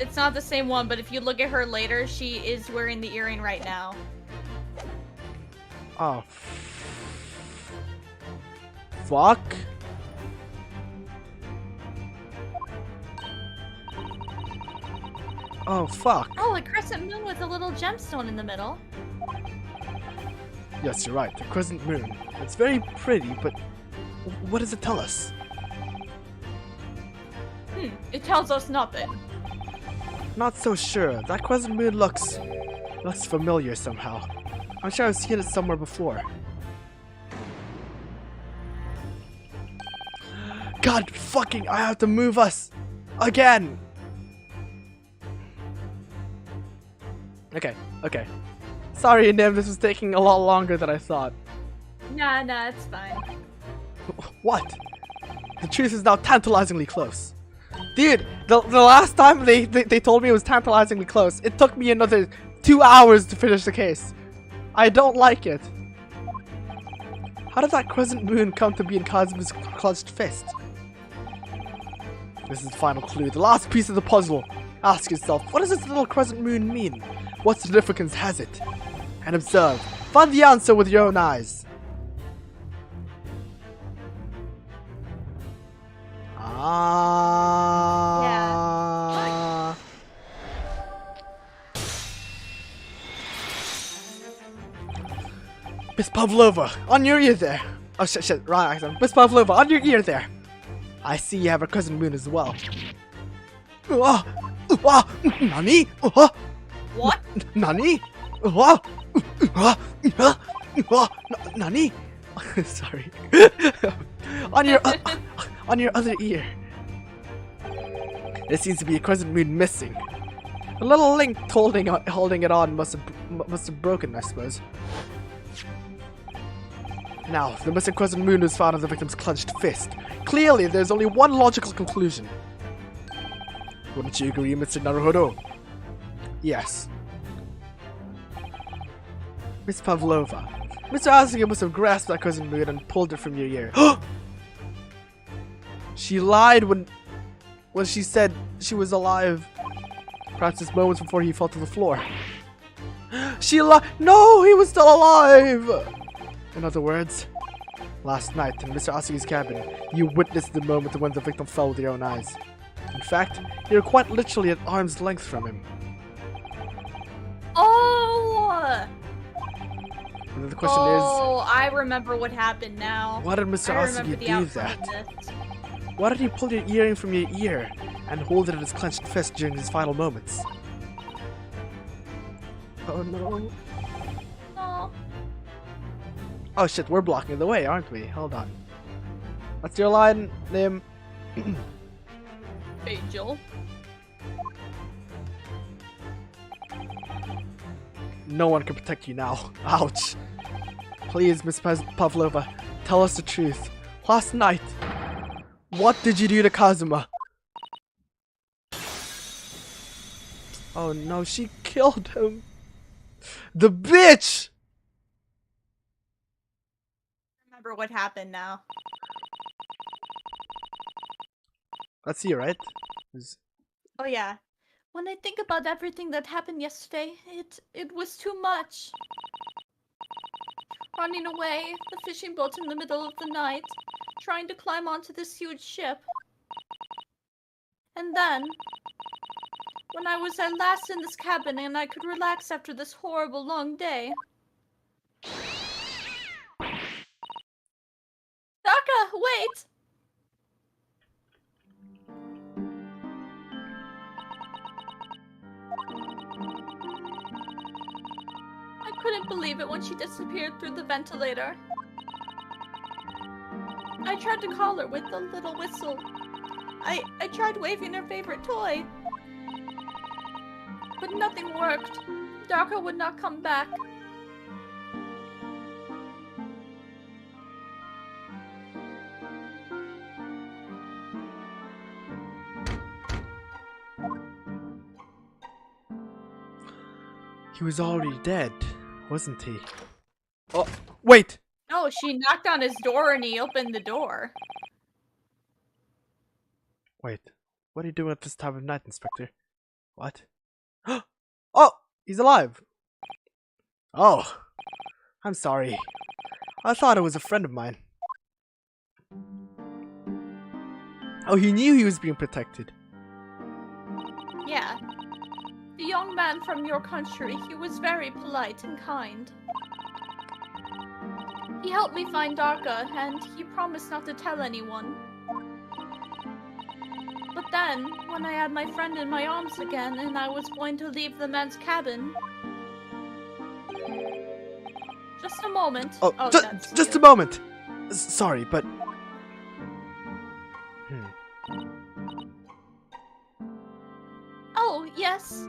[SPEAKER 2] It's not the same one, but if you look at her later, she is wearing the earring right now.
[SPEAKER 1] Oh. Fuck. Oh, fuck.
[SPEAKER 2] Oh, a crescent moon with a little gemstone in the middle.
[SPEAKER 1] Yes, you're right. The crescent moon. It's very pretty, but what does it tell us?
[SPEAKER 2] It tells us nothing.
[SPEAKER 1] Not so sure. That crescent moon looks familiar somehow. I'm sure I've seen it somewhere before. God fucking, I have to move us again. Okay. Sorry, Nim, this was taking a lot longer than I thought.
[SPEAKER 2] Nah, it's fine.
[SPEAKER 1] What? The truth is now tantalizingly close. Dude, the last time they told me it was tantalizingly close, it took me another 2 hours to finish the case. I don't like it. How did that crescent moon come to be in Kazuma's clutched fist? This is the final clue, the last piece of the puzzle. Ask yourself, what does this little crescent moon mean? What significance has it? And observe. Find the answer with your own eyes.
[SPEAKER 2] Yeah.
[SPEAKER 1] Miss Pavlova, on your ear there. Oh shit, right accent. Miss Pavlova, on your ear there. I see you have a cousin moon as well. Nani?
[SPEAKER 2] What?
[SPEAKER 1] Nani? Nani? Sorry. on your other ear. There seems to be a crescent moon missing. A little link holding it on must have broken, I suppose. Now, the missing crescent moon was found in the victim's clenched fist. Clearly, there's only one logical conclusion. Wouldn't you agree, Mr. Naruhodo? Yes. Miss Pavlova, Mr. Asuka must have grasped that crescent moon and pulled it from your ear. She lied when she said she was alive. Perhaps just moments before he fell to the floor. She lied. No, he was still alive. In other words, last night in Mr. Asuka's cabin, you witnessed the moment when the victim fell with your own eyes. In fact, you're quite literally at arm's length from him.
[SPEAKER 2] Oh!
[SPEAKER 1] And the question
[SPEAKER 2] I remember what happened now.
[SPEAKER 1] Why did Mr. Asuka do that? Why did he pull your earring from your ear and hold it in his clenched fist during his final moments? Oh no.
[SPEAKER 2] No.
[SPEAKER 1] Oh shit, we're blocking the way, aren't we? Hold on. What's your line, Nim?
[SPEAKER 2] Angel.
[SPEAKER 1] No one can protect you now. Ouch. Please, Miss Pavlova, tell us the truth. Last night, what did you do to Kazuma? Oh no, she killed him. The bitch!
[SPEAKER 2] Remember what happened now.
[SPEAKER 1] That's you, right?
[SPEAKER 2] Oh yeah. When I think about everything that happened yesterday, it was too much. Running away, the fishing boat in the middle of the night, trying to climb onto this huge ship. And then, when I was at last in this cabin and I could relax after this horrible long day. Daka, wait! I couldn't believe it when she disappeared through the ventilator. I tried to call her with the little whistle. I tried waving her favorite toy. But nothing worked. Daka would not come back.
[SPEAKER 1] He was already dead, wasn't he? Oh, wait!
[SPEAKER 2] No, she knocked on his door and he opened the door.
[SPEAKER 1] Wait, what are you doing at this time of night, Inspector? What? Oh, he's alive! Oh, I'm sorry. I thought it was a friend of mine. Oh, he knew he was being protected.
[SPEAKER 2] Yeah. The young man from your country, he was very polite and kind. He helped me find Daka, and he promised not to tell anyone. But then, when I had my friend in my arms again, and I was going to leave the man's cabin... Just a moment.
[SPEAKER 1] Oh,
[SPEAKER 2] that's
[SPEAKER 1] just
[SPEAKER 2] you.
[SPEAKER 1] a moment! Sorry, but...
[SPEAKER 2] Oh, yes.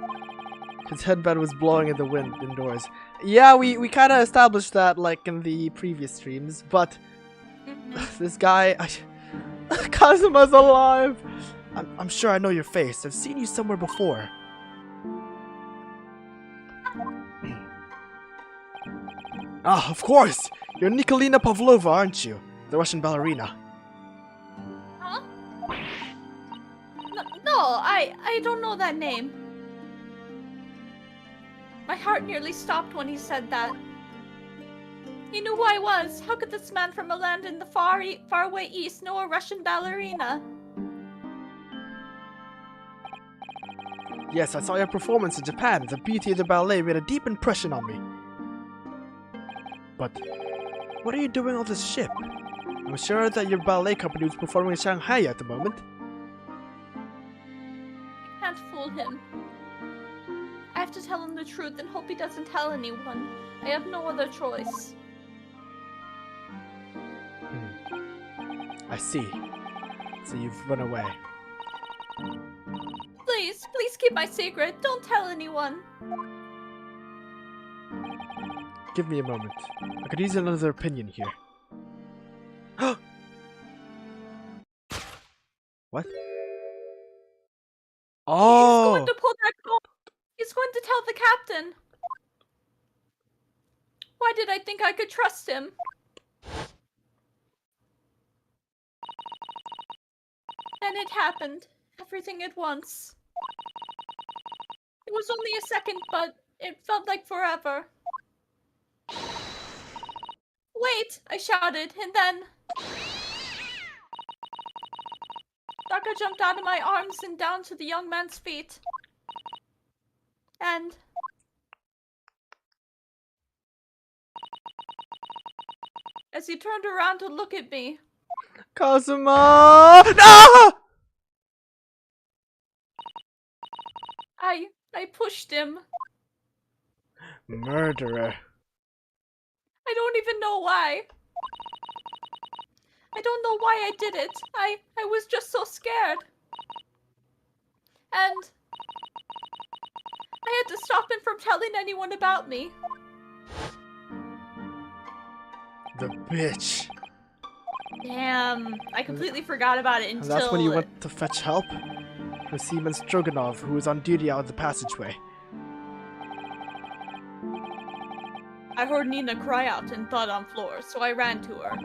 [SPEAKER 1] His headband was blowing in the wind indoors. Yeah, we kind of established that, like, in the previous streams, but... This guy... Kazuma's alive! I'm sure I know your face. I've seen you somewhere before. Ah, of course! You're Nikolina Pavlova, aren't you? The Russian ballerina.
[SPEAKER 2] Huh? No, I don't know that name. My heart nearly stopped when he said that. He knew who I was. How could this man from a land in the far away east know a Russian ballerina?
[SPEAKER 1] Yes, I saw your performance in Japan. The beauty of the ballet made a deep impression on me. But what are you doing on this ship? I'm sure that your ballet company was performing in Shanghai at the moment.
[SPEAKER 2] Can't fool him. I have to tell him the truth and hope he doesn't tell anyone. I have no other choice.
[SPEAKER 1] I see. So you've run away.
[SPEAKER 2] Please keep my secret. Don't tell anyone.
[SPEAKER 1] Give me a moment. I could use another opinion here. What? Oh!
[SPEAKER 2] He's going to pull that call. He's going to tell the captain. Why did I think I could trust him? And it happened. Everything at once. It was only a second, but it felt like forever. Wait! I shouted, and then... Daka jumped out of my arms and down to the young man's feet. And... as he turned around to look at me...
[SPEAKER 1] Kazuma! No!
[SPEAKER 2] I pushed him.
[SPEAKER 1] Murderer.
[SPEAKER 2] I don't even know why. I don't know why I did it. I was just so scared. And I had to stop him from telling anyone about me.
[SPEAKER 1] The bitch.
[SPEAKER 2] Damn, I completely forgot about it until...
[SPEAKER 1] And that's when you went to fetch help? For Seaman Stroganov, who was on duty out of the passageway.
[SPEAKER 2] I heard Nina cry out and thud on floor, so I ran to her.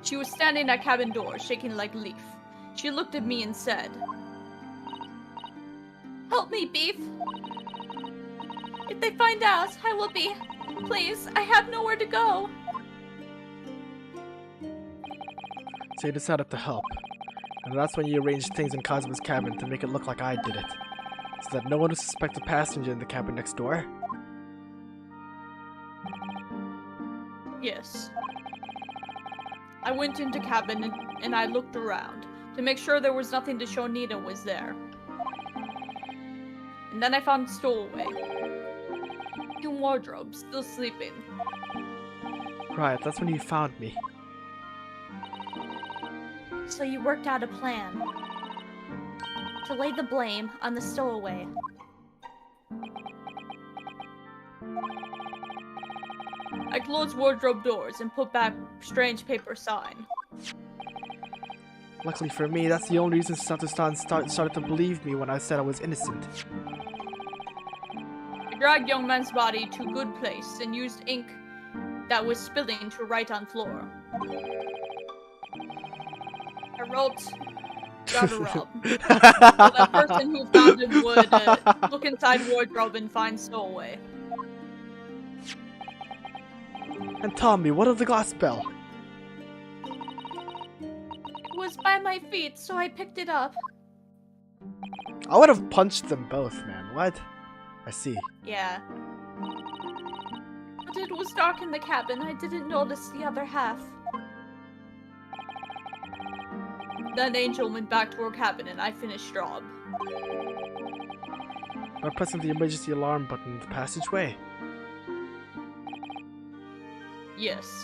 [SPEAKER 2] She was standing at cabin door, shaking like a leaf. She looked at me and said, "Help me, Beef. If they find out, I will be... Please, I have nowhere to go."
[SPEAKER 1] So you decided to help. And that's when you arranged things in Kazuma's cabin to make it look like I did it. So that no one would suspect a passenger in the cabin next door?
[SPEAKER 2] Yes. I went into cabin and I looked around to make sure there was nothing to show Nina was there. And then I found stowaway. 2 wardrobes, still sleeping.
[SPEAKER 1] Right, that's when you found me.
[SPEAKER 2] So you worked out a plan to lay the blame on the stowaway. I closed wardrobe doors and put back strange paper sign.
[SPEAKER 1] Luckily for me, that's the only reason Sato-san started to believe me when I said I was innocent.
[SPEAKER 2] I dragged young man's body to a good place and used ink that was spilling to write on floor. I wrote, "Gotta rub." So that person who found him would look inside wardrobe and find stowaway.
[SPEAKER 1] And tell me, what of the glass bell?
[SPEAKER 2] It was by my feet, so I picked it up.
[SPEAKER 1] I would have punched them both, man. What? I see.
[SPEAKER 2] Yeah. But it was dark in the cabin. I didn't notice the other half. Then Angel went back to her cabin and I finished job.
[SPEAKER 1] By pressing the emergency alarm button in the passageway.
[SPEAKER 2] Yes.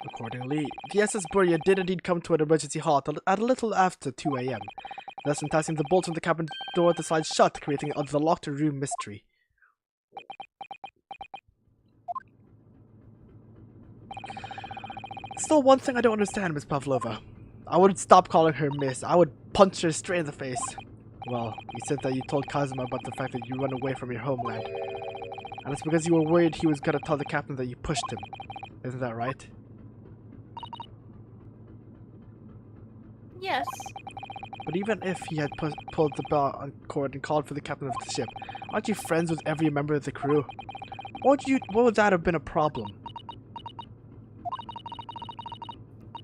[SPEAKER 1] Accordingly, the SS Burya did indeed come to an emergency halt at a little after 2 AM, thus enticing the bolts on the cabin door to slide shut, creating the locked room mystery. Still, one thing I don't understand, Miss Pavlova. I wouldn't stop calling her Miss. I would punch her straight in the face. Well, you said that you told Kazuma about the fact that you run away from your homeland. And it's because you were worried he was gonna tell the captain that you pushed him. Isn't that right?
[SPEAKER 2] Yes.
[SPEAKER 1] But even if he had pulled the bell on cord and called for the captain of the ship, aren't you friends with every member of the crew? What would that have been a problem?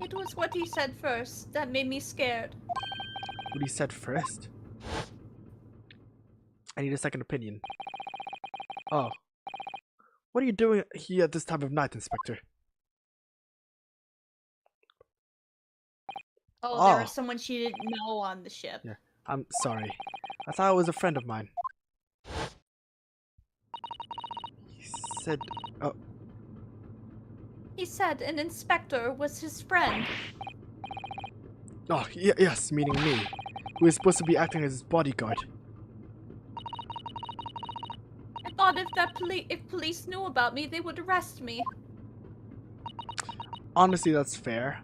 [SPEAKER 2] It was what he said first that made me scared.
[SPEAKER 1] What he said first? I need a second opinion. Oh. What are you doing here at this time of night, Inspector?
[SPEAKER 2] Oh, there was someone she didn't know on the ship.
[SPEAKER 1] Yeah, I'm sorry. I thought it was a friend of mine. He said... Oh.
[SPEAKER 2] He said an inspector was his friend.
[SPEAKER 1] Oh, yes, meaning me. Who is supposed to be acting as his bodyguard.
[SPEAKER 2] I thought if police knew about me, they would arrest me.
[SPEAKER 1] Honestly, that's fair.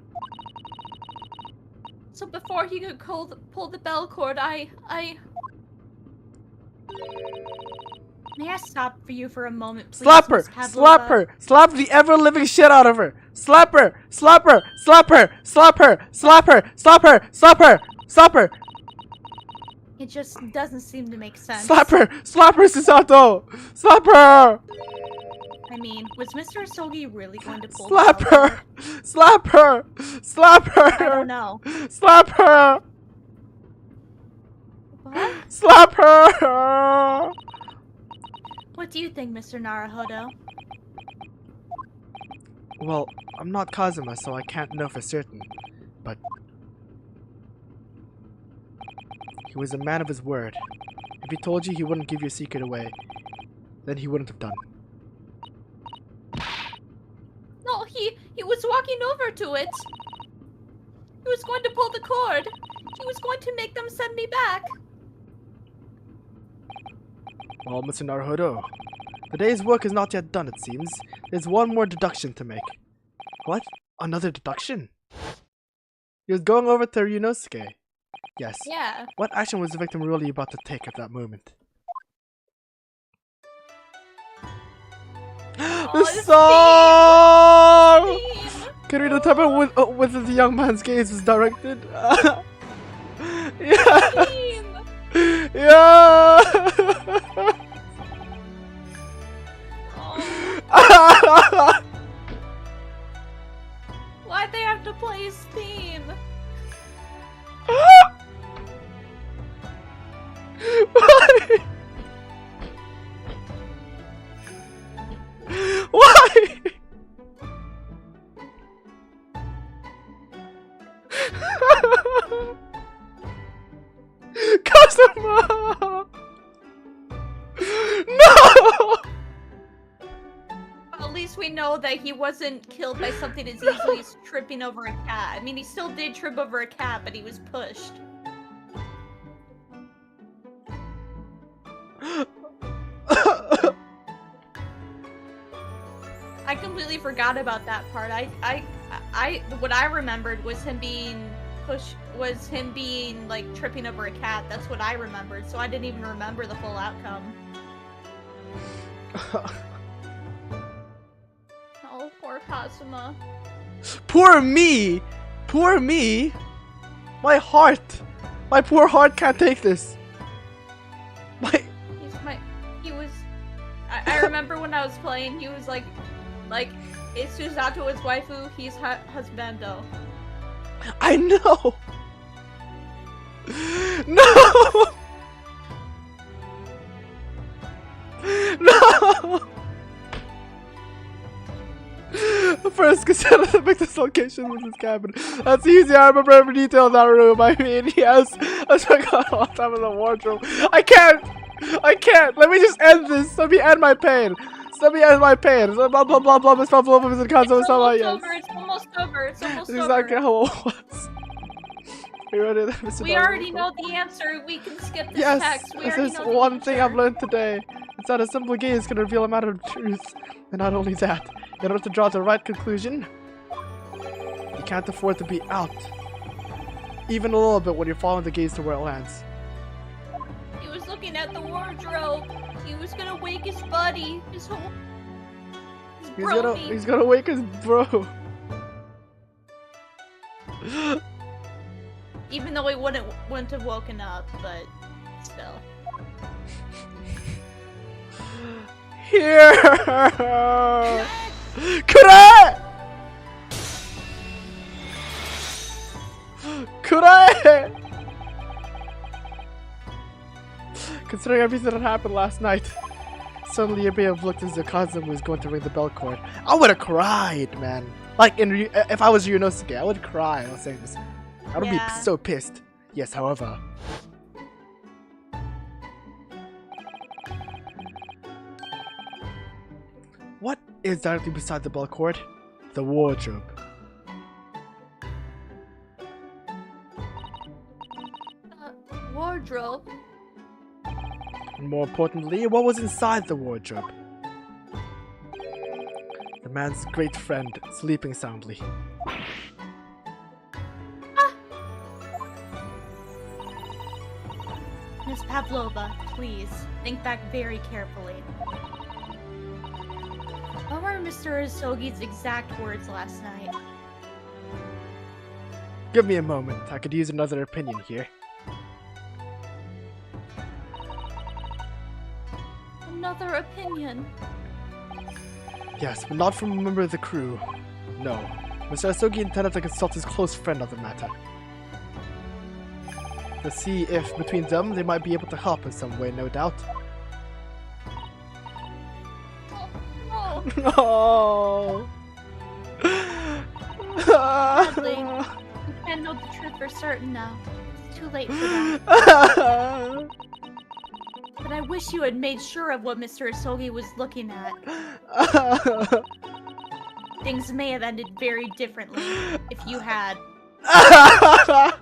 [SPEAKER 2] So before he could pull the bell cord, I... May I stop for you for a moment, please?
[SPEAKER 1] Slap her! Slap her! Slap the ever-living shit out of her! Slap her! Slap her! Slap her! Slap her! Slap her! Slap her! Slap her! Slap her!
[SPEAKER 2] It just doesn't seem to make sense.
[SPEAKER 1] Slap her! Slap her, Susato! Slap her!
[SPEAKER 2] I mean, was Mr. Asogi really going to pull
[SPEAKER 1] Slap
[SPEAKER 2] the
[SPEAKER 1] her! Slap her! Slap her!
[SPEAKER 2] I don't know.
[SPEAKER 1] Slap her!
[SPEAKER 2] What?
[SPEAKER 1] Slap her!
[SPEAKER 2] What do you think, Mr. Naruhodo?
[SPEAKER 1] Well, I'm not Kazuma, so I can't know for certain. But He was a man of his word. If he told you he wouldn't give your secret away, then he wouldn't have done.
[SPEAKER 2] No, he was walking over to it. He was going to pull the cord. He was going to make them send me back.
[SPEAKER 1] Well, Mr. Naruhodo, the day's work is not yet done, it seems. There's one more deduction to make. What? Another deduction? He was going over to Ryunosuke. Yes.
[SPEAKER 2] Yeah.
[SPEAKER 1] What action was the victim really about to take at that moment? The song! Can we determine whether the young man's gaze was directed? Yeah! Yeah!
[SPEAKER 2] Oh. Why'd they have to play his theme?
[SPEAKER 1] Why? Why? Kazuma! No!
[SPEAKER 2] At least we know that he wasn't killed by something as easily as tripping over a cat. I mean, he still did trip over a cat, but he was pushed. I completely forgot about that part. What I remembered was him being like tripping over a cat. That's what I remembered. So I didn't even remember the full outcome. Oh, poor Kazuma.
[SPEAKER 1] Poor me! Poor me! My heart! My poor heart can't take this.
[SPEAKER 2] I remember when I was playing, he was like, is Susato his waifu? He's husbando.
[SPEAKER 1] I know! No! No! First, consider the victim's location was his cabin. That's easy, I remember every detail of that room. I mean, yes, I forgot all the time in the wardrobe. I can't! Let me just end this. Let me end my pain. Blah blah blah blah. It's almost over. It's almost over.
[SPEAKER 2] It's almost over.
[SPEAKER 1] That's exactly how it was.
[SPEAKER 2] We already know the answer. We can skip this text.
[SPEAKER 1] Yes, this is one thing I've learned today. It's that a simple gaze can reveal a matter of truth. And not only that, in order to draw the right conclusion, you can't afford to be out. Even a little bit when you're following the gaze to where it lands.
[SPEAKER 2] He was looking at the wardrobe. He was gonna wake his buddy. He's
[SPEAKER 1] gonna wake his bro.
[SPEAKER 2] Even though he wouldn't have woken up, but still.
[SPEAKER 1] Here! Kurae! Kurae! Considering everything that happened last night, suddenly it may have looked as if Kazuma was going to ring the bell cord. I would have cried, man. Like, if I was Ryunosuke, I would cry while saying this. I would be so pissed. Yes, however. What is directly beside the bell cord? The wardrobe.
[SPEAKER 2] Wardrobe?
[SPEAKER 1] And more importantly, what was inside the wardrobe? The man's great friend, sleeping soundly.
[SPEAKER 2] Miss Pavlova, please, think back very carefully. What were Mr. Isogi's exact words last night?
[SPEAKER 1] Give me a moment, I could use another opinion here.
[SPEAKER 2] Another opinion?
[SPEAKER 1] Yes, but not from a member of the crew. No. Mr. Isogi intended to consult his close friend on the matter. To see if, between them, they might be able to help in some way, no doubt.
[SPEAKER 2] Oh.
[SPEAKER 1] No.
[SPEAKER 2] Sadly, we can't know the truth for certain now. too late for that. But I wish you had made sure of what Mr. Asogi was looking at. Things may have ended very differently if you had. No.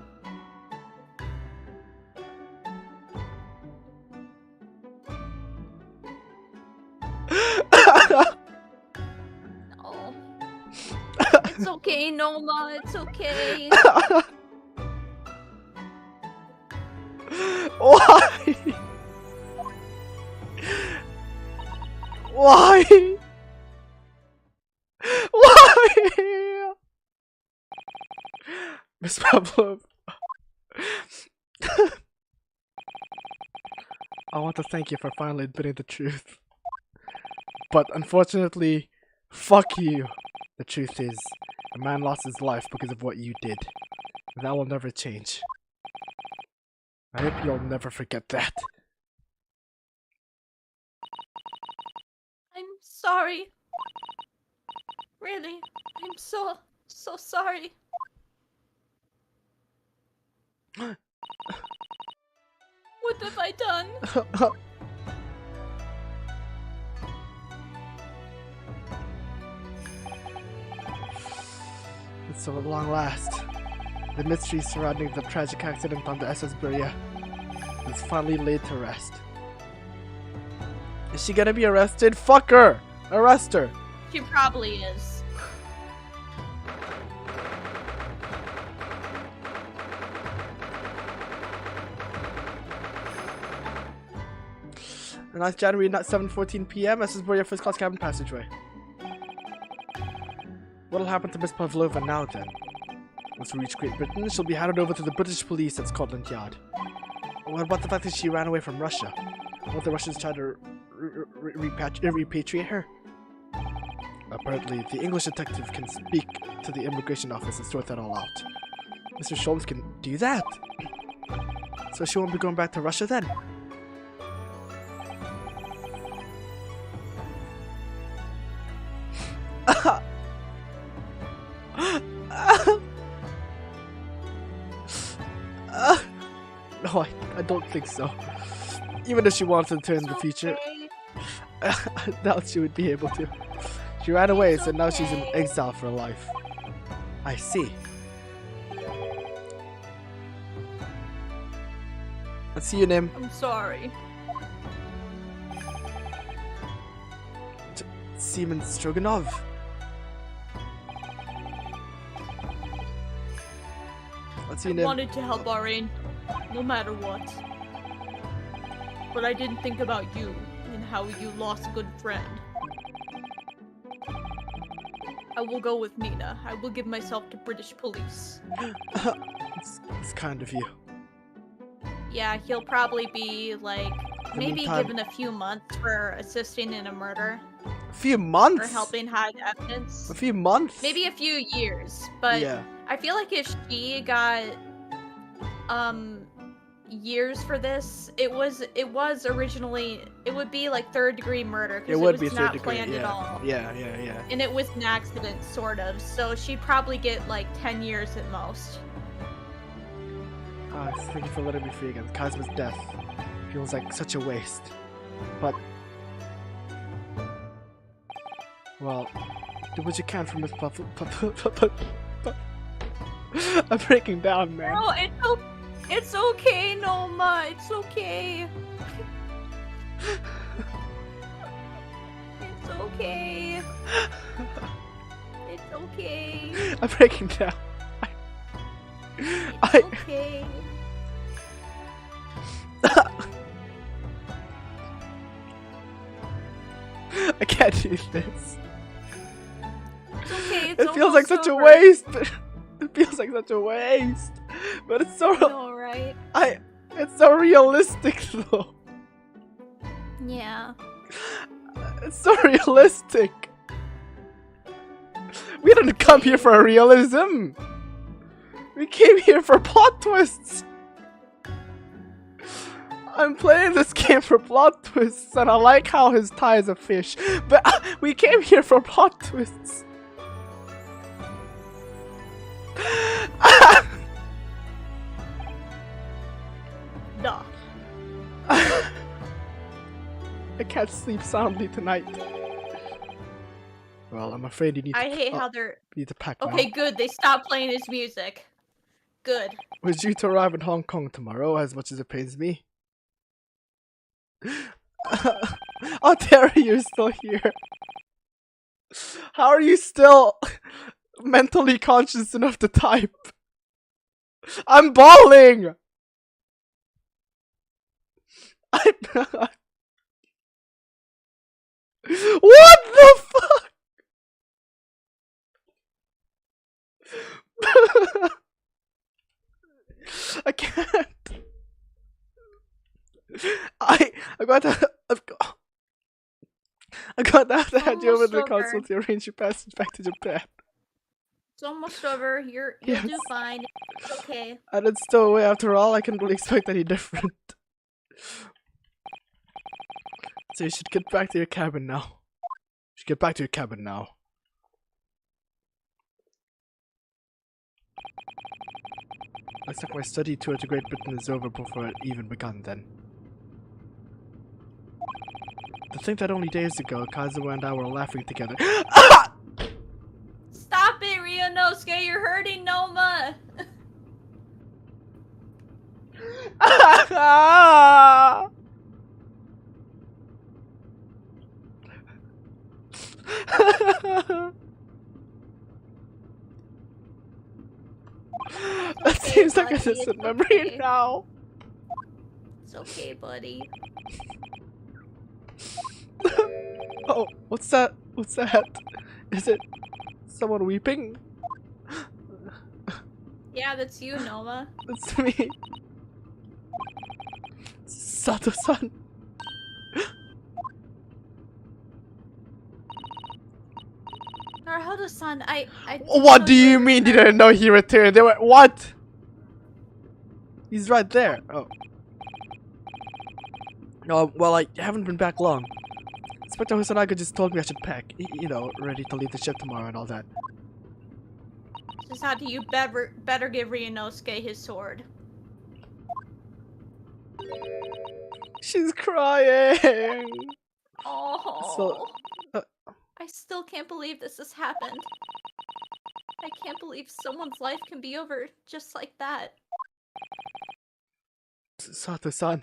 [SPEAKER 2] It's okay, Noma. It's okay.
[SPEAKER 1] Why? Why? Why? Miss Pavlov. I want to thank you for finally admitting the truth. But unfortunately, fuck you. The truth is, a man lost his life because of what you did. That will never change. I hope you'll never forget that.
[SPEAKER 2] I'm sorry. Really, I'm so sorry. What have I done?
[SPEAKER 1] So at long last, the mystery surrounding the tragic accident on the SS Beria is finally laid to rest. Is she gonna be arrested? Fuck her! Arrest her!
[SPEAKER 2] She probably is.
[SPEAKER 1] And that's January, not 7:14 p.m. SS Beria first class cabin passageway. What'll happen to Miss Pavlova now then? Once we reach Great Britain, she'll be handed over to the British police at Scotland Yard. What about the fact that she ran away from Russia? Won't the Russians try to repatriate her? Apparently, the English detective can speak to the immigration office and sort that all out. Mr. Sholmes can do that? So she won't be going back to Russia then? No, I don't think so. Even if she wanted to in the future, I doubt she would be able to. She ran away, so now she's in exile for life. I see. Let's see you, Nim.
[SPEAKER 2] I'm sorry.
[SPEAKER 1] Seaman Stroganov. Let's see you, Nim.
[SPEAKER 2] I wanted to help Irene, no matter what. But I didn't think about you and how you lost a good friend. I will go with Nina. I will give myself to British police.
[SPEAKER 1] It's kind of you.
[SPEAKER 2] Yeah, he'll probably be, like, maybe
[SPEAKER 1] meantime,
[SPEAKER 2] given a few months for assisting in a murder.
[SPEAKER 1] A few months?
[SPEAKER 2] Or helping hide evidence.
[SPEAKER 1] A few months?
[SPEAKER 2] Maybe a few years, but
[SPEAKER 1] yeah.
[SPEAKER 2] I feel like if she got, years for this, it was originally, it would be like third-degree murder, because it was not planned at all.
[SPEAKER 1] Yeah.
[SPEAKER 2] And it was an accident, sort of, so she'd probably get like 10 years at most.
[SPEAKER 1] Thank you for letting me free again. Kazma's death feels like such a waste. But, well, do what you can for Miss I'm breaking down, man.
[SPEAKER 2] No, it's okay, Noma. It's okay. It's okay. It's okay.
[SPEAKER 1] I'm breaking down.
[SPEAKER 2] It's okay.
[SPEAKER 1] I can't do this.
[SPEAKER 2] It's okay. It's
[SPEAKER 1] it feels like such
[SPEAKER 2] over.
[SPEAKER 1] a waste. It feels like such a waste. But it's so.
[SPEAKER 2] Alright.
[SPEAKER 1] It's so realistic though.
[SPEAKER 2] Yeah.
[SPEAKER 1] It's so realistic. We didn't come here for realism. We came here for plot twists. I'm playing this game for plot twists, and I like how his tie is a fish. But we came here for plot twists. I can't sleep soundly tonight. Well, I'm afraid you need to.
[SPEAKER 2] I hate how they're.
[SPEAKER 1] You need to pack
[SPEAKER 2] Okay,
[SPEAKER 1] now.
[SPEAKER 2] good. They stopped playing his music. Good.
[SPEAKER 1] We're due to arrive in Hong Kong tomorrow, as much as it pains me. Oh, Terry, you're still here. How are you still mentally conscious enough to type? I'm bawling! What the fuck? I can't. I'm going to. I'm going to have to hand you over to the consul to arrange your passage back to Japan.
[SPEAKER 2] It's almost over. You'll do fine. It's okay.
[SPEAKER 1] And it's still away after all. I couldn't really expect any different. So you should get back to your cabin now. You should get back to your cabin now. Looks like my study tour to Great Britain is over before it even begun then. To think that only days ago, Kazuo and I were laughing together.
[SPEAKER 2] Stop it, Ryunosuke! You're hurting Noma!
[SPEAKER 1] That seems like a distant memory now.
[SPEAKER 2] It's okay, buddy.
[SPEAKER 1] Oh, what's that? What's that? Is it someone weeping?
[SPEAKER 2] Yeah, that's you, Noma.
[SPEAKER 1] That's me. Sato-san.
[SPEAKER 2] Naruhodo-san, I
[SPEAKER 1] What do you mean you didn't know he returned? They were what? He's right there. Oh. Oh, well, I haven't been back long. Inspector Hosonaga just told me I should pack. You know, ready to leave the ship tomorrow and all that.
[SPEAKER 2] Just how do you better give Ryunosuke his sword?
[SPEAKER 1] She's crying.
[SPEAKER 2] Oh.
[SPEAKER 1] So,
[SPEAKER 2] I still can't believe this has happened. I can't believe someone's life can be over just like that.
[SPEAKER 1] Sato-san.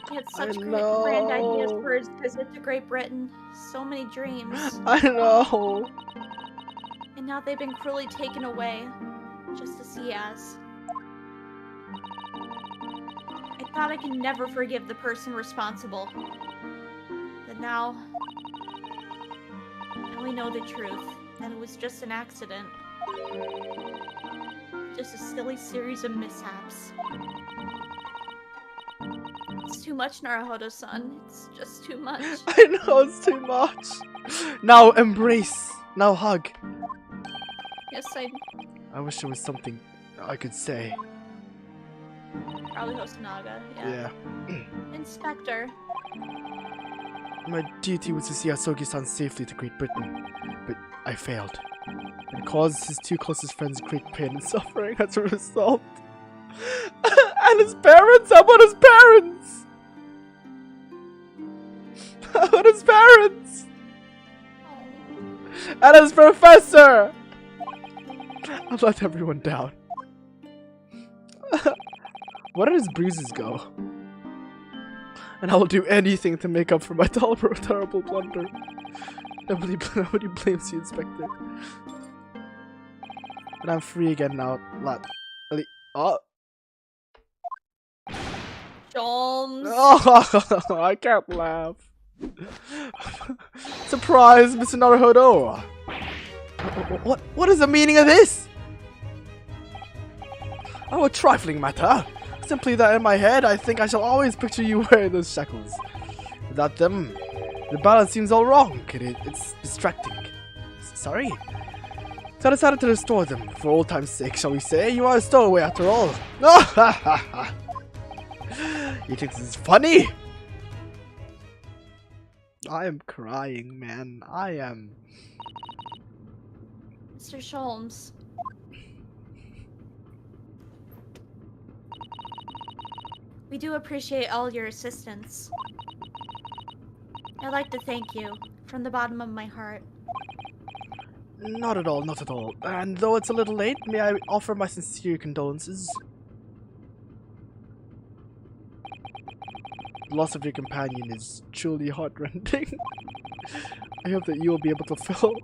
[SPEAKER 2] He had such grand ideas for his visit to Great Britain. So many dreams.
[SPEAKER 1] I know.
[SPEAKER 2] And now they've been cruelly taken away. Just as he has. I thought I could never forgive the person responsible. But now we know the truth. That it was just an accident. Just a silly series of mishaps. It's too much, Naruhodo-san. It's just too much.
[SPEAKER 1] I know it's too much. Now embrace. Now hug.
[SPEAKER 2] Yes,
[SPEAKER 1] I wish there was something I could say.
[SPEAKER 2] Probably Hosonaga,
[SPEAKER 1] Yeah.
[SPEAKER 2] Inspector.
[SPEAKER 1] My duty was to see Asogi-san safely to Great Britain, but I failed. And caused his two closest friends great pain and suffering as a result. And his parents? How about his parents? How about his parents? And his professor! I've let everyone down. Where did his bruises go? And I will do anything to make up for my terrible blunder. Nobody blames you, Inspector. And I'm free again now. Oh.
[SPEAKER 2] Sholmes.
[SPEAKER 1] Oh, I can't laugh. Surprise, Mr. Naruhodo. What is the meaning of this? Oh, a trifling matter. Simply that in my head, I think I shall always picture you wearing those shackles. Without them, the balance seems all wrong. It's distracting. Sorry. So I decided to restore them, for old time's sake, shall we say. You are a stowaway after all. You think this is funny? I am crying, man. I am.
[SPEAKER 2] Mr. Sholmes. We do appreciate all your assistance. I'd like to thank you from the bottom of my heart.
[SPEAKER 1] Not at all, not at all. And though it's a little late, may I offer my sincere condolences? The loss of your companion is truly heartrending. I hope that you will be able to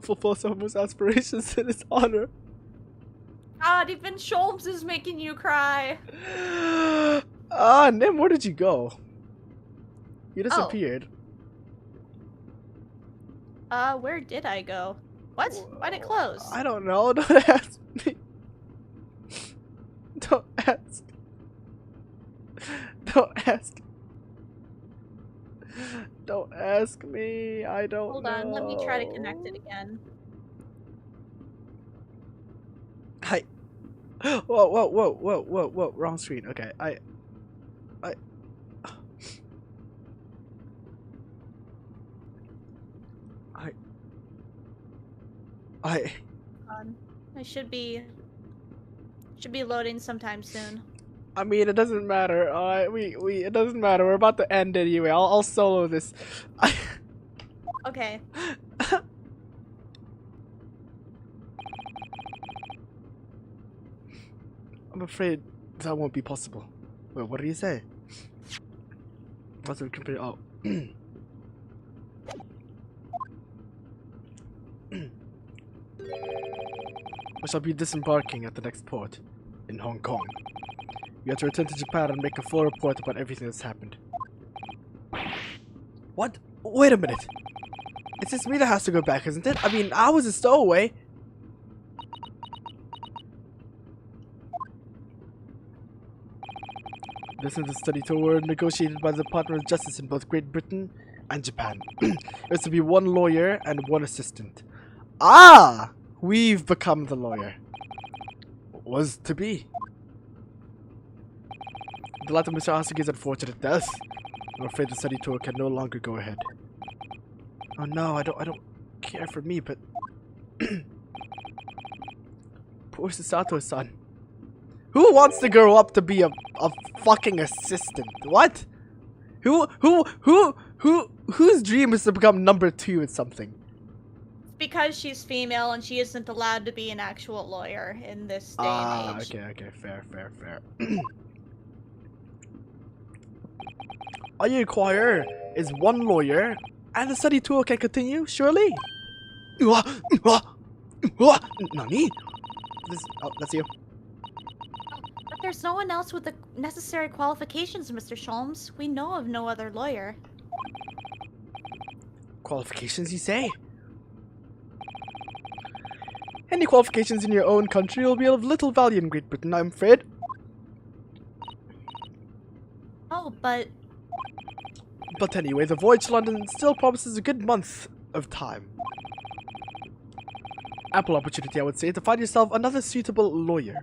[SPEAKER 1] fulfill some of his aspirations in his honor.
[SPEAKER 2] God, even Sholmes is making you cry.
[SPEAKER 1] Nim, where did you go? You disappeared.
[SPEAKER 2] Where did I go? What? Why'd it close?
[SPEAKER 1] I don't know. Don't ask me. Don't ask. Don't ask. Don't ask me. I don't know.
[SPEAKER 2] Hold on, let me try to connect it again.
[SPEAKER 1] Hi. Whoa. Wrong screen. Okay, I.
[SPEAKER 2] I should be loading sometime soon.
[SPEAKER 1] I mean, it doesn't matter. It doesn't matter. We're about to end anyway. I'll solo this.
[SPEAKER 2] Okay.
[SPEAKER 1] I'm afraid that won't be possible. Wait, what did you say? What's the computer? Oh. We shall be disembarking at the next port in Hong Kong. We have to return to Japan and make a full report about everything that's happened. What? Wait a minute. It's just me that has to go back, isn't it? I mean, I was a stowaway. This is the study tour negotiated by the Department of Justice in both Great Britain and Japan. It was to be one lawyer and one assistant. Ah! We've become the lawyer. Was to be. The latter Mr. Asugi's unfortunate death. I'm afraid the study tour can no longer go ahead. Oh no, I don't care for me, but poor Sasato-san. Who wants to grow up to be a fucking assistant? What? Whose dream is to become number 2 at something?
[SPEAKER 2] Because she's female and she isn't allowed to be an actual lawyer in this day and age.
[SPEAKER 1] Okay, fair. All you require is one lawyer, and the study tour can continue, surely? Nani? That's you.
[SPEAKER 2] But there's no one else with the necessary qualifications, Mr. Sholmes. We know of no other lawyer.
[SPEAKER 1] Qualifications, you say? Any qualifications in your own country will be of little value in Great Britain, I'm afraid.
[SPEAKER 2] Oh, but
[SPEAKER 1] anyway, the voyage to London still promises a good month of time. Ample opportunity, I would say, to find yourself another suitable lawyer.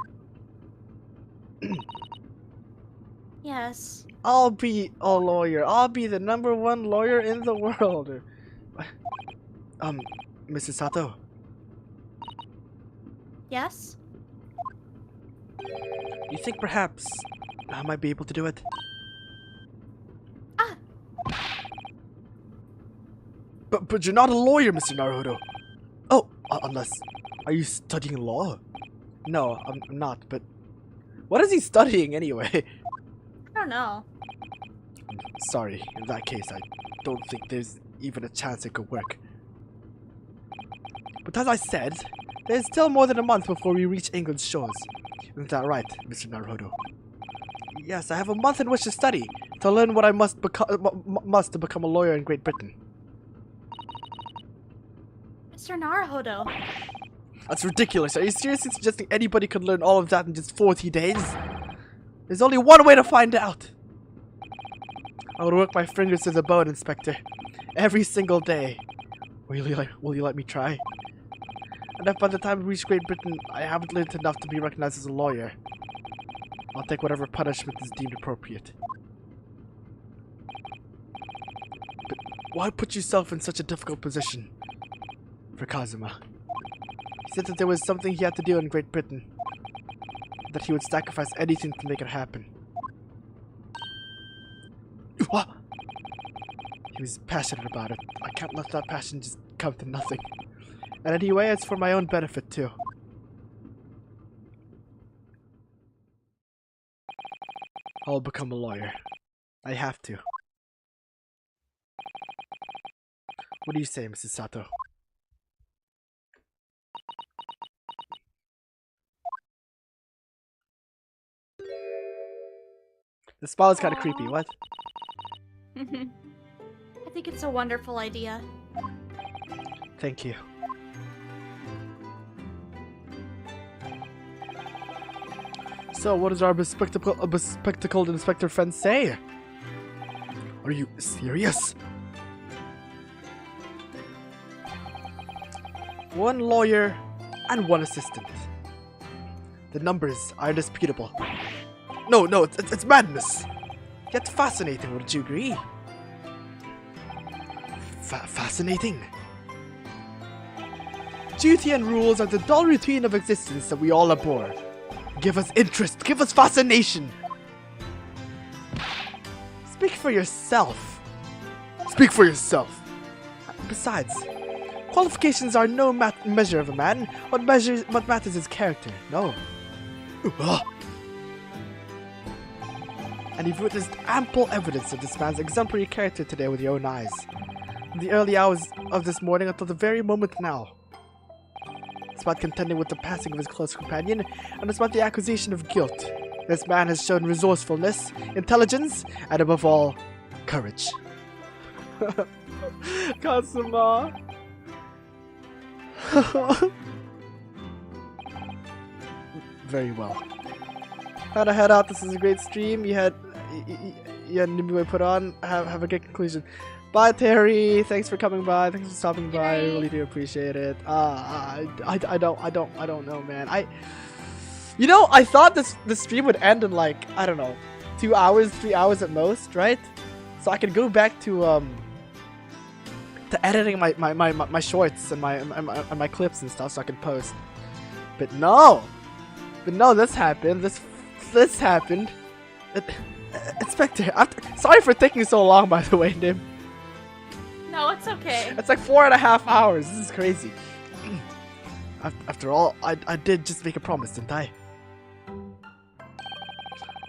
[SPEAKER 2] yes.
[SPEAKER 1] I'll be a lawyer. I'll be the #1 lawyer in the world. Mrs. Sato.
[SPEAKER 2] Yes?
[SPEAKER 1] You think perhaps I might be able to do it?
[SPEAKER 2] Ah!
[SPEAKER 1] But you're not a lawyer, Mr. Naruto. Oh, unless... Are you studying law? No, I'm not, but... What is he studying anyway?
[SPEAKER 2] I don't know.
[SPEAKER 1] I'm sorry, in that case, I don't think there's even a chance it could work. But as I said, there's still more than a month before we reach England's shores. Isn't that right, Mr. Naruto? Yes, I have a month in which to study, to learn what I must to become a lawyer in Great Britain.
[SPEAKER 2] Mr. Naruto.
[SPEAKER 1] That's ridiculous. Are you seriously suggesting anybody could learn all of that in just 40 days? There's only one way to find out. I would work my fingers to the bone, Inspector. Every single day. Will you let me try? And if by the time we reach Great Britain, I haven't learned enough to be recognized as a lawyer, I'll take whatever punishment is deemed appropriate. But why put yourself in such a difficult position for Kazuma? He said that there was something he had to do in Great Britain. That he would sacrifice anything to make it happen. What? He was passionate about it. I can't let that passion just come to nothing. And anyway, it's for my own benefit too. I'll become a lawyer. I have to. What do you say, Mrs. Sato? The smile is kind of creepy, what?
[SPEAKER 2] I think it's a wonderful idea.
[SPEAKER 1] Thank you. So, what does our bespectacled inspector friend say? Are you serious? One lawyer and one assistant. The numbers are indisputable. No, it's madness. Yet fascinating, would you agree? Fascinating? Duty and rules are the dull routine of existence that we all abhor. Give us interest, give us fascination. Speak for yourself. Speak for yourself. Besides, qualifications are no measure of a man. What matters is character. No. And you've witnessed ample evidence of this man's exemplary character today with your own eyes. From the early hours of this morning until the very moment now. It's about contending with the passing of his close companion, and it's about the accusation of guilt. This man has shown resourcefulness, intelligence, and above all, courage. Kazuma. Very well. How to head out. This is a great stream. You had Nimue put on. Have a good conclusion. Bye, Terry. Thanks for coming by. Thanks for stopping by. I really do appreciate it. I don't know, man. I thought this stream would end in like, I don't know, 2 hours, 3 hours at most, right? So I could go back to editing my shorts and my clips and stuff, so I can post. But no, this happened. This happened. Inspector, sorry for taking so long, by the way, Nim.
[SPEAKER 2] No, it's okay.
[SPEAKER 1] It's like 4.5 hours. This is crazy. After all, I did just make a promise, didn't I?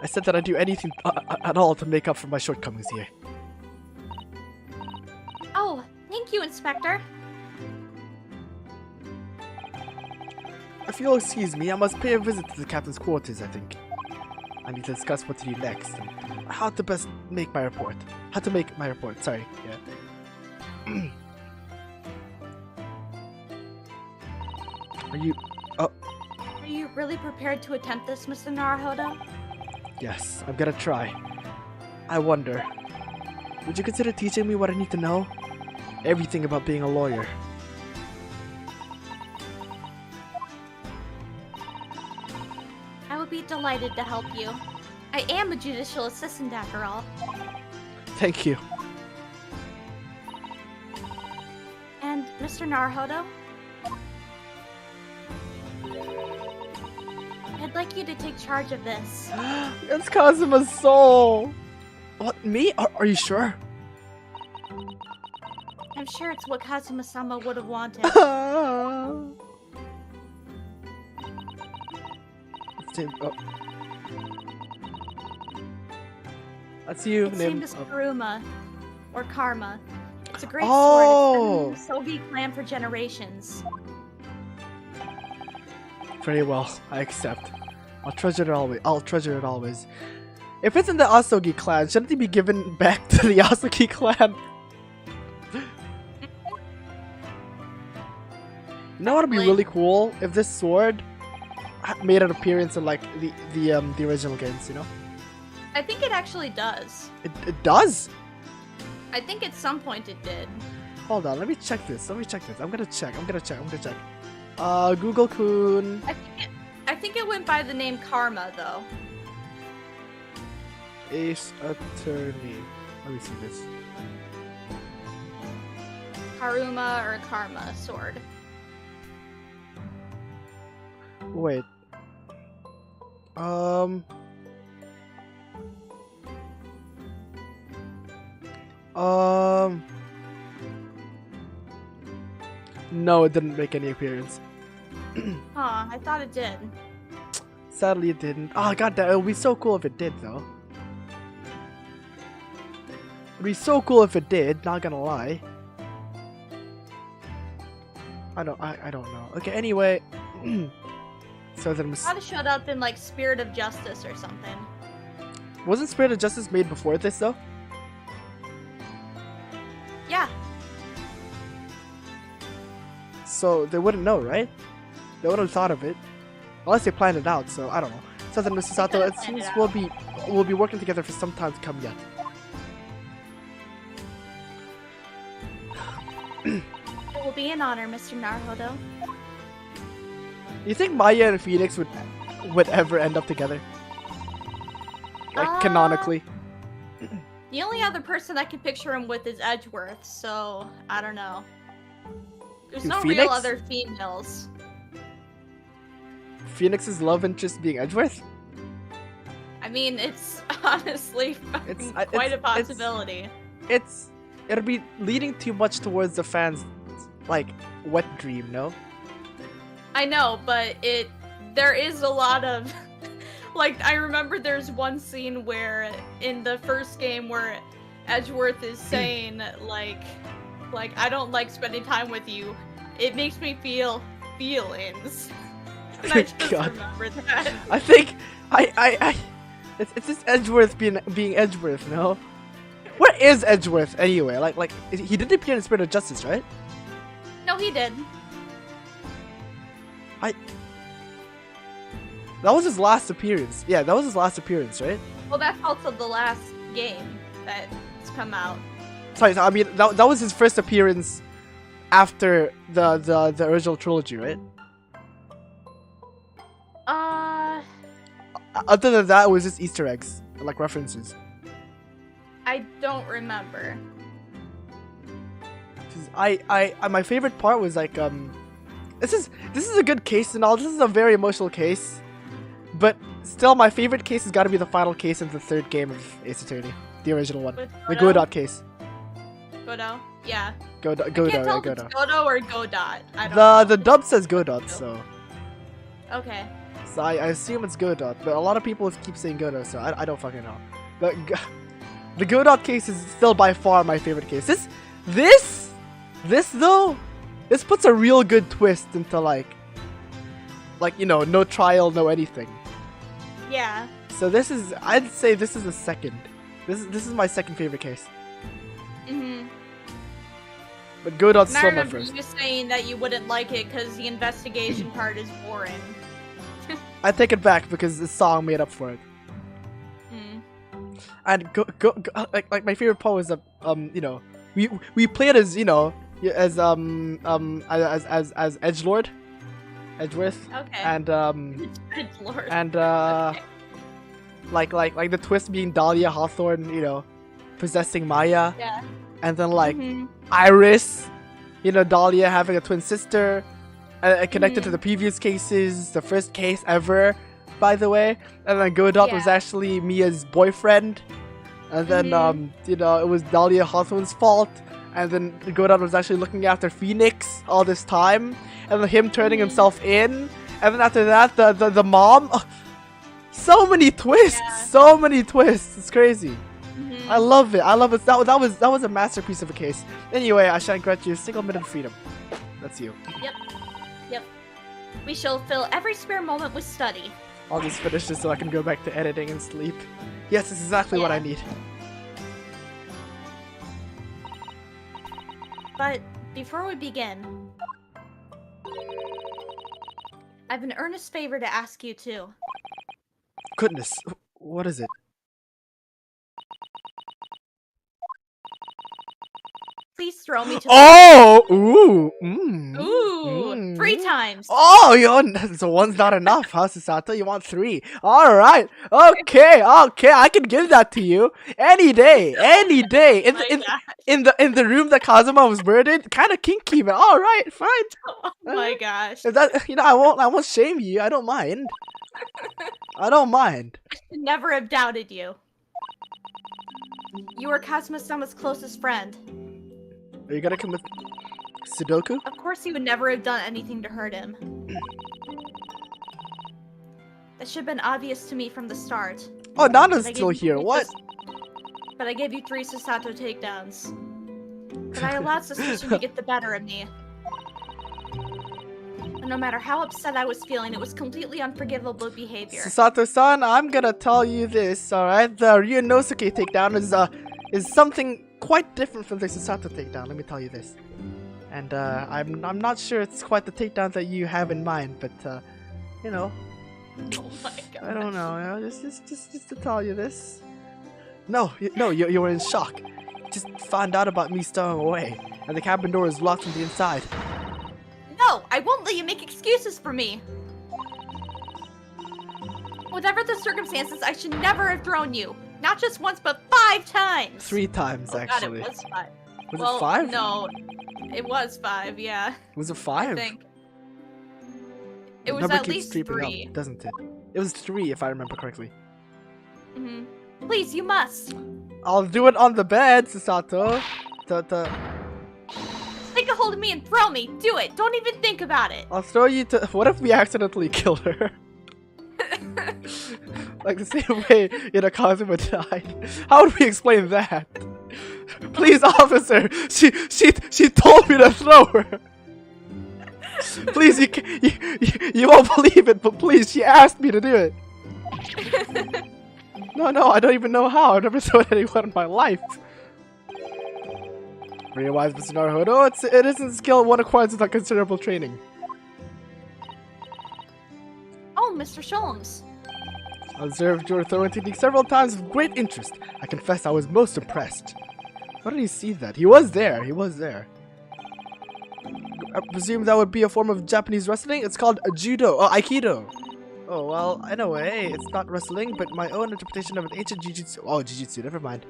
[SPEAKER 1] I said that I'd do anything at all to make up for my shortcomings here.
[SPEAKER 2] Oh, thank you, Inspector.
[SPEAKER 1] If you'll excuse me, I must pay a visit to the captain's quarters, I think. I need to discuss what to do next and how to best make my report. How to make my report, sorry. Yeah.
[SPEAKER 2] Are you really prepared to attempt this, Mr. Naruhodo?
[SPEAKER 1] Yes, I'm gonna try. I wonder, would you consider teaching me what I need to know? Everything about being a lawyer.
[SPEAKER 2] I would be delighted to help you. I am a judicial assistant after all.
[SPEAKER 1] Thank you.
[SPEAKER 2] And Mr. Naruhodo? I'd like you to take charge of this.
[SPEAKER 1] It's Kazuma's soul! What, me? Are you sure?
[SPEAKER 2] I'm sure it's what Kazuma-sama would have wanted.
[SPEAKER 1] That's you,
[SPEAKER 2] Its
[SPEAKER 1] Nim.
[SPEAKER 2] name is Karuma, or Karma. It's a great
[SPEAKER 1] Oh!
[SPEAKER 2] sword. It's been in the Sogi clan for generations.
[SPEAKER 1] Very well, I accept. I'll treasure it always. If it's in the Asogi clan, shouldn't it be given back to the Asogi clan? You know what would be really cool? If this sword made an appearance in like the original games, you know?
[SPEAKER 2] I think it actually does.
[SPEAKER 1] It does?
[SPEAKER 2] I think at some point it did.
[SPEAKER 1] Hold on, let me check this. I'm gonna check. Google-kun.
[SPEAKER 2] I think it went by the name Karma, though.
[SPEAKER 1] Ace Attorney. Let me see this.
[SPEAKER 2] Karuma or Karma sword.
[SPEAKER 1] Wait. Um. No, it didn't make any appearance.
[SPEAKER 2] Huh, I thought it did.
[SPEAKER 1] Sadly, it didn't. Oh, god damn, it would be so cool if it did, though. It'd be so cool if it did, not gonna lie. I don't know. Okay, anyway. So then
[SPEAKER 2] Gotta showed up in like Spirit of Justice or something.
[SPEAKER 1] wasn't Spirit of Justice made before this, though?
[SPEAKER 2] Yeah.
[SPEAKER 1] So they wouldn't know, right? They wouldn't have thought of it. Unless they planned it out, so I don't know. So then Mr. Sato, it seems we'll be working together for some time to come yet.
[SPEAKER 2] It will be an honor, Mr. Naruhodo.
[SPEAKER 1] You think Maya and Phoenix would ever end up together? Like, canonically?
[SPEAKER 2] The only other person I can picture him with is Edgeworth, so I don't know. There's no
[SPEAKER 1] Phoenix?
[SPEAKER 2] real other females.
[SPEAKER 1] Phoenix's love interest being Edgeworth?
[SPEAKER 2] I mean, it's honestly quite a possibility.
[SPEAKER 1] It'll be leading too much towards the fans' like wet dream, no?
[SPEAKER 2] I know, but there is a lot of like I remember there's one scene where in the first game where Edgeworth is saying like I don't like spending time with you. It makes me feel feelings. And I just remember that.
[SPEAKER 1] I think it's just Edgeworth being Edgeworth, no? What is Edgeworth anyway? Like he did appear in Spirit of Justice, right?
[SPEAKER 2] No, he did.
[SPEAKER 1] That was his last appearance. Yeah, that was his last appearance, right?
[SPEAKER 2] Well, that's also the last game that's come out.
[SPEAKER 1] Sorry, I mean that was his first appearance after the original trilogy, right? Other than that, it was just Easter eggs, like references.
[SPEAKER 2] I don't remember.
[SPEAKER 1] My favorite part was like this is a good case and all. This is a very emotional case, but still, my favorite case has got to be the final case in the third game of Ace Attorney, the original one, the Godot case.
[SPEAKER 2] Godot, yeah.
[SPEAKER 1] Godot,
[SPEAKER 2] I can't tell if
[SPEAKER 1] Godot.
[SPEAKER 2] it's Godot or Godot. I don't know.
[SPEAKER 1] The dub says Godot, so.
[SPEAKER 2] Okay.
[SPEAKER 1] So I assume it's Godot, but a lot of people keep saying Godot, so I don't fucking know. The Godot case is still by far my favorite case. This though, this puts a real good twist into like you know, no trial, no anything.
[SPEAKER 2] Yeah.
[SPEAKER 1] So I'd say this is the second. This is my second favorite case.
[SPEAKER 2] Mhm.
[SPEAKER 1] But Godot's
[SPEAKER 2] And I
[SPEAKER 1] still my
[SPEAKER 2] remember
[SPEAKER 1] first.
[SPEAKER 2] you saying that you wouldn't like it because the investigation part is boring.
[SPEAKER 1] I take it back because the song made up for it. And like my favorite part was you know, we played as, you know, as Edgelord, Edgeworth.
[SPEAKER 2] Okay.
[SPEAKER 1] And
[SPEAKER 2] Edgelord.
[SPEAKER 1] and
[SPEAKER 2] Okay.
[SPEAKER 1] like the twist being Dahlia Hawthorne, you know, possessing Maya.
[SPEAKER 2] Yeah.
[SPEAKER 1] And then like Iris, you know, Dahlia having a twin sister, connected to the previous cases, the first case ever, by the way. And then Godot was actually Mia's boyfriend. And then you know, it was Dahlia Hawthorne's fault. And then Godot was actually looking after Phoenix all this time. And then him turning himself in. And then after that, the mom. Oh, so many twists, so many twists. It's crazy. I love it. I love it. That was a masterpiece of a case. Anyway, I shall grant you a single minute of freedom. That's you.
[SPEAKER 2] Yep. We shall fill every spare moment with study.
[SPEAKER 1] I'll just finish this so I can go back to editing and sleep. Yes, it's exactly what I need.
[SPEAKER 2] But before we begin, I have an earnest favor to ask you too.
[SPEAKER 1] Goodness, what is it?
[SPEAKER 2] please throw me to
[SPEAKER 1] Oh! Ooh!
[SPEAKER 2] Ooh! 3 times!
[SPEAKER 1] Oh, so one's not enough, huh, Susato? You want 3. Alright. Okay, I can give that to you. Any day. Any day. In the room that Kazuma was murdered. Kinda kinky, but alright, fine.
[SPEAKER 2] Oh my gosh.
[SPEAKER 1] If that, I won't shame you. I don't mind. I don't mind.
[SPEAKER 2] I should never have doubted you. You were Kazuma-sama's closest friend.
[SPEAKER 1] Are you gonna commit Sudoku?
[SPEAKER 2] Of course he would never have done anything to hurt him. That should have been obvious to me from the start.
[SPEAKER 1] Oh, Nana's still here. What?
[SPEAKER 2] But I gave you 3 Susato takedowns. But I allowed suspicion to get the better of me. And no matter how upset I was feeling, it was completely unforgivable behavior.
[SPEAKER 1] Susato-san, I'm gonna tell you this, alright? The Ryunosuke takedown is something quite different from the Susato takedown, let me tell you this. And I'm not sure it's quite the takedown that you have in mind, but you know.
[SPEAKER 2] Oh my god.
[SPEAKER 1] I don't know, just to tell you this. No, you were in shock. Just found out about me stowing away, and the cabin door is locked from the inside.
[SPEAKER 2] No, I won't let you make excuses for me. Whatever the circumstances, I should never have thrown you. Not just once, but 5 times.
[SPEAKER 1] 3 times, actually.
[SPEAKER 2] God, it was 5.
[SPEAKER 1] Was it 5?
[SPEAKER 2] No, it was 5. Yeah.
[SPEAKER 1] Was it 5?
[SPEAKER 2] I think it was
[SPEAKER 1] Number
[SPEAKER 2] at
[SPEAKER 1] keeps
[SPEAKER 2] least
[SPEAKER 1] creeping
[SPEAKER 2] 3.
[SPEAKER 1] up, doesn't it? It was 3, if I remember correctly.
[SPEAKER 2] Please, you must.
[SPEAKER 1] I'll do it on the bed, Susato.
[SPEAKER 2] Take a hold of me and throw me. Do it. Don't even think about it.
[SPEAKER 1] I'll throw you to. What if we accidentally kill her? Like the same way Kazuma died. How would we explain that? Please, officer. She told me to throw her. Please, you won't believe it, but please, she asked me to do it. No, I don't even know how. I've never thrown anyone in my life. Realize, Mr. Naruhodo, it isn't a skill one acquires without considerable training.
[SPEAKER 2] Oh, Mr. Sholmes.
[SPEAKER 1] I observed your throwing technique several times with great interest. I confess I was most impressed. How did he see that? He was there. I presume that would be a form of Japanese wrestling? It's called judo. Oh, aikido. Oh, well, in a way, it's not wrestling, but my own interpretation of an ancient jujutsu. Oh, jujutsu, never mind.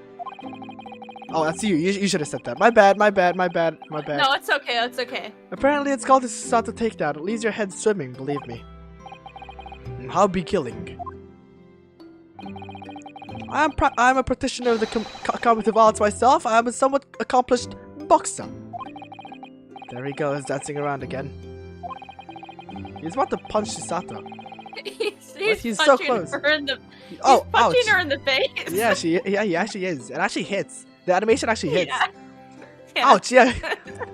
[SPEAKER 1] Oh, that's you. You should have said that. My bad.
[SPEAKER 2] No, it's okay.
[SPEAKER 1] Apparently, it's called the Susato takedown. It leaves your head swimming, believe me. I'll be killing. I'm a practitioner of the combative arts myself. I am a somewhat accomplished boxer. There he goes, dancing around again. He's about to punch Susato.
[SPEAKER 2] He's
[SPEAKER 1] so close.
[SPEAKER 2] Her in the,
[SPEAKER 1] oh,
[SPEAKER 2] punching her in the face.
[SPEAKER 1] Yeah, he actually is. It actually hits. The animation actually hits.
[SPEAKER 2] Yeah.
[SPEAKER 1] Ouch, yeah.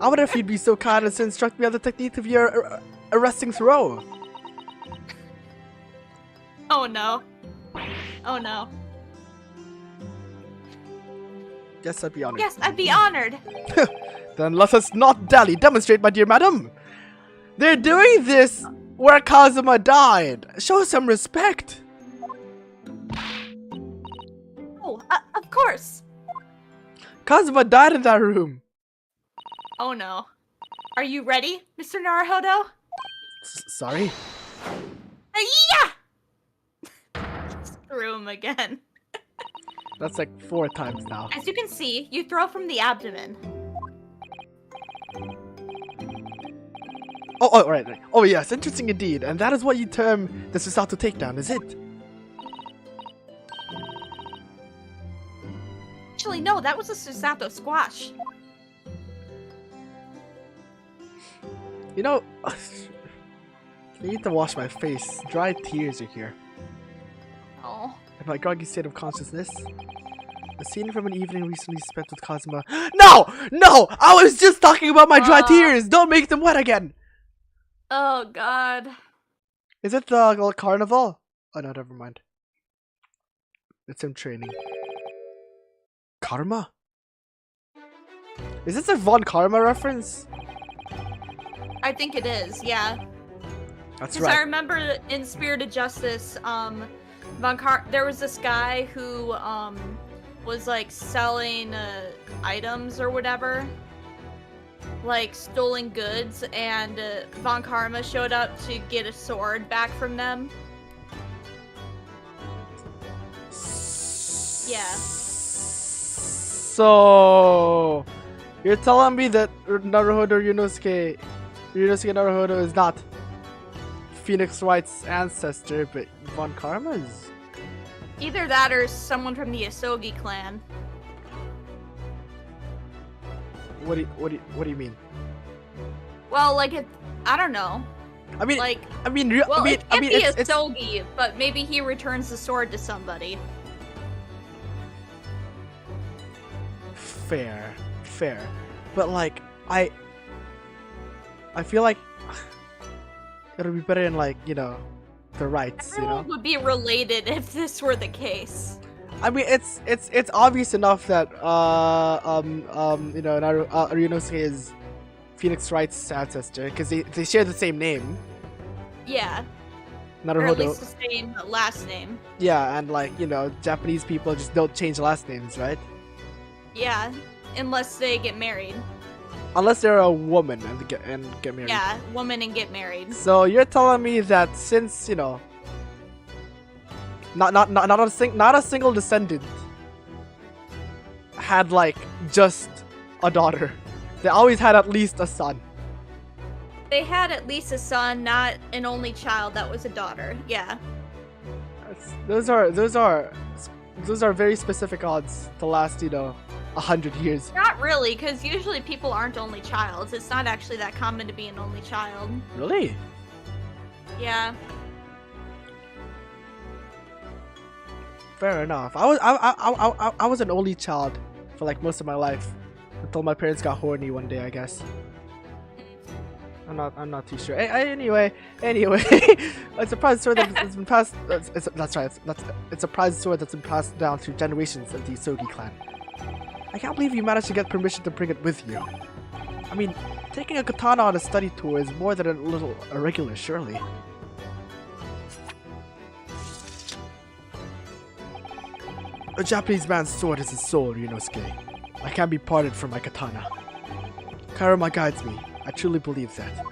[SPEAKER 1] I wonder if you'd be so kind as to instruct me on the technique of your arresting throw.
[SPEAKER 2] Oh no.
[SPEAKER 1] Yes, I'd be honored.
[SPEAKER 2] Yes, I'd be honored.
[SPEAKER 1] Then let us not dally. Demonstrate, my dear madam. They're doing this where Kazuma died. Show some respect.
[SPEAKER 2] Oh, of course.
[SPEAKER 1] Kazuma died in that room.
[SPEAKER 2] Oh no. Are you ready, Mr. Naruhodo?
[SPEAKER 1] Sorry?
[SPEAKER 2] Yeah! Screw him again.
[SPEAKER 1] That's like 4 times now.
[SPEAKER 2] As you can see, you throw from the abdomen.
[SPEAKER 1] Oh, right. Oh, yes, interesting indeed. And that is what you term the Susato takedown, is it?
[SPEAKER 2] Actually, no, that was a Susato squash.
[SPEAKER 1] You know, I need to wash my face. Dry tears are here.
[SPEAKER 2] Oh.
[SPEAKER 1] In my groggy state of consciousness. A scene from an evening recently spent with Kazuma. No! I was just talking about my dry tears! Don't make them wet again!
[SPEAKER 2] Oh, God.
[SPEAKER 1] Is it the carnival? Oh, no, never mind. It's him training. Karma? Is this a Von Karma reference?
[SPEAKER 2] I think it is, yeah.
[SPEAKER 1] That's right.
[SPEAKER 2] I remember in Spirited Justice, there was this guy who was like selling items or whatever, like stolen goods, and Von Karma showed up to get a sword back from them. Yeah.
[SPEAKER 1] So you're telling me that Naruhodo Ryunosuke Naruhodo is not Phoenix Wright's ancestor, but Von Karma's?
[SPEAKER 2] Either that or someone from the Asogi clan.
[SPEAKER 1] What do you mean?
[SPEAKER 2] Well, like I don't know.
[SPEAKER 1] I mean,
[SPEAKER 2] like
[SPEAKER 1] I mean,
[SPEAKER 2] well,
[SPEAKER 1] I
[SPEAKER 2] it can't
[SPEAKER 1] mean,
[SPEAKER 2] be
[SPEAKER 1] it's
[SPEAKER 2] Asogi, but maybe he returns the sword to somebody.
[SPEAKER 1] fair, but like I feel like it'll be better in like the rights,
[SPEAKER 2] Everyone would be related if this were the case.
[SPEAKER 1] I mean, it's obvious enough that Ryunosuke is Phoenix Wright's ancestor because they share the same name.
[SPEAKER 2] Yeah.
[SPEAKER 1] Naruhodo.
[SPEAKER 2] Or at least the same last name.
[SPEAKER 1] Yeah, and like Japanese people just don't change last names, right?
[SPEAKER 2] Yeah, unless they get married.
[SPEAKER 1] Unless they're a woman and get married.
[SPEAKER 2] Yeah, woman and get married.
[SPEAKER 1] So you're telling me that since not a single descendant had like just a daughter, they always had at least a son.
[SPEAKER 2] They had at least a son, not an only child that was a daughter. Yeah.
[SPEAKER 1] Those are very specific odds to last 100 years.
[SPEAKER 2] Not really, because usually people aren't only childs. It's not actually that common to be an only child.
[SPEAKER 1] Really?
[SPEAKER 2] Yeah.
[SPEAKER 1] Fair enough. I was an only child for like most of my life until my parents got horny one day, I guess. I'm not too sure. Anyway, it's a prized sword that's been passed. That's right. It's a prized sword that's been passed down through generations of the Asogi clan. I can't believe you managed to get permission to bring it with you. I mean, taking a katana on a study tour is more than a little irregular, surely. A Japanese man's sword is his soul, Ryunosuke. I can't be parted from my katana. Karuma guides me. I truly believe that.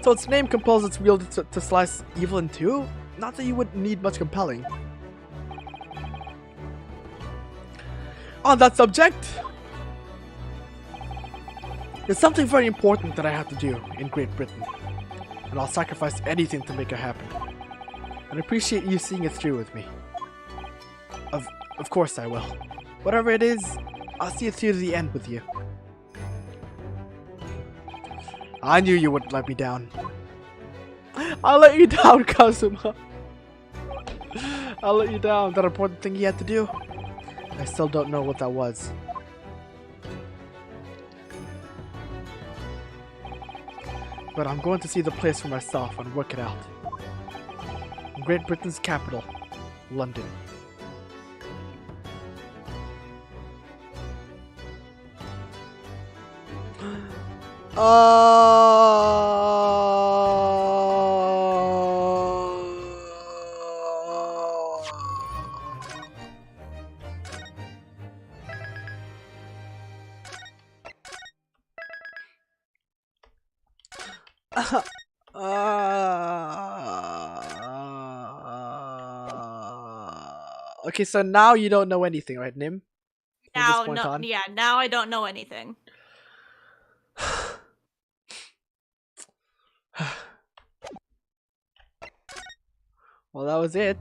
[SPEAKER 1] So its name compels its wielder to slice evil in two? Not that you would need much compelling. On that subject, there's something very important that I have to do in Great Britain, and I'll sacrifice anything to make it happen. I'd appreciate you seeing it through with me. Of course I will. Whatever it is, I'll see it through to the end with you. I knew you wouldn't let me down. I'll let you down, Kazuma. I'll let you down. That important thing you had to do? I still don't know what that was. But I'm going to see the place for myself and work it out. In Great Britain's capital, London. Okay, so now you don't know anything, right, Nim?
[SPEAKER 2] Now, no, yeah, now I don't know anything.
[SPEAKER 1] Well, that was it.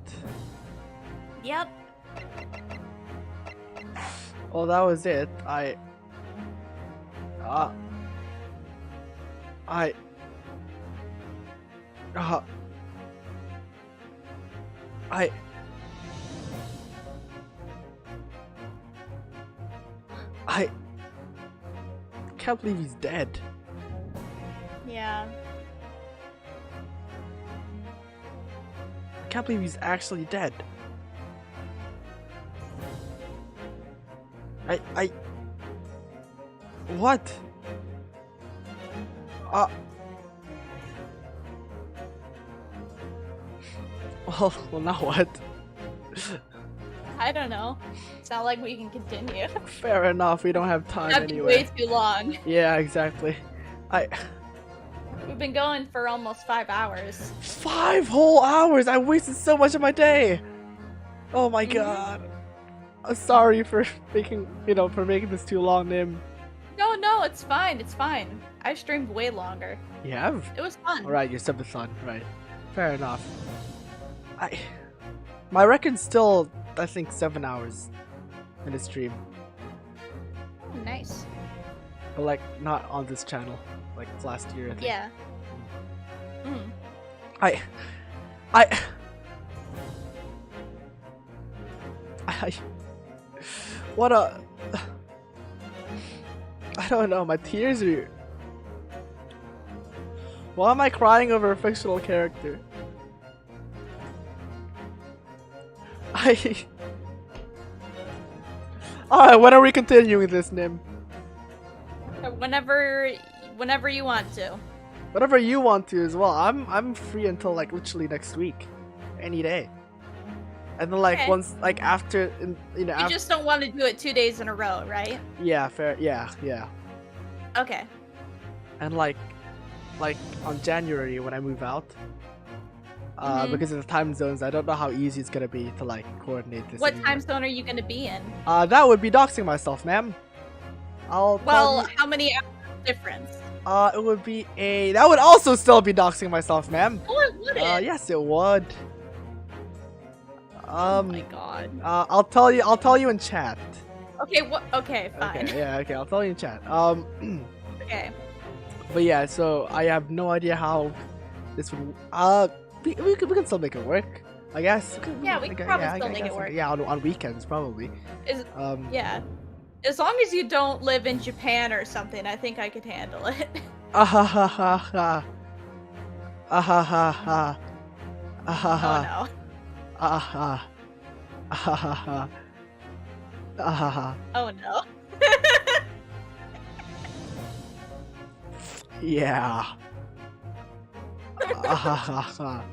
[SPEAKER 2] Yep.
[SPEAKER 1] Well, that was it. I can't believe he's dead.
[SPEAKER 2] Yeah.
[SPEAKER 1] I can't believe he's actually dead. What? Well, now what?
[SPEAKER 2] I don't know. It's not like we can continue.
[SPEAKER 1] Fair enough. We don't have time
[SPEAKER 2] That'd be
[SPEAKER 1] anyway.
[SPEAKER 2] way too long.
[SPEAKER 1] Yeah, exactly.
[SPEAKER 2] We've been going for almost 5 hours.
[SPEAKER 1] 5 whole hours! I wasted so much of my day! Oh my god. I'm sorry for making, for making this too long, Nim.
[SPEAKER 2] No, it's fine, it's fine. I streamed way longer.
[SPEAKER 1] You have?
[SPEAKER 2] It was fun.
[SPEAKER 1] Alright, you're subathon, right. Fair enough. My record's still, I think, 7 hours in the stream.
[SPEAKER 2] Nice.
[SPEAKER 1] But like, not on this channel. Like last year, I think.
[SPEAKER 2] Yeah. Mm.
[SPEAKER 1] What a... I don't know, my tears are... Why am I crying over a fictional character? Alright, when are we continuing this, Nim?
[SPEAKER 2] Whenever you want to.
[SPEAKER 1] Whatever you want to as well. I'm free until like literally next week. Any day. And then like
[SPEAKER 2] Okay.
[SPEAKER 1] once like after
[SPEAKER 2] You just don't want to do it 2 days in a row, right?
[SPEAKER 1] Yeah, fair. Yeah.
[SPEAKER 2] Okay.
[SPEAKER 1] And like on January when I move out, because of the time zones, I don't know how easy it's gonna be to like coordinate this.
[SPEAKER 2] What
[SPEAKER 1] anymore.
[SPEAKER 2] time zone are you gonna be in?
[SPEAKER 1] That would be doxing myself, ma'am.
[SPEAKER 2] Well, how many hours difference?
[SPEAKER 1] It would be that would also still be doxing myself, ma'am.
[SPEAKER 2] Oh, it wouldn't.
[SPEAKER 1] Yes, it would.
[SPEAKER 2] Oh my god.
[SPEAKER 1] I'll tell you in chat.
[SPEAKER 2] Okay, okay, fine.
[SPEAKER 1] Okay, yeah, okay, I'll tell you in chat.
[SPEAKER 2] Okay.
[SPEAKER 1] But yeah, so I have no idea how this would. We can still make it work, I guess.
[SPEAKER 2] Yeah, we can probably still make it
[SPEAKER 1] guess,
[SPEAKER 2] work.
[SPEAKER 1] Yeah, on weekends probably.
[SPEAKER 2] Yeah. As long as you don't live in Japan or something, I think I could handle it.
[SPEAKER 1] Ah ha ha ha ha. Ah ha ha ha. Ah ha ha.
[SPEAKER 2] Oh no.
[SPEAKER 1] Ah ha. Ah ha ha. Ah ha ha.
[SPEAKER 2] Oh no.
[SPEAKER 1] Yeah. Ah ha ha ha.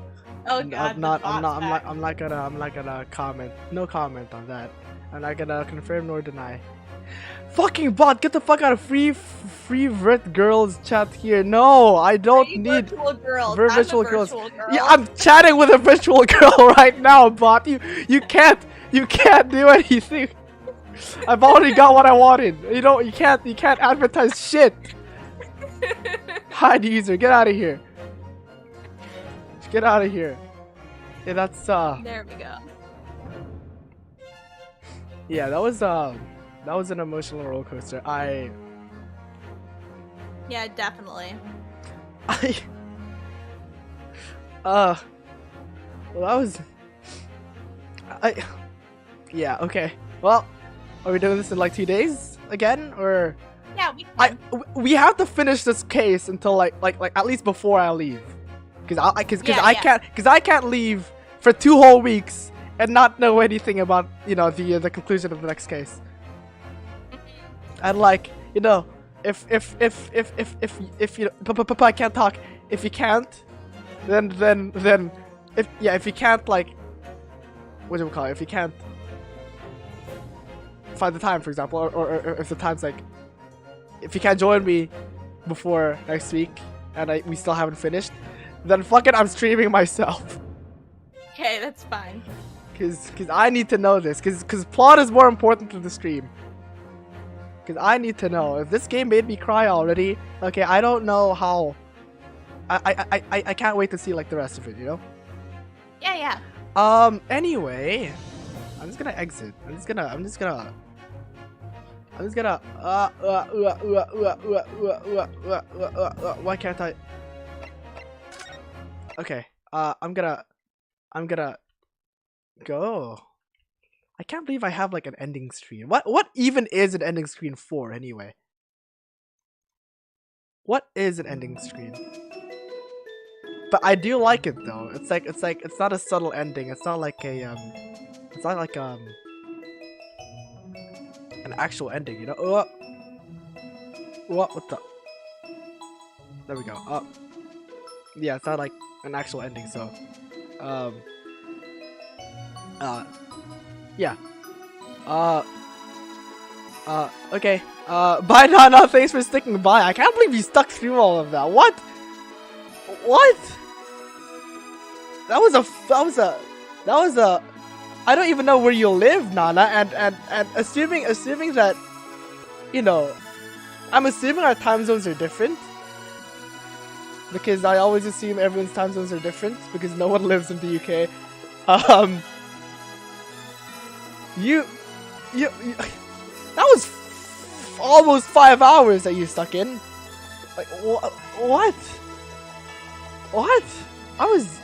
[SPEAKER 2] Oh god.
[SPEAKER 1] I'm not gonna comment. No comment on that. I'm not gonna confirm nor deny. Fucking bot, get the fuck out of free vert girls chat here. No, I don't need
[SPEAKER 2] virtual girls.
[SPEAKER 1] virtual girls.
[SPEAKER 2] Girl.
[SPEAKER 1] Yeah, I'm chatting with a virtual girl right now, bot. You can't do anything. I've already got what I wanted. You can't advertise shit. Hide user, get out of here. Get out of here. Yeah, that's
[SPEAKER 2] There we go.
[SPEAKER 1] Yeah, that was an emotional roller coaster.
[SPEAKER 2] Yeah, definitely.
[SPEAKER 1] Well, that was yeah, okay. Well, are we doing this in like 2 days again, or
[SPEAKER 2] Yeah, we can.
[SPEAKER 1] we have to finish this case until like at least before I leave, because I can't leave for 2 whole weeks and not know anything about the conclusion of the next case. And like if I can't talk, if you can't, then if you can't, like, what do we call it, if you can't find the time, for example, or if the time's like, if you can't join me before next week and we still haven't finished, then fuck it, I'm streaming myself.
[SPEAKER 2] Okay, that's fine.
[SPEAKER 1] Cause I need to know this, cause plot is more important than the stream. Cause I need to know. If this game made me cry already, okay, I don't know how. I can't wait to see like the rest of it,
[SPEAKER 2] Yeah.
[SPEAKER 1] Anyway, I'm just gonna exit. I'm just gonna why can't I? Okay, I'm gonna go. I can't believe I have like an ending screen. What even is an ending screen for anyway? What is an ending screen? But I do like it though. It's not a subtle ending. It's not like an actual ending, What the? There we go. Yeah, it's not like an actual ending, so yeah. Okay. Bye, Nana. Thanks for sticking by. I can't believe you stuck through all of that. What? What? That was a. I don't even know where you live, Nana. And assuming that, you know, I'm assuming our time zones are different. Because I always assume everyone's time zones are different because no one lives in the UK. You that was almost 5 hours that you stuck in. Like what? What? I was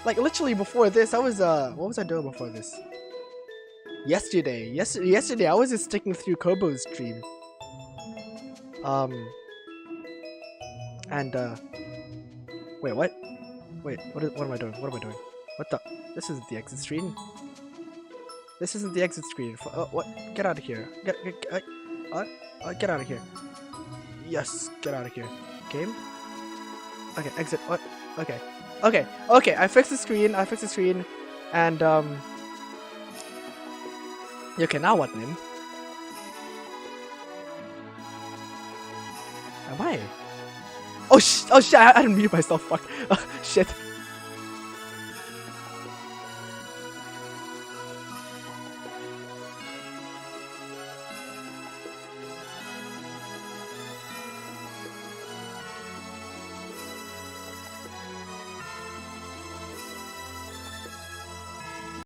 [SPEAKER 1] like literally before this. I was what was I doing before this? Yesterday I was just sticking through Kobo's stream. And wait, what? Wait, what am I doing? What am I doing? What the? This isn't the exit screen. This isn't the exit screen. What? Get out of here. Get out of here. Yes, get out of here. Game? Okay, exit. What? Okay. Okay, I fixed the screen. And, okay, now what, Nim? Am I? Oh shit, I didn't mute myself, fuck. Shit.